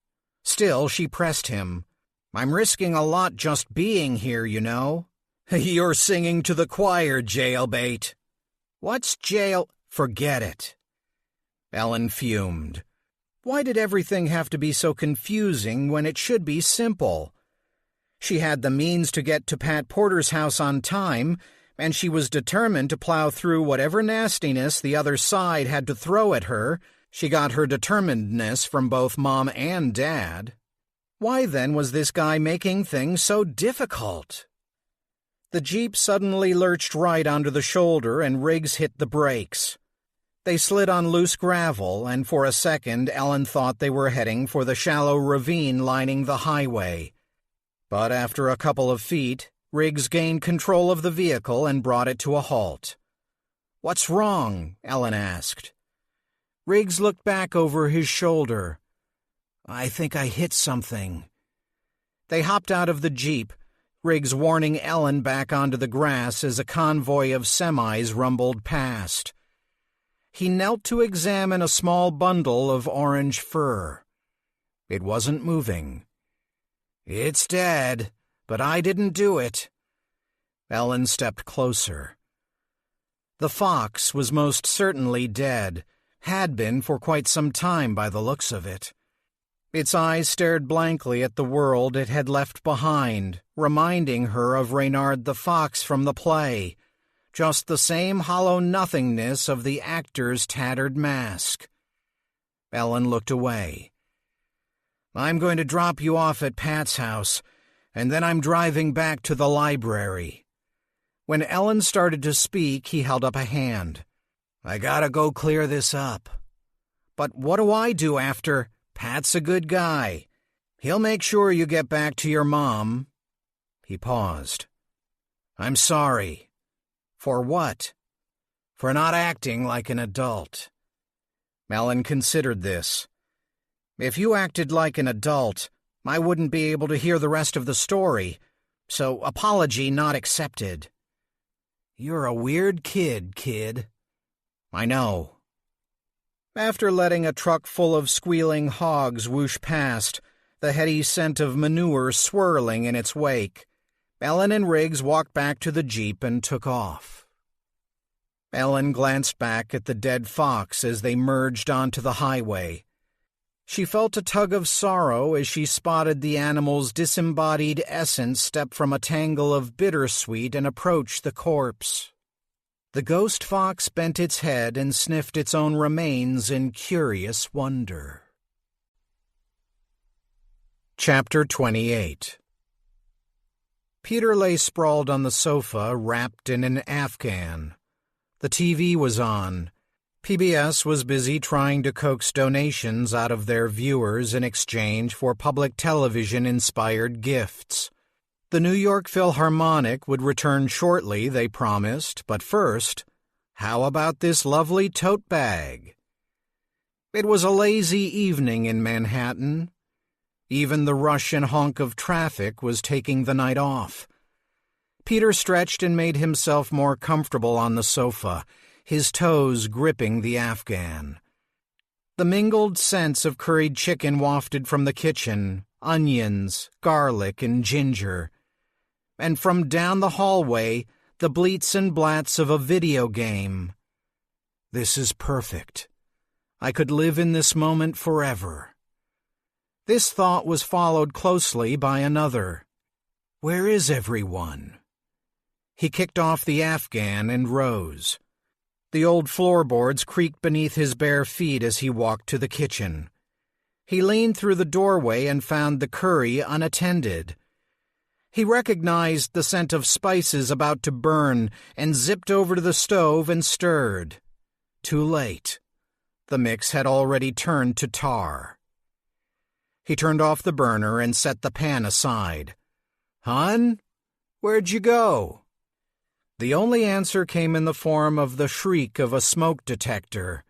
Speaker 1: Still, she pressed him. "I'm risking a lot just being here, you know." "You're singing to the choir, jailbait." "What's jail—" "Forget it." Ellen fumed. Why did everything have to be so confusing when it should be simple? She had the means to get to Pat Porter's house on time, and she was determined to plow through whatever nastiness the other side had to throw at her. She got her determinedness from both Mom and Dad. Why then was this guy making things so difficult? The Jeep suddenly lurched right onto the shoulder and Riggs hit the brakes. They slid on loose gravel, and for a second Ellen thought they were heading for the shallow ravine lining the highway. But after a couple of feet, Riggs gained control of the vehicle and brought it to a halt. "What's wrong?" Ellen asked. Riggs looked back over his shoulder. "I think I hit something." They hopped out of the Jeep, Riggs warning Ellen back onto the grass as a convoy of semis rumbled past. He knelt to examine a small bundle of orange fur. It wasn't moving. "It's dead, but I didn't do it." Ellen stepped closer. The fox was most certainly dead, had been for quite some time by the looks of it. Its eyes stared blankly at the world it had left behind, reminding her of Reynard the fox from the play, just the same hollow nothingness of the actor's tattered mask. Ellen looked away. "I'm going to drop you off at Pat's house, and then I'm driving back to the library." When Ellen started to speak, he held up a hand. "I gotta go clear this up." "But what do I do after? Pat's a good guy. He'll make sure you get back to your mom." He paused. "I'm sorry." "For what?" "For not acting like an adult." Ellen considered this. "If you acted like an adult, I wouldn't be able to hear the rest of the story, so apology not accepted." "You're a weird kid. "I know." After letting a truck full of squealing hogs whoosh past, the heady scent of manure swirling in its wake, Ellen and Riggs walked back to the Jeep and took off. Ellen glanced back at the dead fox as they merged onto the highway. She felt a tug of sorrow as she spotted the animal's disembodied essence step from a tangle of bittersweet and approach the corpse. The ghost fox bent its head and sniffed its own remains in curious wonder. Chapter 28. Peter lay sprawled on the sofa, wrapped in an Afghan. The TV was on. PBS was busy trying to coax donations out of their viewers in exchange for public television-inspired gifts. The New York Philharmonic would return shortly, they promised, but first, how about this lovely tote bag? It was a lazy evening in Manhattan. Even the rush and honk of traffic was taking the night off. Peter stretched and made himself more comfortable on the sofa, his toes gripping the Afghan. The mingled scents of curried chicken wafted from the kitchen, onions, garlic, and ginger. And from down the hallway, the bleats and blats of a video game. This is perfect. I could live in this moment forever. This thought was followed closely by another. Where is everyone? He kicked off the Afghan and rose. The old floorboards creaked beneath his bare feet as he walked to the kitchen. He leaned through the doorway and found the curry unattended. He recognized the scent of spices about to burn and zipped over to the stove and stirred. Too late. The mix had already turned to tar. He turned off the burner and set the pan aside. "Hon, where'd you go?" The only answer came in the form of the shriek of a smoke detector.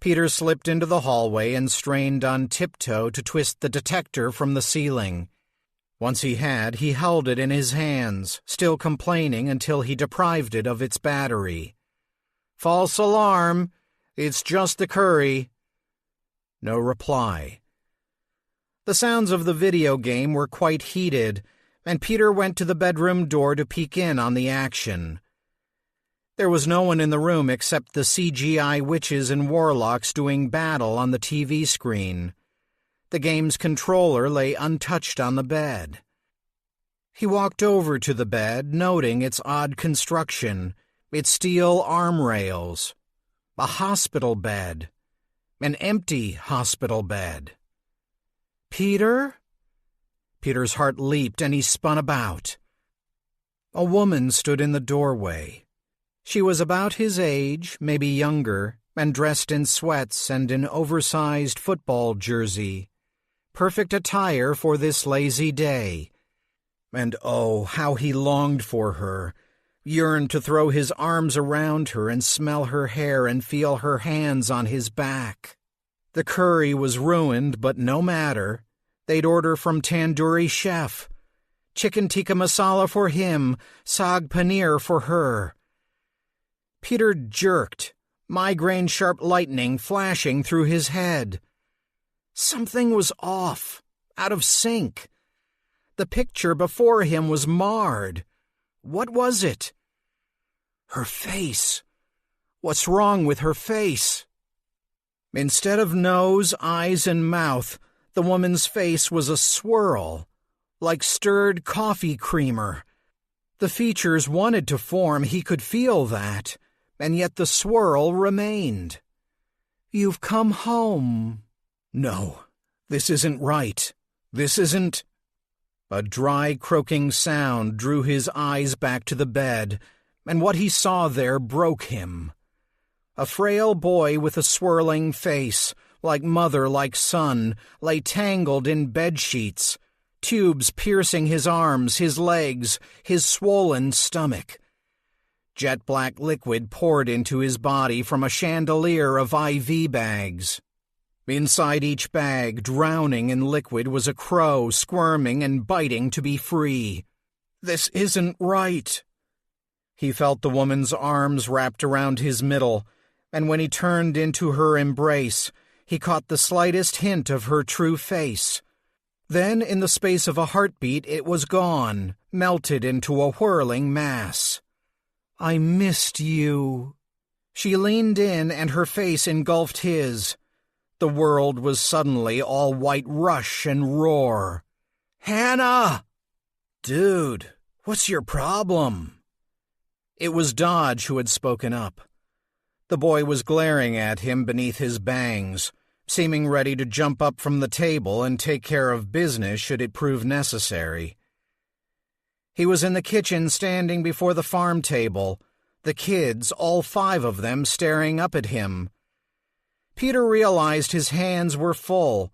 Speaker 1: Peter slipped into the hallway and strained on tiptoe to twist the detector from the ceiling. Once he had, he held it in his hands, still complaining until he deprived it of its battery. "False alarm. It's just the curry." No reply. The sounds of the video game were quite heated, and Peter went to the bedroom door to peek in on the action. There was no one in the room except the CGI witches and warlocks doing battle on the TV screen. The game's controller lay untouched on the bed. He walked over to the bed, noting its odd construction, its steel arm rails. A hospital bed. An empty hospital bed. "Peter?" Peter's heart leaped and he spun about. A woman stood in the doorway. She was about his age, maybe younger, and dressed in sweats and an oversized football jersey. Perfect attire for this lazy day. And oh, how he longed for her, yearned to throw his arms around her and smell her hair and feel her hands on his back. The curry was ruined, but no matter. They'd order from Tandoori Chef. Chicken tikka masala for him, saag paneer for her. Peter jerked, migraine-sharp lightning flashing through his head. Something was off, out of sync. The picture before him was marred. What was it? Her face. What's wrong with her face? Instead of nose, eyes, and mouth, the woman's face was a swirl, like stirred coffee creamer. The features wanted to form, he could feel that, and yet the swirl remained. You've come home. No, this isn't right. This isn't... A dry, croaking sound drew his eyes back to the bed, and what he saw there broke him. A frail boy with a swirling face, like mother, like son, lay tangled in bedsheets, tubes piercing his arms, his legs, his swollen stomach. Jet-black liquid poured into his body from a chandelier of IV bags. Inside each bag, drowning in liquid, was a crow squirming and biting to be free. This isn't right. He felt the woman's arms wrapped around his middle, and when he turned into her embrace, he caught the slightest hint of her true face. Then, in the space of a heartbeat, it was gone, melted into a whirling mass. I missed you. She leaned in, and her face engulfed his. The world was suddenly all white rush and roar. Hannah! Dude, what's your problem? It was Dodge who had spoken up. The boy was glaring at him beneath his bangs, seeming ready to jump up from the table and take care of business should it prove necessary. He was in the kitchen standing before the farm table, the kids, all 5 of them, staring up at him. Peter realized his hands were full.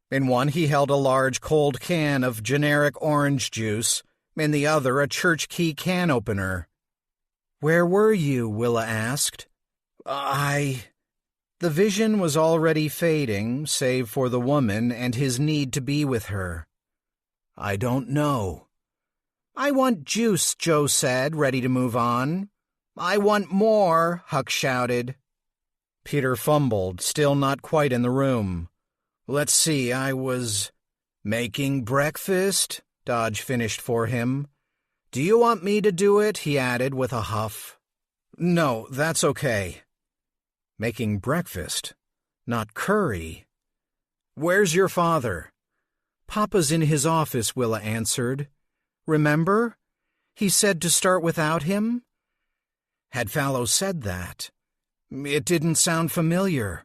Speaker 1: In one he held a large cold can of generic orange juice, in the other a church key can opener. Where were you? Willa asked. The vision was already fading, save for the woman and his need to be with her. I don't know. I want juice, Joe said, ready to move on. I want more, Huck shouted. Peter fumbled, still not quite in the room. Let's see, I was making breakfast, Dodge finished for him. Do you want me to do it? He added with a huff. No, that's okay. Making breakfast? Not curry. Where's your father? Papa's in his office, Willa answered. Remember? He said to start without him? Had Fallow said that? It didn't sound familiar.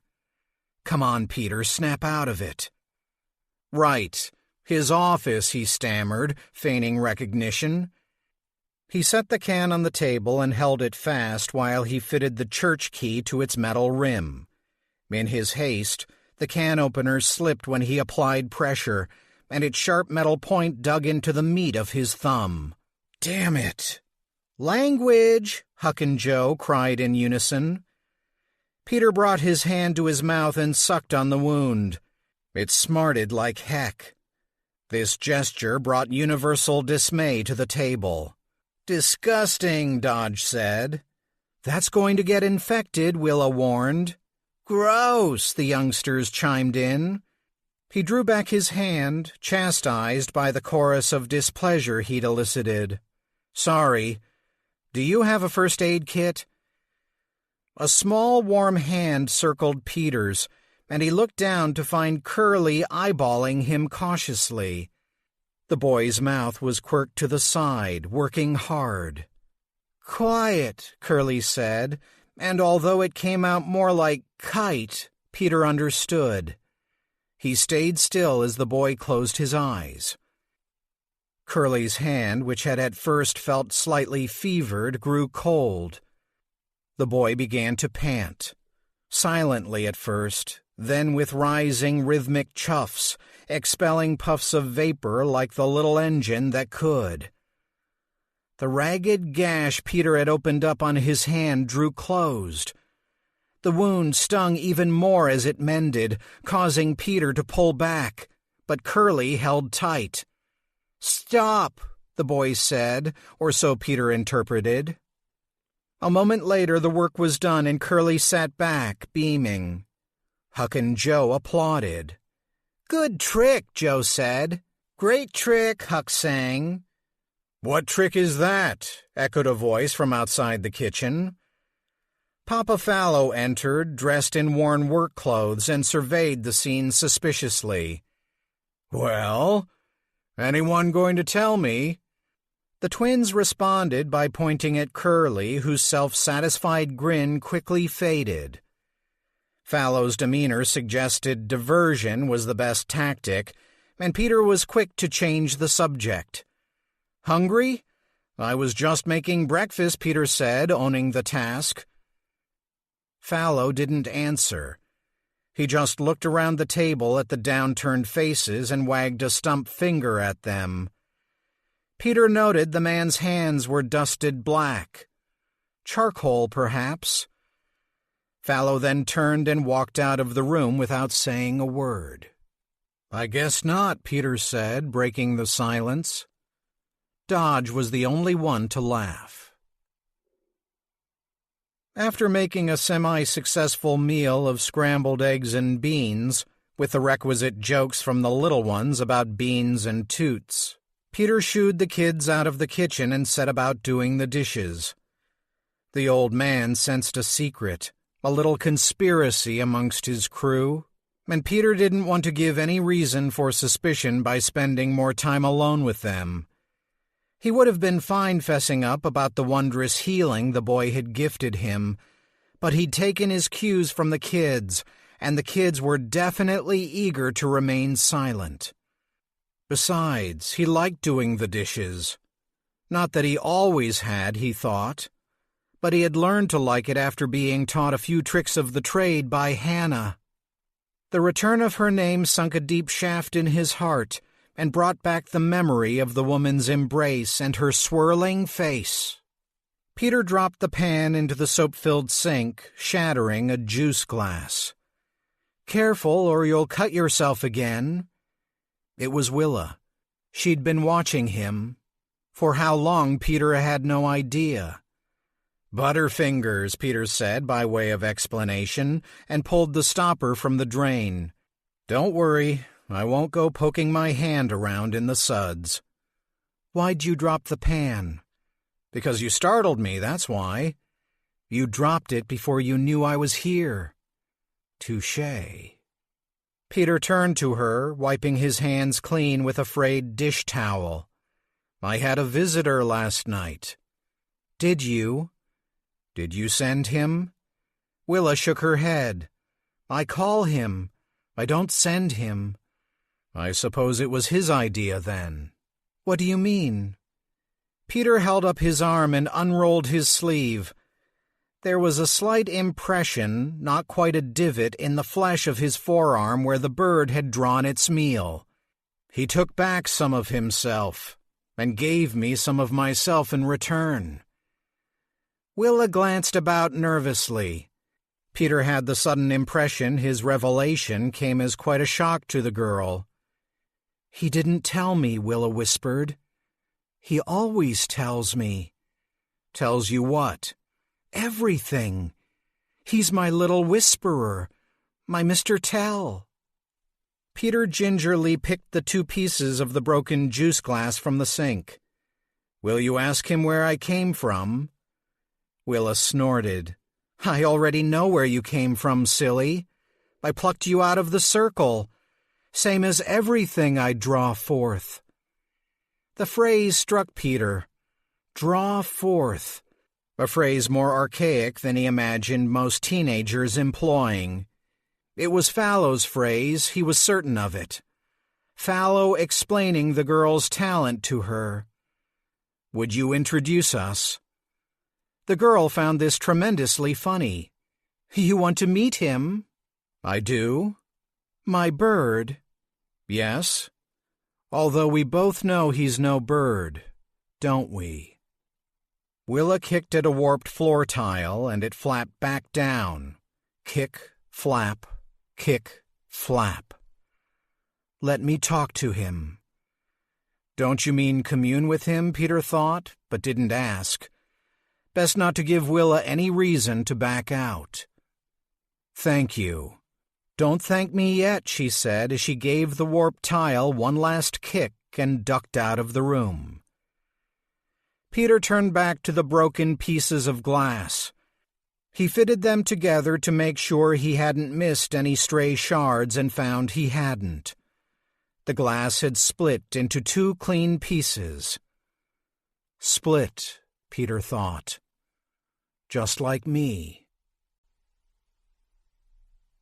Speaker 1: Come on, Peter, snap out of it. Right. His office, he stammered, feigning recognition. He set the can on the table and held it fast while he fitted the church key to its metal rim. In his haste, the can opener slipped when he applied pressure, and its sharp metal point dug into the meat of his thumb. Damn it! Language! Huck and Joe cried in unison. Peter brought his hand to his mouth and sucked on the wound. It smarted like heck. This gesture brought universal dismay to the table. Disgusting, Dodge said. That's going to get infected, Willa warned. Gross, the youngsters chimed in. He drew back his hand, chastised by the chorus of displeasure he'd elicited. Sorry. Do you have a first aid kit? A small, warm hand circled Peter's, and he looked down to find Curly eyeballing him cautiously. The boy's mouth was quirked to the side, working hard. Quiet, Curly said, and although it came out more like kite, Peter understood. He stayed still as the boy closed his eyes. Curly's hand, which had at first felt slightly fevered, grew cold. The boy began to pant, silently at first, then with rising rhythmic chuffs, expelling puffs of vapor like the little engine that could. The ragged gash Peter had opened up on his hand drew closed. The wound stung even more as it mended, causing Peter to pull back, but Curly held tight. Stop, the boy said, or so Peter interpreted. A moment later the work was done and Curly sat back, beaming. Huck and Joe applauded. Good trick, Joe said. Great trick, Huck sang. What trick is that? Echoed a voice from outside the kitchen. Papa Fallow entered, dressed in worn work clothes, and surveyed the scene suspiciously. "Well, anyone going to tell me?" The twins responded by pointing at Curly, whose self-satisfied grin quickly faded. Fallow's demeanor suggested diversion was the best tactic, and Peter was quick to change the subject. "Hungry? I was just making breakfast," Peter said, owning the task. Fallow didn't answer. He just looked around the table at the downturned faces and wagged a stump finger at them. Peter noted the man's hands were dusted black. Charcoal, perhaps. Fallow then turned and walked out of the room without saying a word. "I guess not," Peter said, breaking the silence. Dodge was the only one to laugh. After making a semi-successful meal of scrambled eggs and beans, with the requisite jokes from the little ones about beans and toots, Peter shooed the kids out of the kitchen and set about doing the dishes. The old man sensed a secret, a little conspiracy amongst his crew, and Peter didn't want to give any reason for suspicion by spending more time alone with them. He would have been fine fessing up about the wondrous healing the boy had gifted him, but he'd taken his cues from the kids, and the kids were definitely eager to remain silent. Besides, he liked doing the dishes. Not that he always had, he thought, but he had learned to like it after being taught a few tricks of the trade by Hannah. The return of her name sunk a deep shaft in his heart and brought back the memory of the woman's embrace and her swirling face. Peter dropped the pan into the soap-filled sink, shattering a juice glass. "Careful, or you'll cut yourself again." It was Willa. She'd been watching him. For how long, Peter had no idea. "Butterfingers," Peter said by way of explanation, and pulled the stopper from the drain. "Don't worry, I won't go poking my hand around in the suds." "Why'd you drop the pan?" "Because you startled me, that's why." "You dropped it before you knew I was here." "Touché." Peter turned to her, wiping his hands clean with a frayed dish towel. "I had a visitor last night." "Did you? Did you send him?" Willa shook her head. "I call him. I don't send him." "I suppose it was his idea, then." "What do you mean?" Peter held up his arm and unrolled his sleeve. There was a slight impression, not quite a divot, in the flesh of his forearm where the bird had drawn its meal. "He took back some of himself, and gave me some of myself in return." Willa glanced about nervously. Peter had the sudden impression his revelation came as quite a shock to the girl. "He didn't tell me," Willa whispered. "He always tells me." "Tells you what?" "Everything. He's my little whisperer, my Mr. Tell." Peter gingerly picked the 2 pieces of the broken juice glass from the sink. "Will you ask him where I came from?" Willa snorted. "I already know where you came from, silly. I plucked you out of the circle, same as everything I draw forth." The phrase struck Peter. Draw forth. A phrase more archaic than he imagined most teenagers employing. It was Fallow's phrase, he was certain of it. Fallow explaining the girl's talent to her. "Would you introduce us?" The girl found this tremendously funny. "You want to meet him?" "I do." "My bird." "Yes." "Although we both know he's no bird, don't we?" Willa kicked at a warped floor tile, and it flapped back down. Kick, flap, kick, flap. "Let me talk to him." "Don't you mean commune with him?" Peter thought, but didn't ask. Best not to give Willa any reason to back out. "Thank you." "Don't thank me yet," she said as she gave the warped tile one last kick and ducked out of the room. Peter turned back to the broken pieces of glass. He fitted them together to make sure he hadn't missed any stray shards and found he hadn't. The glass had split into 2 clean pieces. Split, Peter thought. Just like me.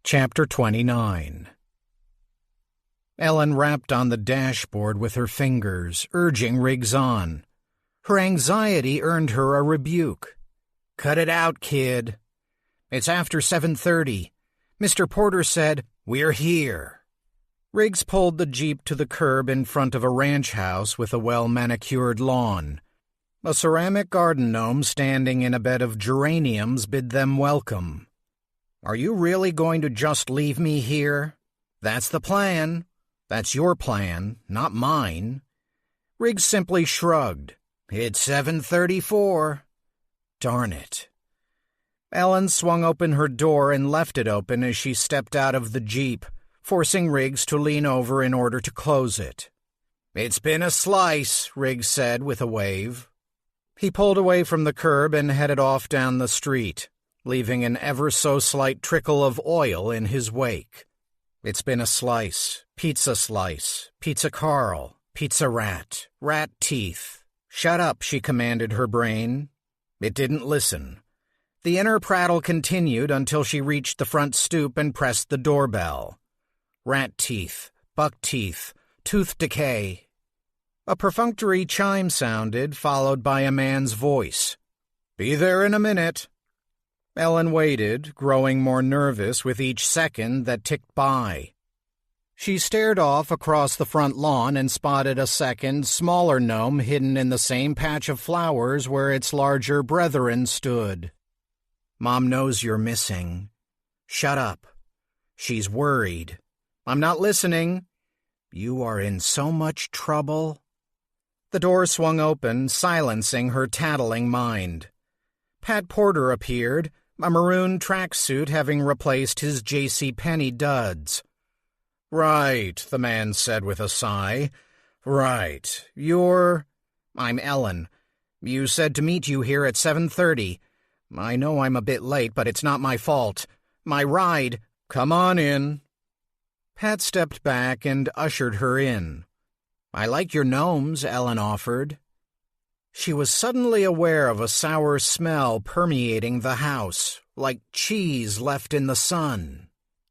Speaker 1: Chapter 29. Ellen rapped on the dashboard with her fingers, urging Riggs on. Her anxiety earned her a rebuke. "Cut it out, kid. It's after 7:30. Mr. Porter said, 'We're here.'" Riggs pulled the Jeep to the curb in front of a ranch house with a well-manicured lawn. A ceramic garden gnome standing in a bed of geraniums bid them welcome. "Are you really going to just leave me here?" "That's the plan. That's your plan, not mine." Riggs simply shrugged. "It's 7:34. Darn it." Ellen swung open her door and left it open as she stepped out of the Jeep, forcing Riggs to lean over in order to close it. "It's been a slice," Riggs said with a wave. He pulled away from the curb and headed off down the street, leaving an ever-so-slight trickle of oil in his wake. It's been a slice, Pizza Carl, Pizza Rat, Rat Teeth. "Shut up," she commanded her brain. It didn't listen. The inner prattle continued until she reached the front stoop and pressed the doorbell. Rat teeth, buck teeth, tooth decay. A perfunctory chime sounded, followed by a man's voice. "Be there in a minute." Ellen waited, growing more nervous with each second that ticked by. She stared off across the front lawn and spotted a second, smaller gnome hidden in the same patch of flowers where its larger brethren stood. "Mom knows you're missing." "Shut up." "She's worried." "I'm not listening." "You are in so much trouble." The door swung open, silencing her tattling mind. Pat Porter appeared, a maroon tracksuit having replaced his JCPenney duds. "Right," the man said with a sigh. "Right. I'm Ellen. You said to meet you here at 7:30. I know I'm a bit late, but it's not my fault. My ride—" "Come on in." Pat stepped back and ushered her in. "I like your gnomes," Ellen offered. She was suddenly aware of a sour smell permeating the house, like cheese left in the sun.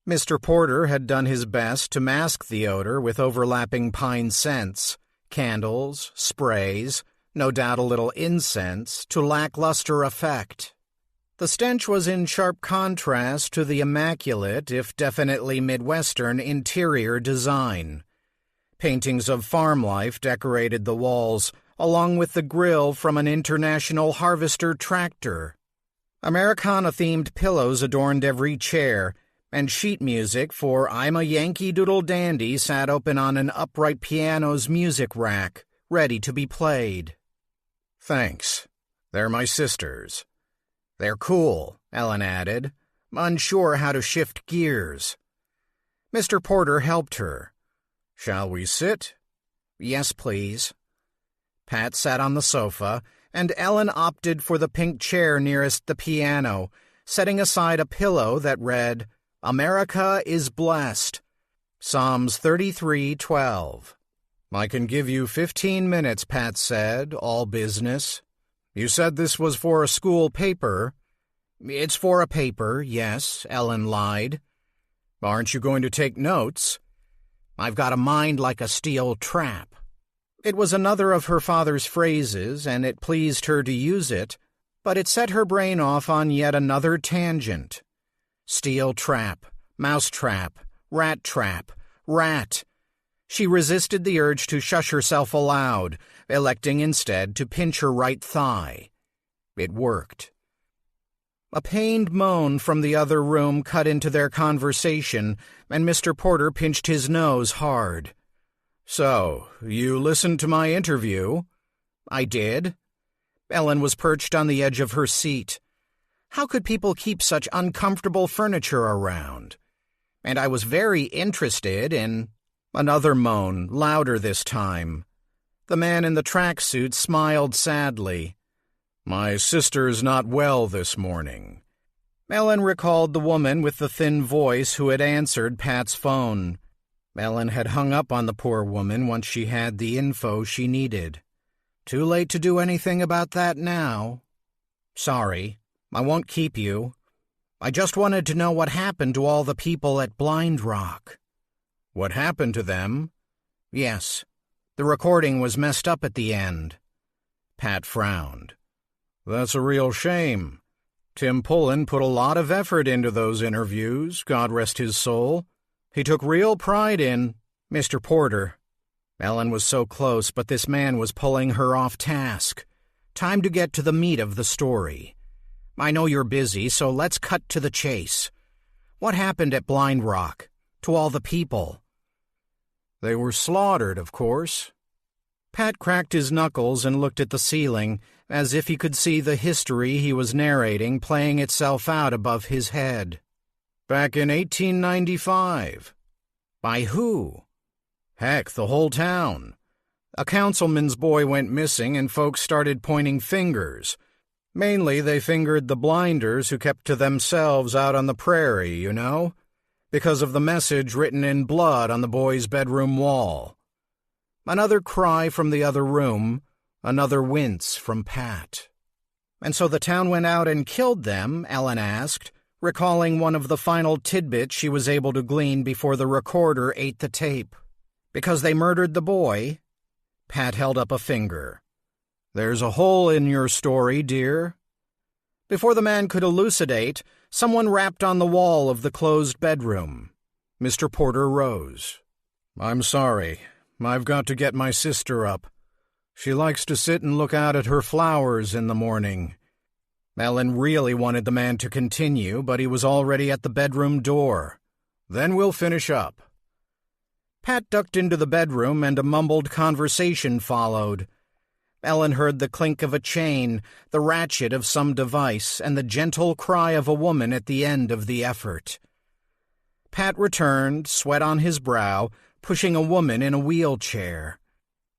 Speaker 1: Mr. Porter had done his best to mask the odor with overlapping pine scents, candles, sprays, no doubt a little incense, to lackluster effect. The stench was in sharp contrast to the immaculate, if definitely Midwestern, interior design. Paintings of farm life decorated the walls, along with the grill from an International Harvester tractor. Americana-themed pillows adorned every chair, and sheet music for "I'm a Yankee Doodle Dandy" sat open on an upright piano's music rack, ready to be played. "Thanks. They're my sisters." "They're cool," Ellen added, unsure how to shift gears. Mr. Porter helped her. "Shall we sit?" "Yes, please." Pat sat on the sofa, and Ellen opted for the pink chair nearest the piano, setting aside a pillow that read, "America is blessed. Psalms 33:12. "I can give you 15 minutes, Pat said, all business. "You said this was for a school paper." "It's for a paper, yes," Ellen lied. "Aren't you going to take notes?" "I've got a mind like a steel trap." It was another of her father's phrases, and it pleased her to use it, but it set her brain off on yet another tangent. Steel trap, mouse trap, rat. She resisted the urge to shush herself aloud, electing instead to pinch her right thigh. It worked. A pained moan from the other room cut into their conversation, and Mr. Porter pinched his nose hard. "So, you listened to my interview?" "I did." Ellen was perched on the edge of her seat. How could people keep such uncomfortable furniture around? And I was very interested in... Another moan, louder this time. The man in the tracksuit smiled sadly. "My sister's not well this morning." Ellen recalled the woman with the thin voice who had answered Pat's phone. Ellen had hung up on the poor woman once she had the info she needed. Too late to do anything about that now. Sorry, I won't keep you. I just wanted to know what happened to all the people at Blind Rock. What happened to them? Yes, the recording was messed up at the end. Pat frowned. That's a real shame. Tim Pullen put a lot of effort into those interviews, God rest his soul. He took real pride in Mr. Porter. Ellen was so close, but this man was pulling her off task. Time to get to the meat of the story. I know you're busy, so let's cut to the chase. What happened at Blind Rock? To all the people? They were slaughtered, of course. Pat cracked his knuckles and looked at the ceiling, as if he could see the history he was narrating playing itself out above his head. Back in 1895. By who? Heck, the whole town. A councilman's boy went missing and folks started pointing fingers. Mainly they fingered the blinders who kept to themselves out on the prairie, you know, because of the message written in blood on the boy's bedroom wall. Another cry from the other room, another wince from Pat. And so the town went out and killed them, Ellen asked, recalling one of the final tidbits she was able to glean before the recorder ate the tape. Because they murdered the boy? Pat held up a finger. There's a hole in your story, dear. Before the man could elucidate, someone rapped on the wall of the closed bedroom. Mr. Porter rose. I'm sorry. I've got to get my sister up. She likes to sit and look out at her flowers in the morning. Ellen really wanted the man to continue, but he was already at the bedroom door. Then we'll finish up. Pat ducked into the bedroom and a mumbled conversation followed. Ellen heard the clink of a chain, the ratchet of some device, and the gentle cry of a woman at the end of the effort. Pat returned, sweat on his brow, pushing a woman in a wheelchair.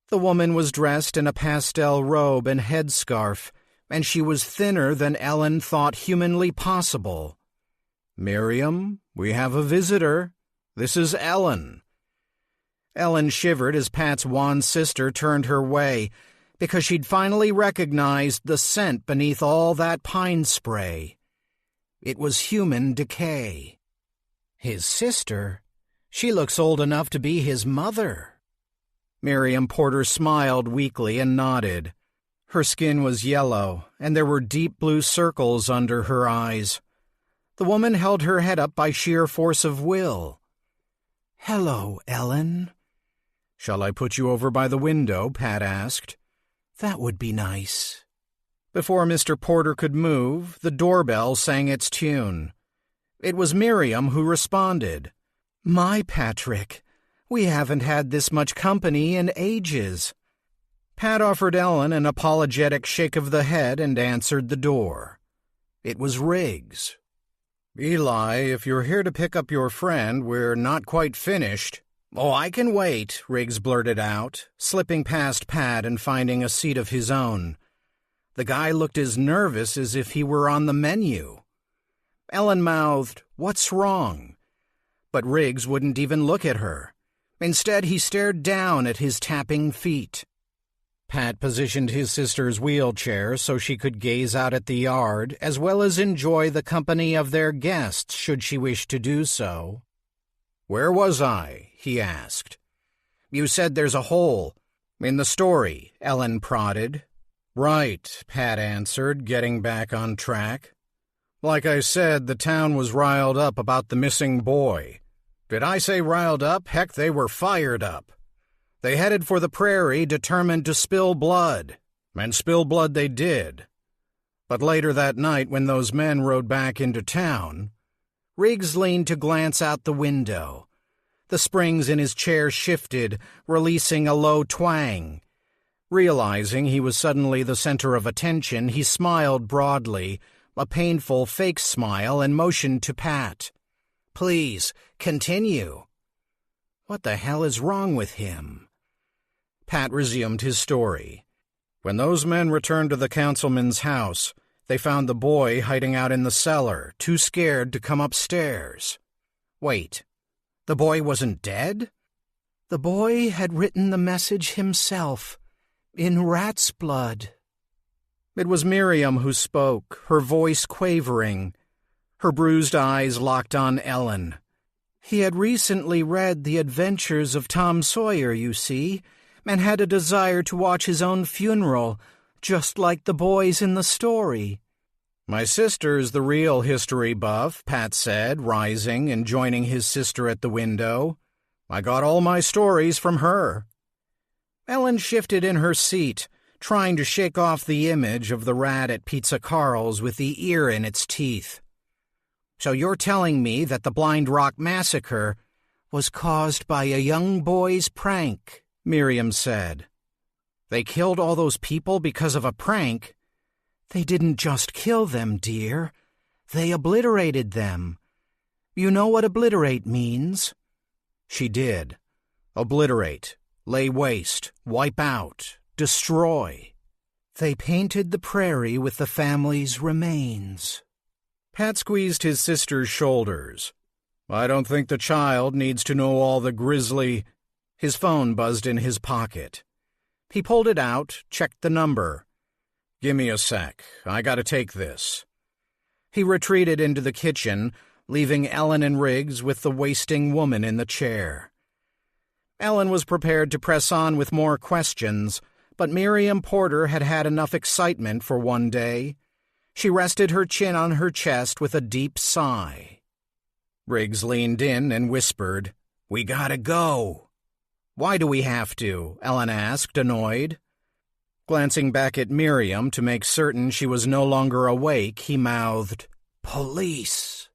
Speaker 1: The woman was dressed in a pastel robe and headscarf, and she was thinner than Ellen thought humanly possible. Miriam, we have a visitor. This is Ellen. Ellen shivered as Pat's wan sister turned her way, because she'd finally recognized the scent beneath all that pine spray. It was human decay. His sister? She looks old enough to be his mother. Miriam Porter smiled weakly and nodded. Her skin was yellow, and there were deep blue circles under her eyes. The woman held her head up by sheer force of will. Hello, Ellen. Shall I put you over by the window? Pat asked. That would be nice. Before Mr. Porter could move, the doorbell sang its tune. It was Miriam who responded. My Patrick, we haven't had this much company in ages. Pat offered Ellen an apologetic shake of the head and answered the door. It was Riggs. Eli, if you're here to pick up your friend, we're not quite finished. Oh, I can wait, Riggs blurted out, slipping past Pat and finding a seat of his own. The guy looked as nervous as if he were on the menu. Ellen mouthed, "What's wrong?" But Riggs wouldn't even look at her. Instead, he stared down at his tapping feet. Pat positioned his sister's wheelchair so she could gaze out at the yard, as well as enjoy the company of their guests should she wish to do so. "Where was I?" he asked. "You said there's a hole in the story," Ellen prodded. "Right," Pat answered, getting back on track. "Like I said, the town was riled up about the missing boy. Did I say riled up? Heck, they were fired up. They headed for the prairie, determined to spill blood. And spill blood they did. But later that night, when those men rode back into town..." Riggs leaned to glance out the window. The springs in his chair shifted, releasing a low twang. Realizing he was suddenly the center of attention, he smiled broadly, a painful fake smile, and motioned to Pat. "Please, continue." What the hell is wrong with him? Pat resumed his story. When those men returned to the councilman's house, They found the boy hiding out in the cellar, too scared to come upstairs. Wait, the boy wasn't dead? The boy had written the message himself, in rat's blood. It was Miriam who spoke, her voice quavering. Her bruised eyes locked on Ellen. He had recently read The Adventures of Tom Sawyer, you see, and had a desire to watch his own funeral, just like the boys in the story. My sister's the real history buff, Pat said, rising and joining his sister at the window. I got all my stories from her. Ellen shifted in her seat, trying to shake off the image of the rat at Pizza Carl's with the ear in its teeth. So you're telling me that the Blind Rock Massacre was caused by a young boy's prank, Miriam said. They killed all those people because of a prank? They didn't just kill them, dear. They obliterated them. You know what obliterate means? She did. Obliterate, lay waste, wipe out, destroy. They painted the prairie with the family's remains. Pat squeezed his sister's shoulders. I don't think the child needs to know all the grisly... His phone buzzed in his pocket. He pulled it out, checked the number. Give me a sec. I gotta take this. He retreated into the kitchen, leaving Ellen and Riggs with the wasting woman in the chair. Ellen was prepared to press on with more questions, but Miriam Porter had had enough excitement for one day. She rested her chin on her chest with a deep sigh. Riggs leaned in and whispered, We gotta go. Why do we have to? Ellen asked, annoyed. Glancing back at Miriam to make certain she was no longer awake, he mouthed, Police.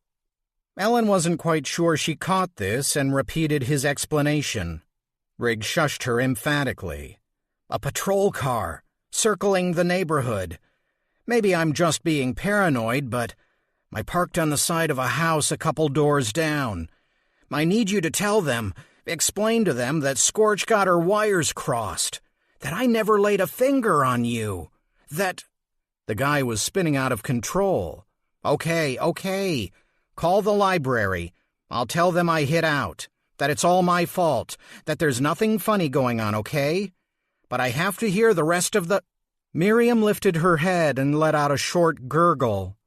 Speaker 1: Ellen wasn't quite sure she caught this and repeated his explanation. Riggs shushed her emphatically. A patrol car, circling the neighborhood. Maybe I'm just being paranoid, but I parked on the side of a house a couple doors down. I need you to tell them, explain to them that Scorch got her wires crossed, that I never laid a finger on you, that... The guy was spinning out of control. Okay. Call the library. I'll tell them I hid out, that it's all my fault, that there's nothing funny going on, okay? But I have to hear the rest of the... Miriam lifted her head and let out a short gurgle.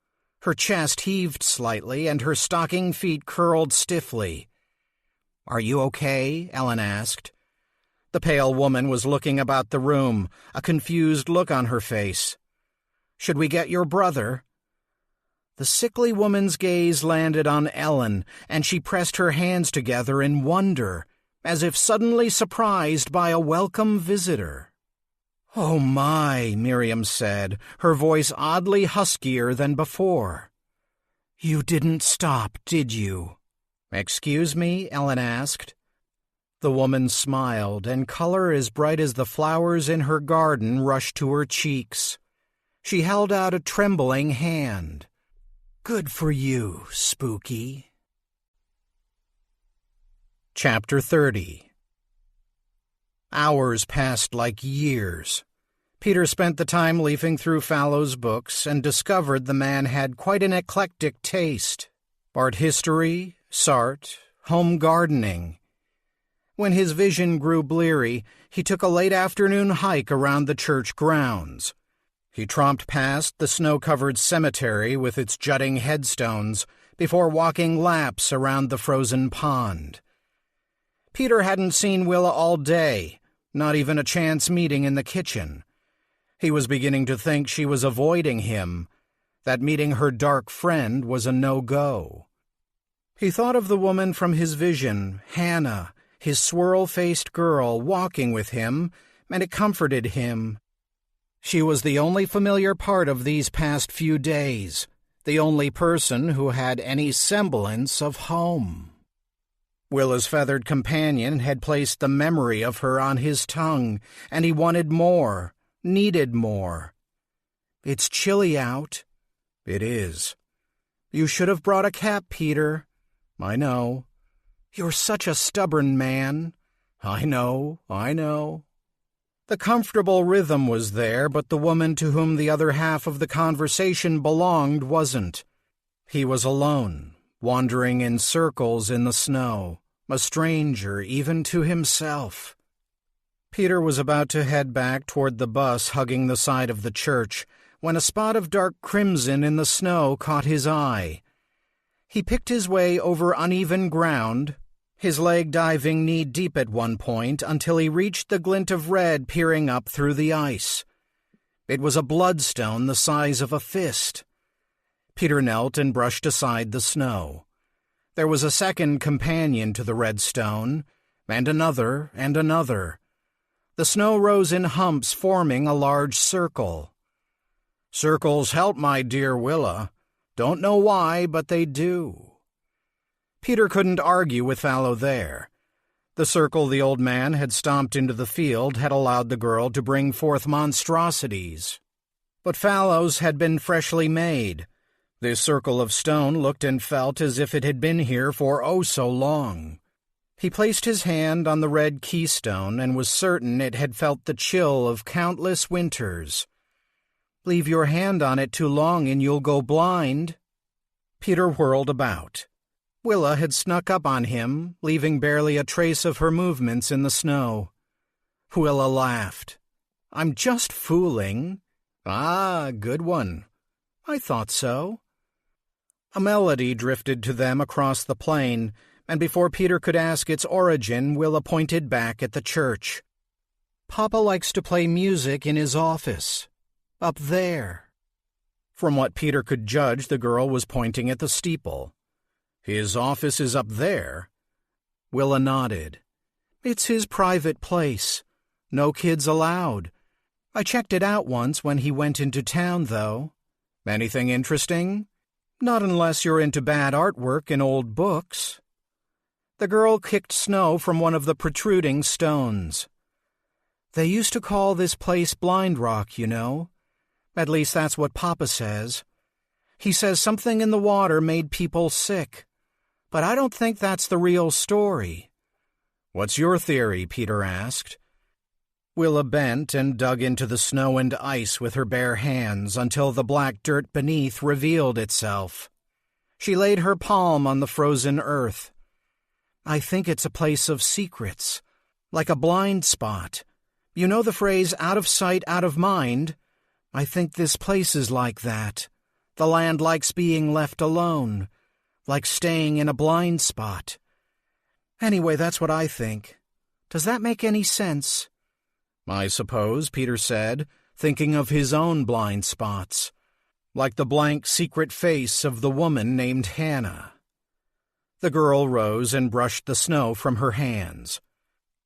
Speaker 1: Her chest heaved slightly and her stocking feet curled stiffly. Are you okay? Ellen asked. The pale woman was looking about the room, a confused look on her face. Should we get your brother? The sickly woman's gaze landed on Ellen, and she pressed her hands together in wonder, as if suddenly surprised by a welcome visitor. Oh my, Miriam said, her voice oddly huskier than before. You didn't stop, did you? Excuse me? Ellen asked. The woman smiled, and color as bright as the flowers in her garden rushed to her cheeks. She held out a trembling hand. Good for you, Spooky. Chapter 30. Hours passed like years. Peter spent the time leafing through Fallow's books and discovered the man had quite an eclectic taste. Art history, Sartre, home gardening. When his vision grew bleary, he took a late afternoon hike around the church grounds. He tromped past the snow-covered cemetery with its jutting headstones before walking laps around the frozen pond. Peter hadn't seen Willa all day, not even a chance meeting in the kitchen. He was beginning to think she was avoiding him, that meeting her dark friend was a no-go. He thought of the woman from his vision, Hannah, his swirl-faced girl, walking with him, and it comforted him. She was the only familiar part of these past few days, the only person who had any semblance of home. Willa's feathered companion had placed the memory of her on his tongue, and he wanted more, needed more. It's chilly out. It is. You should have brought a cap, Peter. I know. You're such a stubborn man. I know. The comfortable rhythm was there, but the woman to whom the other half of the conversation belonged wasn't. He was alone, wandering in circles in the snow, a stranger even to himself. Peter was about to head back toward the bus hugging the side of the church when a spot of dark crimson in the snow caught his eye. He picked his way over uneven ground, his leg diving knee-deep at one point until he reached the glint of red peering up through the ice. It was a bloodstone the size of a fist. Peter knelt and brushed aside the snow. There was a second companion to the red stone, and another and another. The snow rose in humps, forming a large circle. "Circles help, my dear Willa. Don't know why, but they do." Peter couldn't argue with Fallow there. The circle the old man had stomped into the field had allowed the girl to bring forth monstrosities. But Fallow's had been freshly made. This circle of stone looked and felt as if it had been here for oh so long. He placed his hand on the red keystone and was certain it had felt the chill of countless winters. "Leave your hand on it too long and you'll go blind." Peter whirled about. Willa had snuck up on him, leaving barely a trace of her movements in the snow. Willa laughed. "I'm just fooling." "Ah, good one. I thought so." A melody drifted to them across the plain, and before Peter could ask its origin, Willa pointed back at the church. "Papa likes to play music in his office. Up there." From what Peter could judge, the girl was pointing at the steeple. "His office is up there?" Willa nodded. "It's his private place. No kids allowed. I checked it out once when he went into town, though." "Anything interesting?" "Not unless you're into bad artwork in old books." The girl kicked snow from one of the protruding stones. "They used to call this place Blind Rock, you know. At least that's what Papa says. He says something in the water made people sick. But I don't think that's the real story." "What's your theory?" Peter asked. Willa bent and dug into the snow and ice with her bare hands until the black dirt beneath revealed itself. She laid her palm on the frozen earth. "I think it's a place of secrets, like a blind spot. You know the phrase, out of sight, out of mind? I think this place is like that. The land likes being left alone, like staying in a blind spot. Anyway, that's what I think. Does that make any sense?" "I suppose," Peter said, thinking of his own blind spots, like the blank secret face of the woman named Hannah. The girl rose and brushed the snow from her hands.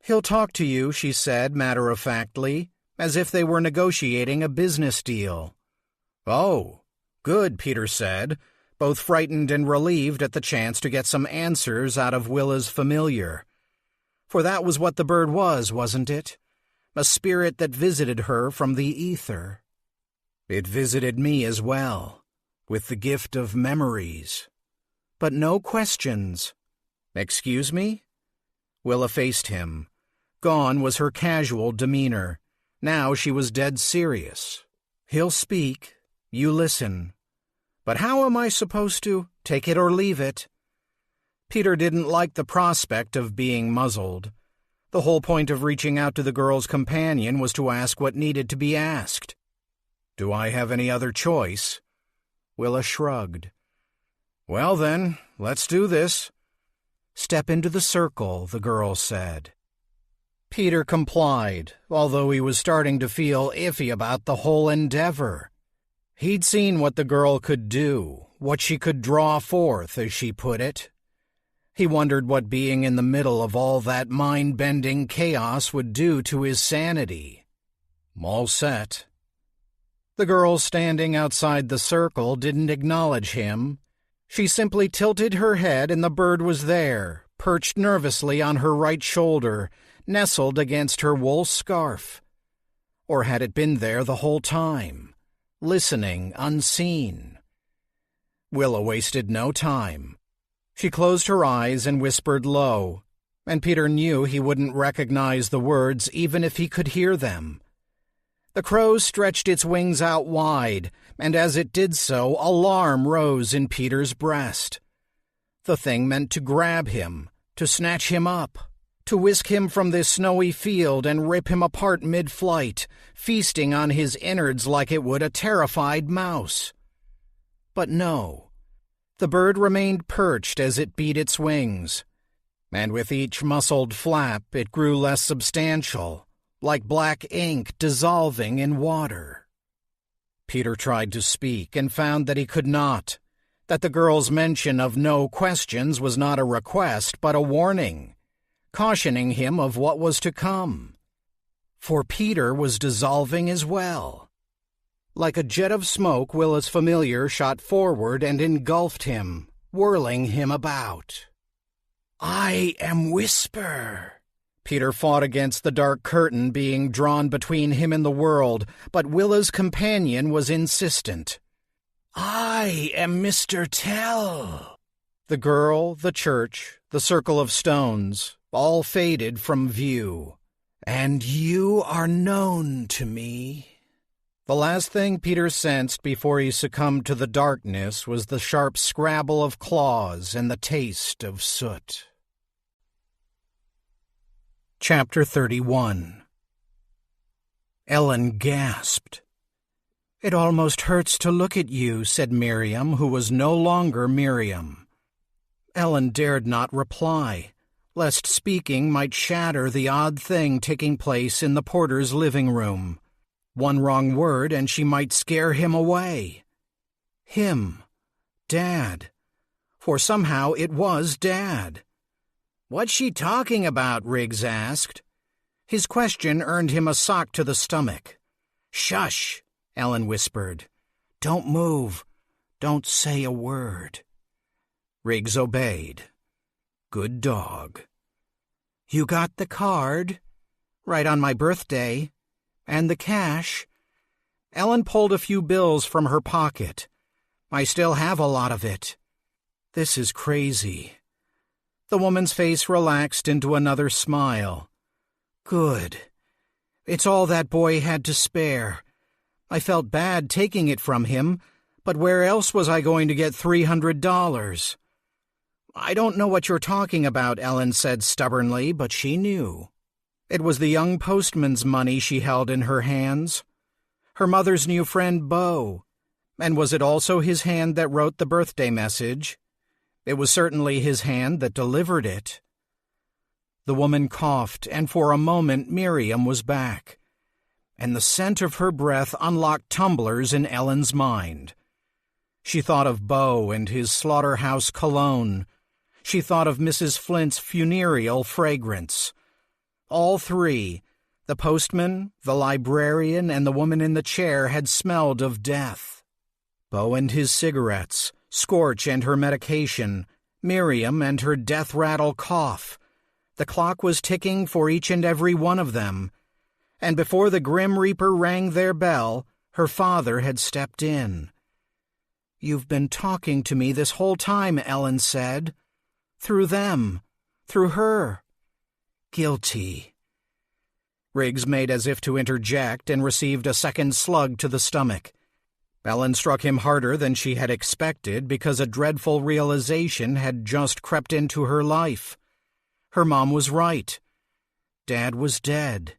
Speaker 1: "He'll talk to you," she said matter-of-factly, as if they were negotiating a business deal. "Oh, good," Peter said, both frightened and relieved at the chance to get some answers out of Willa's familiar. For that was what the bird was, wasn't it? A spirit that visited her from the ether. It visited me as well, with the gift of memories. But no questions. "Excuse me?" Willa faced him. Gone was her casual demeanor. Now she was dead serious. "He'll speak. You listen. But how am I supposed to take it or leave it?" Peter didn't like the prospect of being muzzled. The whole point of reaching out to the girl's companion was to ask what needed to be asked. "Do I have any other choice?" Willa shrugged. "Well then, let's do this." "Step into the circle," the girl said. Peter complied, although he was starting to feel iffy about the whole endeavor. He'd seen what the girl could do, what she could draw forth, as she put it. He wondered what being in the middle of all that mind-bending chaos would do to his sanity. All set. The girl standing outside the circle didn't acknowledge him. She simply tilted her head and the bird was there, perched nervously on her right shoulder, nestled against her wool scarf. Or had it been there the whole time, listening unseen? Willa wasted no time. She closed her eyes and whispered low, and Peter knew he wouldn't recognize the words even if he could hear them. The crow stretched its wings out wide, and as it did so, alarm rose in Peter's breast. The thing meant to grab him, to snatch him up, to whisk him from this snowy field and rip him apart mid-flight, feasting on his innards like it would a terrified mouse. But no. The bird remained perched as it beat its wings, and with each muscled flap it grew less substantial, like black ink dissolving in water. Peter tried to speak and found that he could not, that the girl's mention of no questions was not a request but a warning, cautioning him of what was to come. For Peter was dissolving as well. Like a jet of smoke, Willa's familiar shot forward and engulfed him, whirling him about. "I am Whisper." Peter fought against the dark curtain being drawn between him and the world, but Willa's companion was insistent. "I am Mr. Tell." The girl, the church, the circle of stones, all faded from view. "And you are known to me." The last thing Peter sensed before he succumbed to the darkness was the sharp scrabble of claws and the taste of soot. Chapter 31. Ellen gasped. "It almost hurts to look at you," said Miriam, who was no longer Miriam. Ellen dared not reply, lest speaking might shatter the odd thing taking place in the porter's living room. One wrong word and she might scare him away. Him. Dad. For somehow it was Dad. "What's she talking about?" Riggs asked. His question earned him a sock to the stomach. "Shush," Ellen whispered. "Don't move. Don't say a word." Riggs obeyed. Good dog. "You got the card? Right on my birthday. And the cash?" Ellen pulled a few bills from her pocket. "I still have a lot of it." "This is crazy." The woman's face relaxed into another smile. "Good. It's all that boy had to spare. I felt bad taking it from him, but where else was I going to get $300? "I don't know what you're talking about," Ellen said stubbornly, but she knew. It was the young postman's money she held in her hands. Her mother's new friend, Beau. And was it also his hand that wrote the birthday message? It was certainly his hand that delivered it. The woman coughed, and for a moment Miriam was back. And the scent of her breath unlocked tumblers in Ellen's mind. She thought of Beau and his slaughterhouse cologne. She thought of Mrs. Flint's funereal fragrance. All three, the postman, the librarian, and the woman in the chair, had smelled of death. Beau and his cigarettes, Scorch and her medication, Miriam and her death-rattle cough. The clock was ticking for each and every one of them, and before the Grim Reaper rang their bell, her father had stepped in. "You've been talking to me this whole time," Ellen said. "Through them. Through her. Guilty." Riggs made as if to interject and received a second slug to the stomach. Ellen struck him harder than she had expected because a dreadful realization had just crept into her life. Her mom was right. Dad was dead.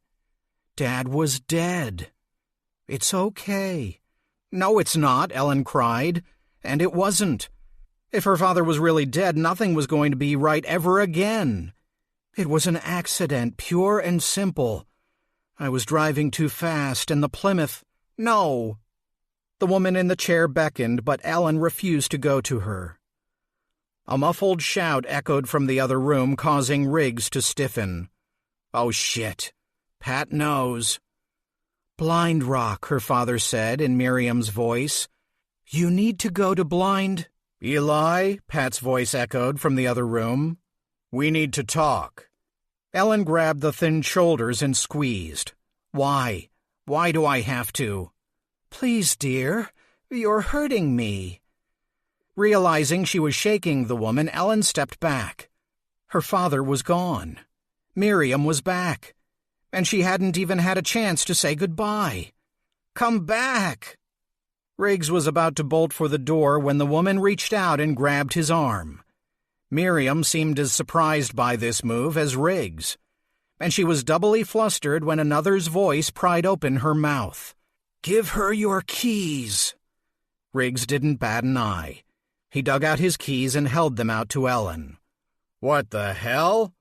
Speaker 1: Dad was dead. "It's okay." "No, it's not," Ellen cried. And it wasn't. If her father was really dead, nothing was going to be right ever again. It was an accident, pure and simple. I was driving too fast, and the Plymouth— No! The woman in the chair beckoned, but Ellen refused to go to her. A muffled shout echoed from the other room, causing Riggs to stiffen. "Oh, shit. Pat knows." "Blind Rock," her father said in Miriam's voice. "You need to go to Blind—" "Eli," Pat's voice echoed from the other room. "We need to talk." Ellen grabbed the thin shoulders and squeezed. "Why? Why do I have to?" "Please, dear, you're hurting me." Realizing she was shaking the woman, Ellen stepped back. Her father was gone. Miriam was back, and she hadn't even had a chance to say goodbye. "Come back!" Riggs was about to bolt for the door when the woman reached out and grabbed his arm. Miriam seemed as surprised by this move as Riggs, and she was doubly flustered when another's voice pried open her mouth. "Give her your keys." Riggs didn't bat an eye. He dug out his keys and held them out to Ellen. "What the hell?"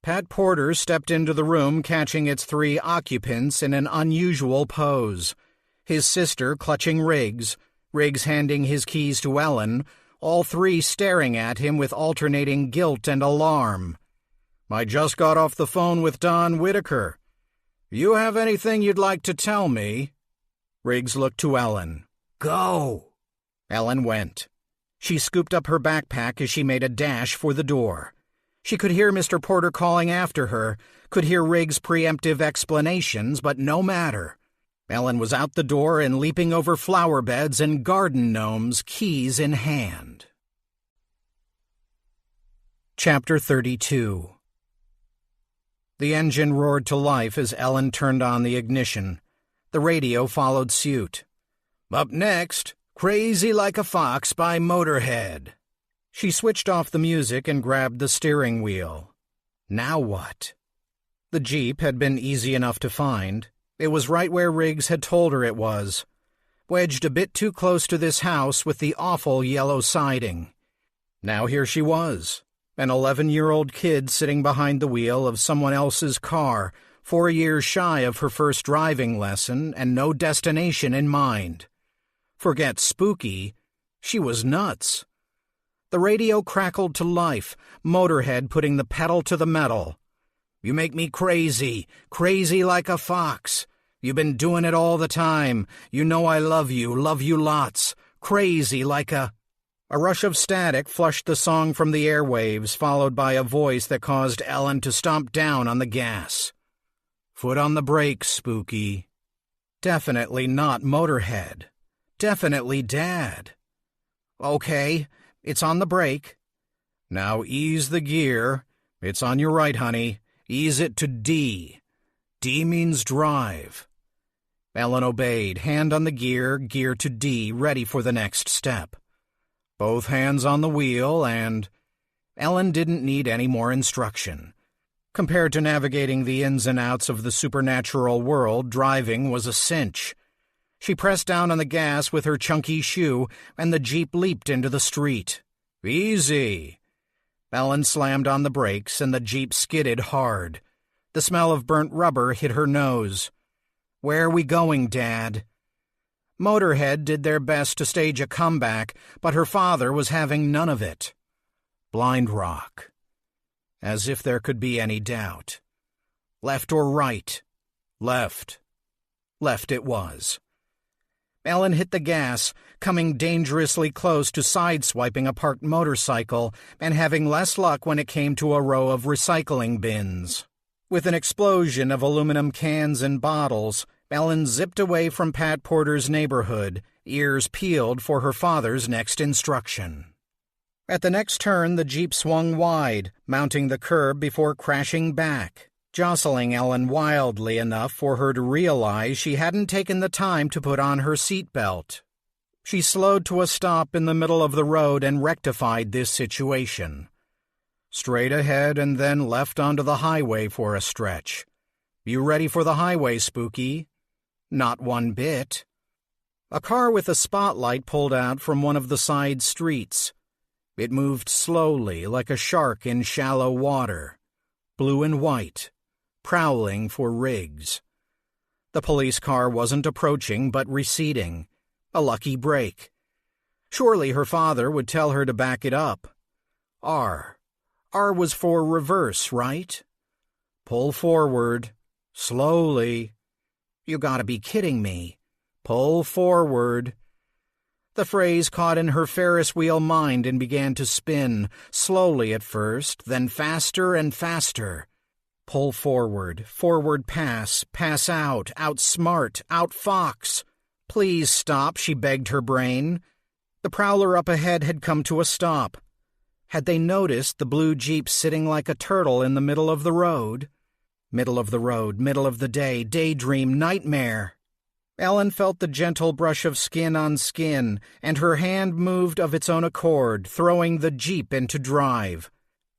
Speaker 1: Pat Porter stepped into the room, catching its 3 occupants in an unusual pose. His sister clutching Riggs, Riggs handing his keys to Ellen, all 3 staring at him with alternating guilt and alarm. "I just got off the phone with Don Whitaker. You have anything you'd like to tell me?" Riggs looked to Ellen. "Go." Ellen went. She scooped up her backpack as she made a dash for the door. She could hear Mr. Porter calling after her, could hear Riggs' preemptive explanations, but no matter. Ellen was out the door and leaping over flower beds and garden gnomes, keys in hand. Chapter 32. The engine roared to life as Ellen turned on the ignition. The radio followed suit. "Up next, Crazy Like a Fox by Motorhead." She switched off the music and grabbed the steering wheel. Now what? The Jeep had been easy enough to find. It was right where Riggs had told her it was, wedged a bit too close to this house with the awful yellow siding. Now here she was, an 11-year-old kid sitting behind the wheel of someone else's car, 4 years shy of her first driving lesson and no destination in mind. Forget spooky, she was nuts. The radio crackled to life, Motorhead putting the pedal to the metal. "You make me crazy, crazy like a fox. You've been doing it all the time. You know I love you lots. Crazy like a..." A rush of static flushed the song from the airwaves, followed by a voice that caused Ellen to stomp down on the gas. "Foot on the brakes, Spooky." Definitely not Motorhead. Definitely Dad. "Okay, it's on the brake." "Now ease the gear. It's on your right, honey. Ease it to D. D means drive." Ellen obeyed, hand on the gear, gear to D, ready for the next step. Both hands on the wheel and... Ellen didn't need any more instruction. Compared to navigating the ins and outs of the supernatural world, driving was a cinch. She pressed down on the gas with her chunky shoe, and the Jeep leaped into the street. "Easy." Ellen slammed on the brakes, and the Jeep skidded hard. The smell of burnt rubber hit her nose. "Where are we going, Dad?" Motorhead did their best to stage a comeback, but her father was having none of it. Blind Rock. As if there could be any doubt. Left or right? Left. Left it was. Ellen hit the gas, coming dangerously close to sideswiping a parked motorcycle and having less luck when it came to a row of recycling bins. With an explosion of aluminum cans and bottles, Ellen zipped away from Pat Porter's neighborhood, ears peeled for her father's next instruction. At the next turn, the Jeep swung wide, mounting the curb before crashing back, jostling Ellen wildly enough for her to realize she hadn't taken the time to put on her seatbelt. She slowed to a stop in the middle of the road and rectified this situation. Straight ahead and then left onto the highway for a stretch. "You ready for the highway, Spooky?" "Not one bit." A car with a spotlight pulled out from one of the side streets. It moved slowly like a shark in shallow water, blue and white, prowling for Riggs. The police car wasn't approaching but receding. A lucky break. Surely her father would tell her to back it up. R. R was for reverse, right? Pull forward. Slowly. You gotta be kidding me. Pull forward. The phrase caught in her Ferris wheel mind and began to spin, slowly at first, then faster and faster. Pull forward, forward pass, pass out, outsmart, outfox. Please stop, she begged her brain. The prowler up ahead had come to a stop. Had they noticed the blue Jeep sitting like a turtle in the middle of the road? Middle of the road, middle of the day, daydream, nightmare. Ellen felt the gentle brush of skin on skin, and her hand moved of its own accord, throwing the Jeep into drive.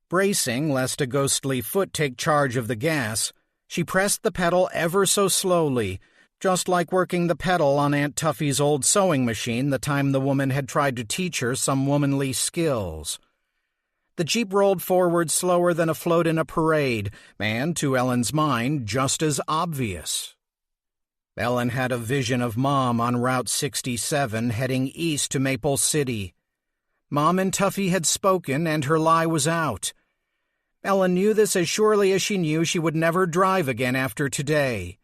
Speaker 1: Bracing lest a ghostly foot take charge of the gas, she pressed the pedal ever so slowly, just like working the pedal on Aunt Tuffy's old sewing machine the time the woman had tried to teach her some womanly skills. The Jeep rolled forward slower than a float in a parade, and, to Ellen's mind, just as obvious. Ellen had a vision of Mom on Route 67 heading east to Maple City. Mom and Tuffy had spoken, and her lie was out. Ellen knew this as surely as she knew she would never drive again after today.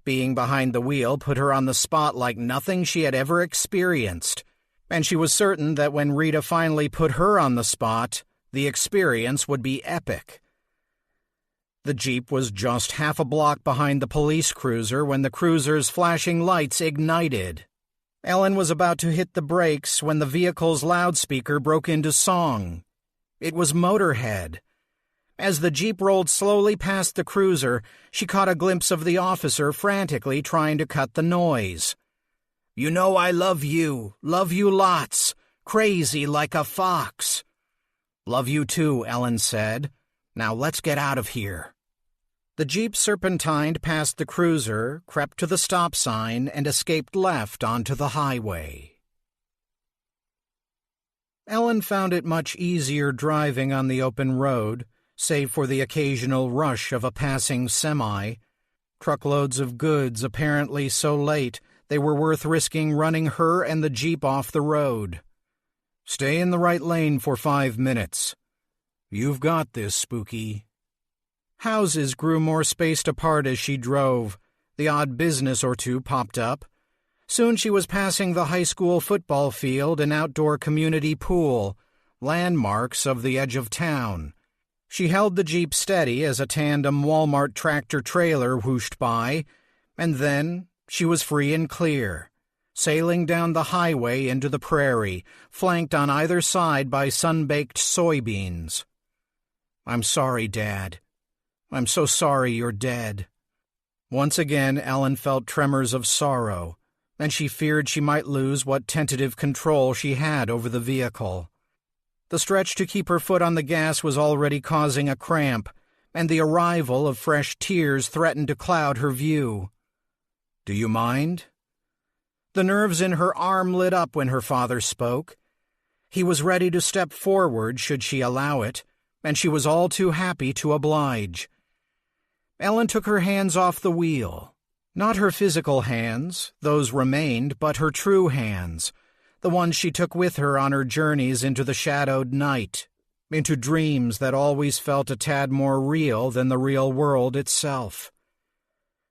Speaker 1: Being behind the wheel put her on the spot like nothing she had ever experienced, and she was certain that when Rita finally put her on the spot, the experience would be epic. The Jeep was just half a block behind the police cruiser when the cruiser's flashing lights ignited. Ellen was about to hit the brakes when the vehicle's loudspeaker broke into song. It was Motorhead. As the Jeep rolled slowly past the cruiser, she caught a glimpse of the officer frantically trying to cut the noise. "You know I love you lots, crazy like a fox." "Love you too," Ellen said. "Now let's get out of here." The Jeep serpentined past the cruiser, crept to the stop sign, and escaped left onto the highway. Ellen found it much easier driving on the open road, save for the occasional rush of a passing semi. Truckloads of goods apparently so late they were worth risking running her and the Jeep off the road. "Stay in the right lane for 5 minutes. You've got this, Spooky." Houses grew more spaced apart as she drove. The odd business or two popped up. Soon she was passing the high school football field and outdoor community pool, landmarks of the edge of town. She held the Jeep steady as a tandem Walmart tractor-trailer whooshed by, and then she was free and clear, sailing down the highway into the prairie, flanked on either side by sun-baked soybeans. "I'm sorry, Dad. I'm so sorry you're dead." Once again, Ellen felt tremors of sorrow, and she feared she might lose what tentative control she had over the vehicle. The stretch to keep her foot on the gas was already causing a cramp, and the arrival of fresh tears threatened to cloud her view. "Do you mind?" The nerves in her arm lit up when her father spoke. He was ready to step forward should she allow it, and she was all too happy to oblige. Ellen took her hands off the wheel. Not her physical hands, those remained, but her true hands, the ones she took with her on her journeys into the shadowed night, into dreams that always felt a tad more real than the real world itself.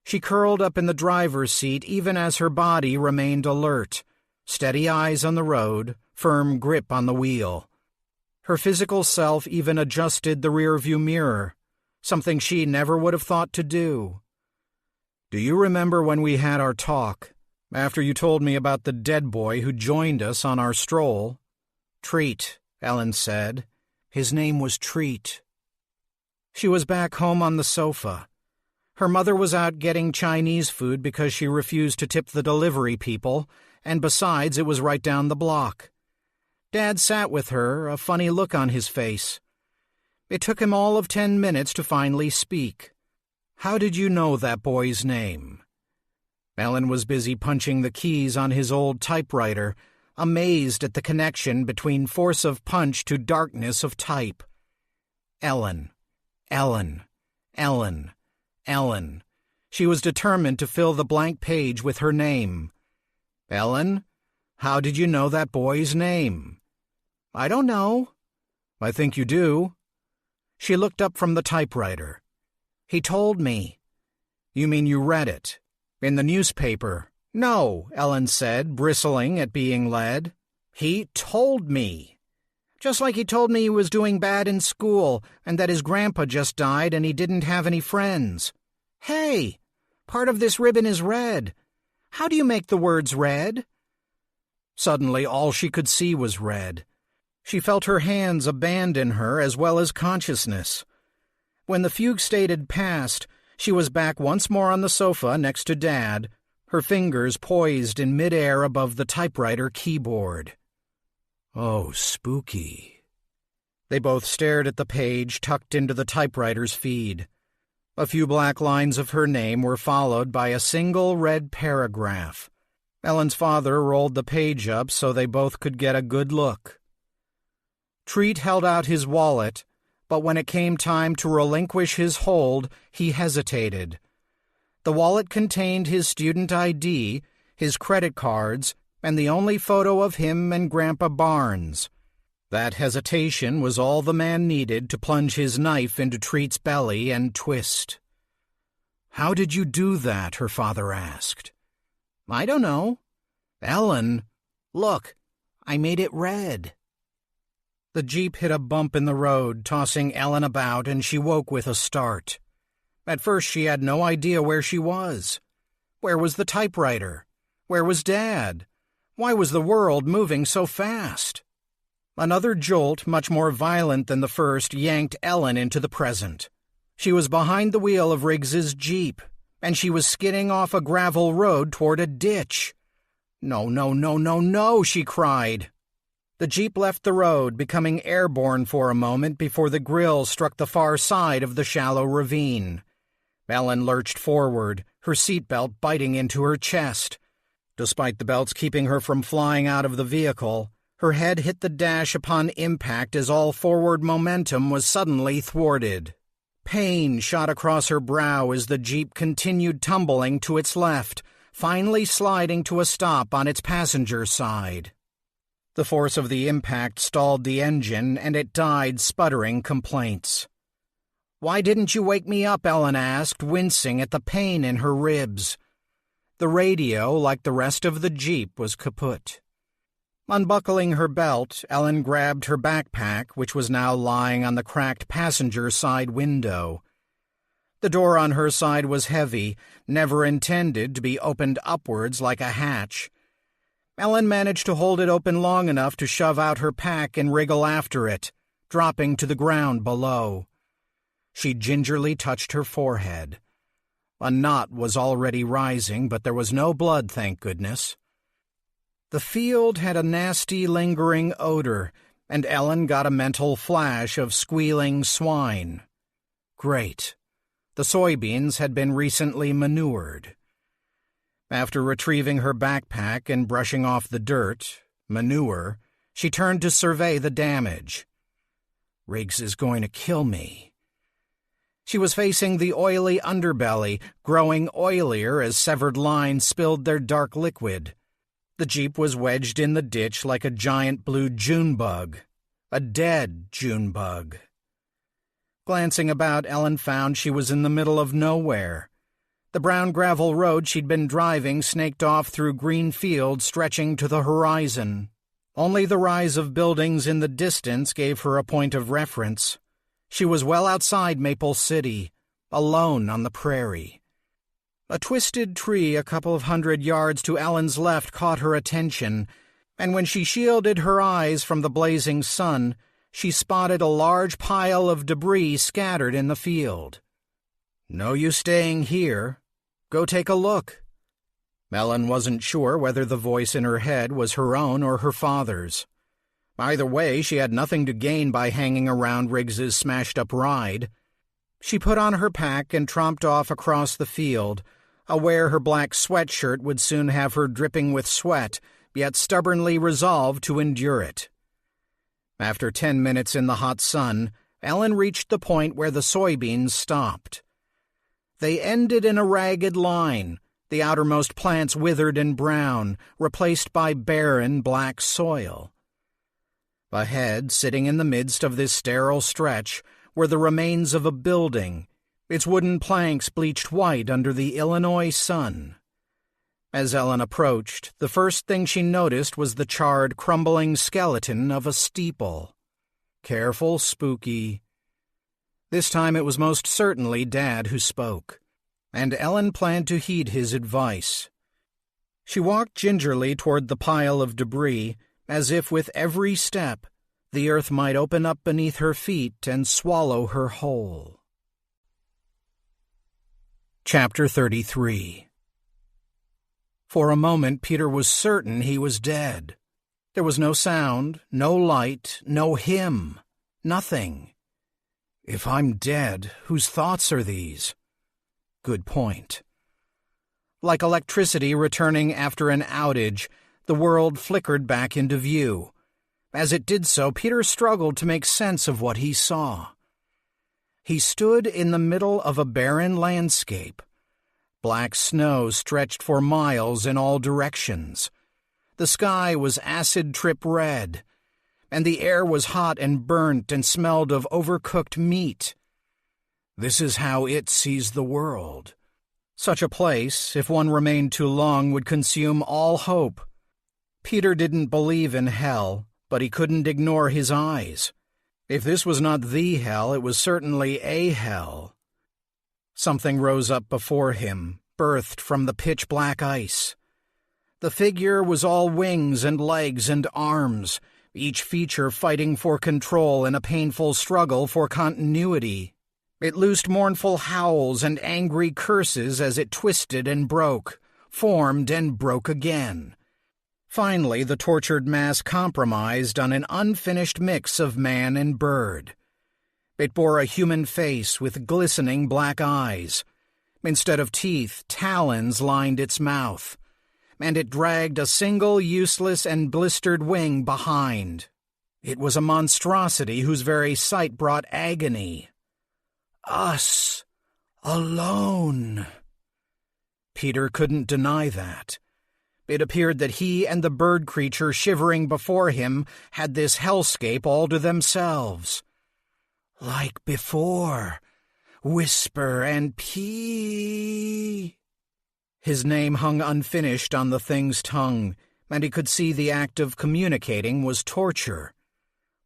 Speaker 1: She curled up in the driver's seat even as her body remained alert, steady eyes on the road, firm grip on the wheel. Her physical self even adjusted the rearview mirror, something she never would have thought to do. "Do you remember when we had our talk, after you told me about the dead boy who joined us on our stroll?" "Treat," Ellen said. "His name was Treat." She was back home on the sofa. Her mother was out getting Chinese food because she refused to tip the delivery people, and besides, it was right down the block. Dad sat with her, a funny look on his face. It took him all of 10 minutes to finally speak. "How did you know that boy's name?" Ellen was busy punching the keys on his old typewriter, amazed at the connection between force of punch to darkness of type. Ellen, Ellen, Ellen, Ellen. She was determined to fill the blank page with her name. "Ellen, how did you know that boy's name?" "I don't know." "I think you do." She looked up from the typewriter. "He told me." "You mean you read it? In the newspaper?" "No," Ellen said, bristling at being led. "He told me. Just like he told me he was doing bad in school and that his grandpa just died and he didn't have any friends. Hey, part of this ribbon is red. How do you make the words red?" Suddenly all she could see was red. She felt her hands abandon her as well as consciousness. When the fugue state had passed, she was back once more on the sofa next to Dad, her fingers poised in midair above the typewriter keyboard. Oh, spooky. They both stared at the page tucked into the typewriter's feed. A few black lines of her name were followed by a single red paragraph. Ellen's father rolled the page up so they both could get a good look. Treat held out his wallet, but when it came time to relinquish his hold, he hesitated. The wallet contained his student ID, his credit cards, and the only photo of him and Grandpa Barnes. That hesitation was all the man needed to plunge his knife into Treat's belly and twist. "How did you do that?" her father asked. "I don't know." "Ellen, look, I made it red." The Jeep hit a bump in the road, tossing Ellen about, and she woke with a start. At first she had no idea where she was. Where was the typewriter? Where was Dad? Why was the world moving so fast? Another jolt, much more violent than the first, yanked Ellen into the present. She was behind the wheel of Riggs's Jeep, and she was skidding off a gravel road toward a ditch. "No, no, no, no, no," she cried. The Jeep left the road, becoming airborne for a moment before the grill struck the far side of the shallow ravine. Ellen lurched forward, her seatbelt biting into her chest. Despite the belts keeping her from flying out of the vehicle, her head hit the dash upon impact as all forward momentum was suddenly thwarted. Pain shot across her brow as the Jeep continued tumbling to its left, finally sliding to a stop on its passenger side. The force of the impact stalled the engine, and it died sputtering complaints. "Why didn't you wake me up?" Ellen asked, wincing at the pain in her ribs. The radio, like the rest of the Jeep, was kaput. Unbuckling her belt, Ellen grabbed her backpack, which was now lying on the cracked passenger side window. The door on her side was heavy, never intended to be opened upwards like a hatch. Ellen managed to hold it open long enough to shove out her pack and wriggle after it, dropping to the ground below. She gingerly touched her forehead. A knot was already rising, but there was no blood, thank goodness. The field had a nasty, lingering odor, and Ellen got a mental flash of squealing swine. Great. The soybeans had been recently manured. After retrieving her backpack and brushing off the dirt, manure, she turned to survey the damage. Riggs is going to kill me. She was facing the oily underbelly, growing oilier as severed lines spilled their dark liquid. The Jeep was wedged in the ditch like a giant blue June bug, a dead June bug. Glancing about, Ellen found she was in the middle of nowhere. The brown gravel road she'd been driving snaked off through green fields stretching to the horizon. Only the rise of buildings in the distance gave her a point of reference. She was well outside Maple City, alone on the prairie. A twisted tree a couple of 100 yards to Ellen's left caught her attention, and when she shielded her eyes from the blazing sun, she spotted a large pile of debris scattered in the field. "No use staying here. Go take a look." Ellen wasn't sure whether the voice in her head was her own or her father's. Either way, she had nothing to gain by hanging around Riggs's smashed-up ride. She put on her pack and tromped off across the field, aware her black sweatshirt would soon have her dripping with sweat, yet stubbornly resolved to endure it. After 10 minutes in the hot sun, Ellen reached the point where the soybeans stopped. They ended in a ragged line, the outermost plants withered and brown, replaced by barren black soil. Ahead, sitting in the midst of this sterile stretch, were the remains of a building, its wooden planks bleached white under the Illinois sun. As Ellen approached, the first thing she noticed was the charred, crumbling skeleton of a steeple. Careful, Spooky. This time it was most certainly Dad who spoke, and Ellen planned to heed his advice. She walked gingerly toward the pile of debris, as if with every step The earth might open up beneath her feet and swallow her whole. Chapter 33. For a moment Peter was certain he was dead. There was no sound, no light, no hymn, nothing. If I'm dead, whose thoughts are these? Good point. Like electricity returning after an outage, the world flickered back into view. As it did so, Peter struggled to make sense of what he saw. He stood in the middle of a barren landscape. Black snow stretched for miles in all directions. The sky was acid-trip red, and the air was hot and burnt and smelled of overcooked meat. This is how it sees the world. Such a place, if one remained too long, would consume all hope. Peter didn't believe in hell, but he couldn't ignore his eyes. If this was not the hell, it was certainly a hell. Something rose up before him, birthed from the pitch-black ice. The figure was all wings and legs and arms, each feature fighting for control in a painful struggle for continuity. It loosed mournful howls and angry curses as it twisted and broke, formed and broke again. Finally, the tortured mass compromised on an unfinished mix of man and bird. It bore a human face with glistening black eyes. Instead of teeth, talons lined its mouth, and it dragged a single useless and blistered wing behind. It was a monstrosity whose very sight brought agony. Us. Alone. Peter couldn't deny that. It appeared that he and the bird creature shivering before him had this hellscape all to themselves. Like before, whisper and pee. His name hung unfinished on the thing's tongue, and he could see the act of communicating was torture.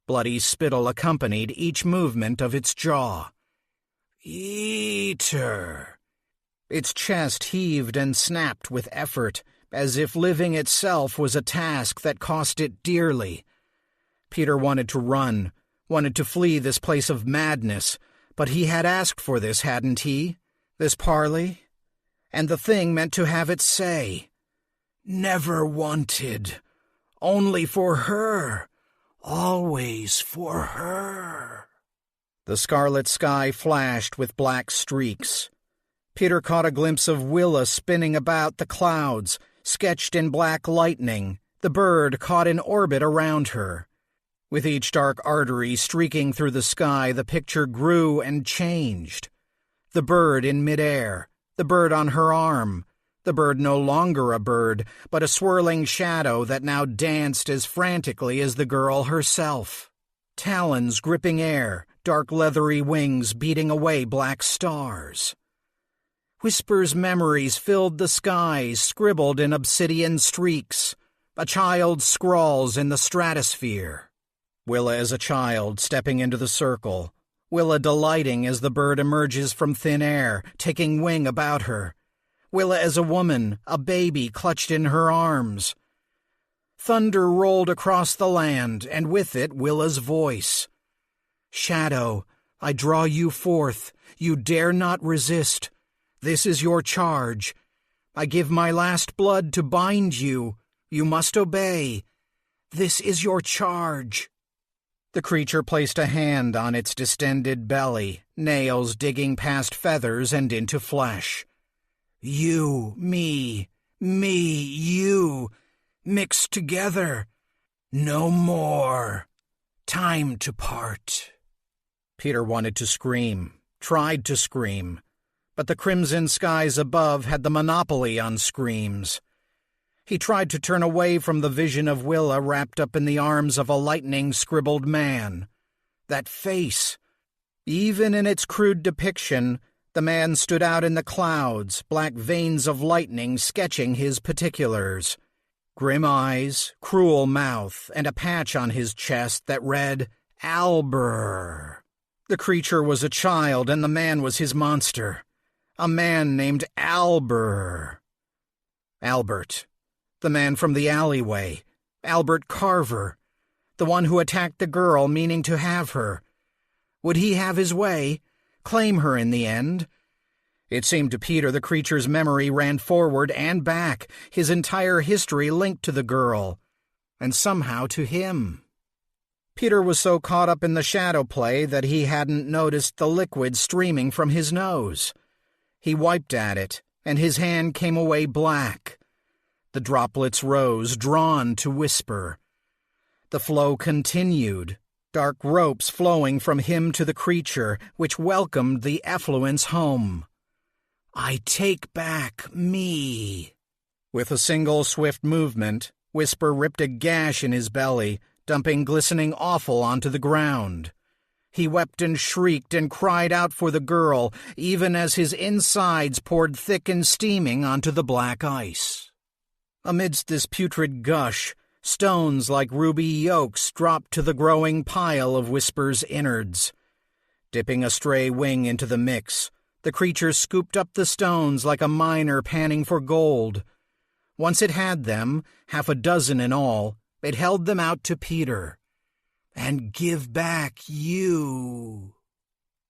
Speaker 1: Bloody spittle accompanied each movement of its jaw. Eater. Its chest heaved and snapped with effort, as if living itself was a task that cost it dearly. Peter wanted to run, wanted to flee this place of madness, but he had asked for this, hadn't he? This parley? And the thing meant to have its say. Never wanted. Only for her. Always for her. The scarlet sky flashed with black streaks. Peter caught a glimpse of Willa spinning about the clouds, sketched in black lightning, the bird caught in orbit around her. With each dark artery streaking through the sky, the picture grew and changed. The bird in midair, the bird on her arm, the bird no longer a bird, but a swirling shadow that now danced as frantically as the girl herself. Talons gripping air, dark leathery wings beating away black stars. Whisper's memories filled the skies, scribbled in obsidian streaks, a child's scrawls in the stratosphere. Willa as a child stepping into the circle, Willa delighting as the bird emerges from thin air, taking wing about her. Willa as a woman, a baby clutched in her arms. Thunder rolled across the land, and with it Willa's voice. Shadow, I draw you forth. You dare not resist. This is your charge. I give my last blood to bind you. You must obey. This is your charge. The creature placed a hand on its distended belly, nails digging past feathers and into flesh. You, me, you, mixed together. No more. Time to part. Peter wanted to scream, tried to scream, but the crimson skies above had the monopoly on screams. He tried to turn away from the vision of Willa wrapped up in the arms of a lightning-scribbled man. That face. Even in its crude depiction, the man stood out in the clouds, black veins of lightning sketching his particulars. Grim eyes, cruel mouth, and a patch on his chest that read, Albert. The creature was a child, and the man was his monster. A man named Albert. Albert. The man from the alleyway. Albert Carver. the one who attacked the girl meaning to have her. Would he have his way, claim her in the end? It seemed to Peter the creature's memory ran forward and back, his entire history linked to the girl, and somehow to him. Peter was so caught up in the shadow play that he hadn't noticed the liquid streaming from his nose. He wiped at it, and his hand came away black. The droplets rose, drawn to Whisper. The flow continued, dark ropes flowing from him to the creature, which welcomed the effluence home. I take back me. With a single swift movement, Whisper ripped a gash in his belly, dumping glistening offal onto the ground. He wept and shrieked and cried out for the girl, even as his insides poured thick and steaming onto the black ice. Amidst this putrid gush, stones like ruby yolks dropped to the growing pile of Whisper's innards. Dipping a stray wing into the mix, the creature scooped up the stones like a miner panning for gold. Once it had them, 6 in all, it held them out to Peter. And give back you.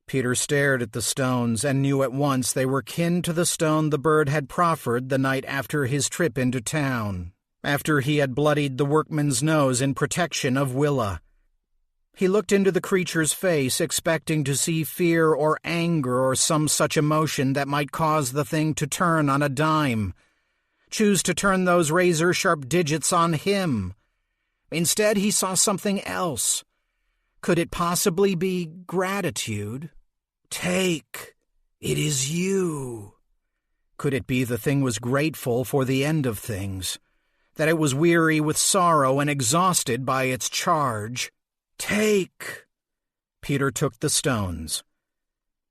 Speaker 1: Peter stared at the stones and knew at once they were kin to the stone the bird had proffered the night after his trip into town, after he had bloodied the workman's nose in protection of Willa. He looked into the creature's face, expecting to see fear or anger or some such emotion that might cause the thing to turn on a dime, choose to turn those razor-sharp digits on him. Instead, he saw something else. Could it possibly be gratitude? Take. It is you. Could it be the thing was grateful for the end of things, that it was weary with sorrow and exhausted by its charge? Take. Peter took the stones,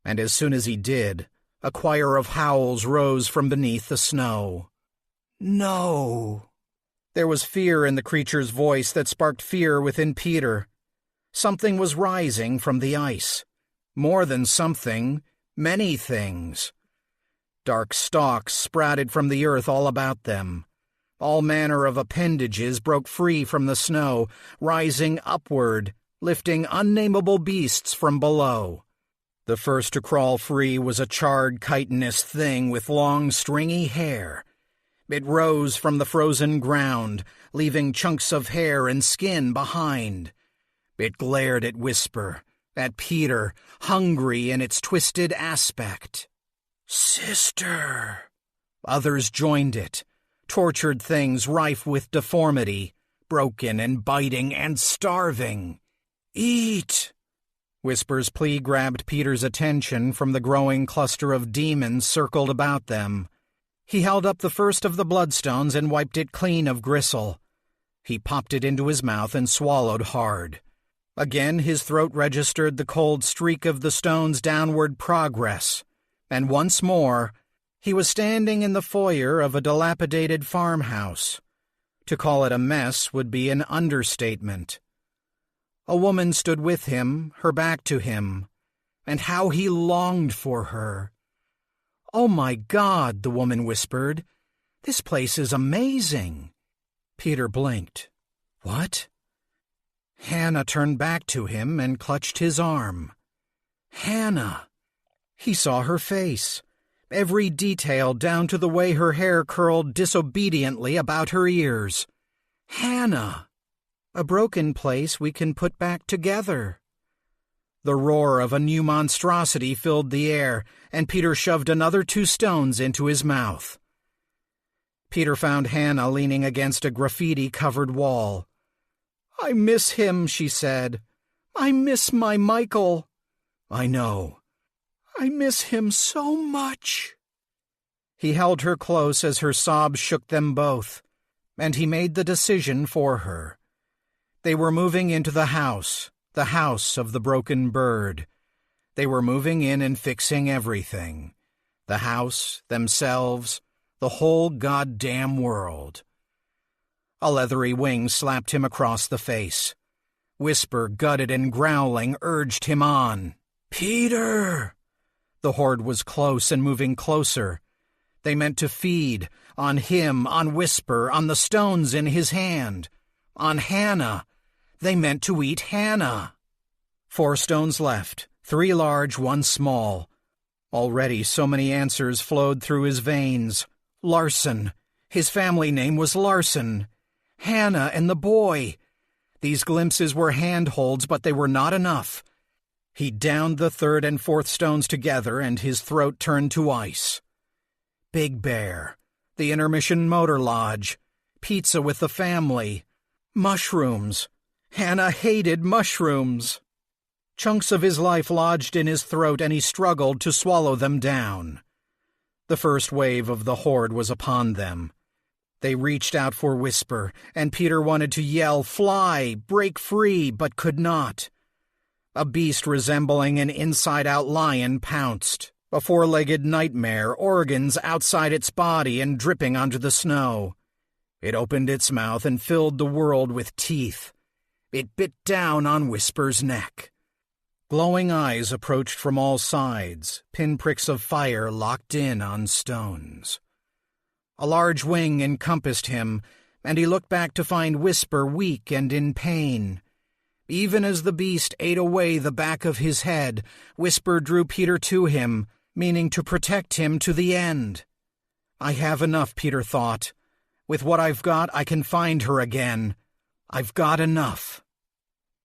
Speaker 1: and as soon as he did, a choir of howls rose from beneath the snow. No. There was fear in the creature's voice that sparked fear within Peter. Something was rising from the ice. More than something, many things. Dark stalks sprouted from the earth all about them. All manner of appendages broke free from the snow, rising upward, lifting unnameable beasts from below. The first to crawl free was a charred chitinous thing with long, stringy hair. It rose from the frozen ground, leaving chunks of hair and skin behind. It glared at Whisper, at Peter, hungry in its twisted aspect. Sister! Others joined it, tortured things rife with deformity, broken and biting and starving. Eat! Whisper's plea grabbed Peter's attention from the growing cluster of demons circled about them. He held up the first of the bloodstones and wiped it clean of gristle. He popped it into his mouth and swallowed hard. Again his throat registered the cold streak of the stone's downward progress, and once more he was standing in the foyer of a dilapidated farmhouse. To call it a mess would be an understatement. A woman stood with him, her back to him, and how he longed for her. "Oh, my God," the woman whispered. "This place is amazing." Peter blinked. What? Hannah turned back to him and clutched his arm. Hannah! He saw her face, every detail down to the way her hair curled disobediently about her ears. Hannah! A broken place we can put back together. The roar of a new monstrosity filled the air, and Peter shoved another 2 stones into his mouth. Peter found Hannah leaning against a graffiti-covered wall. "I miss him," she said. "I miss my Michael." "I know. I miss him so much." He held her close as her sobs shook them both, and he made the decision for her. They were moving into the house of the broken bird. They were moving in and fixing everything. The house, themselves, the whole goddamn world. A leathery wing slapped him across the face. Whisper, gutted and growling, urged him on. "Peter!" The horde was close and moving closer. They meant to feed, on him, on Whisper, on the stones in his hand, on Hannah. They meant to eat Hannah. 4 stones left, 3 large, 1 small. Already so many answers flowed through his veins. Larson. His family name was Larson. Hannah and the boy. These glimpses were handholds, but they were not enough. He downed the 3rd and 4th stones together, and his throat turned to ice. Big Bear. The Intermission Motor Lodge. Pizza with the family. Mushrooms. Hannah hated mushrooms. Chunks of his life lodged in his throat, and he struggled to swallow them down. The first wave of the horde was upon them. They reached out for Whisper, and Peter wanted to yell, "Fly! Break free!" but could not. A beast resembling an inside-out lion pounced, a 4-legged nightmare, organs outside its body and dripping onto the snow. It opened its mouth and filled the world with teeth. It bit down on Whisper's neck. Glowing eyes approached from all sides, pinpricks of fire locked in on stones. A large wing encompassed him, and he looked back to find Whisper weak and in pain. Even as the beast ate away the back of his head, Whisper drew Peter to him, meaning to protect him to the end. "I have enough," Peter thought. "With what I've got, I can find her again. I've got enough."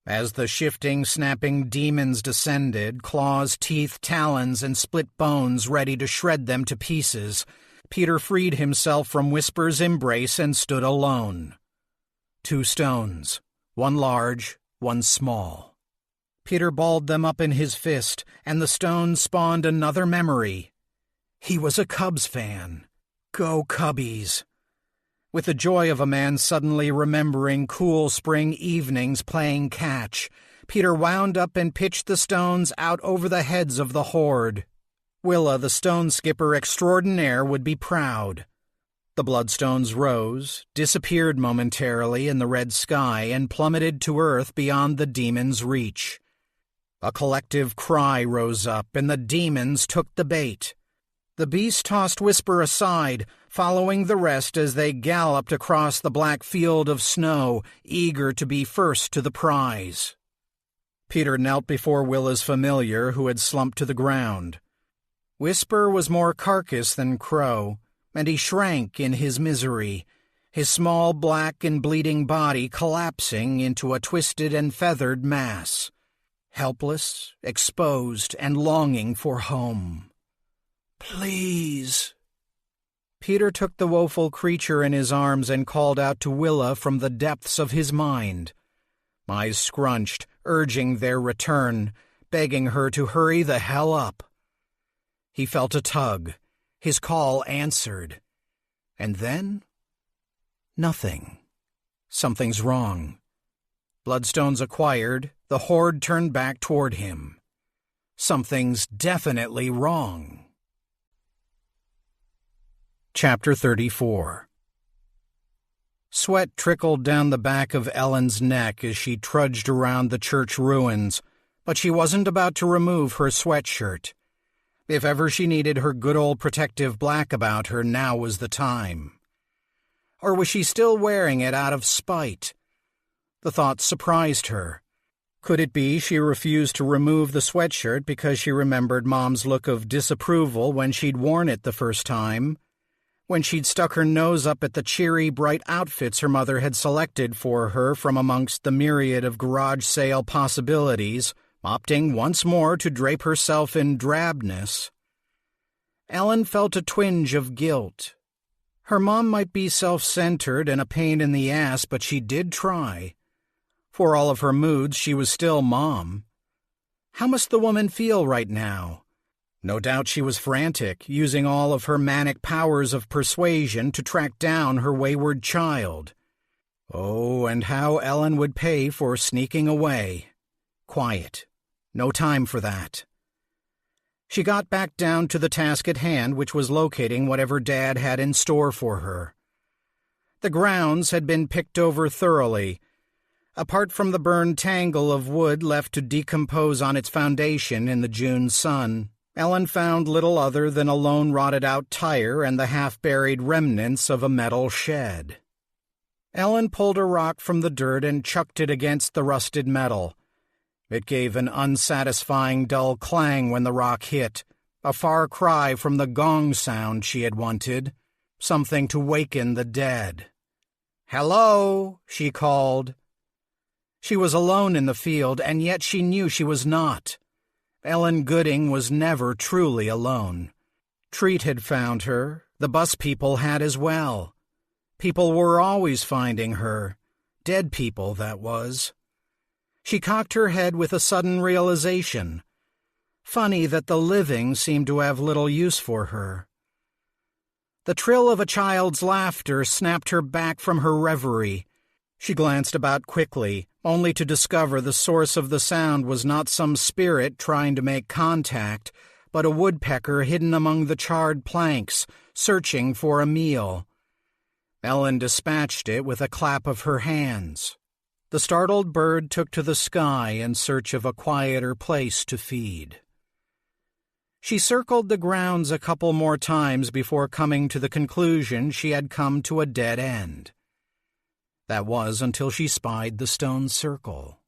Speaker 1: As the shifting, snapping demons descended, claws, teeth, talons, and split bones ready to shred them to pieces, Peter freed himself from Whisper's embrace and stood alone. 2 stones, 1 large, 1 small. Peter balled them up in his fist, and the stones spawned another memory. He was a Cubs fan. Go Cubbies! With the joy of a man suddenly remembering cool spring evenings playing catch, Peter wound up and pitched the stones out over the heads of the horde. Willa, the stone skipper extraordinaire, would be proud. The bloodstones rose, disappeared momentarily in the red sky, and plummeted to earth beyond the demon's reach. A collective cry rose up, and the demons took the bait. The beast tossed Whisper aside, following the rest as they galloped across the black field of snow, eager to be first to the prize. Peter knelt before Willa's familiar, who had slumped to the ground. Whisper was more carcass than crow, and he shrank in his misery, his small black and bleeding body collapsing into a twisted and feathered mass, helpless, exposed, and longing for home. "Please." Peter took the woeful creature in his arms and called out to Willa from the depths of his mind. Eyes scrunched, urging their return, begging her to hurry the hell up. He felt a tug. His call answered. And then? Nothing. Something's wrong. Bloodstones acquired, the horde turned back toward him. Something's definitely wrong. Chapter 34. Sweat trickled down the back of Ellen's neck as she trudged around the church ruins, but she wasn't about to remove her sweatshirt. If ever she needed her good old protective black about her, now was the time. Or was she still wearing it out of spite? The thought surprised her. Could it be she refused to remove the sweatshirt because she remembered Mom's look of disapproval when she'd worn it the first time? When she'd stuck her nose up at the cheery, bright outfits her mother had selected for her from amongst the myriad of garage sale possibilities, opting once more to drape herself in drabness. Ellen felt a twinge of guilt. Her mom might be self-centered and a pain in the ass, but she did try. For all of her moods, she was still Mom. How must the woman feel right now? No doubt she was frantic, using all of her manic powers of persuasion to track down her wayward child. Oh, and how Ellen would pay for sneaking away. Quiet. No time for that. She got back down to the task at hand, which was locating whatever Dad had in store for her. The grounds had been picked over thoroughly. Apart from the burned tangle of wood left to decompose on its foundation in the June sun, Ellen found little other than a lone rotted-out tire and the half-buried remnants of a metal shed. Ellen pulled a rock from the dirt and chucked it against the rusted metal. It gave an unsatisfying dull clang when the rock hit, a far cry from the gong sound she had wanted, something to waken the dead. "Hello," she called. She was alone in the field, and yet she knew she was not. Ellen Gooding was never truly alone. Treat had found her, the bus people had as well. People were always finding her. Dead people, that was. She cocked her head with a sudden realization. Funny that the living seemed to have little use for her. The trill of a child's laughter snapped her back from her reverie. She glanced about quickly, only to discover the source of the sound was not some spirit trying to make contact, but a woodpecker hidden among the charred planks, searching for a meal. Ellen dispatched it with a clap of her hands. The startled bird took to the sky in search of a quieter place to feed. She circled the grounds a couple more times before coming to the conclusion she had come to a dead end. That was until she spied the stone circle.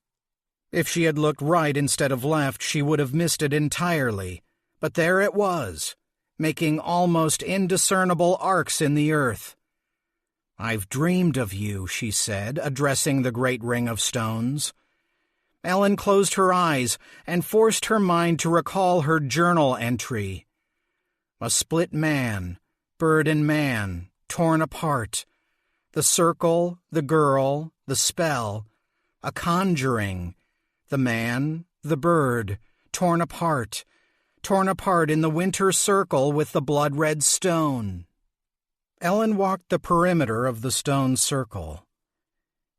Speaker 1: If she had looked right instead of left, she would have missed it entirely, but there it was, making almost indiscernible arcs in the earth. "I've dreamed of you," she said, addressing the great ring of stones. Ellen closed her eyes and forced her mind to recall her journal entry. A split man, bird and man, torn apart. The circle, the girl, the spell, a conjuring. The man, the bird, torn apart in the winter circle with the blood-red stone. Ellen walked the perimeter of the stone circle.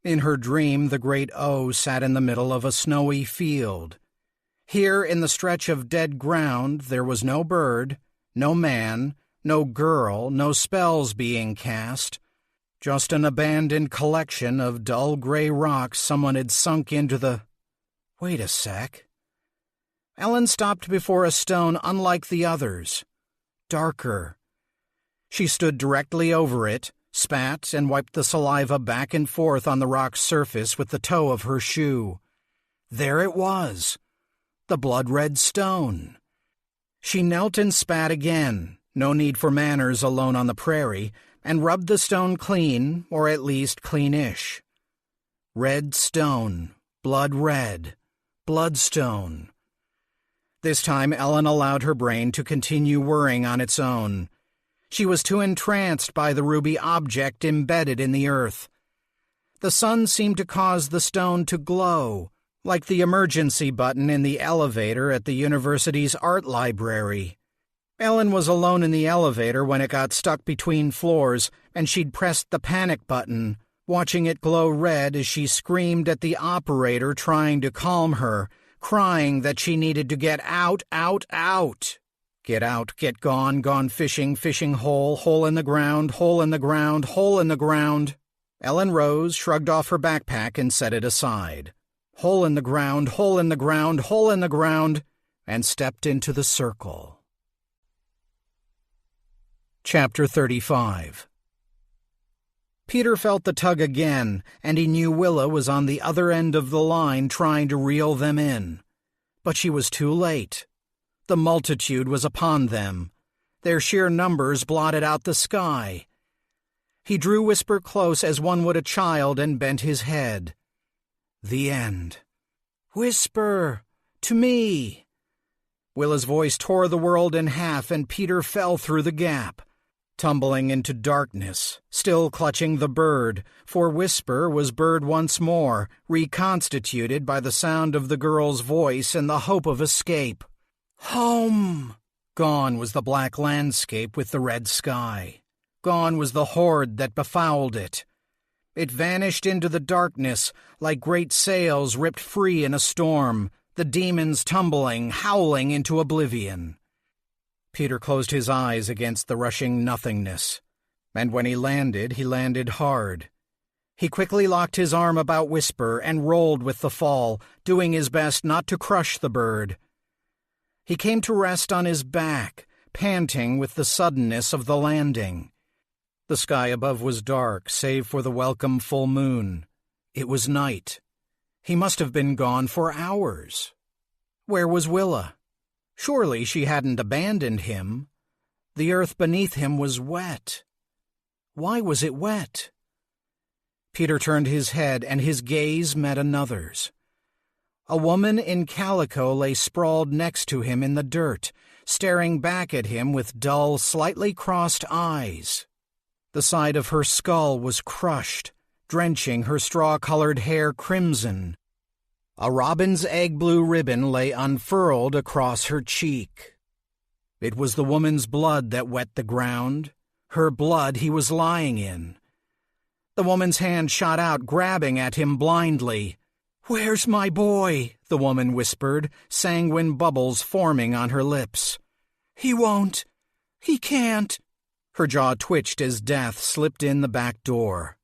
Speaker 1: In her dream, the great O sat in the middle of a snowy field. Here, in the stretch of dead ground, there was no bird, no man, no girl, no spells being cast, just an abandoned collection of dull gray rocks someone had sunk into the... Wait a sec. Ellen stopped before a stone unlike the others. Darker. She stood directly over it, spat, and wiped the saliva back and forth on the rock's surface with the toe of her shoe. There it was, the blood-red stone. She knelt and spat again, no need for manners alone on the prairie, and rubbed the stone clean, or at least cleanish. Red stone, blood red, bloodstone. This time Ellen allowed her brain to continue whirring on its own. She was too entranced by the ruby object embedded in the earth. The sun seemed to cause the stone to glow, like the emergency button in the elevator at the university's art library. Ellen was alone in the elevator when it got stuck between floors, and she'd pressed the panic button, watching it glow red as she screamed at the operator trying to calm her, crying that she needed to get out, out, out. Get out, get gone, gone fishing, fishing hole, hole in the ground, hole in the ground, hole in the ground. Ellen rose, shrugged off her backpack, and set it aside. Hole in the ground, hole in the ground, hole in the ground, and stepped into the circle. Chapter 35. Peter felt the tug again, and he knew Willa was on the other end of the line trying to reel them in. But she was too late. The multitude was upon them. Their sheer numbers blotted out the sky. He drew Whisper close as one would a child and bent his head. The end. "Whisper! To me!" Willa's voice tore the world in half, and Peter fell through the gap, tumbling into darkness, still clutching the bird, for Whisper was bird once more, reconstituted by the sound of the girl's voice and the hope of escape. Home! Gone was the black landscape with the red sky. Gone was the horde that befouled it. It vanished into the darkness like great sails ripped free in a storm, the demons tumbling, howling into oblivion. Peter closed his eyes against the rushing nothingness, and when he landed hard. He quickly locked his arm about Whisper and rolled with the fall, doing his best not to crush the bird. He came to rest on his back, panting with the suddenness of the landing. The sky above was dark, save for the welcome full moon. It was night. He must have been gone for hours. Where was Willa? Surely she hadn't abandoned him. The earth beneath him was wet. Why was it wet? Peter turned his head, and his gaze met another's. A woman in calico lay sprawled next to him in the dirt, staring back at him with dull, slightly crossed eyes. The side of her skull was crushed, drenching her straw-colored hair crimson. A robin's egg-blue ribbon lay unfurled across her cheek. It was the woman's blood that wet the ground, her blood he was lying in. The woman's hand shot out, grabbing at him blindly. "Where's my boy?" the woman whispered, sanguine bubbles forming on her lips. "He won't. He can't." Her jaw twitched as Death slipped in the back door.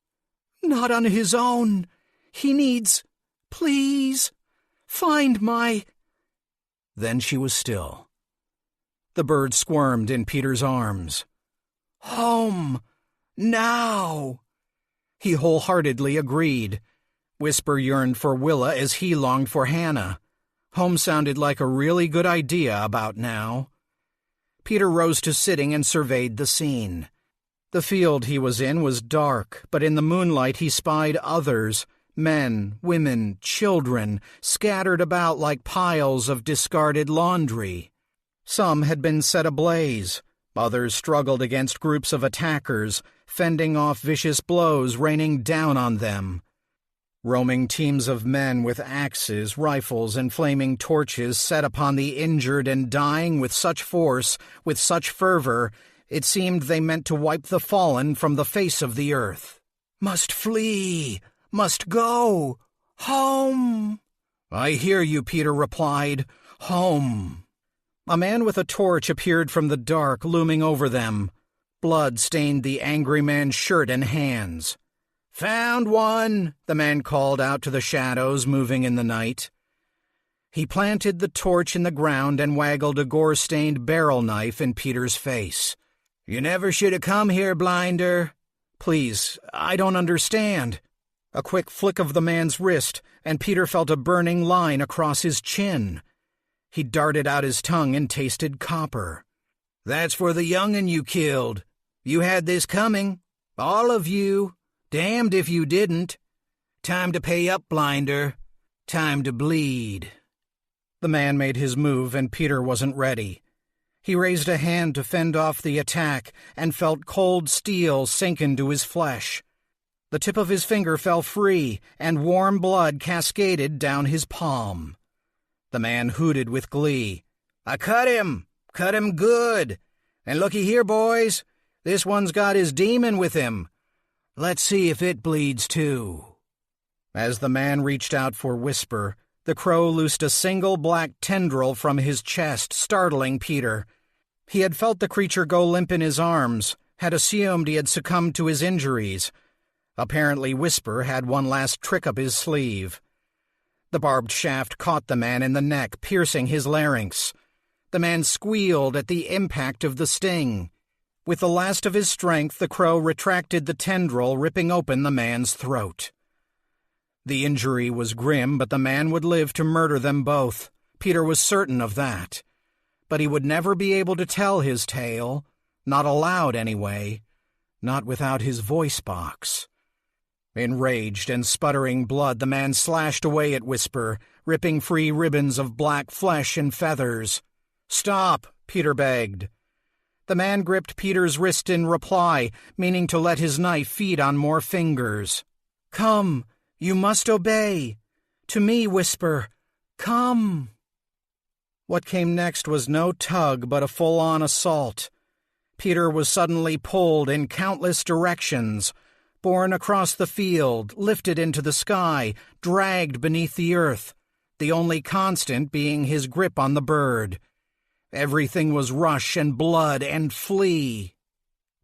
Speaker 1: "Not on his own. He needs... Please, find my..." Then she was still. The bird squirmed in Peter's arms. "Home. Now." He wholeheartedly agreed. Whisper yearned for Willa as he longed for Hannah. Home sounded like a really good idea about now. Peter rose to sitting and surveyed the scene. The field he was in was dark, but in the moonlight he spied others, men, women, children, scattered about like piles of discarded laundry. Some had been set ablaze. Others struggled against groups of attackers, fending off vicious blows raining down on them. Roaming teams of men with axes, rifles, and flaming torches set upon the injured and dying with such force, with such fervor, it seemed they meant to wipe the fallen from the face of the earth. "Must flee! Must go! Home!" "I hear you," Peter replied. "Home." A man with a torch appeared from the dark, looming over them. Blood stained the angry man's shirt and hands. "Found one," the man called out to the shadows moving in the night. He planted the torch in the ground and waggled a gore-stained barrel knife in Peter's face. "You never should have come here, Blinder." "Please, I don't understand." A quick flick of the man's wrist, and Peter felt a burning line across his chin. He darted out his tongue and tasted copper. "That's for the young'un you killed. You had this coming. All of you. Damned if you didn't. Time to pay up, Blinder. Time to bleed." The man made his move, and Peter wasn't ready. He raised a hand to fend off the attack and felt cold steel sink into his flesh. The tip of his finger fell free, and warm blood cascaded down his palm. The man hooted with glee. "I cut him! Cut him good! And looky here, boys, this one's got his demon with him. Let's see if it bleeds too." As the man reached out for Whisper, the crow loosed a single black tendril from his chest, startling Peter. He had felt the creature go limp in his arms, had assumed he had succumbed to his injuries. Apparently Whisper had one last trick up his sleeve. The barbed shaft caught the man in the neck, piercing his larynx. The man squealed at the impact of the sting. With the last of his strength, the crow retracted the tendril, ripping open the man's throat. The injury was grim, but the man would live to murder them both. Peter was certain of that. But he would never be able to tell his tale, not aloud anyway, not without his voice box. Enraged and sputtering blood, the man slashed away at Whisper, ripping free ribbons of black flesh and feathers. "Stop," Peter begged. The man gripped Peter's wrist in reply, meaning to let his knife feed on more fingers. "Come, you must obey. To me, Whisper. Come." What came next was no tug but a full-on assault. Peter was suddenly pulled in countless directions, borne across the field, lifted into the sky, dragged beneath the earth, the only constant being his grip on the bird. Everything was rush and blood and flee.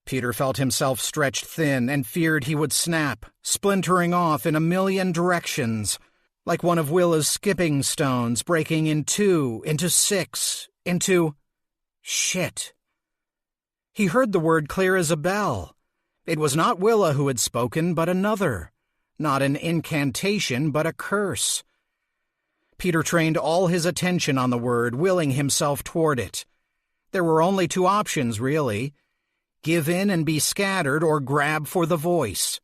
Speaker 1: Peter felt himself stretched thin and feared he would snap, splintering off in a million directions, like one of Willa's skipping stones breaking in two, into six, into... Shit. He heard the word clear as a bell. It was not Willa who had spoken, but another. Not an incantation, but a curse. Peter trained all his attention on the word, willing himself toward it. There were only two options, really. Give in and be scattered, or grab for the voice.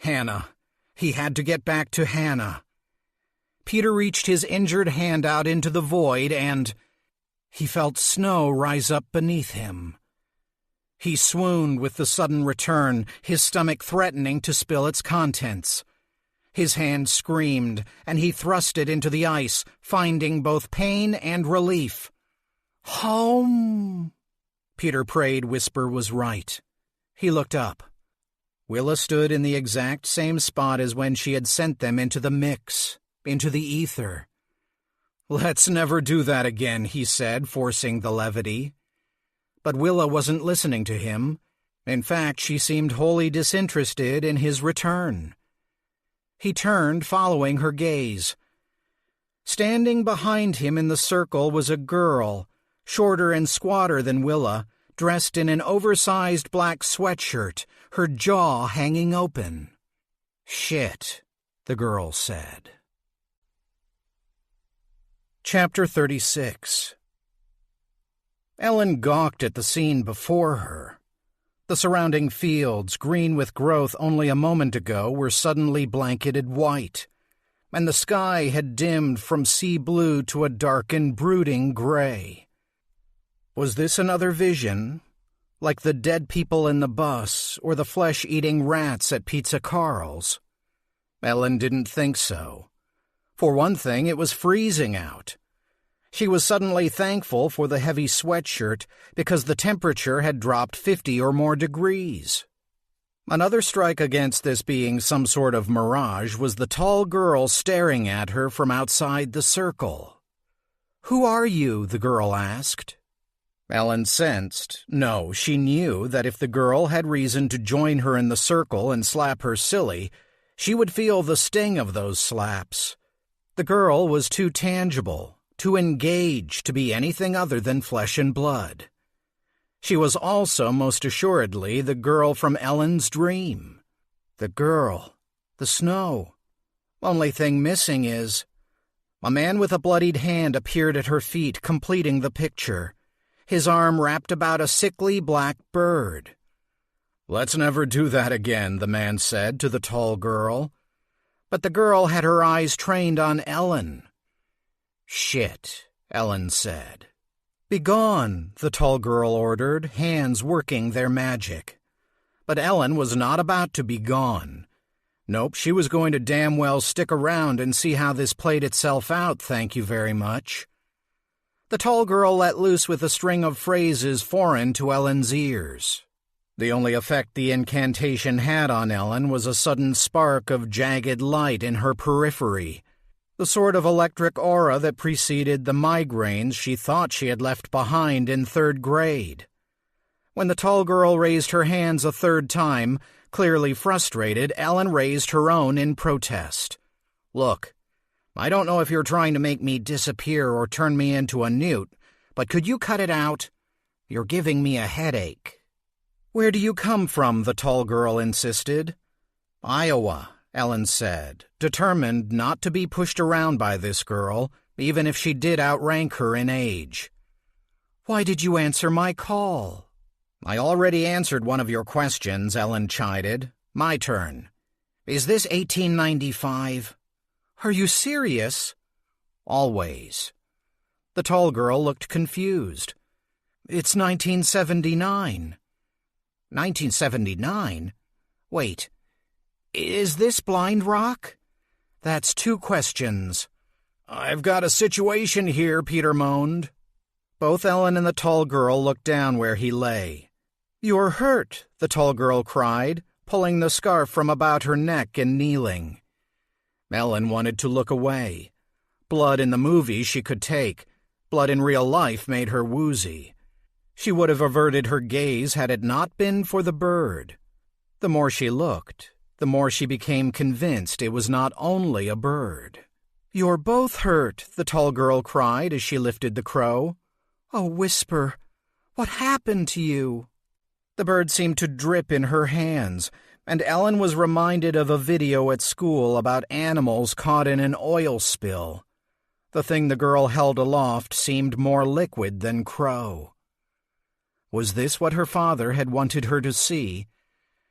Speaker 1: Hannah. He had to get back to Hannah. Peter reached his injured hand out into the void, and he felt snow rise up beneath him. He swooned with the sudden return, his stomach threatening to spill its contents. His hand screamed, and he thrust it into the ice, finding both pain and relief. Home! Peter prayed whisper was right. He looked up. Willa stood in the exact same spot as when she had sent them into the mix, into the ether. "Let's never do that again," he said, forcing the levity. But Willa wasn't listening to him. In fact, she seemed wholly disinterested in his return. He turned, following her gaze. Standing behind him in the circle was a girl, shorter and squatter than Willa, dressed in an oversized black sweatshirt, her jaw hanging open. "Shit," the girl said. Chapter 36. Ellen gawked at the scene before her. The surrounding fields, green with growth only a moment ago, were suddenly blanketed white, and the sky had dimmed from sea blue to a darkened, brooding gray. Was this another vision, like the dead people in the bus or the flesh-eating rats at Pizza Carl's? Ellen didn't think so. For one thing, it was freezing out. She was suddenly thankful for the heavy sweatshirt because the temperature had dropped 50 or more degrees. Another strike against this being some sort of mirage was the tall girl staring at her from outside the circle. "Who are you?" the girl asked. Ellen sensed, no, she knew that if the girl had reason to join her in the circle and slap her silly, she would feel the sting of those slaps. The girl was too tangible, too engaged to be anything other than flesh and blood. She was also, most assuredly, the girl from Ellen's dream. The girl. The snow. Only thing missing is... A man with a bloodied hand appeared at her feet, completing the picture, his arm wrapped about a sickly black bird. "Let's never do that again," the man said to the tall girl. But the girl had her eyes trained on Ellen. "Shit," Ellen said. "Begone," the tall girl ordered, hands working their magic. But Ellen was not about to be gone. Nope, she was going to damn well stick around and see how this played itself out, thank you very much. The tall girl let loose with a string of phrases foreign to Ellen's ears. The only effect the incantation had on Ellen was a sudden spark of jagged light in her periphery, the sort of electric aura that preceded the migraines she thought she had left behind in 3rd grade. When the tall girl raised her hands a third time, clearly frustrated, Ellen raised her own in protest. "Look, I don't know if you're trying to make me disappear or turn me into a newt, but could you cut it out? You're giving me a headache." "Where do you come from?" the tall girl insisted. "Iowa," Ellen said, determined not to be pushed around by this girl, even if she did outrank her in age. "Why did you answer my call?" "I already answered one of your questions," Ellen chided. "My turn. Is this 1895? "Are you serious?" "Always." The tall girl looked confused. "It's 1979. 1979? Wait. Is this Blind Rock?" "That's 2 questions." "I've got a situation here," Peter moaned. Both Ellen and the tall girl looked down where he lay. "You're hurt," the tall girl cried, pulling the scarf from about her neck and kneeling. Ellen wanted to look away. Blood in the movie she could take. Blood in real life made her woozy. She would have averted her gaze had it not been for the bird. The more she looked, the more she became convinced it was not only a bird. "You're both hurt," the tall girl cried as she lifted the crow. "Oh, Whisper, what happened to you?" The bird seemed to drip in her hands, and Ellen was reminded of a video at school about animals caught in an oil spill. The thing the girl held aloft seemed more liquid than crow. Was this what her father had wanted her to see?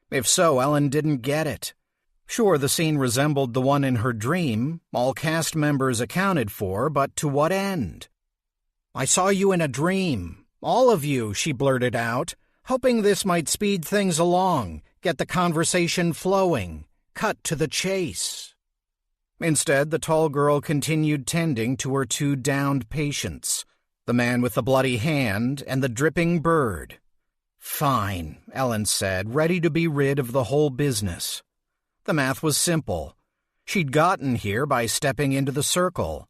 Speaker 1: If so, Ellen didn't get it. Sure, the scene resembled the one in her dream, all cast members accounted for, but to what end? "I saw you in a dream. All of you," she blurted out, hoping this might speed things along, get the conversation flowing, cut to the chase. Instead, the tall girl continued tending to her two downed patients, the man with the bloody hand and the dripping bird. "Fine," Ellen said, ready to be rid of the whole business. The math was simple. She'd gotten here by stepping into the circle.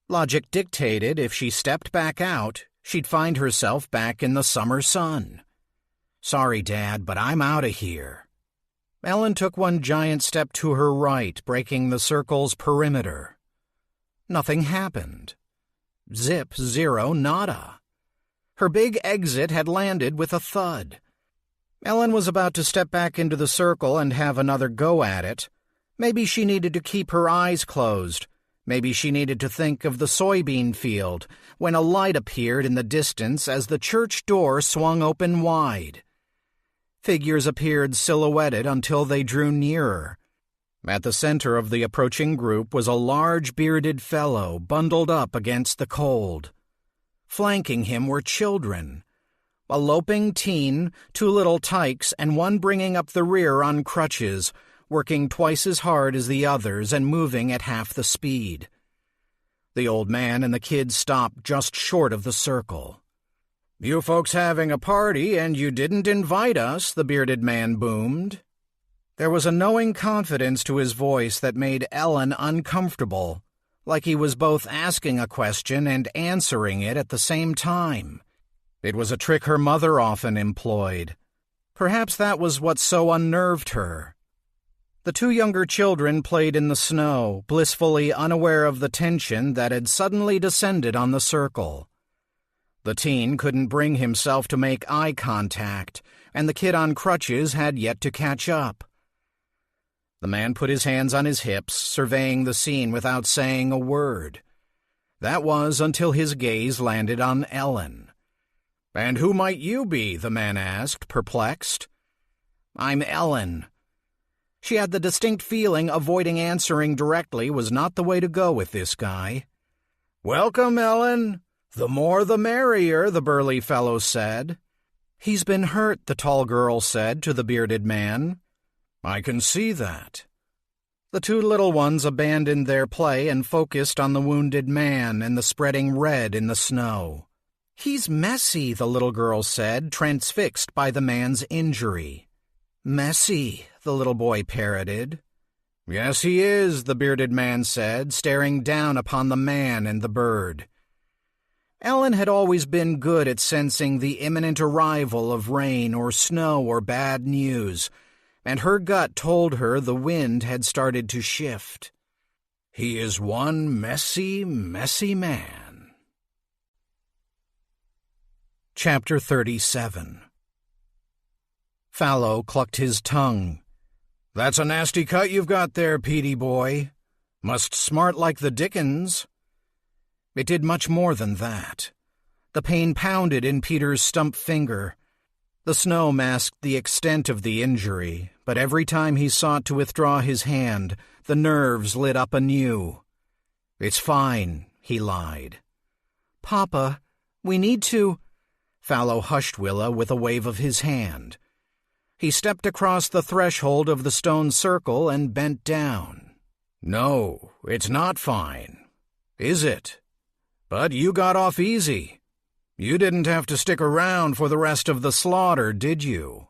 Speaker 1: Logic dictated if she stepped back out, she'd find herself back in the summer sun. "Sorry, Dad, but I'm out of here." Ellen took one giant step to her right, breaking the circle's perimeter. Nothing happened. Zip, zero, nada. Her big exit had landed with a thud. Ellen was about to step back into the circle and have another go at it. Maybe she needed to keep her eyes closed. Maybe she needed to think of the soybean field when a light appeared in the distance as the church door swung open wide. Figures appeared silhouetted until they drew nearer. At the center of the approaching group was a large bearded fellow bundled up against the cold. Flanking him were children. A loping teen, two little tykes, and one bringing up the rear on crutches, working twice as hard as the others and moving at half the speed. The old man and the kids stopped just short of the circle. "You folks having a party and you didn't invite us," the bearded man boomed. There was a knowing confidence to his voice that made Ellen uncomfortable, like he was both asking a question and answering it at the same time. It was a trick her mother often employed. Perhaps that was what so unnerved her. The two younger children played in the snow, blissfully unaware of the tension that had suddenly descended on the circle. The teen couldn't bring himself to make eye contact, and the kid on crutches had yet to catch up. The man put his hands on his hips, surveying the scene without saying a word. That was until his gaze landed on Ellen. "And who might you be?" the man asked, perplexed. "I'm Ellen." She had the distinct feeling avoiding answering directly was not the way to go with this guy. "Welcome, Ellen. The more the merrier," the burly fellow said. "He's been hurt," the tall girl said to the bearded man. "I can see that." The two little ones abandoned their play and focused on the wounded man and the spreading red in the snow. "He's messy," the little girl said, transfixed by the man's injury. "Messy," the little boy parroted. "Yes, he is," the bearded man said, staring down upon the man and the bird. Ellen had always been good at sensing the imminent arrival of rain or snow or bad news, and her gut told her the wind had started to shift. "He is one messy, messy man." Chapter 37. Fallow clucked his tongue. "That's a nasty cut you've got there, Petey boy. Must smart like the dickens." It did much more than that. The pain pounded in Peter's stump finger. The snow masked the extent of the injury, but every time he sought to withdraw his hand, the nerves lit up anew. "It's fine," he lied. "Papa, we need to—" Fallow hushed Willa with a wave of his hand. He stepped across the threshold of the stone circle and bent down. "No, it's not fine. Is it? But you got off easy. You didn't have to stick around for the rest of the slaughter, did you?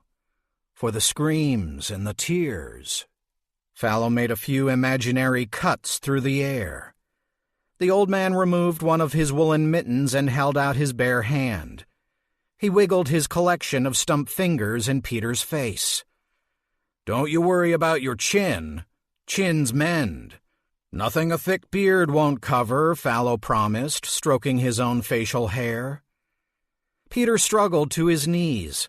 Speaker 1: For the screams and the tears." Fallow made a few imaginary cuts through the air. The old man removed one of his woolen mittens and held out his bare hand. He wiggled his collection of stump fingers in Peter's face. "Don't you worry about your chin. Chins mend. Nothing a thick beard won't cover," Fallow promised, stroking his own facial hair. Peter struggled to his knees.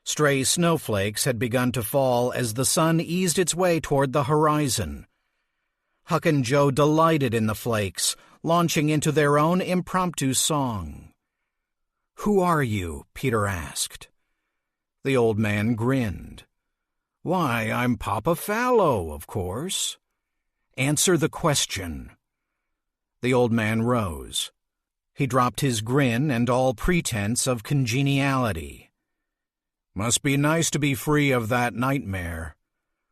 Speaker 1: Stray snowflakes had begun to fall as the sun eased its way toward the horizon. Huck and Joe delighted in the flakes, launching into their own impromptu song. "Who are you?" Peter asked. The old man grinned. "Why, I'm Papa Fallow, of course." "Answer the question." The old man rose. He dropped his grin and all pretense of congeniality. "Must be nice to be free of that nightmare,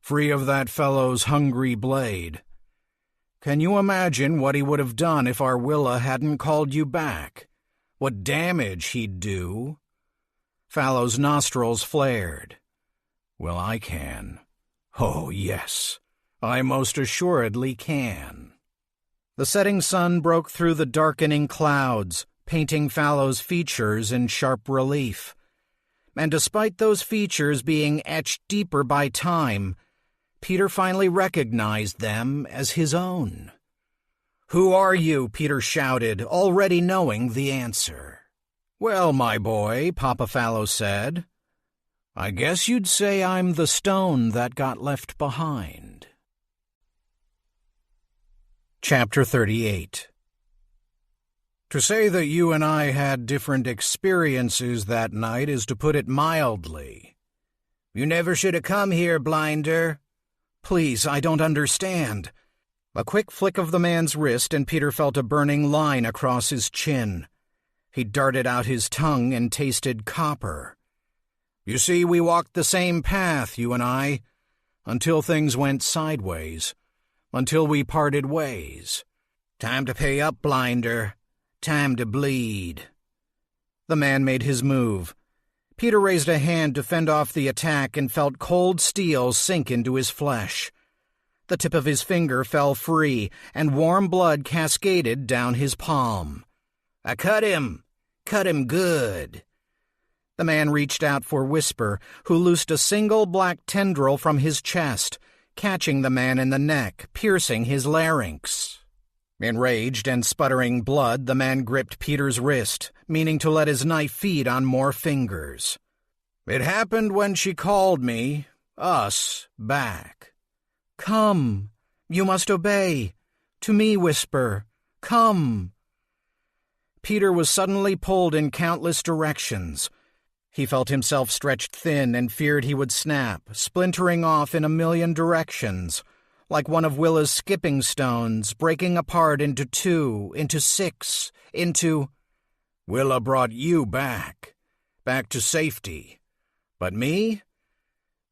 Speaker 1: free of that fellow's hungry blade. Can you imagine what he would have done if our Willa hadn't called you back? What damage he'd do?" Fallow's nostrils flared. "Well, I can. Oh, yes, I most assuredly can." The setting sun broke through the darkening clouds, painting Fallow's features in sharp relief. And despite those features being etched deeper by time, Peter finally recognized them as his own. "Who are you?" Peter shouted, already knowing the answer. "Well, my boy," Papa Fallow said, "I guess you'd say I'm the stone that got left behind." Chapter 38. To say that you and I had different experiences that night is to put it mildly. "You never should have come here, Blinder." "Please, I don't understand." A quick flick of the man's wrist and Peter felt a burning line across his chin. He darted out his tongue and tasted copper. "You see, we walked the same path, you and I, until things went sideways, until we parted ways. Time to pay up, Blinder. Time to bleed." The man made his move. Peter raised a hand to fend off the attack and felt cold steel sink into his flesh. The tip of his finger fell free, and warm blood cascaded down his palm. "I cut him! Cut him good!" The man reached out for Whisper, who loosed a single black tendril from his chest, catching the man in the neck, piercing his larynx. Enraged and sputtering blood, the man gripped Peter's wrist, meaning to let his knife feed on more fingers. "It happened when she called me, us, back." "Come. You must obey. To me, Whisper. Come." Peter was suddenly pulled in countless directions. He felt himself stretched thin and feared he would snap, splintering off in a million directions, like one of Willa's skipping stones, breaking apart into 2, into 6, into... "Willa brought you back to safety. But me?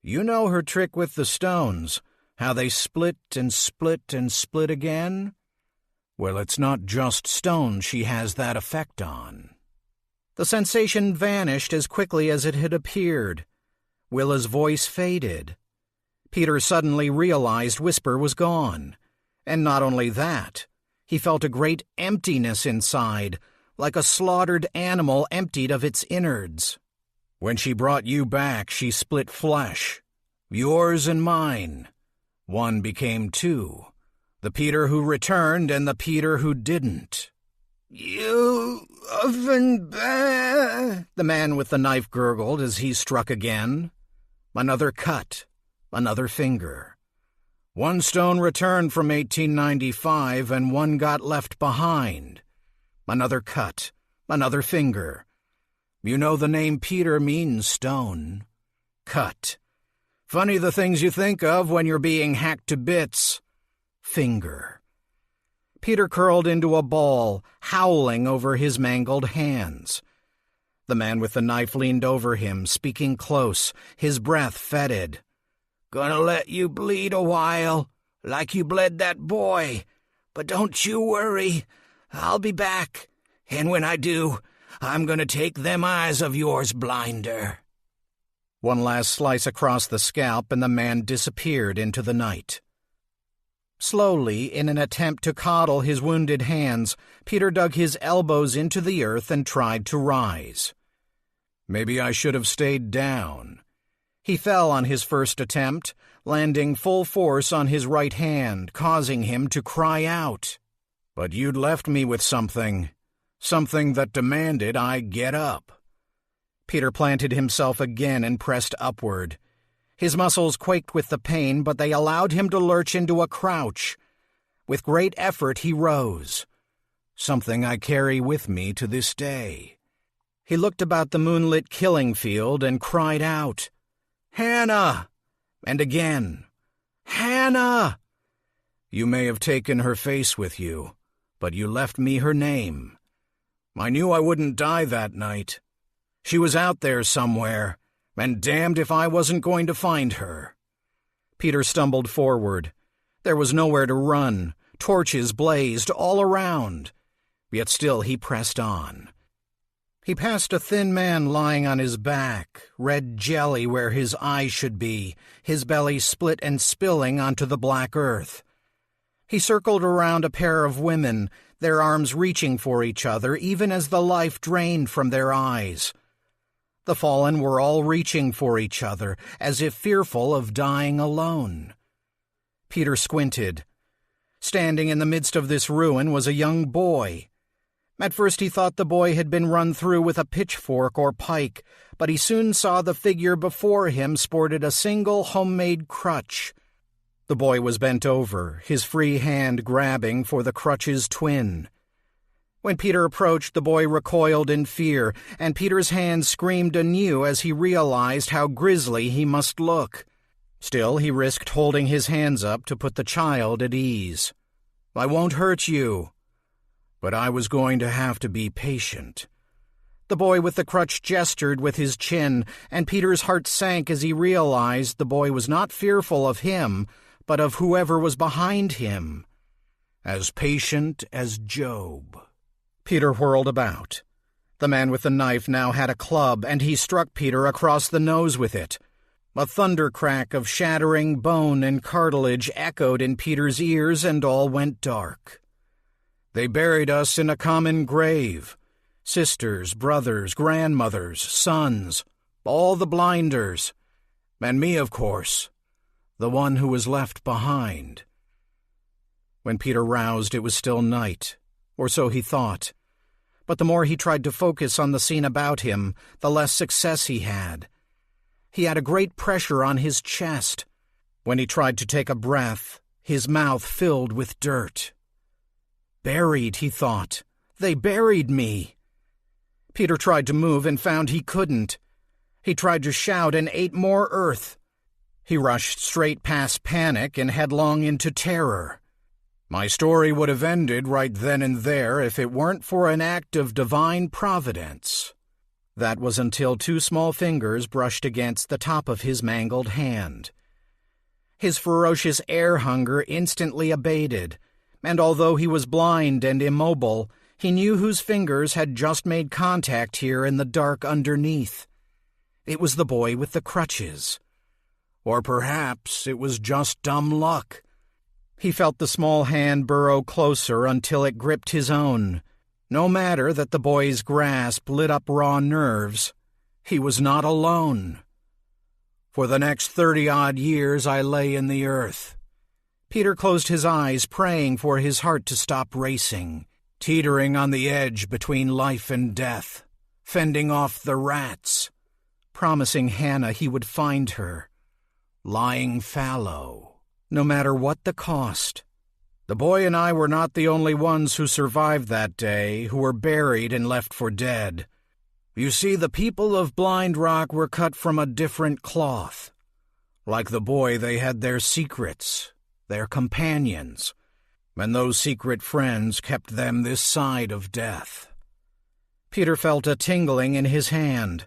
Speaker 1: You know her trick with the stones, how they split and split and split again? Well, it's not just stones she has that effect on." The sensation vanished as quickly as it had appeared. Willa's voice faded. Peter suddenly realized Whisper was gone. And not only that, he felt a great emptiness inside, like a slaughtered animal emptied of its innards. "When she brought you back, she split flesh. Yours and mine. One became 2. The Peter who returned and the Peter who didn't." "You Offenbach," the man with the knife gurgled as he struck again. Another cut, another finger. "One stone returned from 1895 and one got left behind." Another cut, another finger. "You know the name Peter means stone." Cut. "Funny the things you think of when you're being hacked to bits." Finger. Peter curled into a ball, howling over his mangled hands. The man with the knife leaned over him, speaking close, his breath fetid. "Gonna let you bleed a while, like you bled that boy. But don't you worry. I'll be back. And when I do, I'm gonna take them eyes of yours, Blinder." One last slice across the scalp, and the man disappeared into the night. Slowly, in an attempt to coddle his wounded hands, Peter dug his elbows into the earth and tried to rise. Maybe I should have stayed down. He fell on his first attempt, landing full force on his right hand, causing him to cry out. But you'd left me with something that demanded I get up. Peter planted himself again and pressed upward. His muscles quaked with the pain, but they allowed him to lurch into a crouch. With great effort he rose. Something I carry with me to this day. He looked about the moonlit killing field and cried out, "Hannah!" And again, "Hannah!" You may have taken her face with you, but you left me her name. I knew I wouldn't die that night. She was out there somewhere, and damned if I wasn't going to find her. Peter stumbled forward. There was nowhere to run. Torches blazed all around. Yet still he pressed on. He passed a thin man lying on his back, red jelly where his eyes should be, his belly split and spilling onto the black earth. He circled around a pair of women, their arms reaching for each other even as the life drained from their eyes. The fallen were all reaching for each other, as if fearful of dying alone. Peter squinted. Standing in the midst of this ruin was a young boy. At first he thought the boy had been run through with a pitchfork or pike, but he soon saw the figure before him sported a single homemade crutch. The boy was bent over, his free hand grabbing for the crutch's twin. When Peter approached, the boy recoiled in fear, and Peter's hand screamed anew as he realized how grisly he must look. Still, he risked holding his hands up to put the child at ease. "I won't hurt you." But I was going to have to be patient. The boy with the crutch gestured with his chin, and Peter's heart sank as he realized the boy was not fearful of him, but of whoever was behind him. As patient as Job. Peter whirled about. The man with the knife now had a club, and he struck Peter across the nose with it. A thunder crack of shattering bone and cartilage echoed in Peter's ears, and all went dark. They buried us in a common grave. Sisters, brothers, grandmothers, sons, all the blinders. And me, of course, the one who was left behind. When Peter roused, it was still night, or so he thought. But the more he tried to focus on the scene about him, the less success he had. He had a great pressure on his chest. When he tried to take a breath, his mouth filled with dirt. Buried, he thought. They buried me. Peter tried to move and found he couldn't. He tried to shout and ate more earth. He rushed straight past panic and headlong into terror. My story would have ended right then and there if it weren't for an act of divine providence. That was until two small fingers brushed against the top of his mangled hand. His ferocious air hunger instantly abated, and although he was blind and immobile, he knew whose fingers had just made contact here in the dark underneath. It was the boy with the crutches. Or perhaps it was just dumb luck. He felt the small hand burrow closer until it gripped his own. No matter that the boy's grasp lit up raw nerves, he was not alone. For the next 30-odd years I lay in the earth. Peter closed his eyes, praying for his heart to stop racing, teetering on the edge between life and death, fending off the rats, promising Hannah he would find her, lying fallow, no matter what the cost. The boy and I were not the only ones who survived that day, who were buried and left for dead. You see, the people of Blind Rock were cut from a different cloth. Like the boy, they had their secrets, their companions, and those secret friends kept them this side of death. Peter felt a tingling in his hand.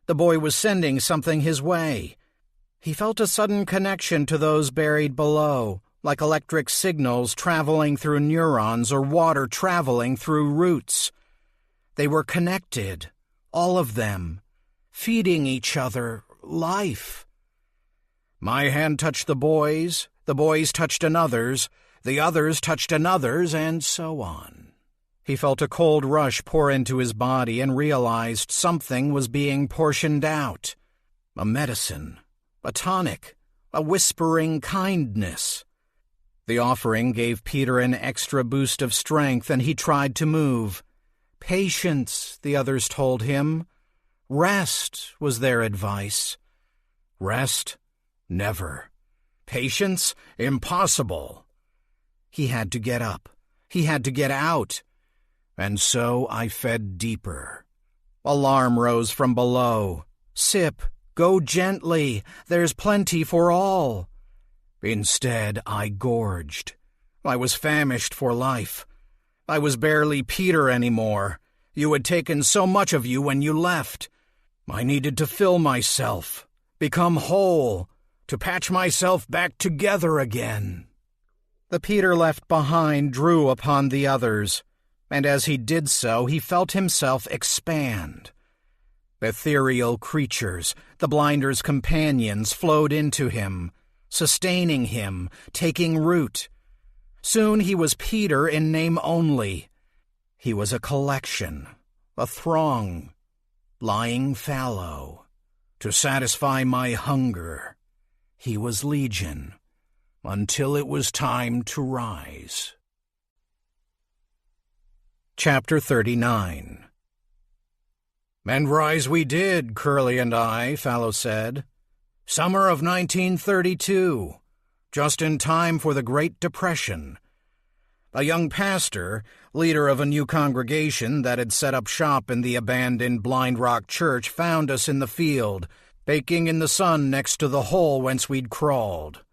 Speaker 1: The boy was sending something his way. He felt a sudden connection to those buried below, like electric signals traveling through neurons or water traveling through roots. They were connected, all of them, feeding each other life. My hand touched the boys touched another's, the others touched another's, and so on. He felt a cold rush pour into his body and realized something was being portioned out. A medicine, a tonic, a whispering kindness. The offering gave Peter an extra boost of strength, and he tried to move. Patience, the others told him. Rest was their advice. Rest? Never. Patience? Impossible. He had to get up. He had to get out. And so I fed deeper. Alarm rose from below. Sip, go gently. There's plenty for all. Instead, I gorged. I was famished for life. I was barely Peter anymore. You had taken so much of you when you left. I needed to fill myself, become whole, to patch myself back together again. The Peter left behind drew upon the others, and as he did so, he felt himself expand. Ethereal creatures, the blinder's companions, flowed into him, sustaining him, taking root. Soon he was Peter in name only. He was a collection, a throng, lying fallow. To satisfy my hunger, he was legion, until it was time to rise. Chapter 39. And rise we did, Curly and I, Fallow said. Summer of 1932, just in time for the Great Depression. A young pastor, leader of a new congregation that had set up shop in the abandoned Blind Rock Church, found us in the field, baking in the sun next to the hole whence we'd crawled.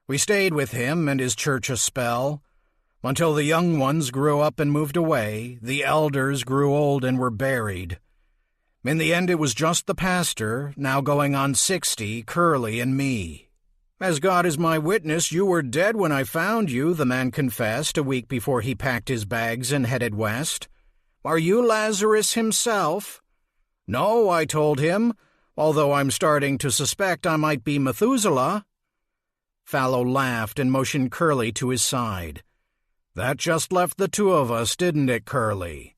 Speaker 1: We stayed with him and his church a spell, until the young ones grew up and moved away, the elders grew old and were buried. In the end, it was just the pastor, now going on 60, Curly, and me. As God is my witness, you were dead when I found you, the man confessed a week before he packed his bags and headed west. Are you Lazarus himself? No, I told him, although I'm starting to suspect I might be Methuselah. Fallow laughed and motioned Curly to his side. That just left the two of us, didn't it, Curly?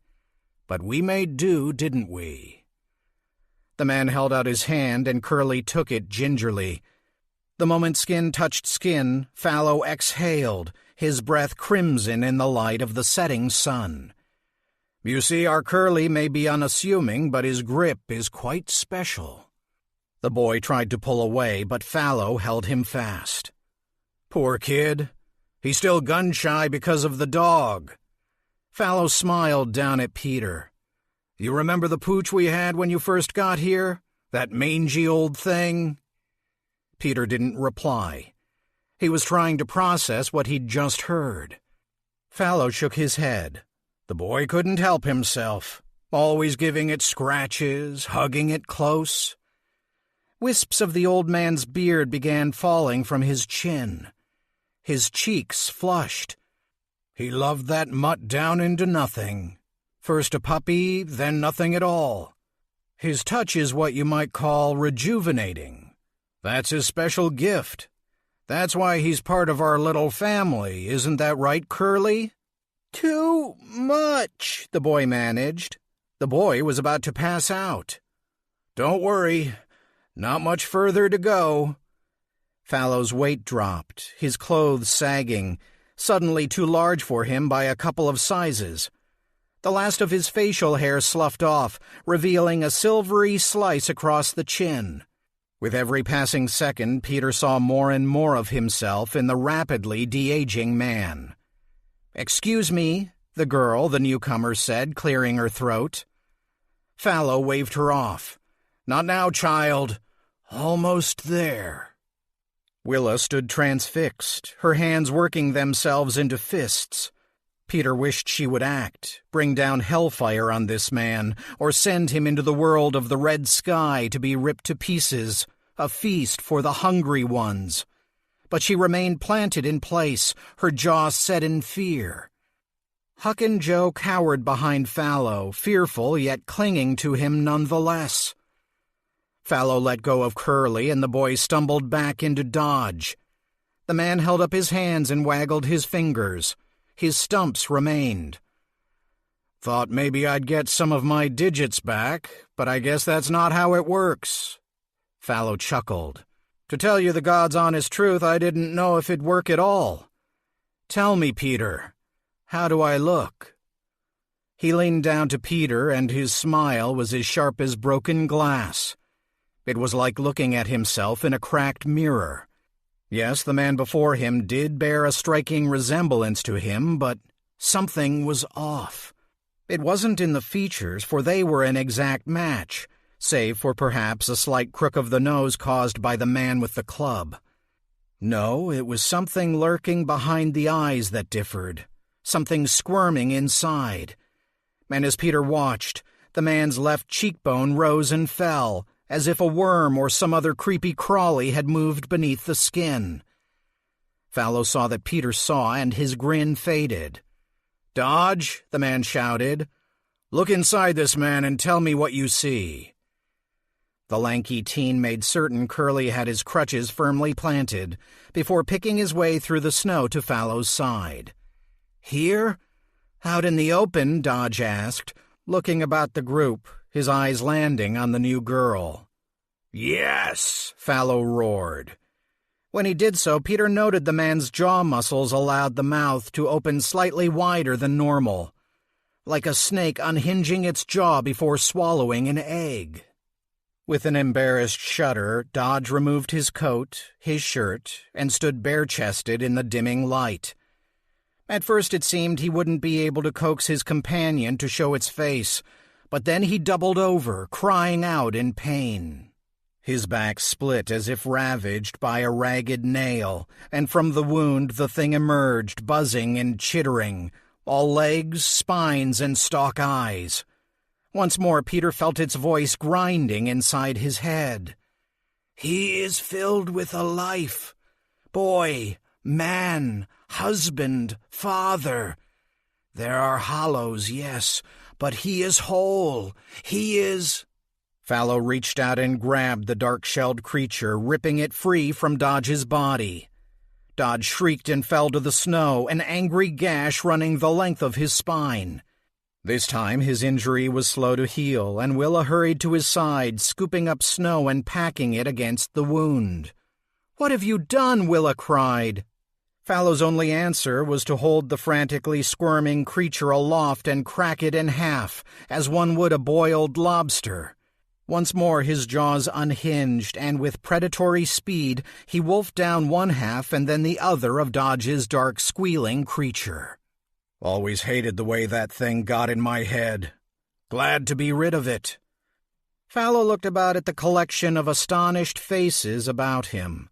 Speaker 1: But we made do, didn't we? The man held out his hand, and Curly took it gingerly. The moment skin touched skin, Fallow exhaled, his breath crimson in the light of the setting sun. You see, our Curly may be unassuming, but his grip is quite special. The boy tried to pull away, but Fallow held him fast. Poor kid. He's still gun-shy because of the dog. Fallow smiled down at Peter. You remember the pooch we had when you first got here? That mangy old thing? Peter didn't reply. He was trying to process what he'd just heard. Fallow shook his head. The boy couldn't help himself, always giving it scratches, hugging it close. Wisps of the old man's beard began falling from his chin. His cheeks flushed. He loved that mutt down into nothing. First a puppy, then nothing at all. His touch is what you might call rejuvenating. That's his special gift. That's why he's part of our little family, isn't that right, Curly? Too much, the boy managed. The boy was about to pass out. Don't worry, not much further to go. Fallow's weight dropped, his clothes sagging, suddenly too large for him by a couple of sizes. The last of his facial hair sloughed off, revealing a silvery slice across the chin. With every passing second, Peter saw more and more of himself in the rapidly de-aging man. Excuse me, the girl, the newcomer said, clearing her throat. Fallow waved her off. Not now, child. Almost there. Willa stood transfixed, her hands working themselves into fists. Peter wished she would act, bring down hellfire on this man, or send him into the world of the red sky to be ripped to pieces, a feast for the hungry ones. But she remained planted in place, her jaw set in fear. Huck and Joe cowered behind Fallow, fearful yet clinging to him nonetheless. Fallow let go of Curly, and the boy stumbled back into dodge. The man held up his hands and waggled his fingers. His stumps remained. Thought maybe I'd get some of my digits back, but I guess that's not how it works. Fallow chuckled. To tell you the God's honest truth, I didn't know if it'd work at all. Tell me, Peter, how do I look? He leaned down to Peter, and his smile was as sharp as broken glass. It was like looking at himself in a cracked mirror. Yes, the man before him did bear a striking resemblance to him, but something was off. It wasn't in the features, for they were an exact match, save for perhaps a slight crook of the nose caused by the man with the club. No, it was something lurking behind the eyes that differed, something squirming inside. And as Peter watched, the man's left cheekbone rose and fell, as if a worm or some other creepy crawly had moved beneath the skin. Fallow saw that Peter saw, and his grin faded. "Dodge," the man shouted. "Look inside this man and tell me what you see." The lanky teen made certain Curly had his crutches firmly planted before picking his way through the snow to Fallow's side. "Here? Out in the open?" Dodge asked, looking about the group, his eyes landing on the new girl. "Yes," Fallow roared. When he did so, Peter noted the man's jaw muscles allowed the mouth to open slightly wider than normal, like a snake unhinging its jaw before swallowing an egg. With an embarrassed shudder, Dodge removed his coat, his shirt, and stood bare-chested in the dimming light. At first it seemed he wouldn't be able to coax his companion to show its face, but then he doubled over, crying out in pain. His back split as if ravaged by a ragged nail, and from the wound the thing emerged, buzzing and chittering, all legs, spines, and stalk eyes. Once more Peter felt its voice grinding inside his head. "He is filled with a life. Boy, man, husband, father. There are hollows, yes, but he is whole. He is—" Fallow reached out and grabbed the dark-shelled creature, ripping it free from Dodge's body. Dodge shrieked and fell to the snow, an angry gash running the length of his spine. This time his injury was slow to heal, and Willa hurried to his side, scooping up snow and packing it against the wound. "What have you done?" Willa cried. Fallow's only answer was to hold the frantically squirming creature aloft and crack it in half, as one would a boiled lobster. Once more his jaws unhinged, and with predatory speed he wolfed down one half and then the other of Dodge's dark, squealing creature. "Always hated the way that thing got in my head. Glad to be rid of it." Fallow looked about at the collection of astonished faces about him.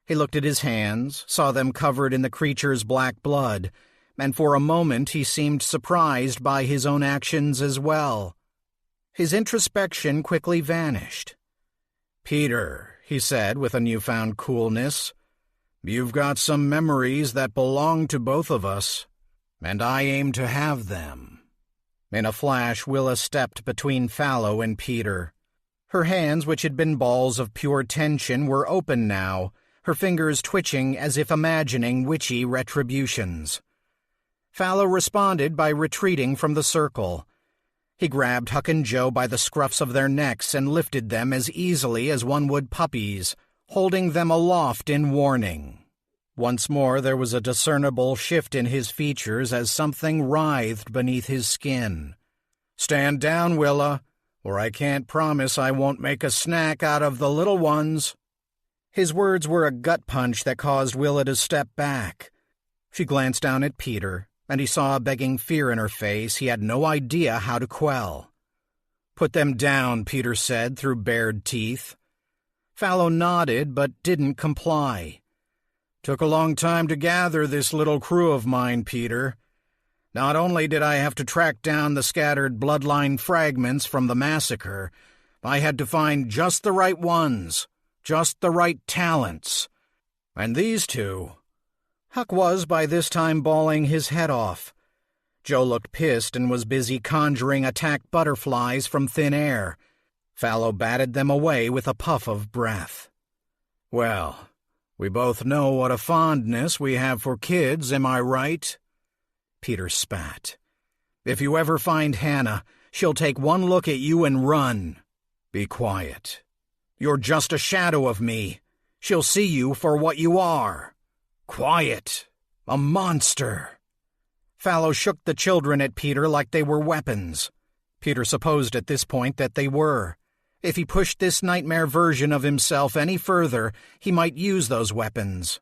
Speaker 1: He looked at his hands, saw them covered in the creature's black blood, and for a moment he seemed surprised by his own actions as well. His introspection quickly vanished. "Peter," he said with a newfound coolness, "you've got some memories that belong to both of us, and I aim to have them." In a flash, Willa stepped between Fallow and Peter. Her hands, which had been balls of pure tension, were open now, her fingers twitching as if imagining witchy retributions. Fallow responded by retreating from the circle. He grabbed Huck and Joe by the scruffs of their necks and lifted them as easily as one would puppies, holding them aloft in warning. Once more there was a discernible shift in his features as something writhed beneath his skin. "Stand down, Willa, or I can't promise I won't make a snack out of the little ones." His words were a gut punch that caused Willa to step back. She glanced down at Peter, and he saw a begging fear in her face he had no idea how to quell. "Put them down," Peter said through bared teeth. Fallow nodded but didn't comply. "Took a long time to gather this little crew of mine, Peter. Not only did I have to track down the scattered bloodline fragments from the massacre, I had to find just the right ones, just the right talents. And these two—" Huck was by this time bawling his head off. Joe looked pissed and was busy conjuring attack butterflies from thin air. Fallow batted them away with a puff of breath. "Well, we both know what a fondness we have for kids, am I right?" Peter spat. "If you ever find Hannah, she'll take one look at you and run. Be quiet. You're just a shadow of me. She'll see you for what you are. Quiet. A monster." Fallow shook the children at Peter like they were weapons. Peter supposed at this point that they were. If he pushed this nightmare version of himself any further, he might use those weapons.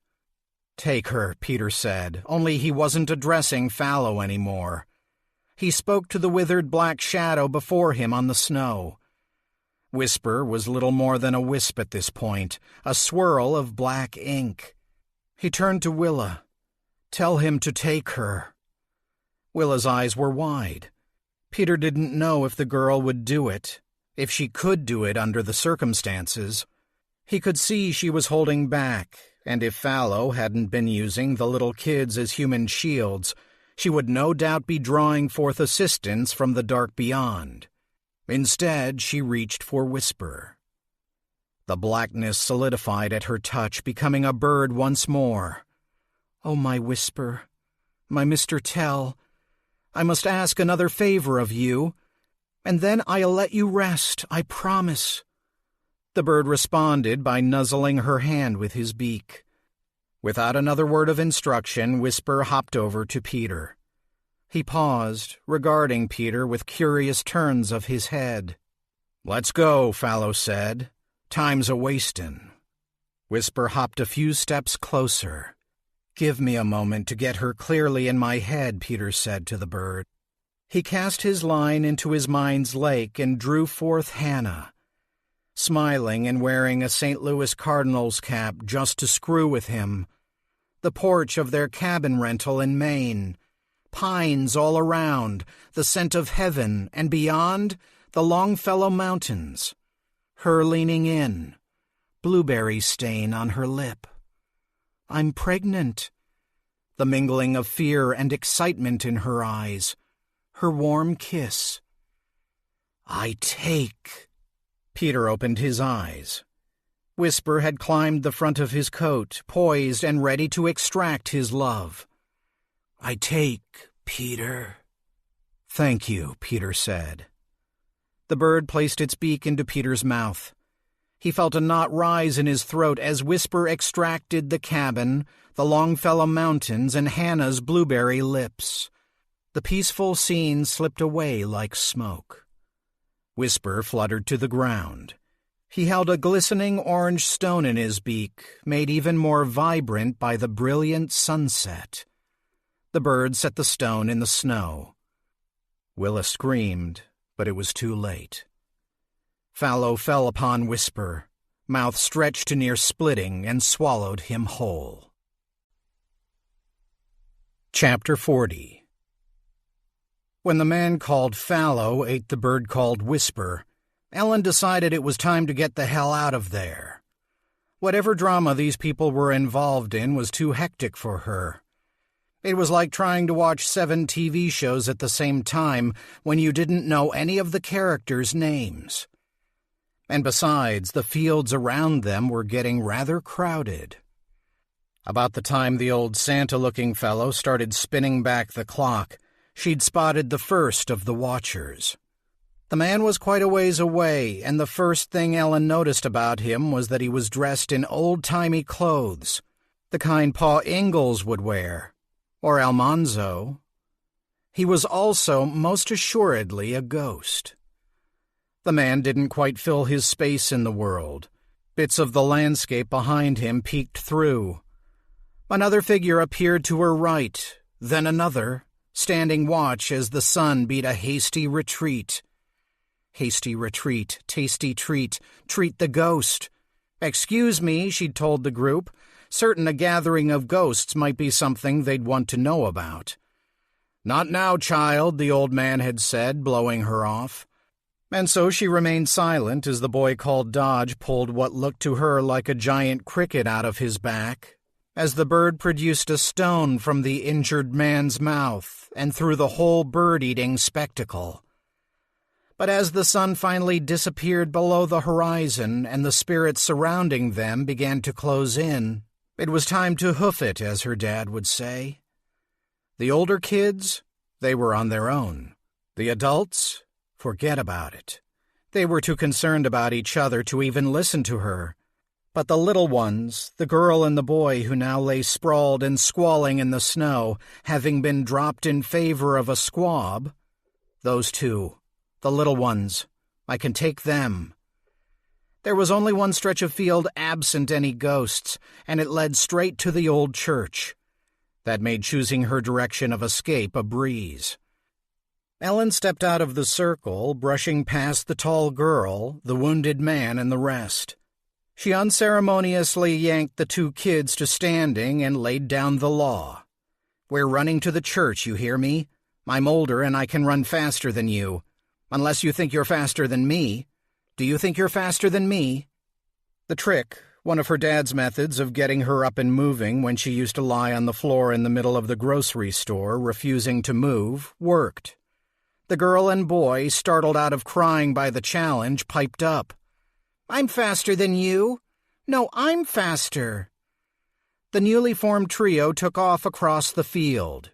Speaker 1: "Take her," Peter said, only he wasn't addressing Fallow anymore. He spoke to the withered black shadow before him on the snow. Whisper was little more than a wisp at this point, a swirl of black ink. He turned to Willa. "Tell him to take her." Willa's eyes were wide. Peter didn't know if the girl would do it, if she could do it under the circumstances. He could see she was holding back, and if Fallow hadn't been using the little kids as human shields, she would no doubt be drawing forth assistance from the dark beyond. Instead, she reached for Whisper. The blackness solidified at her touch, becoming a bird once more. "Oh, my Whisper, my Mr. Tell, I must ask another favor of you, and then I'll let you rest, I promise." The bird responded by nuzzling her hand with his beak. Without another word of instruction, Whisper hopped over to Peter. He paused, regarding Peter with curious turns of his head. "Let's go," Fallow said. "Time's a-wastin'." Whisper hopped a few steps closer. "Give me a moment to get her clearly in my head," Peter said to the bird. He cast his line into his mind's lake and drew forth Hannah, smiling and wearing a St. Louis Cardinals cap just to screw with him. The porch of their cabin rental in Maine, pines all around, the scent of heaven, and beyond, the Longfellow Mountains. Her leaning in, blueberry stain on her lip. "I'm pregnant." The mingling of fear and excitement in her eyes. Her warm kiss. "I take." Peter opened his eyes. Whisper had climbed the front of his coat, poised and ready to extract his love. "I take, Peter." "Thank you," Peter said. The bird placed its beak into Peter's mouth. He felt a knot rise in his throat as Whisper extracted the cabin, the Longfellow Mountains, and Hannah's blueberry lips. The peaceful scene slipped away like smoke. Whisper fluttered to the ground. He held a glistening orange stone in his beak, made even more vibrant by the brilliant sunset. The bird set the stone in the snow. Willa screamed, but it was too late. Fallow fell upon Whisper, mouth stretched to near splitting, and swallowed him whole. Chapter 40. When the man called Fallow ate the bird called Whisper, Ellen decided it was time to get the hell out of there. Whatever drama these people were involved in was too hectic for her. It was like trying to watch 7 TV shows at the same time when you didn't know any of the characters' names. And besides, the fields around them were getting rather crowded. About the time the old Santa-looking fellow started spinning back the clock, she'd spotted the first of the watchers. The man was quite a ways away, and the first thing Ellen noticed about him was that he was dressed in old-timey clothes, the kind Pa Ingalls would wear, or Almanzo. He was also, most assuredly, a ghost. The man didn't quite fill his space in the world. Bits of the landscape behind him peeked through. Another figure appeared to her right, then another, standing watch as the sun beat a hasty retreat. Hasty retreat, tasty treat, treat the ghost. "Excuse me," she'd told the group. Certain a gathering of ghosts might be something they'd want to know about. "Not now, child," the old man had said, blowing her off. And so she remained silent as the boy called Dodge pulled what looked to her like a giant cricket out of his back, as the bird produced a stone from the injured man's mouth and threw the whole bird-eating spectacle. But as the sun finally disappeared below the horizon and the spirits surrounding them began to close in, it was time to hoof it, as her dad would say. The older kids, they were on their own. The adults, forget about it. They were too concerned about each other to even listen to her. But the little ones, the girl and the boy who now lay sprawled and squalling in the snow, having been dropped in favor of a squab, those two, the little ones, I can take them. There was only one stretch of field absent any ghosts, and it led straight to the old church. That made choosing her direction of escape a breeze. Ellen stepped out of the circle, brushing past the tall girl, the wounded man, and the rest. She unceremoniously yanked the two kids to standing and laid down the law. We're running to the church, you hear me? I'm older and I can run faster than you. Unless you think you're faster than me. Do you think you're faster than me? The trick, one of her dad's methods of getting her up and moving when she used to lie on the floor in the middle of the grocery store, refusing to move, worked. The girl and boy, startled out of crying by the challenge, piped up. I'm faster than you. No, I'm faster. The newly formed trio took off across the field.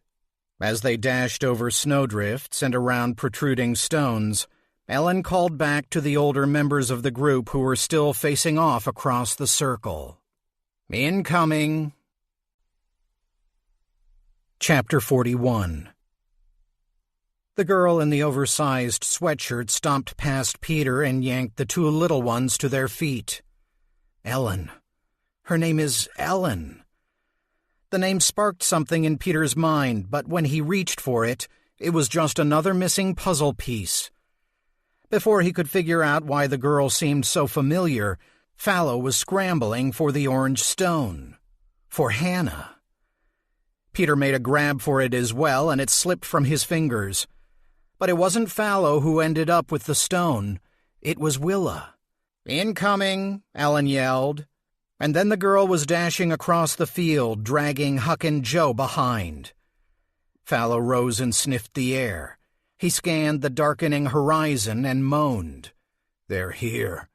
Speaker 1: As they dashed over snowdrifts and around protruding stones, Ellen called back to the older members of the group who were still facing off across the circle. Incoming. Chapter 41. The girl in the oversized sweatshirt stomped past Peter and yanked the two little ones to their feet. Ellen. Her name is Ellen. The name sparked something in Peter's mind, but when he reached for it, it was just another missing puzzle piece. Before he could figure out why the girl seemed so familiar, Fallow was scrambling for the orange stone. For Hannah. Peter made a grab for it as well, and it slipped from his fingers. But it wasn't Fallow who ended up with the stone. It was Willa. Incoming, Ellen yelled. And then the girl was dashing across the field, dragging Huck and Joe behind. Fallow rose and sniffed the air. He scanned the darkening horizon and moaned. They're here.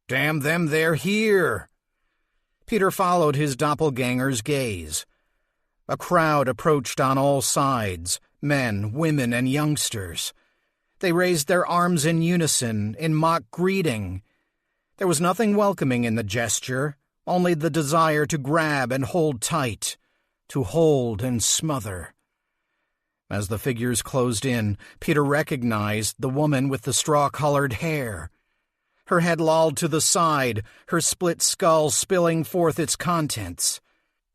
Speaker 1: Damn them, they're here. Peter followed his doppelganger's gaze. A crowd approached on all sides, men, women, and youngsters. They raised their arms in unison, in mock greeting. There was nothing welcoming in the gesture, only the desire to grab and hold tight, to hold and smother. As the figures closed in, Peter recognized the woman with the straw-colored hair. Her head lolled to the side, her split skull spilling forth its contents.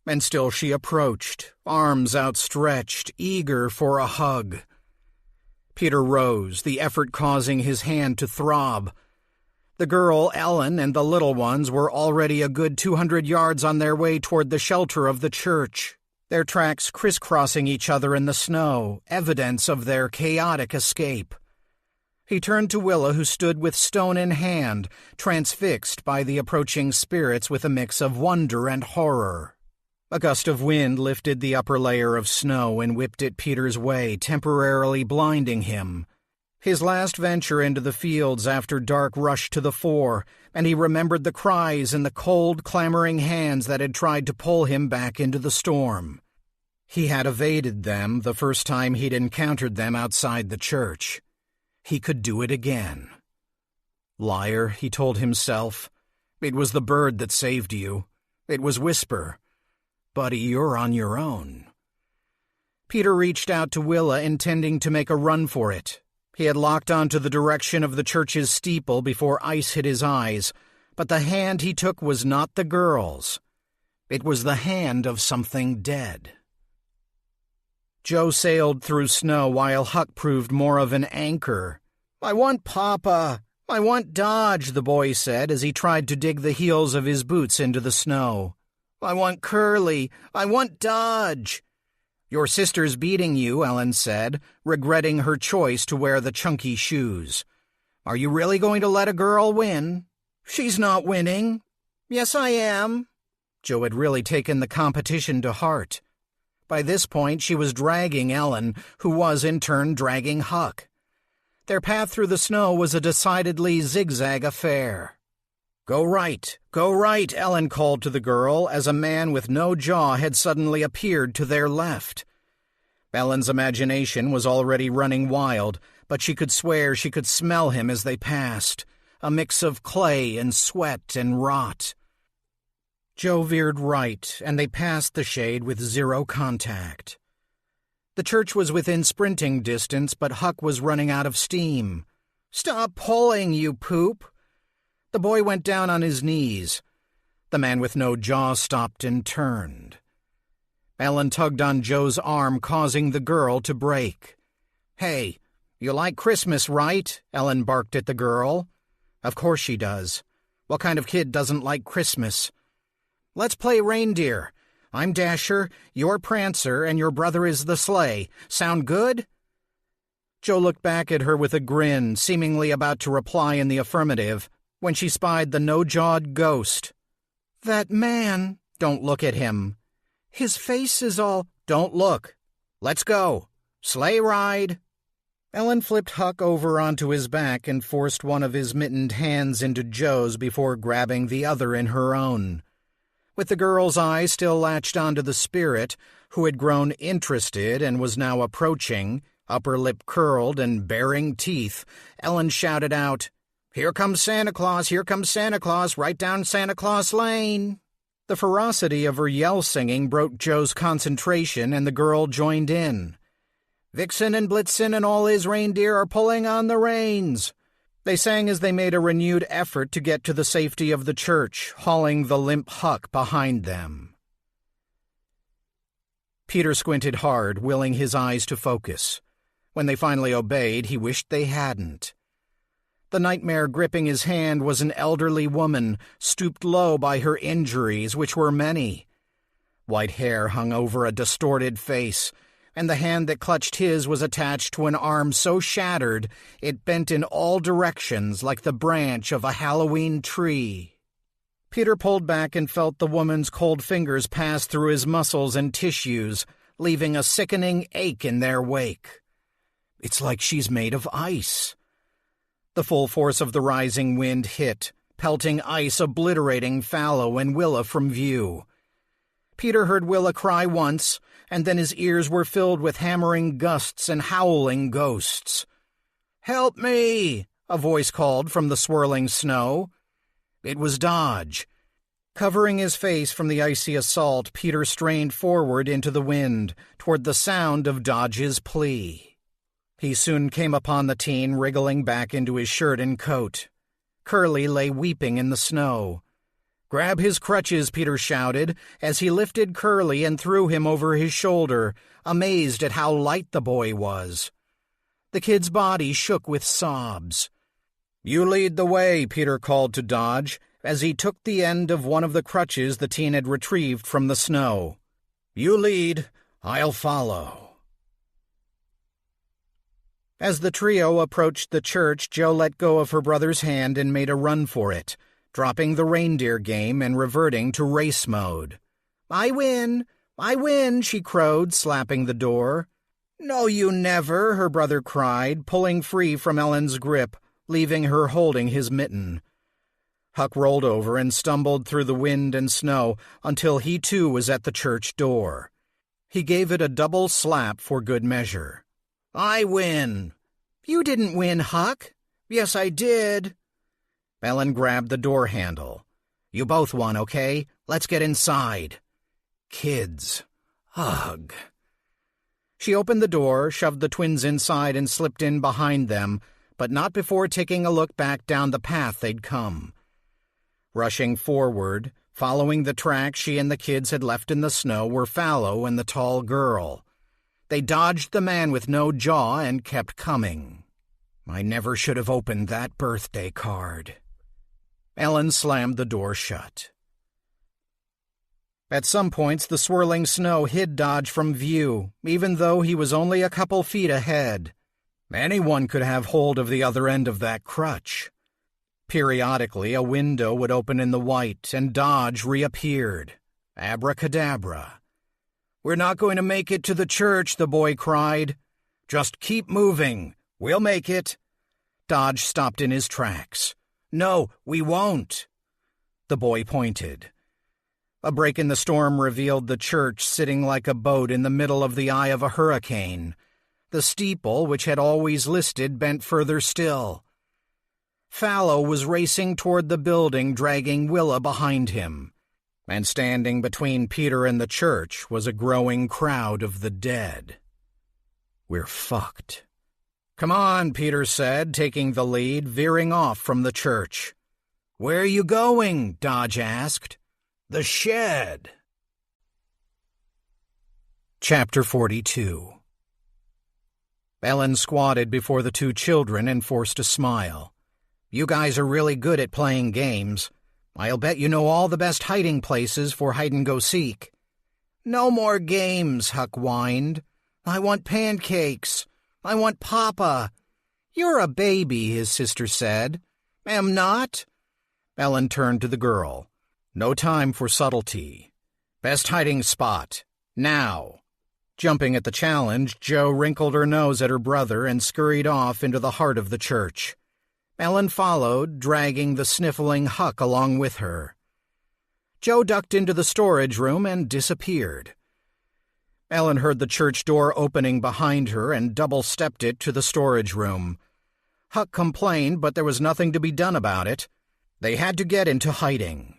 Speaker 1: And still she approached, arms outstretched, eager for a hug. Peter rose, the effort causing his hand to throb. The girl, Ellen, and the little ones were already a good 200 yards on their way toward the shelter of the church, their tracks crisscrossing each other in the snow, evidence of their chaotic escape. He turned to Willa, who stood with stone in hand, transfixed by the approaching spirits with a mix of wonder and horror. A gust of wind lifted the upper layer of snow and whipped it Peter's way, temporarily blinding him. His last venture into the fields after dark rushed to the fore, and he remembered the cries and the cold, clamoring hands that had tried to pull him back into the storm. He had evaded them the first time he'd encountered them outside the church. He could do it again. Liar, he told himself. It was the bird that saved you. It was Whisper. Buddy, you're on your own. Peter reached out to Willa, intending to make a run for it. He had locked onto the direction of the church's steeple before ice hit his eyes, but the hand he took was not the girl's. It was the hand of something dead. Joe sailed through snow while Huck proved more of an anchor. I want Papa. I want Dodge, the boy said as he tried to dig the heels of his boots into the snow. I want Curly. I want Dodge. Your sister's beating you, Ellen said, regretting her choice to wear the chunky shoes. Are you really going to let a girl win? She's not winning. Yes, I am. Joe had really taken the competition to heart. By this point, she was dragging Ellen, who was in turn dragging Huck. Their path through the snow was a decidedly zigzag affair. Go right, Ellen called to the girl as a man with no jaw had suddenly appeared to their left. Ellen's imagination was already running wild, but she could swear she could smell him as they passed, a mix of clay and sweat and rot. Joe veered right, and they passed the shade with zero contact. The church was within sprinting distance, but Huck was running out of steam. "Stop pulling, you poop!" The boy went down on his knees. The man with no jaw stopped and turned. Ellen tugged on Joe's arm, causing the girl to break. "Hey, you like Christmas, right?" Ellen barked at the girl. "Of course she does. What kind of kid doesn't like Christmas? Let's play reindeer. I'm Dasher, you're Prancer, and your brother is the sleigh. Sound good?" Joe looked back at her with a grin, seemingly about to reply in the affirmative, when she spied the no-jawed ghost. "That man, don't look at him. His face is all—" "Don't look. Let's go. Sleigh ride." Ellen flipped Huck over onto his back and forced one of his mittened hands into Joe's before grabbing the other in her own. With the girl's eye still latched onto the spirit, who had grown interested and was now approaching, upper lip curled and baring teeth, Ellen shouted out, "Here comes Santa Claus, here comes Santa Claus, right down Santa Claus Lane." The ferocity of her yell singing broke Joe's concentration, and the girl joined in. "Vixen and Blitzen and all his reindeer are pulling on the reins." They sang as they made a renewed effort to get to the safety of the church, hauling the limp Huck behind them. Peter squinted hard, willing his eyes to focus. When they finally obeyed, he wished they hadn't. The nightmare gripping his hand was an elderly woman, stooped low by her injuries, which were many. White hair hung over a distorted face, and the hand that clutched his was attached to an arm so shattered it bent in all directions like the branch of a Halloween tree. Peter pulled back and felt the woman's cold fingers pass through his muscles and tissues, leaving a sickening ache in their wake. It's like she's made of ice. The full force of the rising wind hit, pelting ice, obliterating Fallow and Willa from view. Peter heard Willa cry once, and then his ears were filled with hammering gusts and howling ghosts. "Help me!" a voice called from the swirling snow. It was Dodge. Covering his face from the icy assault, Peter strained forward into the wind, toward the sound of Dodge's plea. He soon came upon the teen wriggling back into his shirt and coat. Curly lay weeping in the snow. "Grab his crutches," Peter shouted, as he lifted Curly and threw him over his shoulder, amazed at how light the boy was. The kid's body shook with sobs. "You lead the way," Peter called to Dodge, as he took the end of one of the crutches the teen had retrieved from the snow. "You lead, I'll follow." As the trio approached the church, Joe let go of her brother's hand and made a run for it, dropping the reindeer game and reverting to race mode. I win, she crowed, slapping the door. "No, you never," her brother cried, pulling free from Ellen's grip, leaving her holding his mitten. Huck rolled over and stumbled through the wind and snow until he too was at the church door. He gave it a double slap for good measure. "I win." "You didn't win, Huck." "Yes, I did." Ellen grabbed the door handle. "You both won, okay? Let's get inside." Kids. Ugh. She opened the door, shoved the twins inside, and slipped in behind them, but not before taking a look back down the path they'd come. Rushing forward, following the track she and the kids had left in the snow, were Fallow and the tall girl. They dodged the man with no jaw and kept coming. I never should have opened that birthday card. Ellen slammed the door shut. At some points, the swirling snow hid Dodge from view, even though he was only a couple feet ahead. Anyone could have hold of the other end of that crutch. Periodically, a window would open in the white, and Dodge reappeared. Abracadabra. "We're not going to make it to the church," the boy cried. "Just keep moving. We'll make it." Dodge stopped in his tracks. "No, we won't." The boy pointed. A break in the storm revealed the church sitting like a boat in the middle of the eye of a hurricane. The steeple, which had always listed, bent further still. Fallow was racing toward the building, dragging Willa behind him. and standing between Peter and the church was a growing crowd of the dead. "We're fucked." "Come on," Peter said, taking the lead, veering off from the church. "Where are you going?" Dodge asked. "The shed." Chapter 42. Ellen squatted before the two children and forced a smile. "You guys are really good at playing games. I'll bet you know all the best hiding places for hide-and-go-seek." "No more games," Huck whined. "I want pancakes. I want Papa." "You're a baby," his sister said. "Am not?" Ellen turned to the girl. "No time for subtlety. Best hiding spot. Now." Jumping at the challenge, Jo wrinkled her nose at her brother and scurried off into the heart of the church. Ellen followed, dragging the sniffling Huck along with her. Jo ducked into the storage room and disappeared. Ellen heard the church door opening behind her and double-stepped it to the storage room. Huck complained, but there was nothing to be done about it. They had to get into hiding.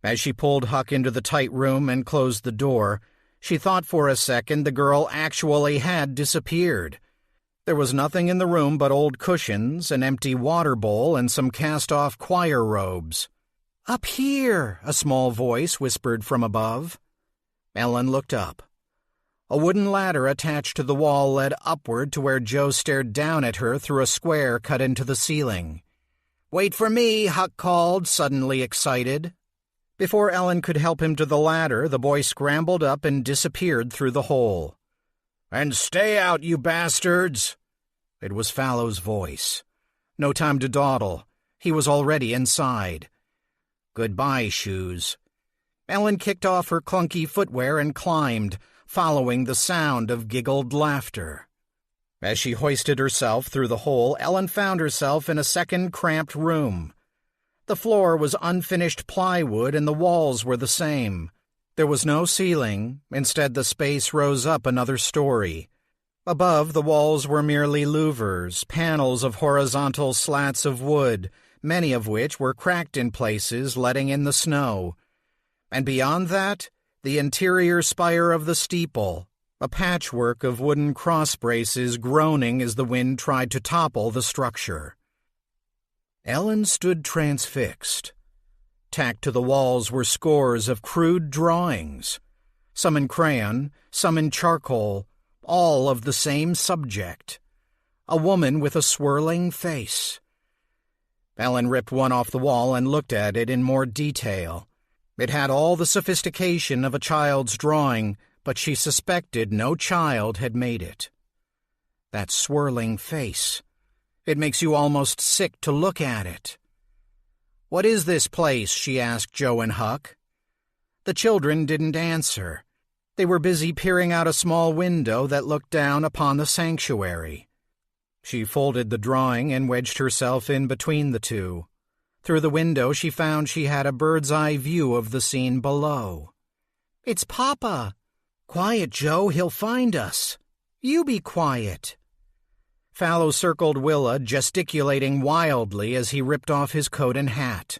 Speaker 1: As she pulled Huck into the tight room and closed the door, she thought for a second the girl actually had disappeared. There was nothing in the room but old cushions, an empty water bowl, and some cast-off choir robes. "Up here," a small voice whispered from above. Ellen looked up. A wooden ladder attached to the wall led upward to where Jo stared down at her through a square cut into the ceiling. "Wait for me," Huck called, suddenly excited. Before Ellen could help him to the ladder, the boy scrambled up and disappeared through the hole. "And stay out, you bastards!" It was Fallow's voice. No time to dawdle. He was already inside. "Goodbye, shoes." Ellen kicked off her clunky footwear and climbed, following the sound of giggled laughter. As she hoisted herself through the hole, Ellen found herself in a second cramped room. The floor was unfinished plywood and the walls were the same. There was no ceiling. Instead, the space rose up another story. Above, the walls were merely louvers, panels of horizontal slats of wood, many of which were cracked in places, letting in the snow. And beyond that, the interior spire of the steeple, a patchwork of wooden cross braces groaning as the wind tried to topple the structure. Ellen stood transfixed. Tacked to the walls were scores of crude drawings, some in crayon, some in charcoal, all of the same subject, a woman with a swirling face. Ellen ripped one off the wall and looked at it in more detail. It had all the sophistication of a child's drawing, but she suspected no child had made it. That swirling face. It makes you almost sick to look at it. "What is this place?" she asked Jo and Huck. The children didn't answer. They were busy peering out a small window that looked down upon the sanctuary. She folded the drawing and wedged herself in between the two. Through the window she found she had a bird's-eye view of the scene below. "It's Papa." "Quiet, Jo, he'll find us." "You be quiet." Fallow circled Willa, gesticulating wildly as he ripped off his coat and hat.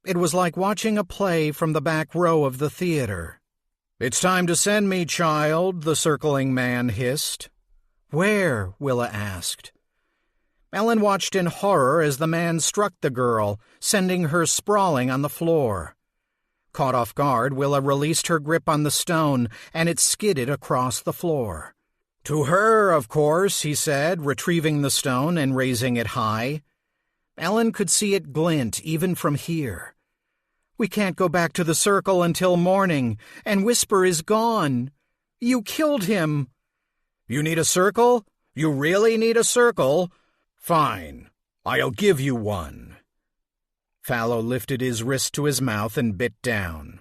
Speaker 1: It was like watching a play from the back row of the theater. "It's time to send me, child," the circling man hissed. "Where?" Willa asked. Ellen watched in horror as the man struck the girl, sending her sprawling on the floor. Caught off guard, Willa released her grip on the stone, and it skidded across the floor. "To her, of course," he said, retrieving the stone and raising it high. Ellen could see it glint even from here. "We can't go back to the circle until morning, and Whisper is gone. You killed him." "You need a circle? You really need a circle? Fine, I'll give you one." Fallow lifted his wrist to his mouth and bit down.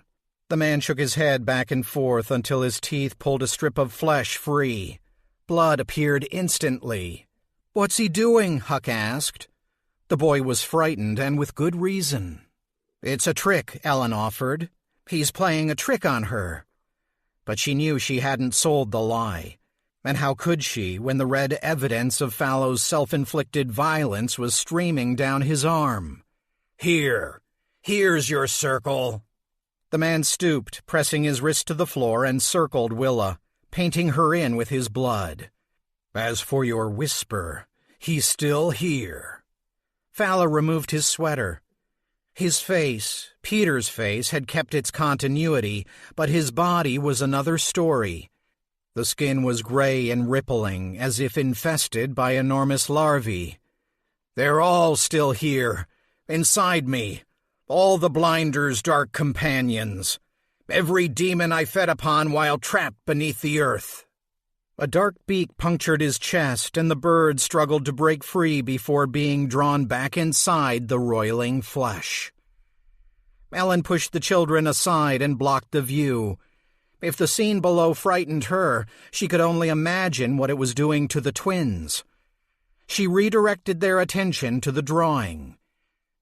Speaker 1: The man shook his head back and forth until his teeth pulled a strip of flesh free. Blood appeared instantly. "What's he doing?" Huck asked. The boy was frightened, and with good reason. "It's a trick," Ellen offered. "He's playing a trick on her." But she knew she hadn't sold the lie. And how could she when the red evidence of Fallow's self-inflicted violence was streaming down his arm? Here's your circle." The man stooped, pressing his wrist to the floor, and circled Willa, painting her in with his blood. "As for your whisper, he's still here." Fowler removed his sweater. His face, Peter's face, had kept its continuity, but his body was another story. The skin was gray and rippling, as if infested by enormous larvae. "They're all still here, inside me, all the Blinder's dark companions, every demon I fed upon while trapped beneath the earth." A dark beak punctured his chest, and the bird struggled to break free before being drawn back inside the roiling flesh. Ellen pushed the children aside and blocked the view. If the scene below frightened her, she could only imagine what it was doing to the twins. She redirected their attention to the drawing.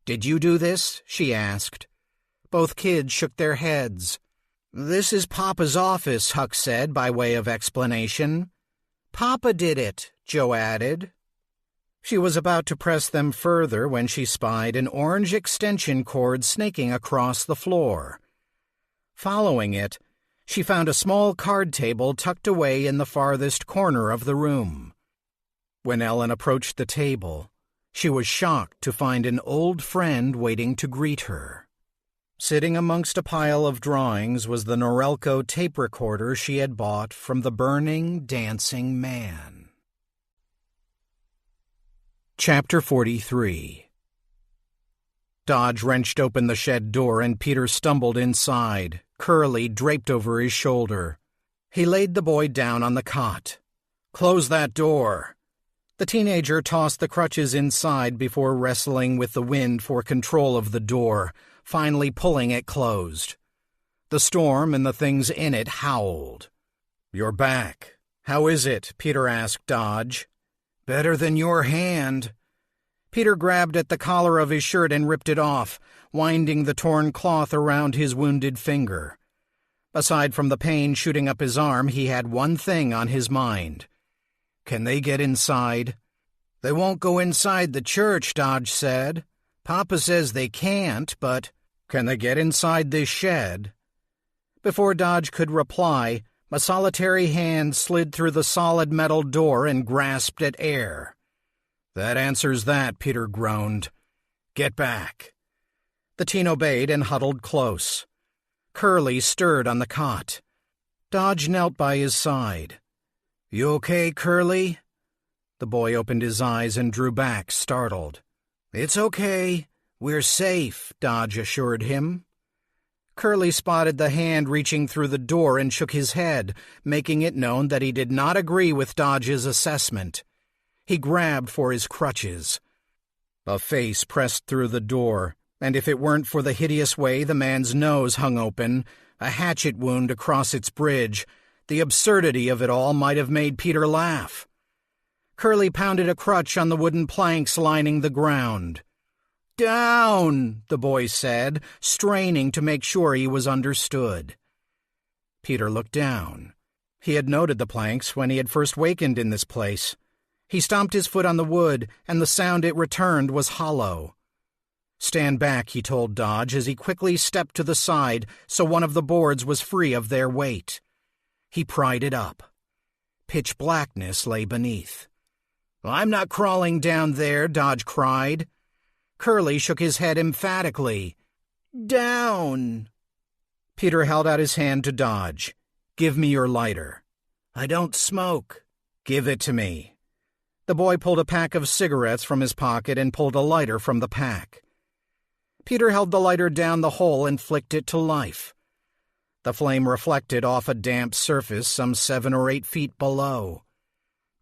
Speaker 1: "Did you do this?" she asked. Both kids shook their heads. "This is Papa's office," Huck said by way of explanation. "Papa did it," Joe added. She was about to press them further when she spied an orange extension cord snaking across the floor. Following it, she found a small card table tucked away in the farthest corner of the room. When Ellen approached the table, she was shocked to find an old friend waiting to greet her. Sitting amongst a pile of drawings was the Norelco tape recorder she had bought from the burning, dancing man. Chapter 43. Dodge wrenched open the shed door and Peter stumbled inside, Curly draped over his shoulder. He laid the boy down on the cot. "Close that door." The teenager tossed the crutches inside before wrestling with the wind for control of the door, finally pulling it closed. The storm and the things in it howled. "You're back. How is it?" Peter asked Dodge. "Better than your hand." Peter grabbed at the collar of his shirt and ripped it off, winding the torn cloth around his wounded finger. Aside from the pain shooting up his arm, he had one thing on his mind. "Can they get inside?" "They won't go inside the church," Dodge said. "Papa says they can't, but can they get inside this shed?" Before Dodge could reply, a solitary hand slid through the solid metal door and grasped at air. "That answers that," Peter groaned. "Get back." The teen obeyed and huddled close. Curly stirred on the cot. Dodge knelt by his side. "You okay, Curly?" The boy opened his eyes and drew back, startled. "It's okay. We're safe," Dodge assured him. Curly spotted the hand reaching through the door and shook his head, making it known that he did not agree with Dodge's assessment. He grabbed for his crutches. A face pressed through the door, and if it weren't for the hideous way the man's nose hung open, a hatchet wound across its bridge, the absurdity of it all might have made Peter laugh. Curly pounded a crutch on the wooden planks lining the ground. "Down," the boy said, straining to make sure he was understood. Peter looked down. He had noted the planks when he had first wakened in this place. He stomped his foot on the wood, and the sound it returned was hollow. "Stand back," he told Dodge as he quickly stepped to the side so one of the boards was free of their weight. He pried it up. Pitch blackness lay beneath. "I'm not crawling down there," Dodge cried. Curly shook his head emphatically. "Down." Peter held out his hand to Dodge. "Give me your lighter." "I don't smoke." "Give it to me." The boy pulled a pack of cigarettes from his pocket and pulled a lighter from the pack. Peter held the lighter down the hole and flicked it to life. The flame reflected off a damp surface some 7 or 8 feet below.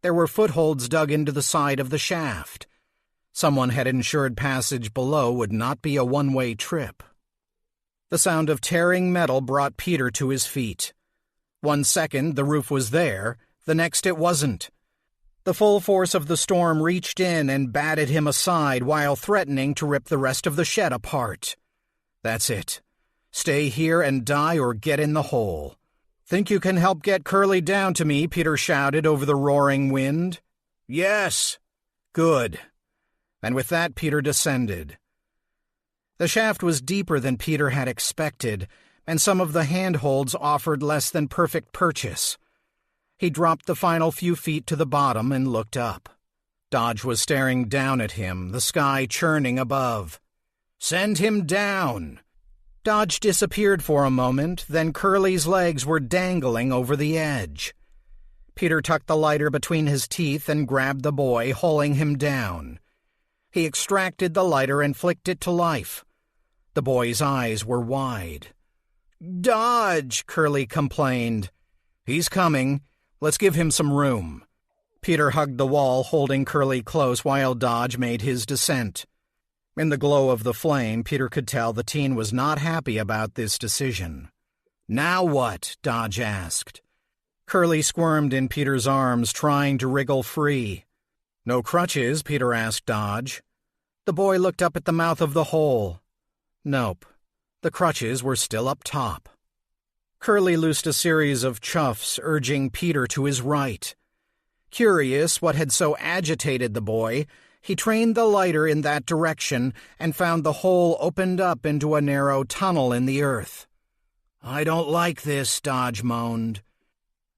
Speaker 1: There were footholds dug into the side of the shaft. Someone had ensured passage below would not be a one-way trip. The sound of tearing metal brought Peter to his feet. 1 second the roof was there, the next it wasn't. The full force of the storm reached in and batted him aside while threatening to rip the rest of the shed apart. "That's it. Stay here and die or get in the hole." "Think you can help get Curly down to me?" Peter shouted over the roaring wind. "Yes." "Good." And with that Peter descended. The shaft was deeper than Peter had expected, and some of the handholds offered less than perfect purchase. He dropped the final few feet to the bottom and looked up. Dodge was staring down at him, the sky churning above. "Send him down!" Dodge disappeared for a moment, then Curly's legs were dangling over the edge. Peter tucked the lighter between his teeth and grabbed the boy, hauling him down. He extracted the lighter and flicked it to life. The boy's eyes were wide. "Dodge!" Curly complained. "He's coming. Let's give him some room." Peter hugged the wall, holding Curly close while Dodge made his descent. In the glow of the flame, Peter could tell the teen was not happy about this decision. "Now what?" Dodge asked. Curly squirmed in Peter's arms, trying to wriggle free. "No crutches?" Peter asked Dodge. The boy looked up at the mouth of the hole. Nope. The crutches were still up top. Curly loosed a series of chuffs, urging Peter to his right. Curious what had so agitated the boy, he trained the lighter in that direction and found the hole opened up into a narrow tunnel in the earth. "I don't like this," Dodge moaned.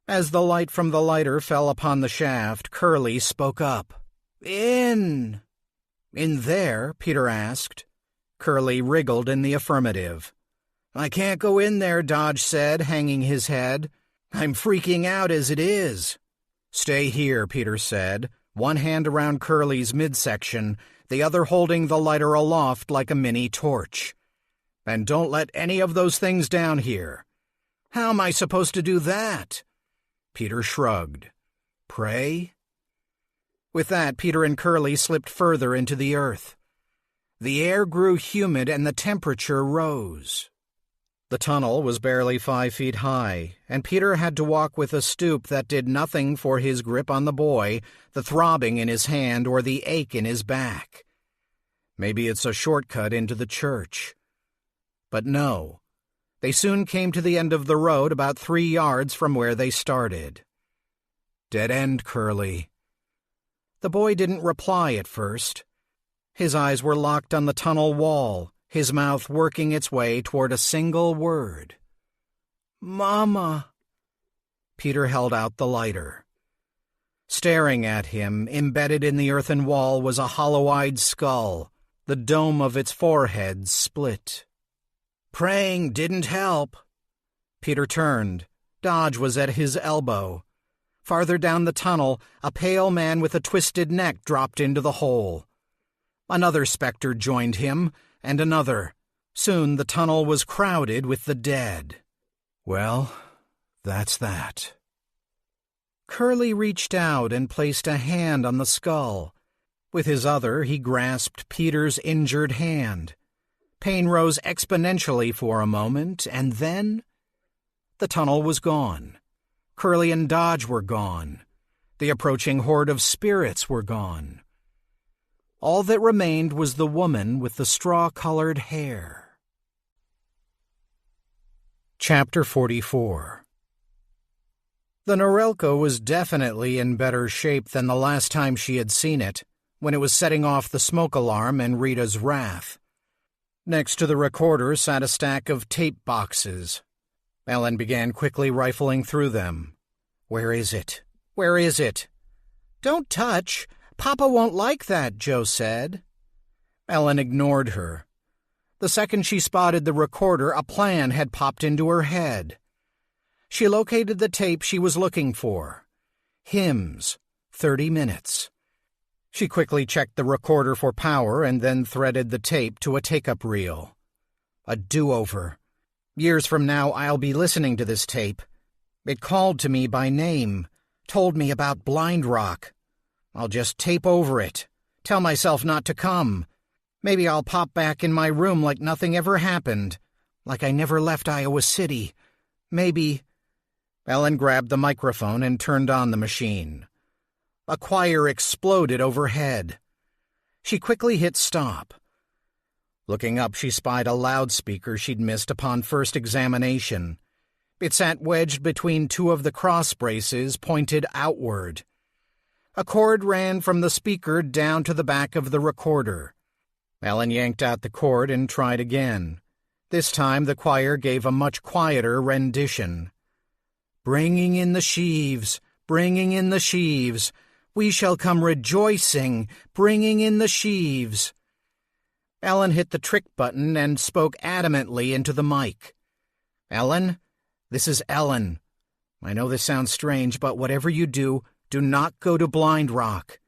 Speaker 1: As the light from the lighter fell upon the shaft, Curly spoke up. "In!" "In there?" Peter asked. Curly wriggled in the affirmative. "I can't go in there," Dodge said, hanging his head. "I'm freaking out as it is." "Stay here," Peter said, one hand around Curly's midsection, the other holding the lighter aloft like a mini torch. "And don't let any of those things down here." "How am I supposed to do that?" Peter shrugged. "Pray?" With that, Peter and Curly slipped further into the earth. The air grew humid and the temperature rose. The tunnel was barely 5 feet high, and Peter had to walk with a stoop that did nothing for his grip on the boy, the throbbing in his hand, or the ache in his back. Maybe it's a shortcut into the church. But no. They soon came to the end of the road, about 3 yards from where they started. "Dead end, Curly." The boy didn't reply at first. His eyes were locked on the tunnel wall, his mouth working its way toward a single word. "Mama." Peter held out the lighter. Staring at him, embedded in the earthen wall, was a hollow-eyed skull, the dome of its forehead split. "Praying didn't help." Peter turned. Dodge was at his elbow. Farther down the tunnel, a pale man with a twisted neck dropped into the hole. Another specter joined him, and another. Soon the tunnel was crowded with the dead. Well, that's that. Curly reached out and placed a hand on the skull. With his other, he grasped Peter's injured hand. Pain rose exponentially for a moment, and then the tunnel was gone. Curly and Dodge were gone. The approaching horde of spirits were gone. All that remained was the woman with the straw-colored hair. Chapter 44. The Norelco was definitely in better shape than the last time she had seen it, when it was setting off the smoke alarm in Rita's wrath. Next to the recorder sat a stack of tape boxes. Ellen began quickly rifling through them. "Where is it? Where is it?" "Don't touch. Papa won't like that," Joe said. Ellen ignored her. The second she spotted the recorder, a plan had popped into her head. She located the tape she was looking for. Hymns, 30 minutes. She quickly checked the recorder for power and then threaded the tape to a take-up reel. A do-over. Years from now, I'll be listening to this tape. It called to me by name, told me about Blind Rock. I'll just tape over it, tell myself not to come. Maybe I'll pop back in my room like nothing ever happened, like I never left Iowa City. Maybe... Ellen grabbed the microphone and turned on the machine. A choir exploded overhead. She quickly hit stop. Looking up, she spied a loudspeaker she'd missed upon first examination. It sat wedged between two of the cross braces, pointed outward. A cord ran from the speaker down to the back of the recorder. Ellen yanked out the cord and tried again. This time the choir gave a much quieter rendition. "Bringing in the sheaves, bringing in the sheaves. We shall come rejoicing, bringing in the sheaves." Ellen hit the trick button and spoke adamantly into the mic. "Ellen, this is Ellen. I know this sounds strange, but whatever you do not go to Blind Rock.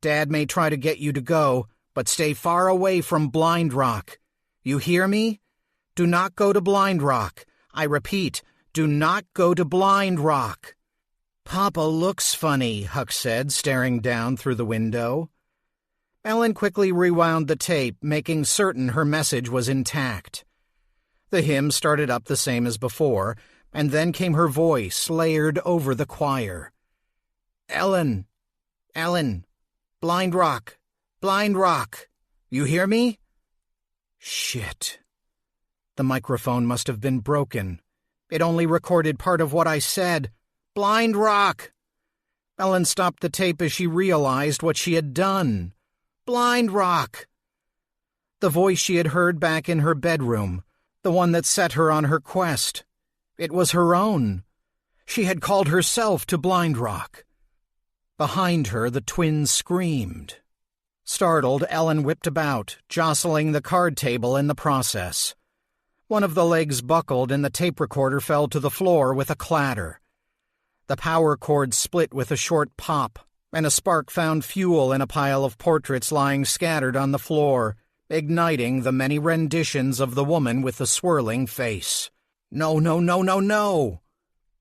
Speaker 1: Dad may try to get you to go, but stay far away from Blind Rock. You hear me? Do not go to Blind Rock. I repeat, do not go to Blind Rock." "Papa looks funny," Huck said, staring down through the window. Ellen quickly rewound the tape, making certain her message was intact. The hymn started up the same as before, and then came her voice, layered over the choir. "Ellen, Ellen, Blind Rock, Blind Rock. You hear me?" Shit. The microphone must have been broken. It only recorded part of what I said. Blind Rock! Ellen stopped the tape as she realized what she had done. Blind Rock! The voice she had heard back in her bedroom, the one that set her on her quest. It was her own. She had called herself to Blind Rock. Behind her, the twins screamed. Startled, Ellen whipped about, jostling the card table in the process. One of the legs buckled and the tape recorder fell to the floor with a clatter. The power cord split with a short pop, and a spark found fuel in a pile of portraits lying scattered on the floor, igniting the many renditions of the woman with the swirling face. No, no, no, no, no!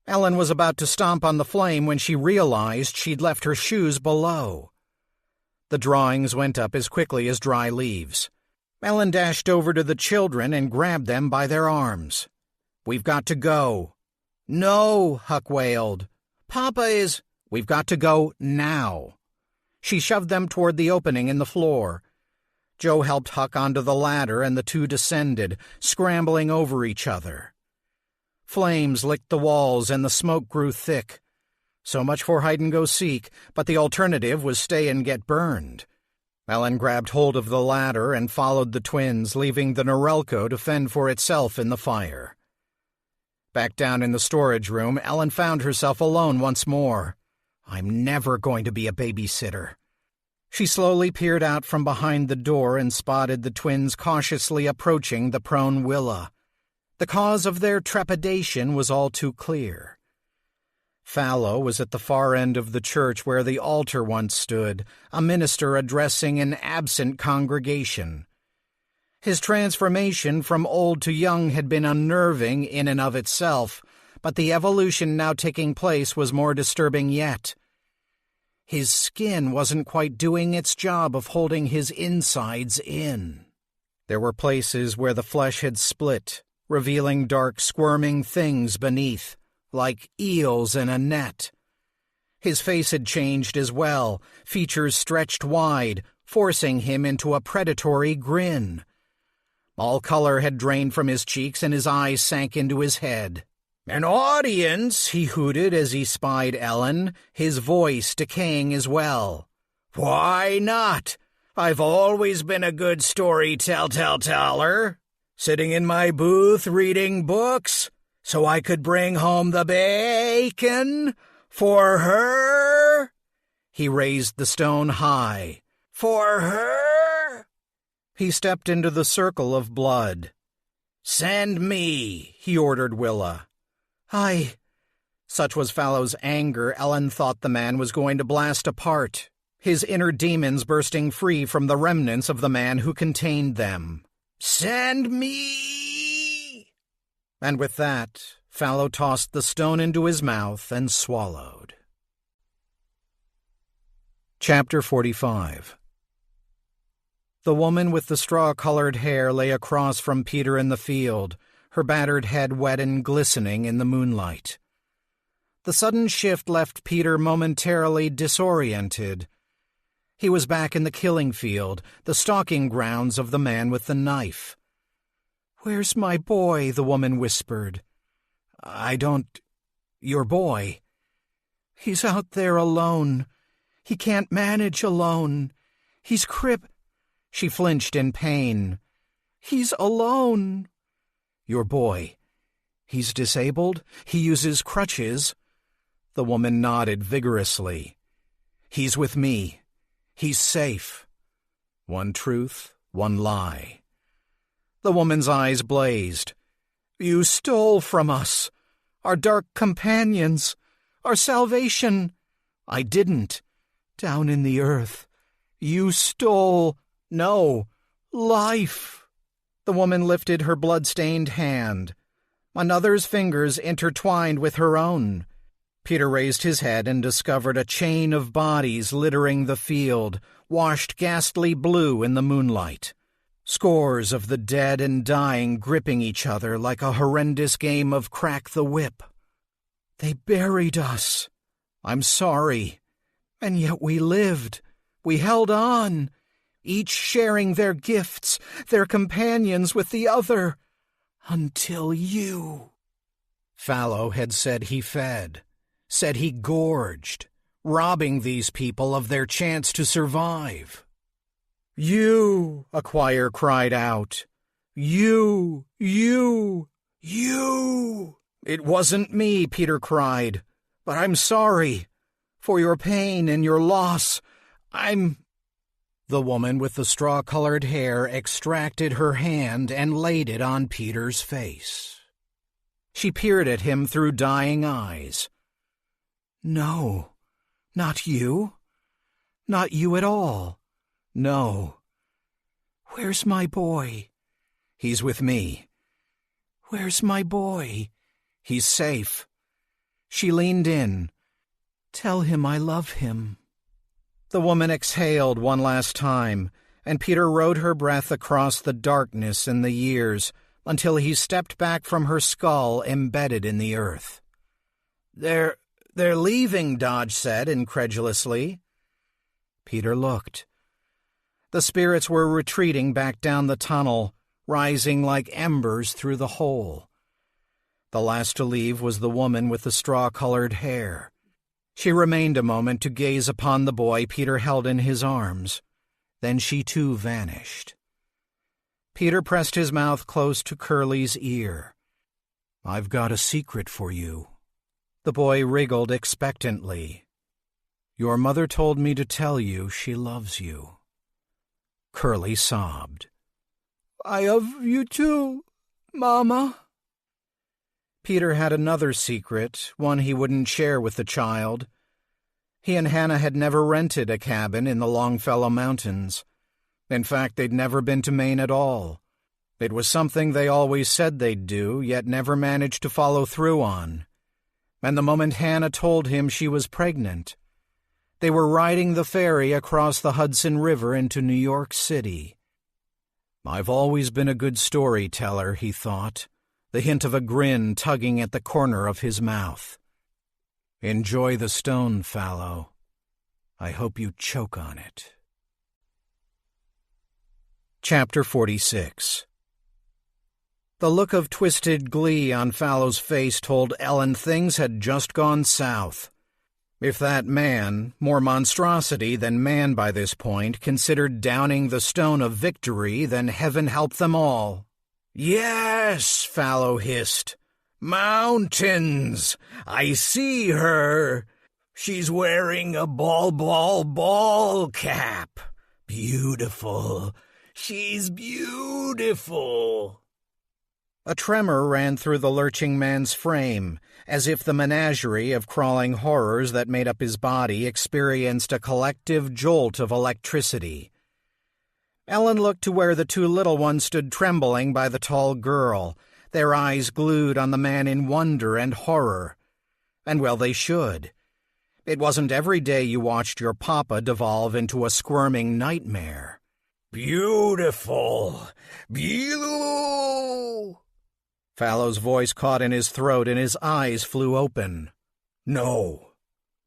Speaker 1: Ellen was about to stomp on the flame when she realized she'd left her shoes below. The drawings went up as quickly as dry leaves. Ellen dashed over to the children and grabbed them by their arms. "We've got to go." "No," Huck wailed. "Papa is—" "We've got to go now." She shoved them toward the opening in the floor. Joe helped Huck onto the ladder and the two descended, scrambling over each other. Flames licked the walls and the smoke grew thick. So much for hide-and-go-seek, but the alternative was stay and get burned. Ellen grabbed hold of the ladder and followed the twins, leaving the Norelco to fend for itself in the fire. Back down in the storage room, Ellen found herself alone once more. I'm never going to be a babysitter. She slowly peered out from behind the door and spotted the twins cautiously approaching the prone Willa. The cause of their trepidation was all too clear. Fallow was at the far end of the church where the altar once stood, a minister addressing an absent congregation. His transformation from old to young had been unnerving in and of itself, but the evolution now taking place was more disturbing yet. His skin wasn't quite doing its job of holding his insides in. There were places where the flesh had split, revealing dark, squirming things beneath, like eels in a net. His face had changed as well, features stretched wide, forcing him into a predatory grin. All color had drained from his cheeks and his eyes sank into his head. "An audience," he hooted as he spied Ellen, his voice decaying as well. "Why not? I've always been a good story-teller. Sitting in my booth reading books, so I could bring home the bacon for her." He raised the stone high. "For her?" He stepped into the circle of blood. "Send me," he ordered Willa. Such was Fallow's anger, Ellen thought the man was going to blast apart, his inner demons bursting free from the remnants of the man who contained them. "Send me!" And with that, Fallow tossed the stone into his mouth and swallowed. Chapter 45. The woman with the straw-colored hair lay across from Peter in the field, her battered head wet and glistening in the moonlight. The sudden shift left Peter momentarily disoriented. He was back in the killing field, the stalking grounds of the man with the knife. "Where's my boy?" the woman whispered. Your boy." "He's out there alone. He can't manage alone. He's She flinched in pain. "He's alone." Your boy. He's disabled? He uses crutches?" The woman nodded vigorously. "He's with me. He's safe." One truth, one lie. The woman's eyes blazed. "You stole from us. Our dark companions. Our salvation." "I didn't. Down in the earth. You stole, no, life." The woman lifted her blood-stained hand. Another's fingers intertwined with her own. Peter raised his head and discovered a chain of bodies littering the field, washed ghastly blue in the moonlight. Scores of the dead and dying gripping each other like a horrendous game of crack the whip. "They buried us. I'm sorry. And yet we lived. We held on, each sharing their gifts, their companions with the other, until you." Fallow had said he fed, said he gorged, robbing these people of their chance to survive. "You," a choir cried out. "You, you, you." "It wasn't me," Peter cried, "but I'm sorry. For your pain and your loss, The woman with the straw-colored hair extracted her hand and laid it on Peter's face. She peered at him through dying eyes. "No, not you. Not you at all. No. Where's my boy?" "He's with me." "Where's my boy?" "He's safe." She leaned in. "Tell him I love him." The woman exhaled one last time, and Peter rode her breath across the darkness and the years until he stepped back from her skull embedded in the earth. They're leaving," Dodge said incredulously. Peter looked. The spirits were retreating back down the tunnel, rising like embers through the hole. The last to leave was the woman with the straw-colored hair. She remained a moment to gaze upon the boy Peter held in his arms. Then she too vanished. Peter pressed his mouth close to Curly's ear. "I've got a secret for you." The boy wriggled expectantly. "Your mother told me to tell you she loves you." Curly sobbed. "I love you too, Mama." Peter had another secret, one he wouldn't share with the child. He and Hannah had never rented a cabin in the Longfellow Mountains. In fact, they'd never been to Maine at all. It was something they always said they'd do, yet never managed to follow through on. And the moment Hannah told him she was pregnant, they were riding the ferry across the Hudson River into New York City. "I've always been a good storyteller," he thought, the hint of a grin tugging at the corner of his mouth. "Enjoy the stone, Fallow. I hope you choke on it." Chapter 46. The look of twisted glee on Fallow's face told Ellen things had just gone south. If that man, more monstrosity than man by this point, considered downing the stone of victory, then heaven help them all. "Yes," Fallow hissed. "Mountains! I see her. She's wearing a ball cap. Beautiful. She's beautiful." A tremor ran through the lurching man's frame, as if the menagerie of crawling horrors that made up his body experienced a collective jolt of electricity. Ellen looked to where the two little ones stood trembling by the tall girl, their eyes glued on the man in wonder and horror. And well they should. It wasn't every day you watched your papa devolve into a squirming nightmare. "Beautiful! Beautiful!" Fallow's voice caught in his throat and his eyes flew open. "No!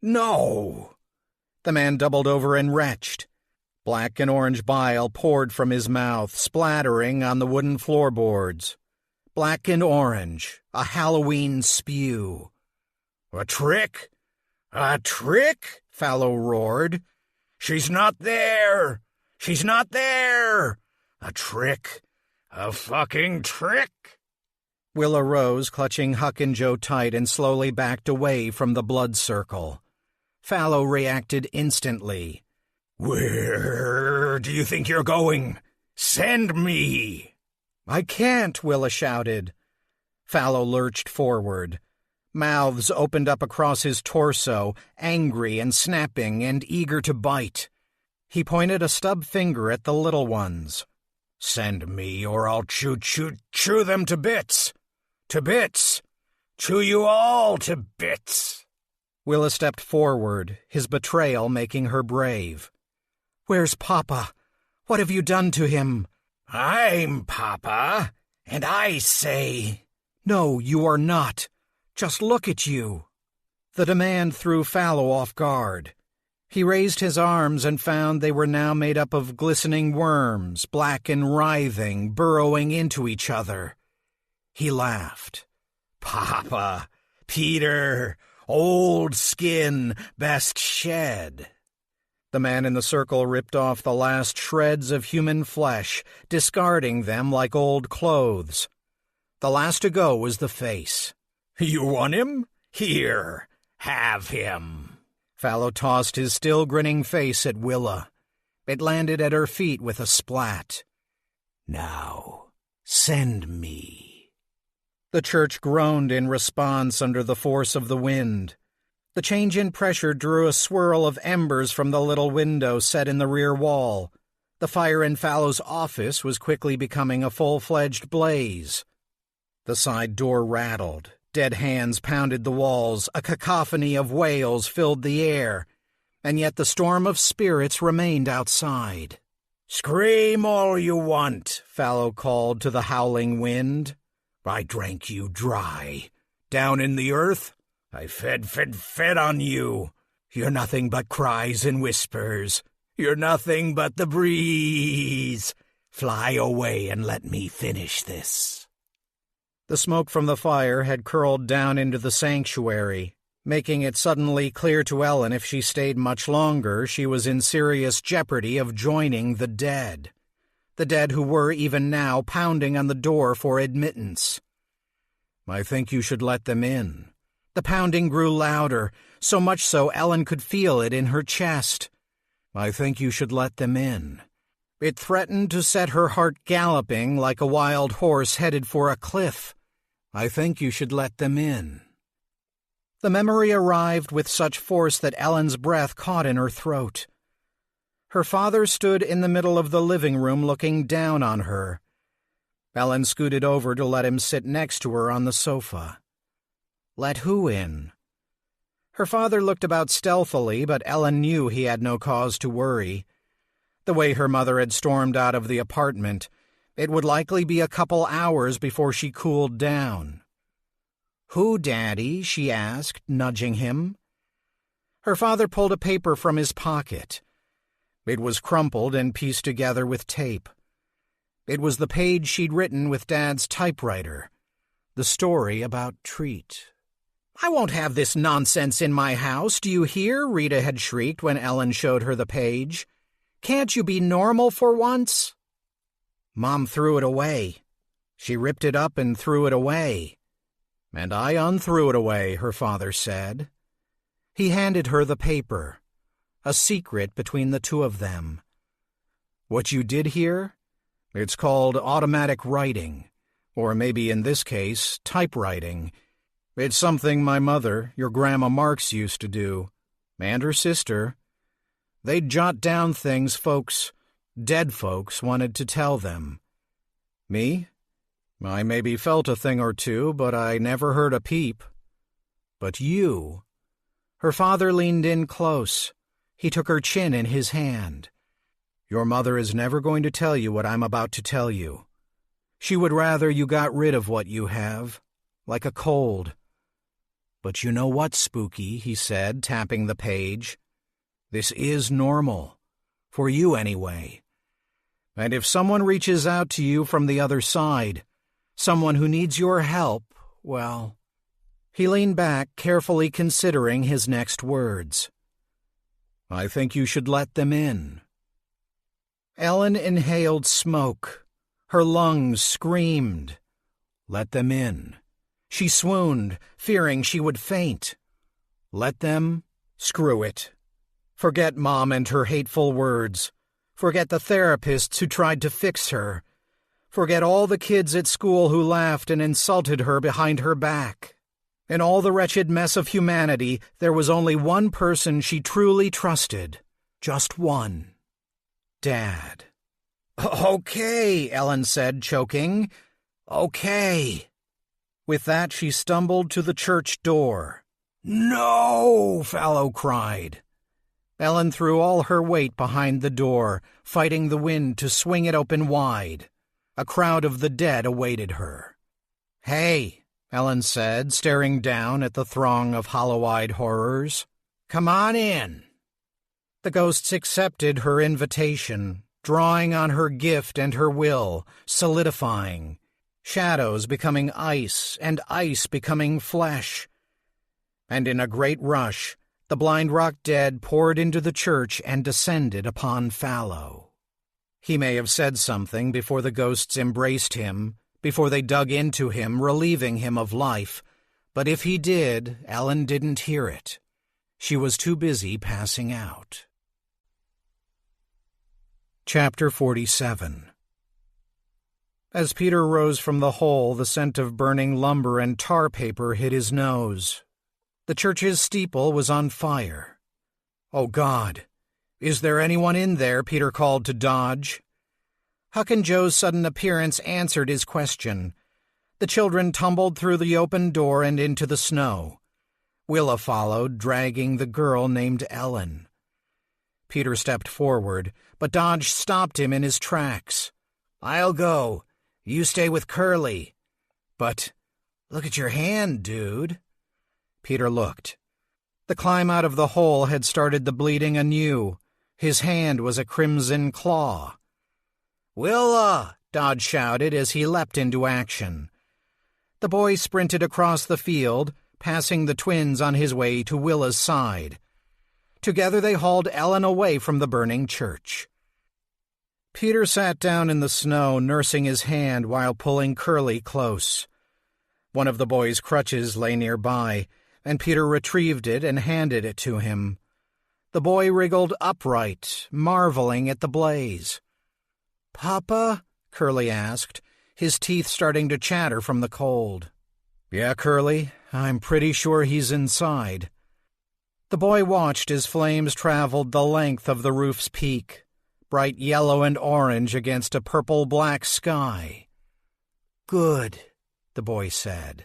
Speaker 1: No!" The man doubled over and retched. Black and orange bile poured from his mouth, splattering on the wooden floorboards. Black and orange, a Halloween spew. "A trick? A trick?" Fallow roared. "She's not there! She's not there! A trick! A fucking trick!" Willa rose, clutching Huck and Joe tight, and slowly backed away from the blood circle. Fallow reacted instantly. "Where do you think you're going? Send me!" "I can't," Willa shouted. Fallow lurched forward. Mouths opened up across his torso, angry and snapping and eager to bite. He pointed a stub finger at the little ones. "Send me, or I'll chew them to bits! To bits! Chew you all to bits!" Willa stepped forward, his betrayal making her brave. "Where's Papa? What have you done to him?" "I'm Papa, and I say—" "No, you are not. Just look at you." The demand threw Fallow off guard. He raised his arms and found they were now made up of glistening worms, black and writhing, burrowing into each other. He laughed. "Papa, Peter, old skin, best shed." The man in the circle ripped off the last shreds of human flesh, discarding them like old clothes. The last to go was the face. "You want him? Here, have him." Fallow tossed his still grinning face at Willa. It landed at her feet with a splat. "Now, send me." The church groaned in response under the force of the wind. The change in pressure drew a swirl of embers from the little window set in the rear wall. The fire in Fallow's office was quickly becoming a full-fledged blaze. The side door rattled. Dead hands pounded the walls, a cacophony of wails filled the air, and yet the storm of spirits remained outside. "Scream all you want," Fallow called to the howling wind. "I drank you dry. Down in the earth, I fed on you. You're nothing but cries and whispers. You're nothing but the breeze. Fly away and let me finish this." The smoke from the fire had curled down into the sanctuary, making it suddenly clear to Ellen if she stayed much longer, she was in serious jeopardy of joining the dead who were even now pounding on the door for admittance. "I think you should let them in." The pounding grew louder, so much so Ellen could feel it in her chest. "I think you should let them in." It threatened to set her heart galloping like a wild horse headed for a cliff. "I think you should let them in." The memory arrived with such force that Ellen's breath caught in her throat. Her father stood in the middle of the living room looking down on her. Ellen scooted over to let him sit next to her on the sofa. Let who in? Her father looked about stealthily, but Ellen knew he had no cause to worry. The way her mother had stormed out of the apartment, it would likely be a couple hours before she cooled down. "Who, Daddy?" she asked, nudging him. Her father pulled a paper from his pocket. It was crumpled and pieced together with tape. It was the page she'd written with Dad's typewriter. The story about Treat. "I won't have this nonsense in my house, do you hear?" Rita had shrieked when Ellen showed her the page. "Can't you be normal for once?" Mom threw it away. She ripped it up and threw it away. "And I unthrew it away," her father said. He handed her the paper, a secret between the two of them. "What you did here? It's called automatic writing, or maybe in this case, typewriting. It's something my mother, your Grandma Marks, used to do, and her sister. They'd jot down things dead folks, wanted to tell them. Me? I maybe felt a thing or two, but I never heard a peep. But you..." Her father leaned in close. He took her chin in his hand. "Your mother is never going to tell you what I'm about to tell you. She would rather you got rid of what you have, like a cold. But you know what, Spooky," he said, tapping the page. "This is normal. For you, anyway. And if someone reaches out to you from the other side, someone who needs your help, well..." He leaned back, carefully considering his next words. "I think you should let them in." Ellen inhaled smoke. Her lungs screamed. Let them in. She swooned, fearing she would faint. Let them? Screw it. Forget Mom and her hateful words. Forget the therapists who tried to fix her. Forget all the kids at school who laughed and insulted her behind her back. In all the wretched mess of humanity, there was only one person she truly trusted. Just one. Dad. Okay, Ellen said, choking. Okay. With that, she stumbled to the church door. No, Fallow cried. Ellen threw all her weight behind the door, fighting the wind to swing it open wide. A crowd of the dead awaited her. Hey, Ellen said, staring down at the throng of hollow-eyed horrors. Come on in. The ghosts accepted her invitation, drawing on her gift and her will, solidifying. Shadows becoming ice, and ice becoming flesh. And in a great rush, the blind rock dead poured into the church and descended upon Fallow. He may have said something before the ghosts embraced him, before they dug into him, relieving him of life, but if he did, Ellen didn't hear it. She was too busy passing out. Chapter 47. As Peter rose from the hole, the scent of burning lumber and tar paper hit his nose. The church's steeple was on fire. Oh, God! Is there anyone in there? Peter called to Dodge. Huck and Joe's sudden appearance answered his question. The children tumbled through the open door and into the snow. Willa followed, dragging the girl named Ellen. Peter stepped forward, but Dodge stopped him in his tracks. I'll go. You stay with Curly. But look at your hand, dude. Peter looked. The climb out of the hole had started the bleeding anew. His hand was a crimson claw. Willa! Dodge shouted as he leapt into action. The boy sprinted across the field, passing the twins on his way to Willa's side. Together they hauled Ellen away from the burning church. Peter sat down in the snow, nursing his hand while pulling Curly close. One of the boy's crutches lay nearby, and Peter retrieved it and handed it to him. The boy wriggled upright, marveling at the blaze. Papa? Curly asked, his teeth starting to chatter from the cold. Yeah, Curly, I'm pretty sure he's inside. The boy watched as flames traveled the length of the roof's peak, bright yellow and orange against a purple-black sky. Good, the boy said,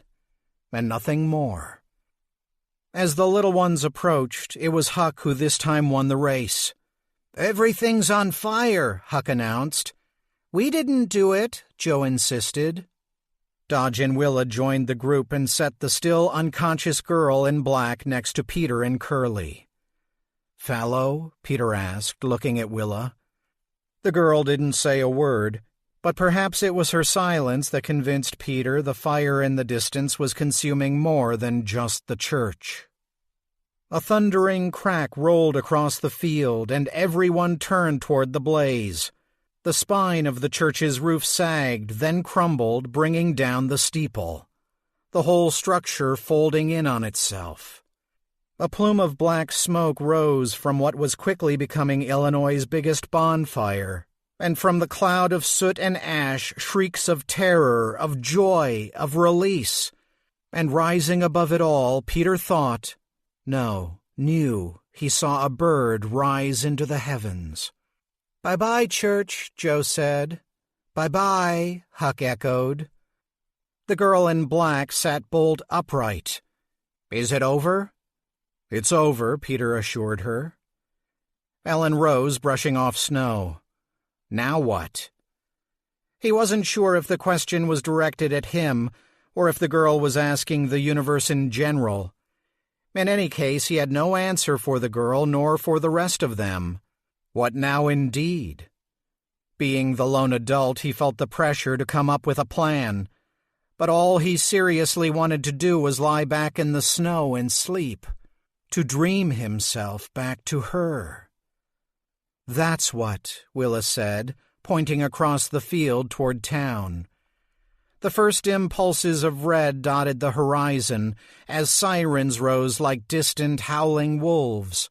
Speaker 1: and nothing more. As the little ones approached, it was Huck who this time won the race. Everything's on fire, Huck announced. We didn't do it, Joe insisted. Dodge and Willa joined the group and set the still unconscious girl in black next to Peter and Curly. Fallow? Peter asked, looking at Willa. The girl didn't say a word, but perhaps it was her silence that convinced Peter the fire in the distance was consuming more than just the church. A thundering crack rolled across the field, and everyone turned toward the blaze. The spine of the church's roof sagged, then crumbled, bringing down the steeple, the whole structure folding in on itself. A plume of black smoke rose from what was quickly becoming Illinois' biggest bonfire, and from the cloud of soot and ash, shrieks of terror, of joy, of release. And rising above it all, Peter thought, no, knew, he saw a bird rise into the heavens. Bye-bye, church, Joe said. Bye-bye, Huck echoed. The girl in black sat bolt upright. Is it over? It's over, Peter assured her. Ellen rose, brushing off snow. Now what? He wasn't sure if the question was directed at him or if the girl was asking the universe in general. In any case, he had no answer for the girl nor for the rest of them. What now indeed? Being the lone adult, he felt the pressure to come up with a plan, but all he seriously wanted to do was lie back in the snow and sleep, to dream himself back to her. That's what, Willa said, pointing across the field toward town. The first dim pulses of red dotted the horizon as sirens rose like distant howling wolves.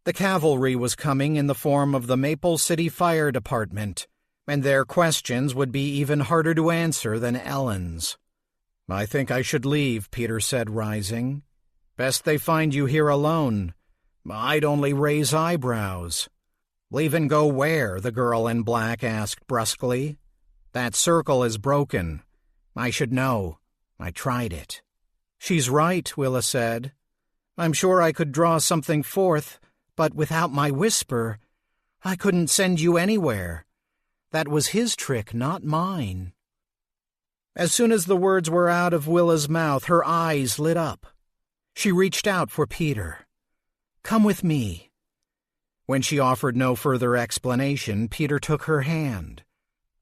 Speaker 1: The cavalry was coming in the form of the Maple City Fire Department, and their questions would be even harder to answer than Ellen's. "I think I should leave," Peter said, rising. "Best they find you here alone. I'd only raise eyebrows." "Leave and go where?" the girl in black asked brusquely. "That circle is broken. I should know. I tried it." "She's right," Willa said. "I'm sure I could draw something forth, but without my whisper, I couldn't send you anywhere. That was his trick, not mine." As soon as the words were out of Willa's mouth, her eyes lit up. She reached out for Peter. "Come with me." When she offered no further explanation, Peter took her hand.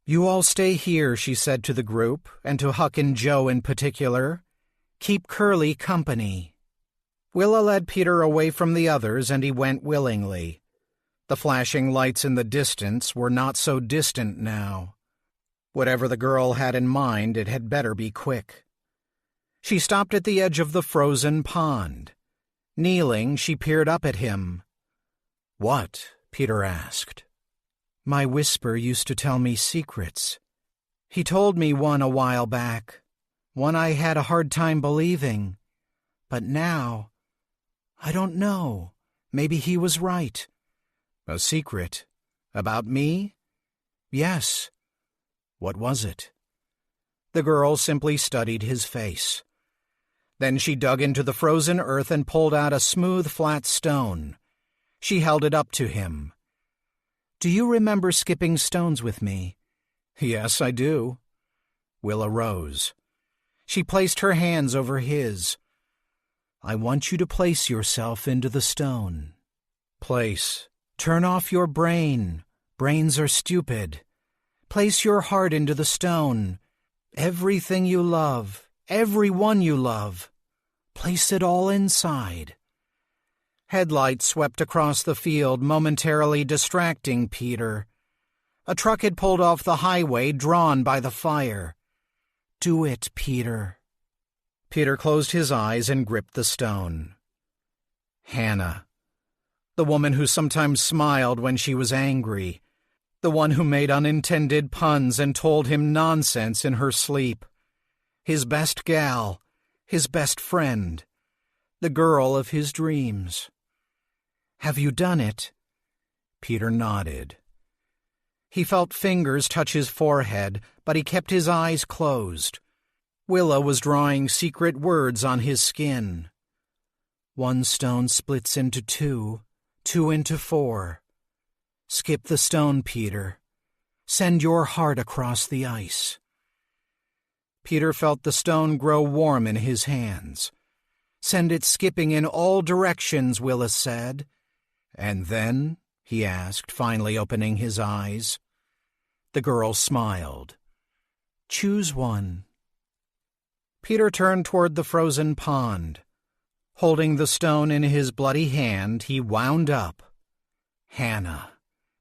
Speaker 1: "You all stay here," she said to the group, and to Huck and Joe in particular. "Keep Curly company." Willa led Peter away from the others, and he went willingly. The flashing lights in the distance were not so distant now. Whatever the girl had in mind, it had better be quick. She stopped at the edge of the frozen pond. Kneeling, she peered up at him. "What?" Peter asked. "My whisper used to tell me secrets. He told me one a while back, one I had a hard time believing. But now, I don't know. Maybe he was right." "A secret? About me?" "Yes." "What was it?" The girl simply studied his face. Then she dug into the frozen earth and pulled out a smooth, flat stone. She held it up to him. "Do you remember skipping stones with me?" "Yes, I do." Willa rose. She placed her hands over his. "I want you to place yourself into the stone." "Place." "Turn off your brain. Brains are stupid. Place your heart into the stone. Everything you love, everyone you love. Place it all inside." Headlights swept across the field, momentarily distracting Peter. A truck had pulled off the highway, drawn by the fire. "Do it, Peter." Peter closed his eyes and gripped the stone. Hannah. The woman who sometimes smiled when she was angry. The one who made unintended puns and told him nonsense in her sleep. His best gal, his best friend, the girl of his dreams. "Have you done it?" Peter nodded. He felt fingers touch his forehead, but he kept his eyes closed. Willa was drawing secret words on his skin. "One stone splits into two, two into four. Skip the stone, Peter. Send your heart across the ice." Peter felt the stone grow warm in his hands. "Send it skipping in all directions," Willa said. "And then?" he asked, finally opening his eyes. The girl smiled. "Choose one." Peter turned toward the frozen pond. Holding the stone in his bloody hand, he wound up Hannah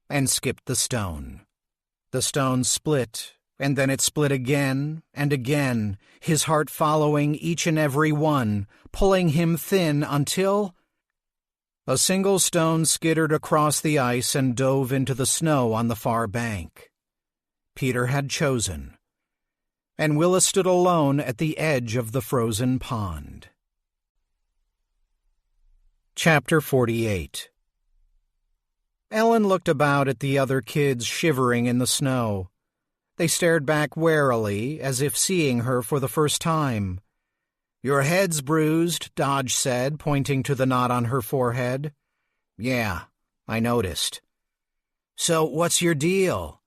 Speaker 1: and skipped the stone. The stone split, and then it split again and again, his heart following each and every one, pulling him thin until a single stone skittered across the ice and dove into the snow on the far bank. Peter had chosen, and Willa stood alone at the edge of the frozen pond. Chapter 48. Ellen looked about at the other kids shivering in the snow. They stared back warily, as if seeing her for the first time. "Your head's bruised," Dodge said, pointing to the knot on her forehead. "Yeah, I noticed." "So what's your deal?"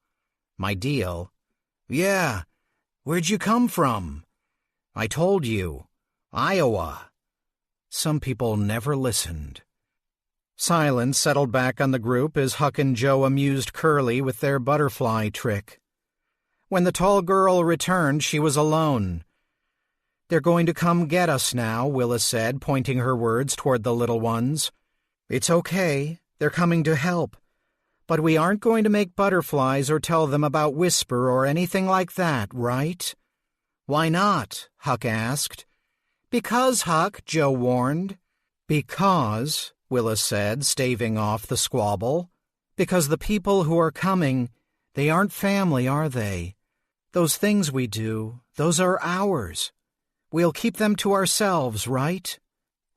Speaker 1: "My deal?" "Yeah. Where'd you come from?" "I told you. Iowa." Some people never listened. Silence settled back on the group as Huck and Joe amused Curly with their butterfly trick. When the tall girl returned, she was alone. "They're going to come get us now," Willa said, pointing her words toward the little ones. "It's okay. They're coming to help. But we aren't going to make butterflies or tell them about Whisper or anything like that, right?" "Why not?" Huck asked. "Because, Huck," Joe warned. "Because," Willa said, staving off the squabble. "Because the people who are coming, they aren't family, are they? Those things we do, those are ours. We'll keep them to ourselves, right?"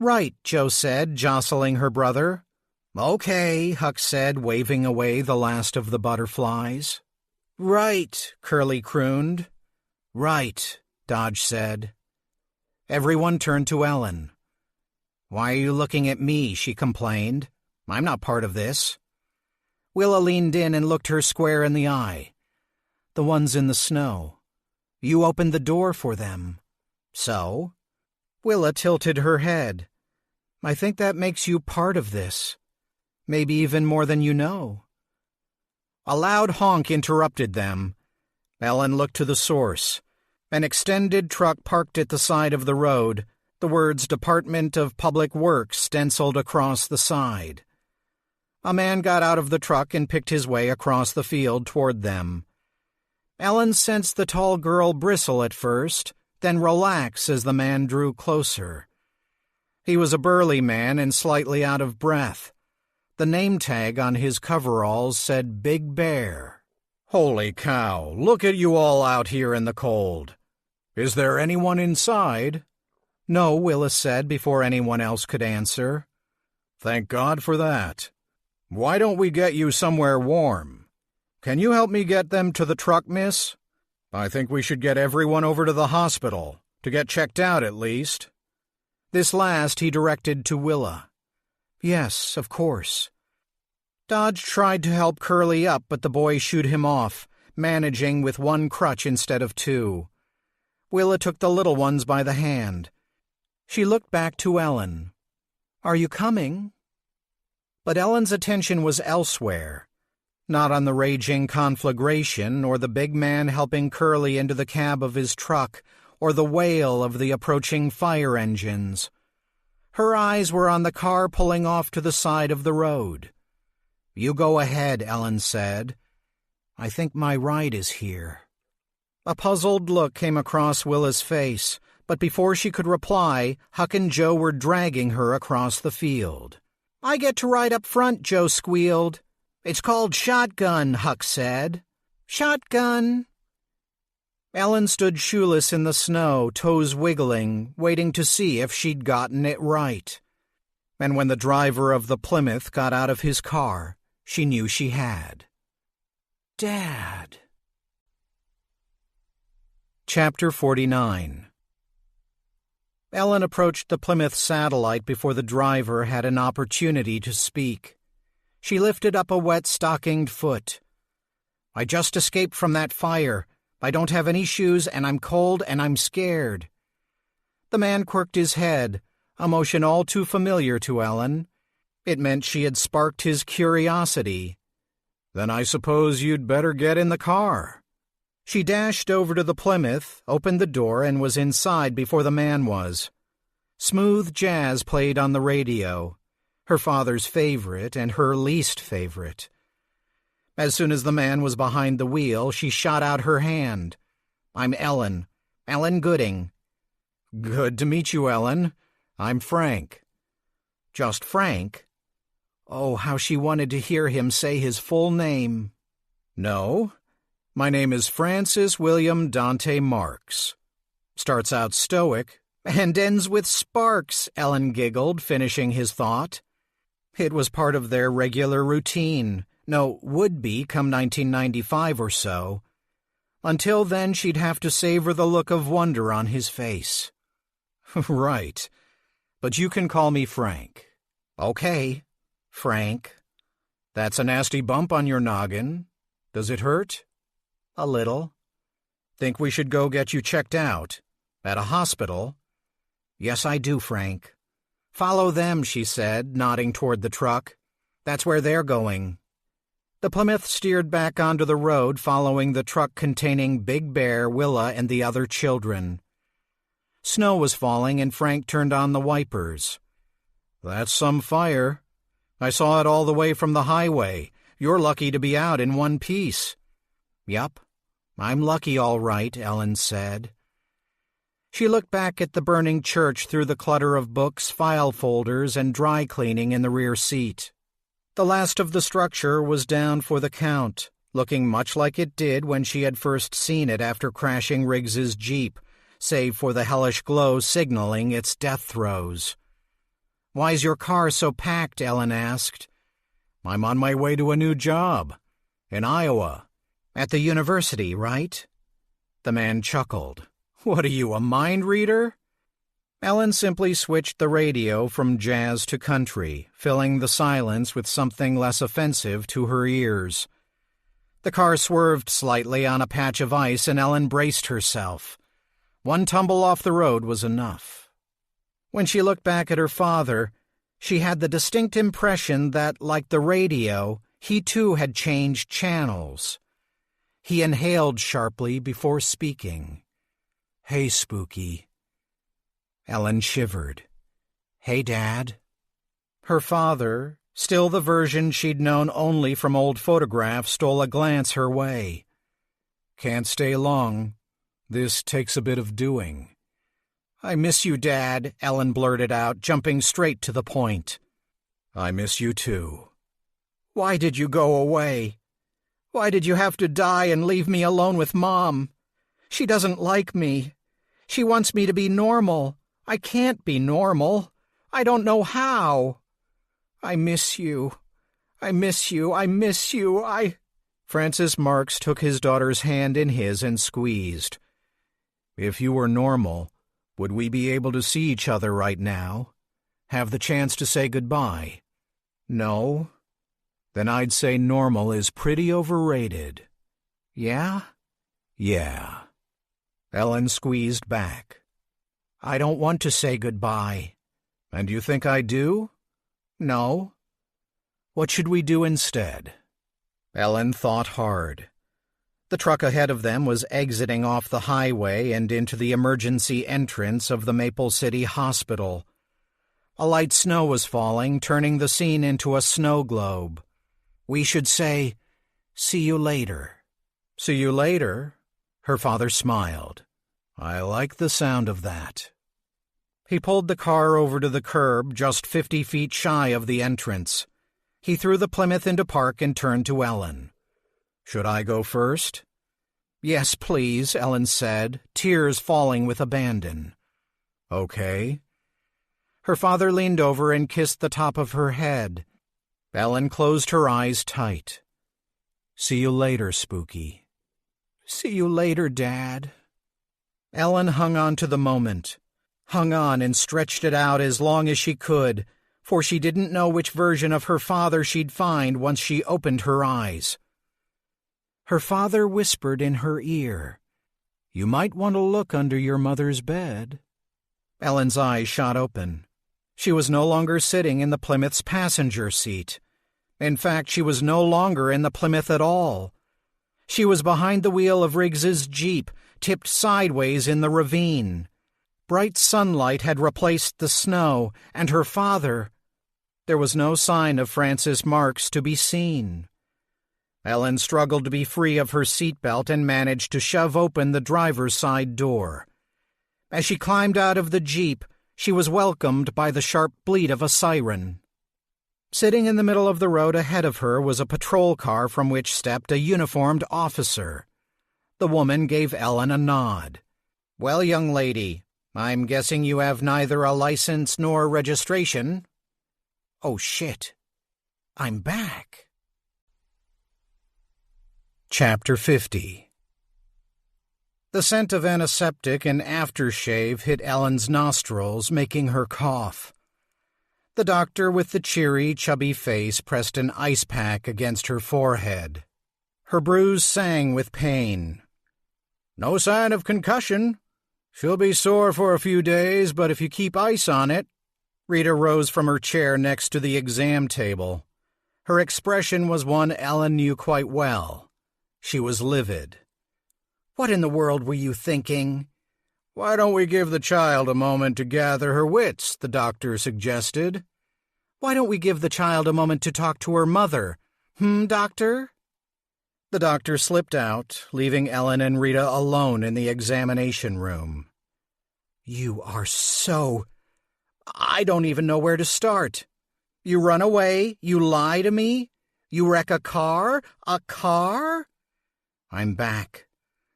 Speaker 1: "Right," Joe said, jostling her brother. "Okay," Huck said, waving away the last of the butterflies. "Right," Curly crooned. "Right," Dodge said. Everyone turned to Ellen. "Why are you looking at me?" she complained. "I'm not part of this." Willa leaned in and looked her square in the eye. "The ones in the snow. You opened the door for them." "So?" Willa tilted her head. "I think that makes you part of this. Maybe even more than you know." A loud honk interrupted them. Ellen looked to the source. An extended truck parked at the side of the road, the words Department of Public Works stenciled across the side. A man got out of the truck and picked his way across the field toward them. Ellen sensed the tall girl bristle at first, then relax as the man drew closer. He was a burly man and slightly out of breath. The name tag on his coveralls said Big Bear. "Holy cow, look at you all out here in the cold. Is there anyone inside?" "No," Willa said before anyone else could answer. "Thank God for that. Why don't we get you somewhere warm? Can you help me get them to the truck, miss? I think we should get everyone over to the hospital, to get checked out at least." This last he directed to Willa. "Yes, of course." Dodge tried to help Curly up, but the boy shooed him off, managing with one crutch instead of two. Willa took the little ones by the hand. She looked back to Ellen. "Are you coming?" But Ellen's attention was elsewhere, not on the raging conflagration or the big man helping Curly into the cab of his truck or the wail of the approaching fire engines. Her eyes were on the car pulling off to the side of the road. "You go ahead," Ellen said. "I think my ride is here." A puzzled look came across Willa's face, but before she could reply, Huck and Joe were dragging her across the field. "I get to ride up front," Joe squealed. "It's called shotgun," Huck said. "Shotgun." Ellen stood shoeless in the snow, toes wiggling, waiting to see if she'd gotten it right. And when the driver of the Plymouth got out of his car, she knew she had. Dad. Chapter 49. Ellen approached the Plymouth satellite before the driver had an opportunity to speak. She lifted up a wet-stockinged foot. "I just escaped from that fire. I don't have any shoes, and I'm cold, and I'm scared." The man quirked his head, a motion all too familiar to Ellen. It meant she had sparked his curiosity. "Then I suppose you'd better get in the car." She dashed over to the Plymouth, opened the door, and was inside before the man was. Smooth jazz played on the radio, her father's favorite and her least favorite. As soon as the man was behind the wheel, she shot out her hand. "I'm Ellen. Ellen Gooding." "Good to meet you, Ellen. I'm Frank." "Just Frank?" Oh, how she wanted to hear him say his full name. "No. My name is Francis William Dante Marks." Starts out stoic and ends with sparks, Ellen giggled, finishing his thought. It was part of their regular routine. No, would be come 1995 or so. Until then, she'd have to savor the look of wonder on his face. "Right. But you can call me Frank." "Okay, Frank." "That's a nasty bump on your noggin. Does it hurt?" "A little." "Think we should go get you checked out? At a hospital?" "Yes, I do, Frank." "Follow them," she said, nodding toward the truck. "That's where they're going." The Plymouth steered back onto the road, following the truck containing Big Bear, Willa, and the other children. Snow was falling, and Frank turned on the wipers. "That's some fire. I saw it all the way from the highway. You're lucky to be out in one piece." "Yup, I'm lucky all right," Ellen said. She looked back at the burning church through the clutter of books, file folders, and dry cleaning in the rear seat. The last of the structure was down for the count, looking much like it did when she had first seen it after crashing Riggs's Jeep, save for the hellish glow signaling its death throes. "Why's your car so packed?" Ellen asked. "I'm on my way to a new job. In Iowa. At the university, right?" The man chuckled. "What are you, a mind reader?" Ellen simply switched the radio from jazz to country, filling the silence with something less offensive to her ears. The car swerved slightly on a patch of ice, and Ellen braced herself. One tumble off the road was enough. When she looked back at her father, she had the distinct impression that, like the radio, he too had changed channels. He inhaled sharply before speaking. "Hey, Spooky." Ellen shivered. "Hey, Dad." Her father, still the version she'd known only from old photographs, stole a glance her way. "Can't stay long. This takes a bit of doing." "I miss you, Dad," Ellen blurted out, jumping straight to the point. "I miss you too." "Why did you go away? Why did you have to die and leave me alone with Mom? She doesn't like me. She wants me to be normal. I can't be normal. I don't know how. I miss you. I miss you. I miss you. Francis Marks took his daughter's hand in his and squeezed. "If you were normal, would we be able to see each other right now? Have the chance to say goodbye? No? Then I'd say normal is pretty overrated." "Yeah?" "Yeah." Ellen squeezed back. "I don't want to say goodbye." "And you think I do?" "No." "What should we do instead?" Ellen thought hard. The truck ahead of them was exiting off the highway and into the emergency entrance of the Maple City Hospital. A light snow was falling, turning the scene into a snow globe. "We should say, 'See you later.'" "See you later?" Her father smiled. "I like the sound of that." He pulled the car over to the curb, just 50 feet shy of the entrance. He threw the Plymouth into park and turned to Ellen. "Should I go first?" "Yes, please," Ellen said, tears falling with abandon. "Okay." Her father leaned over and kissed the top of her head. Ellen closed her eyes tight. "See you later, Spooky." "See you later, Dad." Ellen hung on to the moment, hung on and stretched it out as long as she could, for she didn't know which version of her father she'd find once she opened her eyes. Her father whispered in her ear, "You might want to look under your mother's bed." Ellen's eyes shot open. She was no longer sitting in the Plymouth's passenger seat. In fact, she was no longer in the Plymouth at all. She was behind the wheel of Riggs's Jeep, tipped sideways in the ravine. Bright sunlight had replaced the snow, and her father... There was no sign of Francis Marks to be seen. Ellen struggled to be free of her seatbelt and managed to shove open the driver's side door. As she climbed out of the Jeep, she was welcomed by the sharp bleat of a siren. Sitting in the middle of the road ahead of her was a patrol car from which stepped a uniformed officer. The woman gave Ellen a nod. "Well, young lady, I'm guessing you have neither a license nor registration." "Oh, shit. I'm back." Chapter 50. The scent of antiseptic and aftershave hit Ellen's nostrils, making her cough. The doctor with the cheery, chubby face pressed an ice pack against her forehead. Her bruise sang with pain. "No sign of concussion. She'll be sore for a few days, but if you keep ice on it..." Rita rose from her chair next to the exam table. Her expression was one Ellen knew quite well. She was livid. "What in the world were you thinking?" "Why don't we give the child a moment to gather her wits?" the doctor suggested. "Why don't we give the child a moment to talk to her mother? Doctor?" The doctor slipped out, leaving Ellen and Rita alone in the examination room. You are so... I don't even know where to start. You run away, you lie to me, you wreck a car? A car? I'm back.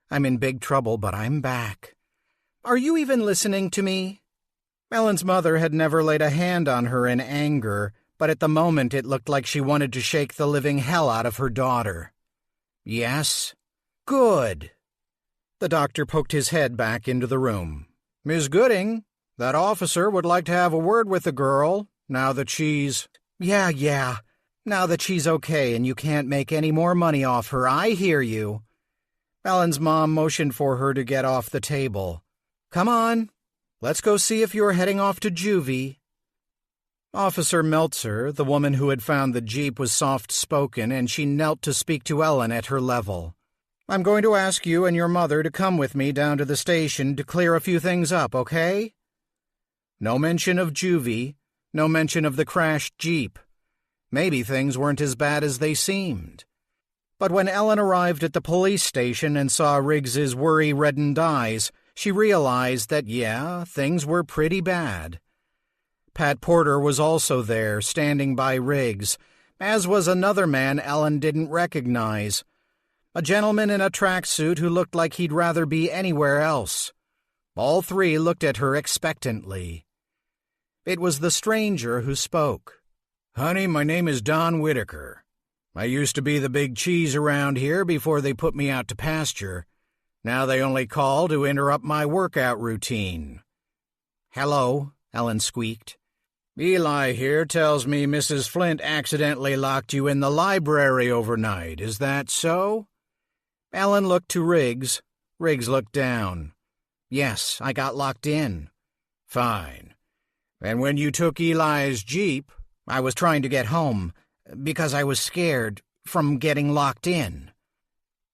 Speaker 1: I'm in big trouble, but I'm back. Are you even listening to me? Ellen's mother had never laid a hand on her in anger, but at the moment it looked like she wanted to shake the living hell out of her daughter. Yes? Good. The doctor poked his head back into the room. Miss Gooding, that officer would like to have a word with the girl, now that she's... Yeah. Now that she's okay and you can't make any more money off her, I hear you. Ellen's mom motioned for her to get off the table. Come on, let's go see if you're heading off to juvie. Officer Meltzer, the woman who had found the Jeep, was soft-spoken, and she knelt to speak to Ellen at her level. I'm going to ask you and your mother to come with me down to the station to clear a few things up, okay? No mention of juvie, no mention of the crashed Jeep. Maybe things weren't as bad as they seemed. But when Ellen arrived at the police station and saw Riggs's worry-reddened eyes, she realized that, things were pretty bad. Pat Porter was also there, standing by Riggs, as was another man Ellen didn't recognize. A gentleman in a tracksuit who looked like he'd rather be anywhere else. All three looked at her expectantly. It was the stranger who spoke. Honey, my name is Don Whitaker. I used to be the big cheese around here before they put me out to pasture. Now they only call to interrupt my workout routine. Hello, Ellen squeaked. Eli here tells me Mrs. Flint accidentally locked you in the library overnight. Is that so? Ellen looked to Riggs. Riggs looked down. Yes, I got locked in. Fine. And when you took Eli's Jeep, I was trying to get home, because I was scared from getting locked in.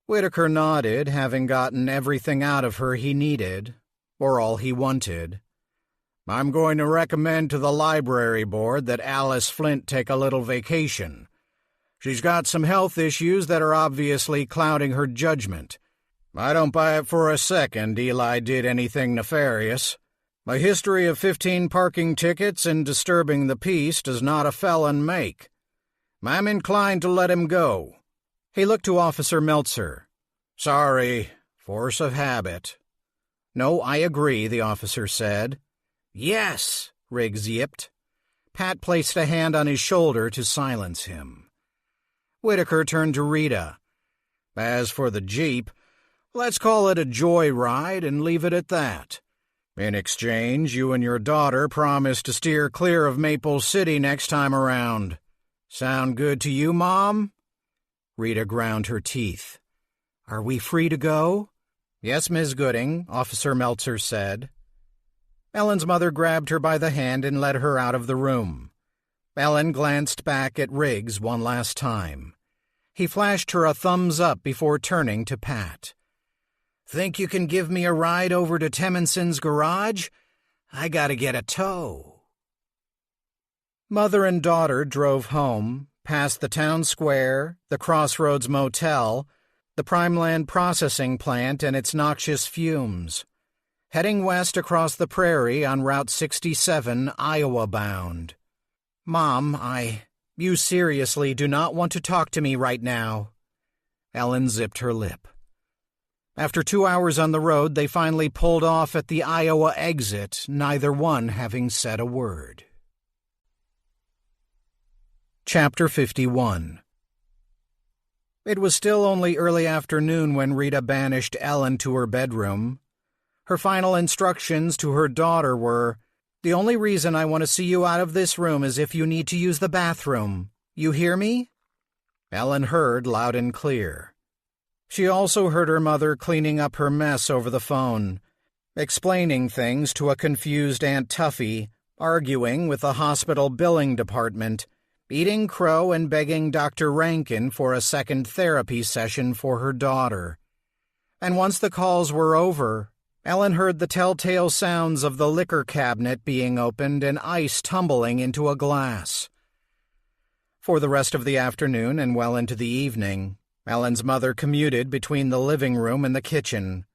Speaker 1: Whitaker nodded, having gotten everything out of her he needed, or all he wanted. I'm going to recommend to the library board that Alice Flint take a little vacation. She's got some health issues that are obviously clouding her judgment. I don't buy it for a second Eli did anything nefarious. A history of 15 parking tickets and disturbing the peace does not a felon make. I'm inclined to let him go. He looked to Officer Meltzer. Sorry, force of habit. No, I agree, the officer said. Yes, Riggs yipped. Pat placed a hand on his shoulder to silence him. Whitaker turned to Rita. As for the Jeep, let's call it a joyride and leave it at that. In exchange, you and your daughter promise to steer clear of Maple City next time around. Sound good to you, Mom? Rita ground her teeth. Are we free to go? Yes, Miss Gooding, Officer Meltzer said. Ellen's mother grabbed her by the hand and led her out of the room. Ellen glanced back at Riggs one last time. He flashed her a thumbs up before turning to Pat. Think you can give me a ride over to Temmonson's garage? I gotta get a tow. Mother and daughter drove home, past the town square, the Crossroads Motel, the Primeland processing plant and its noxious fumes, heading west across the prairie on Route 67, Iowa-bound. Mom, you seriously do not want to talk to me right now. Ellen zipped her lip. After 2 hours on the road, they finally pulled off at the Iowa exit, neither one having said a word. Chapter 51. It was still only early afternoon when Rita banished Ellen to her bedroom. Her final instructions to her daughter were, The only reason I want to see you out of this room is if you need to use the bathroom. You hear me? Ellen heard loud and clear. She also heard her mother cleaning up her mess over the phone, explaining things to a confused Aunt Tuffy, arguing with the hospital billing department, eating crow and begging Dr. Rankin for a second therapy session for her daughter. And once the calls were over, Ellen heard the telltale sounds of the liquor cabinet being opened and ice tumbling into a glass. For the rest of the afternoon and well into the evening, Ellen's mother commuted between the living room and the kitchen.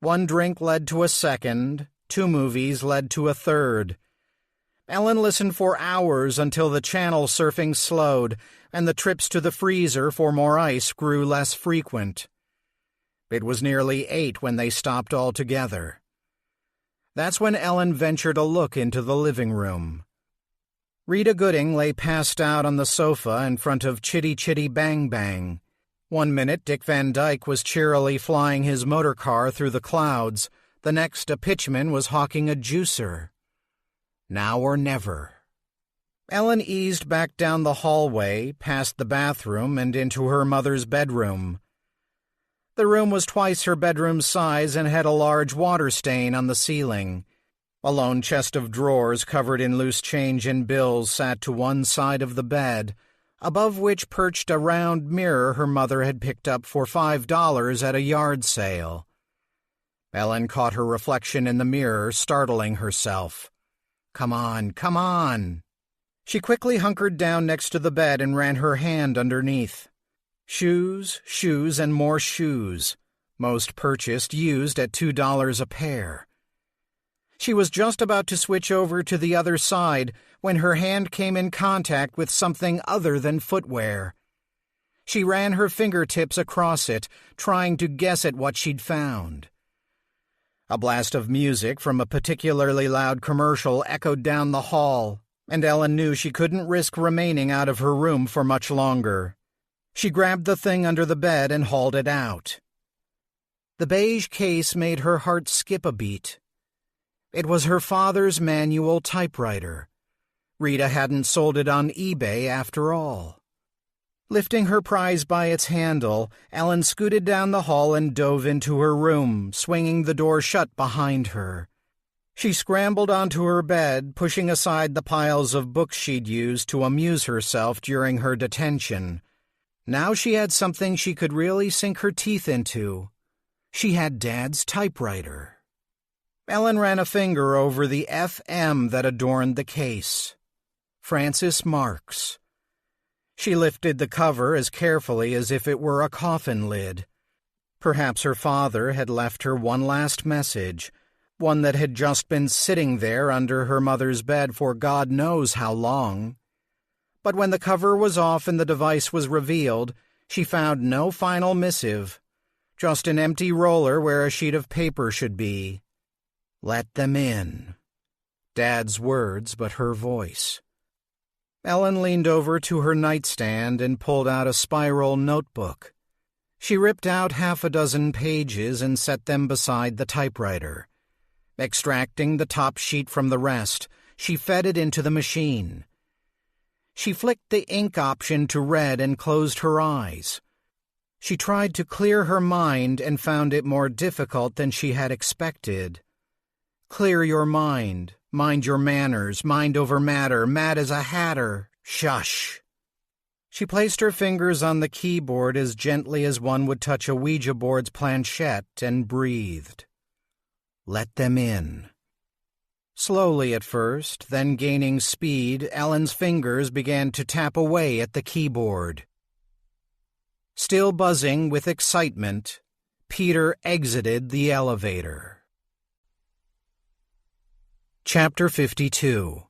Speaker 1: One drink led to a second, 2 movies led to a third. Ellen listened for hours until the channel surfing slowed and the trips to the freezer for more ice grew less frequent. It was nearly 8 when they stopped altogether. That's when Ellen ventured a look into the living room. Rita Gooding lay passed out on the sofa in front of Chitty Chitty Bang Bang. 1 minute Dick Van Dyke was cheerily flying his motor car through the clouds. The next a pitchman was hawking a juicer. Now or never. Ellen eased back down the hallway, past the bathroom, and into her mother's bedroom. The room was twice her bedroom's size and had a large water stain on the ceiling. A lone chest of drawers covered in loose change and bills sat to one side of the bed, above which perched a round mirror her mother had picked up for $5 at a yard sale. Ellen caught her reflection in the mirror, startling herself. Come on, come on. She quickly hunkered down next to the bed and ran her hand underneath. Shoes, shoes, and more shoes, most purchased used at $2 a pair. She was just about to switch over to the other side when her hand came in contact with something other than footwear. She ran her fingertips across it, trying to guess at what she'd found. A blast of music from a particularly loud commercial echoed down the hall, and Ellen knew she couldn't risk remaining out of her room for much longer. She grabbed the thing under the bed and hauled it out. The beige case made her heart skip a beat. It was her father's manual typewriter. Rita hadn't sold it on eBay after all. Lifting her prize by its handle, Ellen scooted down the hall and dove into her room, swinging the door shut behind her. She scrambled onto her bed, pushing aside the piles of books she'd used to amuse herself during her detention. Now she had something she could really sink her teeth into. She had Dad's typewriter. Ellen ran a finger over the FM that adorned the case. Francis Marks. She lifted the cover as carefully as if it were a coffin lid. Perhaps her father had left her one last message, one that had just been sitting there under her mother's bed for God knows how long. But when the cover was off and the device was revealed, she found no final missive, just an empty roller where a sheet of paper should be. Let them in. Dad's words, but her voice. Ellen leaned over to her nightstand and pulled out a spiral notebook. She ripped out 6 pages and set them beside the typewriter. Extracting the top sheet from the rest, she fed it into the machine. She flicked the ink option to red and closed her eyes. She tried to clear her mind and found it more difficult than she had expected. Clear your mind. Mind your manners, mind over matter, mad as a hatter, shush. She placed her fingers on the keyboard as gently as one would touch a Ouija board's planchette and breathed. Let them in. Slowly at first, then gaining speed, Ellen's fingers began to tap away at the keyboard. Still buzzing with excitement, Peter exited the elevator. Chapter 52.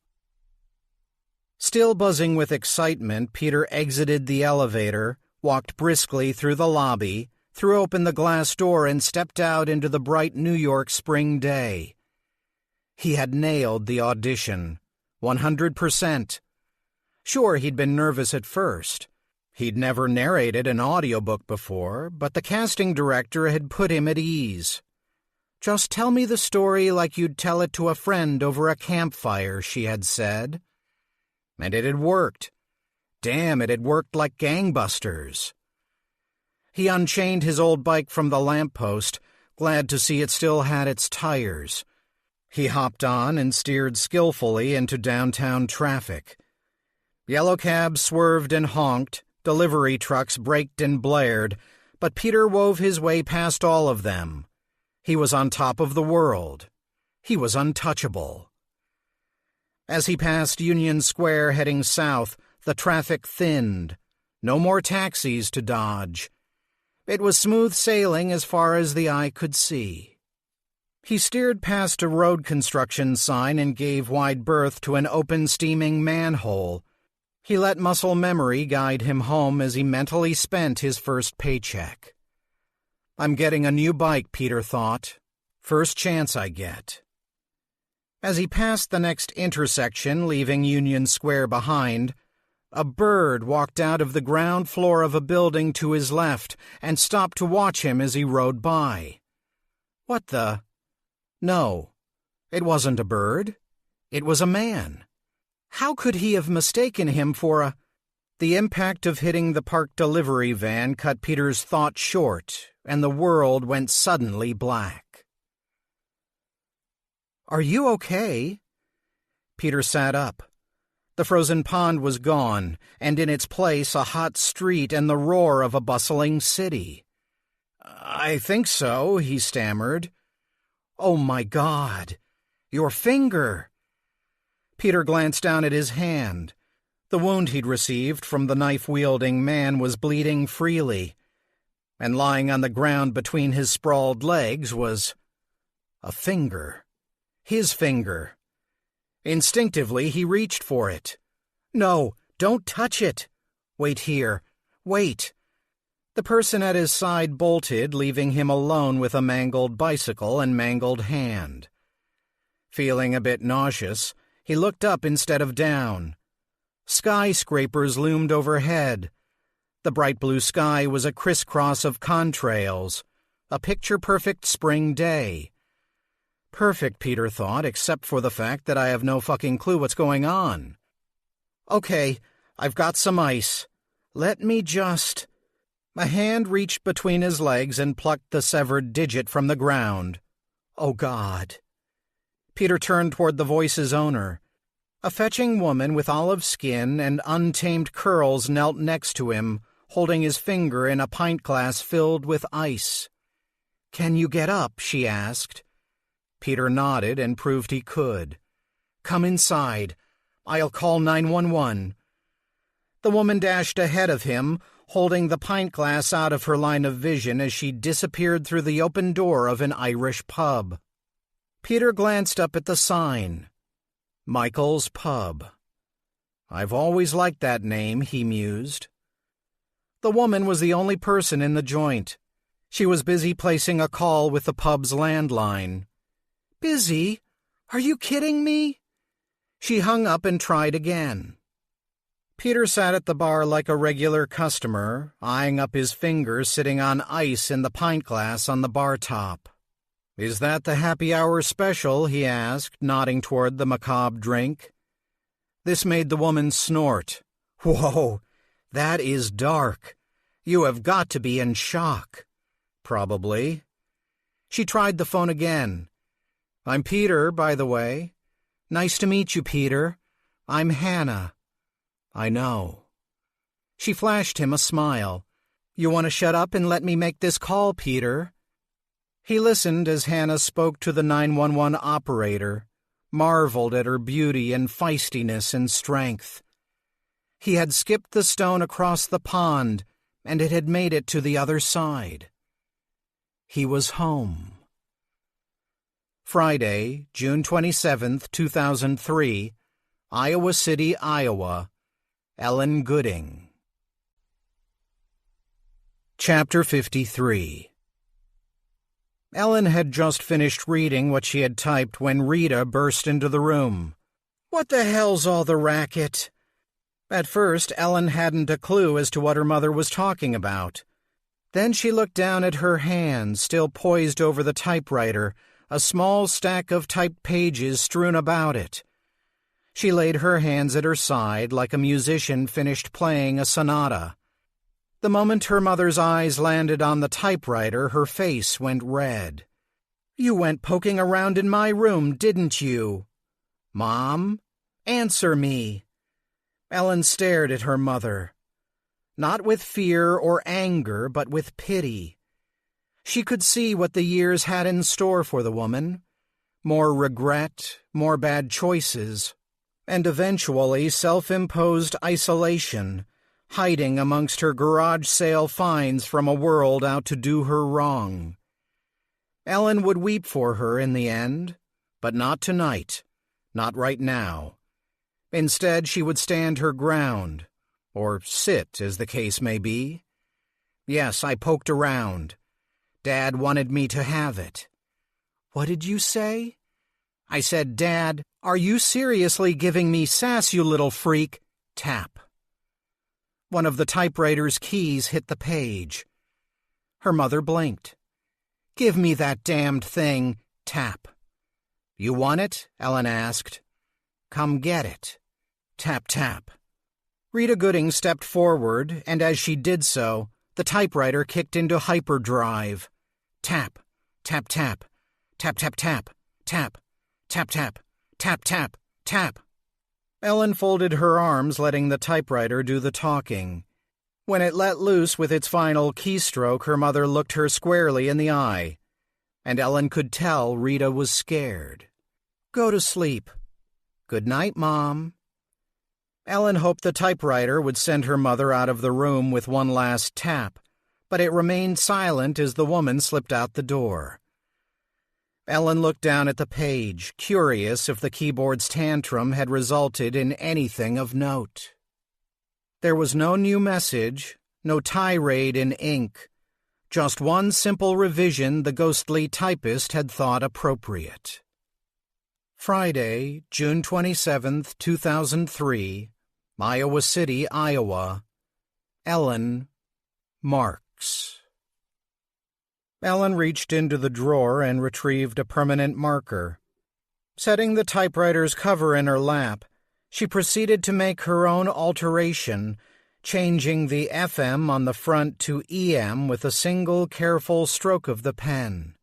Speaker 1: Still buzzing with excitement, Peter exited the elevator, walked briskly through the lobby, threw open the glass door, and stepped out into the bright New York spring day. He had nailed the audition, 100%. Sure, he'd been nervous at first. He'd never narrated an audiobook before, but the casting director had put him at ease. Just tell me the story like you'd tell it to a friend over a campfire, she had said. And it had worked. Damn, it had worked like gangbusters. He unchained his old bike from the lamppost, glad to see it still had its tires. He hopped on and steered skillfully into downtown traffic. Yellow cabs swerved and honked, delivery trucks braked and blared, but Peter wove his way past all of them. He was on top of the world. He was untouchable. As he passed Union Square heading south, the traffic thinned. No more taxis to dodge. It was smooth sailing as far as the eye could see. He steered past a road construction sign and gave wide berth to an open steaming manhole. He let muscle memory guide him home as he mentally spent his first paycheck. I'm getting a new bike, Peter thought. First chance I get. As he passed the next intersection, leaving Union Square behind, a bird walked out of the ground floor of a building to his left and stopped to watch him as he rode by. What the? No, it wasn't a bird. It was a man. How could he have mistaken him for a... The impact of hitting the parked delivery van cut Peter's thought short, and the world went suddenly black. Are you okay? Peter sat up. The frozen pond was gone, and in its place a hot street and the roar of a bustling city. I think so, he stammered. Oh, my God! Your finger! Peter glanced down at his hand. The wound he'd received from the knife-wielding man was bleeding freely, and lying on the ground between his sprawled legs was a finger. His finger. Instinctively, he reached for it. No, don't touch it! Wait here. Wait! The person at his side bolted, leaving him alone with a mangled bicycle and mangled hand. Feeling a bit nauseous, he looked up instead of down. Skyscrapers loomed overhead. The bright blue sky was a crisscross of contrails, a picture-perfect spring day. Perfect, Peter thought, except for the fact that I have no fucking clue what's going on. Okay, I've got some ice. Let me just... A hand reached between his legs and plucked the severed digit from the ground. Oh, God. Peter turned toward the voice's owner. A fetching woman with olive skin and untamed curls knelt next to him, holding his finger in a pint glass filled with ice. Can you get up? She asked. Peter nodded and proved he could. Come inside. I'll call 911. The woman dashed ahead of him, holding the pint glass out of her line of vision as she disappeared through the open door of an Irish pub. Peter glanced up at the sign. Michael's Pub. I've always liked that name, he mused. The woman was the only person in the joint. She was busy placing a call with the pub's landline. Busy? Are you kidding me? She hung up and tried again. Peter sat at the bar like a regular customer, eyeing up his fingers sitting on ice in the pint glass on the bar top. Is that the happy hour special? He asked, nodding toward the macabre drink. This made the woman snort. Whoa, that is dark. You have got to be in shock. Probably. She tried the phone again. I'm Peter, by the way. Nice to meet you, Peter. I'm Hannah. I know. She flashed him a smile. You want to shut up and let me make this call, Peter? He listened as Hannah spoke to the 911 operator, marveled at her beauty and feistiness and strength. He had skipped the stone across the pond, and it had made it to the other side. He was home. Friday, June 27th, 2003, Iowa City, Iowa. Ellen Gooding. Chapter 53. Ellen had just finished reading what she had typed when Rita burst into the room. What the hell's all the racket? At first, Ellen hadn't a clue as to what her mother was talking about. Then she looked down at her hand, still poised over the typewriter, a small stack of typed pages strewn about it. She laid her hands at her side like a musician finished playing a sonata. The moment her mother's eyes landed on the typewriter, her face went red. You went poking around in my room, didn't you? Mom, answer me. Ellen stared at her mother. Not with fear or anger, but with pity. She could see what the years had in store for the woman. More regret, more bad choices, and eventually self-imposed isolation, hiding amongst her garage sale finds from a world out to do her wrong. Ellen would weep for her in the end, but not tonight, not right now. Instead, she would stand her ground, or sit, as the case may be. Yes, I poked around. Dad wanted me to have it. What did you say? I said, Dad, are you seriously giving me sass, you little freak? Tap. One of the typewriter's keys hit the page. Her mother blinked. Give me that damned thing. Tap. You want it? Ellen asked. Come get it. Tap, tap. Rita Gooding stepped forward, and as she did so, the typewriter kicked into hyperdrive. Tap, tap, tap, tap, tap, tap, tap, tap, tap, tap, tap, tap. Ellen folded her arms, letting the typewriter do the talking. When it let loose with its final keystroke, her mother looked her squarely in the eye, and Ellen could tell Rita was scared. Go to sleep. Good night, Mom. Ellen hoped the typewriter would send her mother out of the room with one last tap, but it remained silent as the woman slipped out the door. Ellen looked down at the page, curious if the keyboard's tantrum had resulted in anything of note. There was no new message, no tirade in ink, just one simple revision the ghostly typist had thought appropriate. Friday, June 27, 2003, Iowa City, Iowa. Ellen Marks. Ellen reached into the drawer and retrieved a permanent marker. Setting the typewriter's cover in her lap, she proceeded to make her own alteration, changing the FM on the front to EM with a single careful stroke of the pen.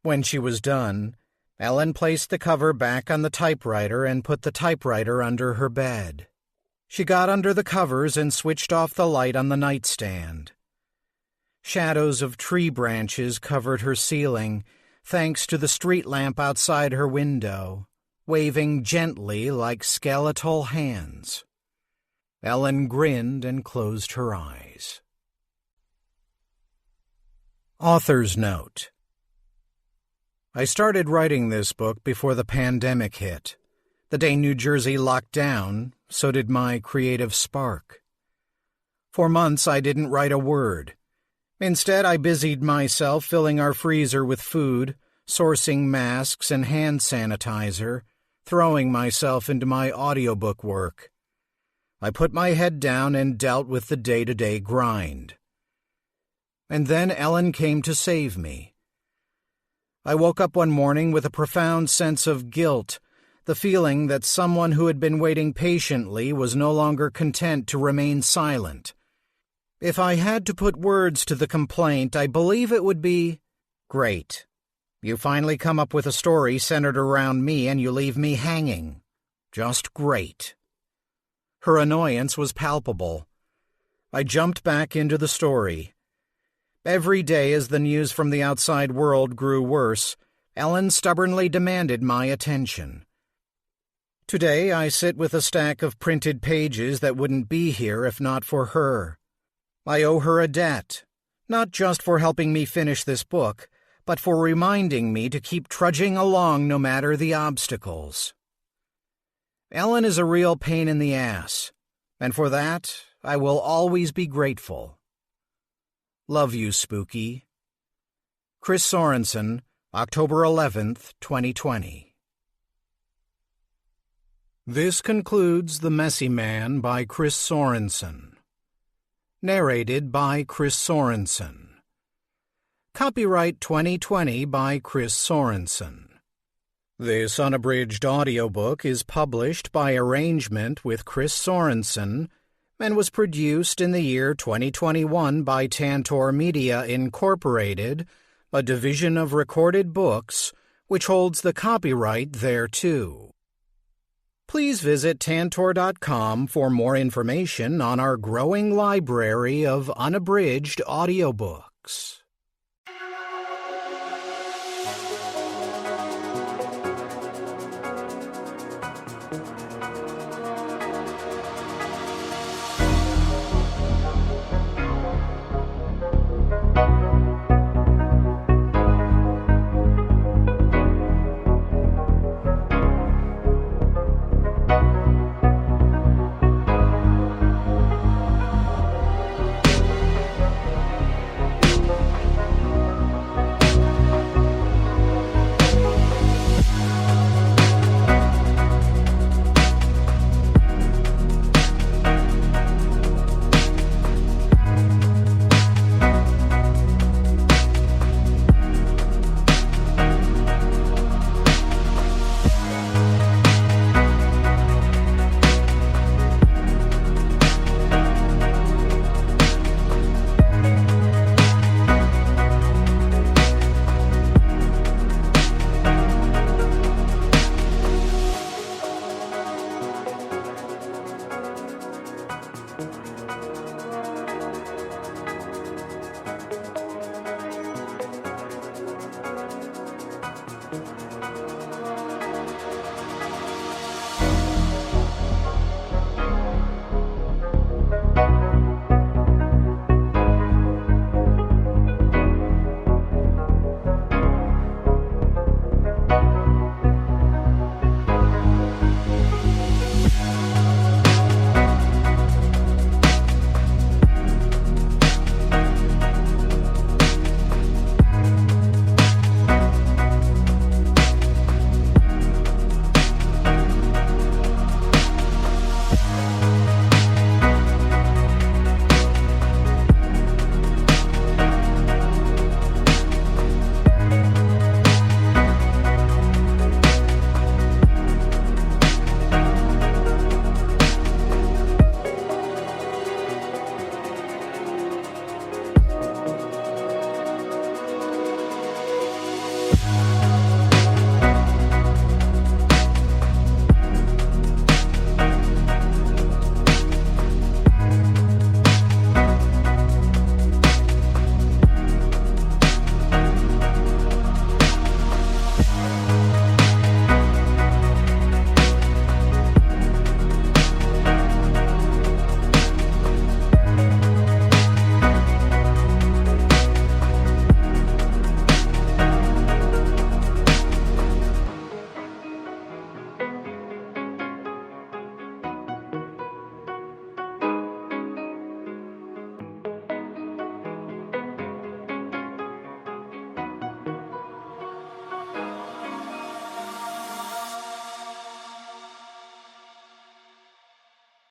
Speaker 1: When she was done, Ellen placed the cover back on the typewriter and put the typewriter under her bed. She got under the covers and switched off the light on the nightstand. Shadows of tree branches covered her ceiling, thanks to the street lamp outside her window, waving gently like skeletal hands. Ellen grinned and closed her eyes. Author's note. I started writing this book before the pandemic hit. The day New Jersey locked down, so did my creative spark. For months I didn't write a word. Instead, I busied myself filling our freezer with food, sourcing masks and hand sanitizer, throwing myself into my audiobook work. I put my head down and dealt with the day-to-day grind. And then Ellen came to save me. I woke up one morning with a profound sense of guilt, the feeling that someone who had been waiting patiently was no longer content to remain silent. If I had to put words to the complaint, I believe it would be, great. You finally come up with a story centered around me and you leave me hanging. Just great. Her annoyance was palpable. I jumped back into the story. Every day as the news from the outside world grew worse, Ellen stubbornly demanded my attention. Today I sit with a stack of printed pages that wouldn't be here if not for her. I owe her a debt, not just for helping me finish this book, but for reminding me to keep trudging along no matter the obstacles. Ellen is a real pain in the ass, and for that I will always be grateful. Love you, Spooky. Chris Sorensen, October 11th, 2020. This concludes The Messy Man by Chris Sorensen. Narrated by Chris Sorensen. Copyright 2020 by Chris Sorensen. This unabridged audiobook is published by arrangement with Chris Sorensen and was produced in the year 2021 by Tantor Media Incorporated, a division of Recorded Books, which holds the copyright thereto. Please visit Tantor.com for more information on our growing library of unabridged audiobooks.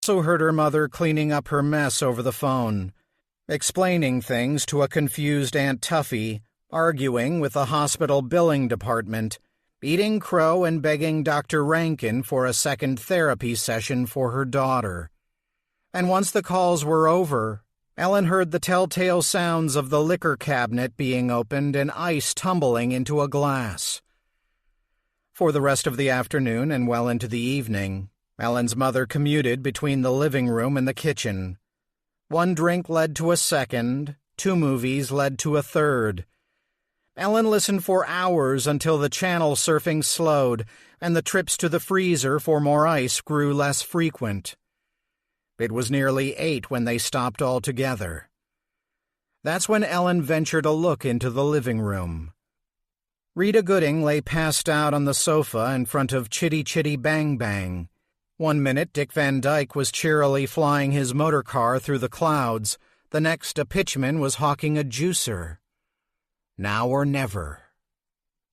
Speaker 1: Also heard her mother cleaning up her mess over the phone, explaining things to a confused Aunt Tuffy, arguing with the hospital billing department, eating crow and begging Dr. Rankin for a second therapy session for her daughter. And once the calls were over, Ellen heard the telltale sounds of the liquor cabinet being opened and ice tumbling into a glass. For the rest of the afternoon and well into the evening, Ellen's mother commuted between the living room and the kitchen. One drink led to a second, 2 movies led to a third. Ellen listened for hours until the channel surfing slowed and the trips to the freezer for more ice grew less frequent. It was nearly 8 when they stopped altogether. That's when Ellen ventured a look into the living room. Rita Gooding lay passed out on the sofa in front of Chitty Chitty Bang Bang. 1 minute, Dick Van Dyke was cheerily flying his motor car through the clouds. The next, a pitchman was hawking a juicer. Now or never.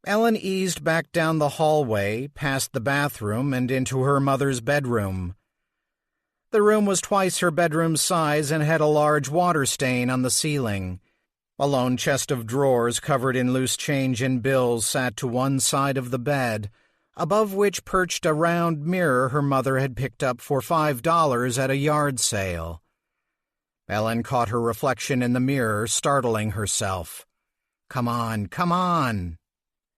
Speaker 1: Ellen eased back down the hallway, past the bathroom, and into her mother's bedroom. The room was twice her bedroom's size and had a large water stain on the ceiling. A lone chest of drawers covered in loose change and bills sat to one side of the bed, above which perched a round mirror her mother had picked up for $5 at a yard sale. Ellen caught her reflection in the mirror, startling herself. Come on, come on.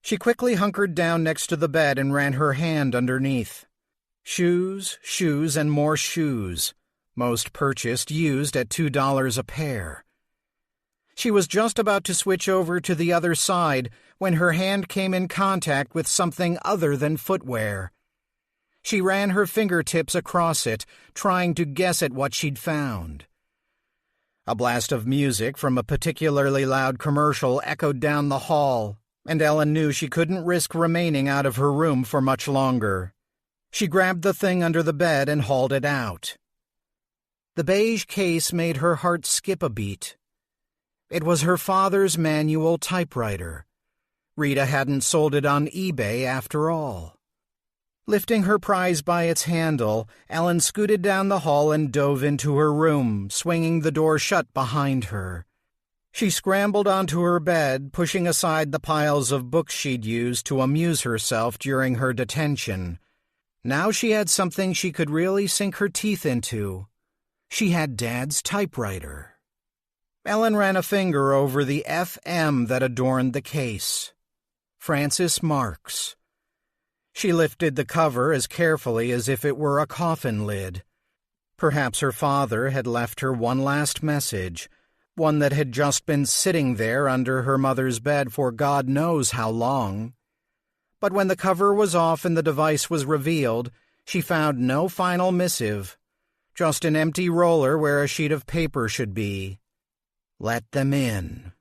Speaker 1: She quickly hunkered down next to the bed and ran her hand underneath. Shoes, shoes, and more shoes, most purchased used at $2 a pair. She was just about to switch over to the other side when her hand came in contact with something other than footwear. She ran her fingertips across it, trying to guess at what she'd found. A blast of music from a particularly loud commercial echoed down the hall, and Ellen knew she couldn't risk remaining out of her room for much longer. She grabbed the thing under the bed and hauled it out. The beige case made her heart skip a beat. It was her father's manual typewriter. Rita hadn't sold it on eBay after all. Lifting her prize by its handle, Ellen scooted down the hall and dove into her room, swinging the door shut behind her. She scrambled onto her bed, pushing aside the piles of books she'd used to amuse herself during her detention. Now she had something she could really sink her teeth into. She had Dad's typewriter. Ellen ran a finger over the FM that adorned the case. Francis Marks. She lifted the cover as carefully as if it were a coffin lid. Perhaps her father had left her one last message, one that had just been sitting there under her mother's bed for God knows how long. But when the cover was off and the device was revealed, she found no final missive, just an empty roller where a sheet of paper should be. Let them in.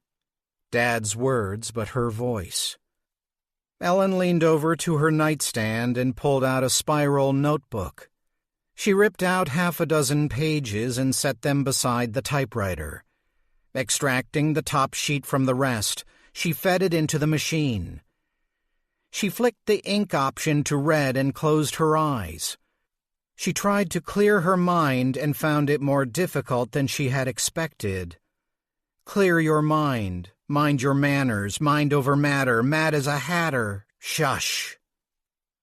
Speaker 1: Dad's words, but her voice. Ellen leaned over to her nightstand and pulled out a spiral notebook. She ripped out 6 pages and set them beside the typewriter. Extracting the top sheet from the rest, she fed it into the machine. She flicked the ink option to red and closed her eyes. She tried to clear her mind and found it more difficult than she had expected. Clear your mind, mind your manners, mind over matter, mad as a hatter, shush.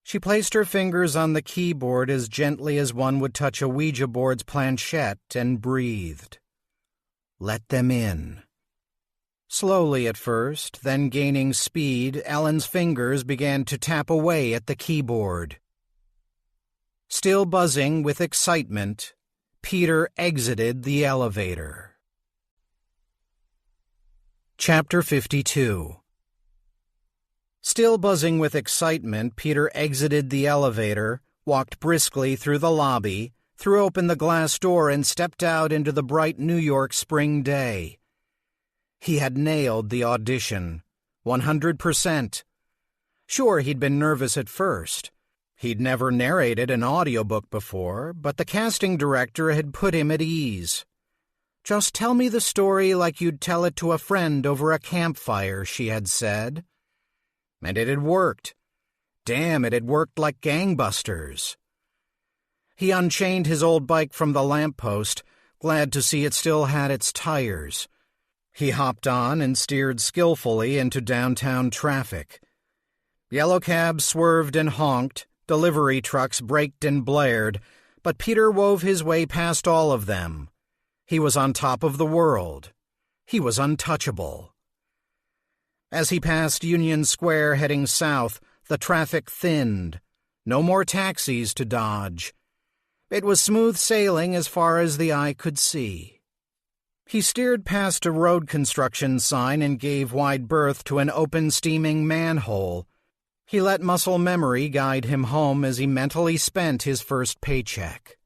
Speaker 1: She placed her fingers on the keyboard as gently as one would touch a Ouija board's planchette and breathed. Let them in. Slowly at first, then gaining speed, Ellen's fingers began to tap away at the keyboard. Still buzzing with excitement, Peter exited the elevator. Chapter 52. Still buzzing with excitement, Peter exited the elevator, walked briskly through the lobby, threw open the glass door and stepped out into the bright New York spring day. He had nailed the audition, 100%. Sure, he'd been nervous at first. He'd never narrated an audiobook before, but the casting director had put him at ease. Just tell me the story like you'd tell it to a friend over a campfire, she had said. And it had worked. Damn, it had worked like gangbusters. He unchained his old bike from the lamppost, glad to see it still had its tires. He hopped on and steered skillfully into downtown traffic. Yellow cabs swerved and honked, delivery trucks braked and blared, but Peter wove his way past all of them. He was on top of the world. He was untouchable. As he passed Union Square heading south, the traffic thinned. No more taxis to dodge. It was smooth sailing as far as the eye could see. He steered past a road construction sign and gave wide berth to an open steaming manhole. He let muscle memory guide him home as he mentally spent his first paycheck.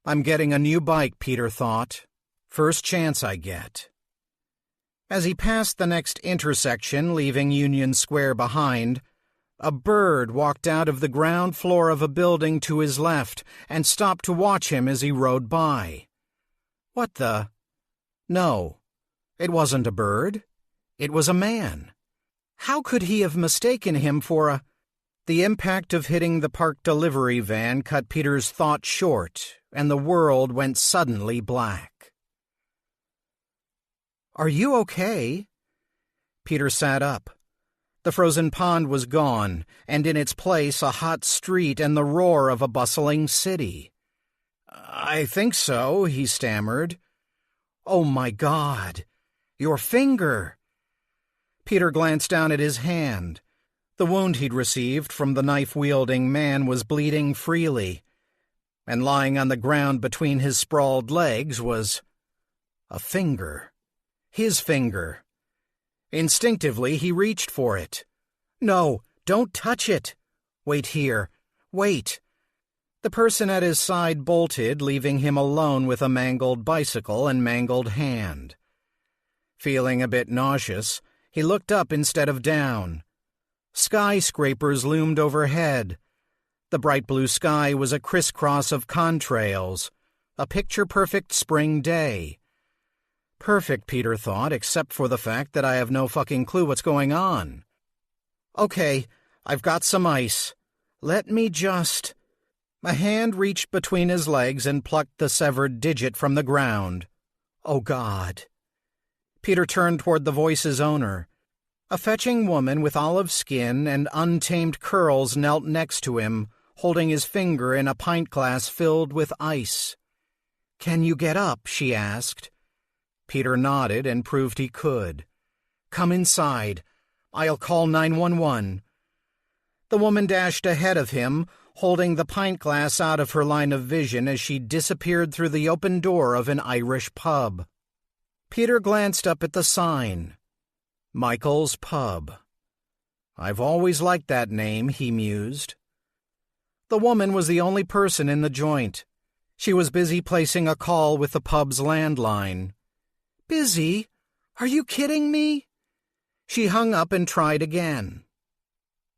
Speaker 1: I'm getting a new bike, Peter thought. First chance I get. As he passed the next intersection, leaving Union Square behind, a bird walked out of the ground floor of a building to his left and stopped to watch him as he rode by. What the? No, it wasn't a bird. It was a man. How could he have mistaken him for a... The impact of hitting the parked delivery van cut Peter's thought short, and the world went suddenly black. Are you okay? Peter sat up. The frozen pond was gone, and in its place a hot street and the roar of a bustling city. I think so, he stammered. Oh, my God! Your finger! Peter glanced down at his hand. The wound he'd received from the knife-wielding man was bleeding freely, and lying on the ground between his sprawled legs was a finger. His finger. Instinctively, he reached for it. No, don't touch it. Wait here. Wait. The person at his side bolted, leaving him alone with a mangled bicycle and mangled hand. Feeling a bit nauseous, he looked up instead of down. Skyscrapers loomed overhead. The bright blue sky was a crisscross of contrails, a picture-perfect spring day. Perfect, Peter thought, except for the fact that I have no fucking clue what's going on. Okay, I've got some ice. Let me just... A hand reached between his legs and plucked the severed digit from the ground. Oh, God. Peter turned toward the voice's owner. A fetching woman with olive skin and untamed curls knelt next to him, holding his finger in a pint glass filled with ice. Can you get up? She asked. Peter nodded and proved he could. Come inside. I'll call 911. The woman dashed ahead of him, holding the pint glass out of her line of vision as she disappeared through the open door of an Irish pub. Peter glanced up at the sign. Michael's Pub. I've always liked that name, he mused. The woman was the only person in the joint. She was busy placing a call with the pub's landline. Busy? Are you kidding me? She hung up and tried again.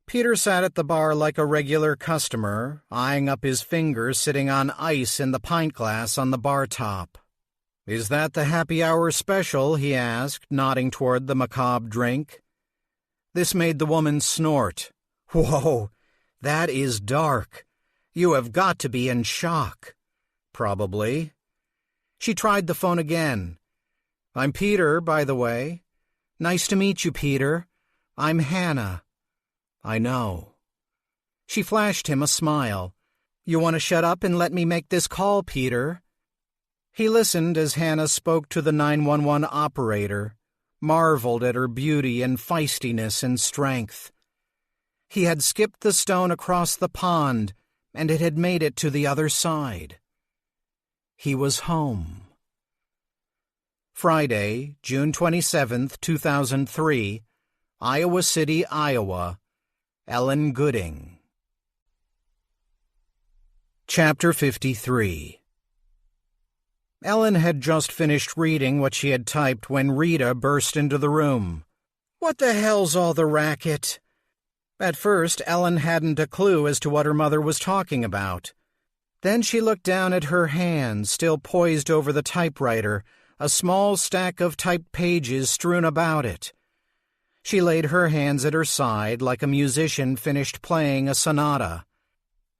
Speaker 1: Peter sat at the bar like a regular customer, eyeing up his fingers sitting on ice in the pint glass on the bar top. Is that the happy hour special? He asked, nodding toward the macabre drink. This made the woman snort. Whoa, that is dark. You have got to be in shock. Probably. She tried the phone again. I'm Peter, by the way. Nice to meet you, Peter. I'm Hannah. I know. She flashed him a smile. You want to shut up and let me make this call, Peter? He listened as Hannah spoke to the 911 operator, marveled at her beauty and feistiness and strength. He had skipped the stone across the pond, and it had made it to the other side. He was home. Friday, June 27, 2003, Iowa City, Iowa. Ellen Gooding. Chapter 53. Ellen had just finished reading what she had typed when Rita burst into the room. What the hell's all the racket? At first, Ellen hadn't a clue as to what her mother was talking about. Then she looked down at her hand, still poised over the typewriter, a small stack of typed pages strewn about it. She laid her hands at her side like a musician finished playing a sonata.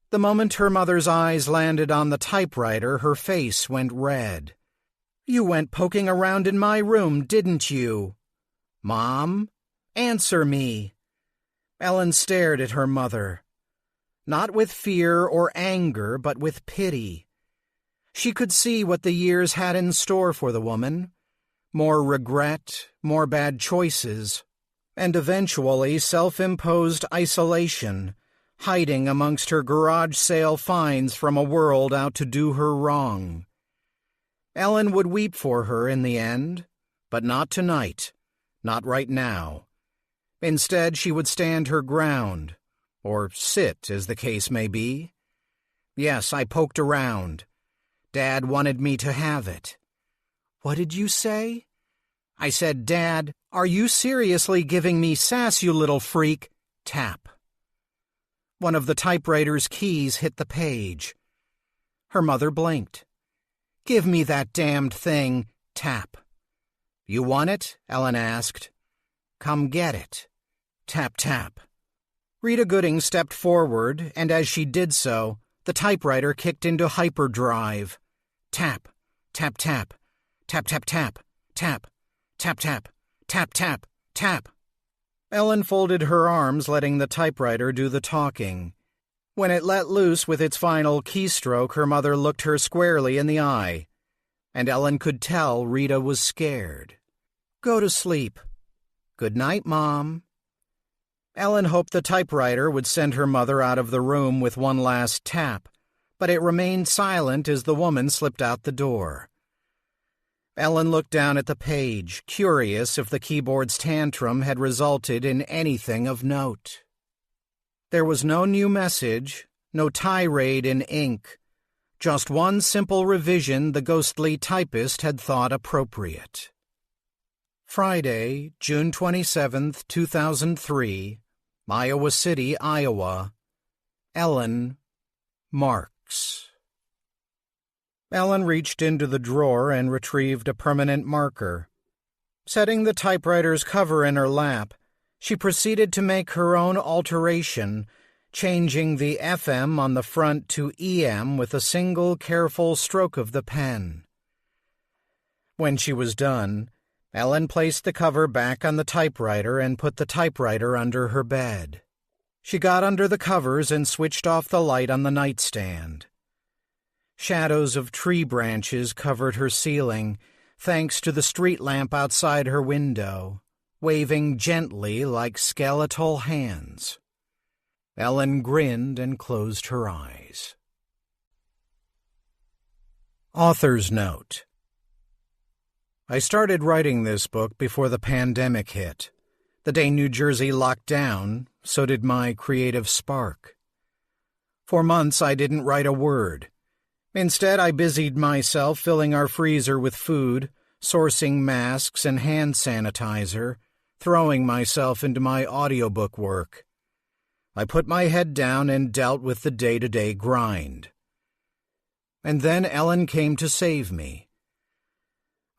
Speaker 1: The moment her mother's eyes landed on the typewriter, her face went red. You went poking around in my room, didn't you? Mom, answer me. Ellen stared at her mother. Not with fear or anger, but with pity. She could see what the years had in store for the woman. More regret, more bad choices, and eventually self-imposed isolation, hiding amongst her garage sale finds from a world out to do her wrong. Ellen would weep for her in the end, but not tonight, not right now. Instead, she would stand her ground, or sit, as the case may be. Yes, I poked around. Dad wanted me to have it. What did you say? I said, Dad, are you seriously giving me sass, you little freak? Tap. One of the typewriter's keys hit the page. Her mother blinked. Give me that damned thing. Tap. You want it? Ellen asked. Come get it. Tap, tap. Rita Gooding stepped forward, and as she did so, the typewriter kicked into hyperdrive. Tap, tap, tap, tap, tap, tap, tap, tap, tap, tap, tap, tap. Ellen folded her arms, letting the typewriter do the talking. When it let loose with its final keystroke, her mother looked her squarely in the eye, and Ellen could tell Rita was scared. Go to sleep. Good night, Mom. Ellen hoped the typewriter would send her mother out of the room with one last tap, but it remained silent as the woman slipped out the door. Ellen looked down at the page, curious if the keyboard's tantrum had resulted in anything of note. There was no new message, no tirade in ink, just one simple revision the ghostly typist had thought appropriate. Friday, June 27, 2003, Iowa City, Iowa. Ellen Marks. Ellen reached into the drawer and retrieved a permanent marker. Setting the typewriter's cover in her lap, she proceeded to make her own alteration, changing the FM on the front to EM with a single careful stroke of the pen. When she was done, Ellen placed the cover back on the typewriter and put the typewriter under her bed. She got under the covers and switched off the light on the nightstand. Shadows of tree branches covered her ceiling, thanks to the street lamp outside her window, waving gently like skeletal hands. Ellen grinned and closed her eyes. Author's Note: I started writing this book before the pandemic hit. The day New Jersey locked down, so did my creative spark. For months I didn't write a word. Instead, I busied myself filling our freezer with food, sourcing masks and hand sanitizer, throwing myself into my audiobook work. I put my head down and dealt with the day-to-day grind. And then Ellen came to save me.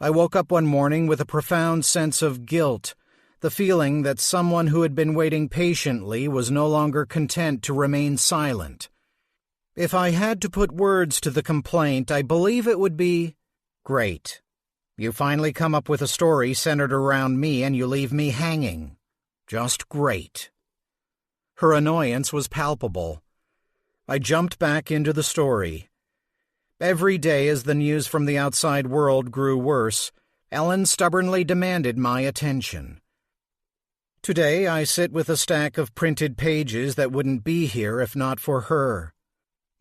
Speaker 1: I woke up one morning with a profound sense of guilt, the feeling that someone who had been waiting patiently was no longer content to remain silent. If I had to put words to the complaint, I believe it would be, "Great. You finally come up with a story centered around me and you leave me hanging. Just great." Her annoyance was palpable. I jumped back into the story. Every day as the news from the outside world grew worse, Ellen stubbornly demanded my attention. Today I sit with a stack of printed pages that wouldn't be here if not for her.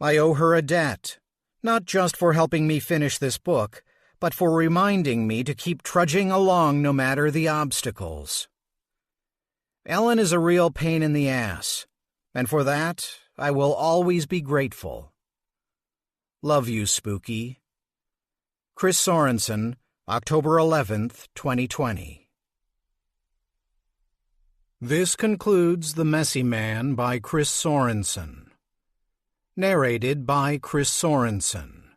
Speaker 1: I owe her a debt, not just for helping me finish this book, but for reminding me to keep trudging along no matter the obstacles. Ellen is a real pain in the ass, and for that I will always be grateful. Love you, Spooky. Chris Sorensen, October 11th, 2020. This concludes The Messy Man by Chris Sorensen. Narrated by Chris Sorensen.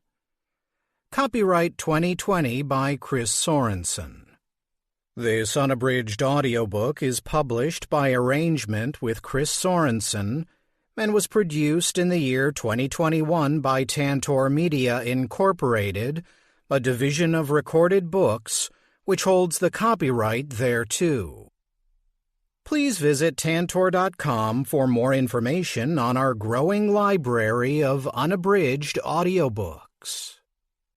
Speaker 1: Copyright 2020 by Chris Sorensen. This unabridged audiobook is published by arrangement with Chris Sorensen and was produced in the year 2021 by Tantor Media Incorporated, a division of Recorded Books, which holds the copyright thereto. Please visit Tantor.com for more information on our growing library of unabridged audiobooks.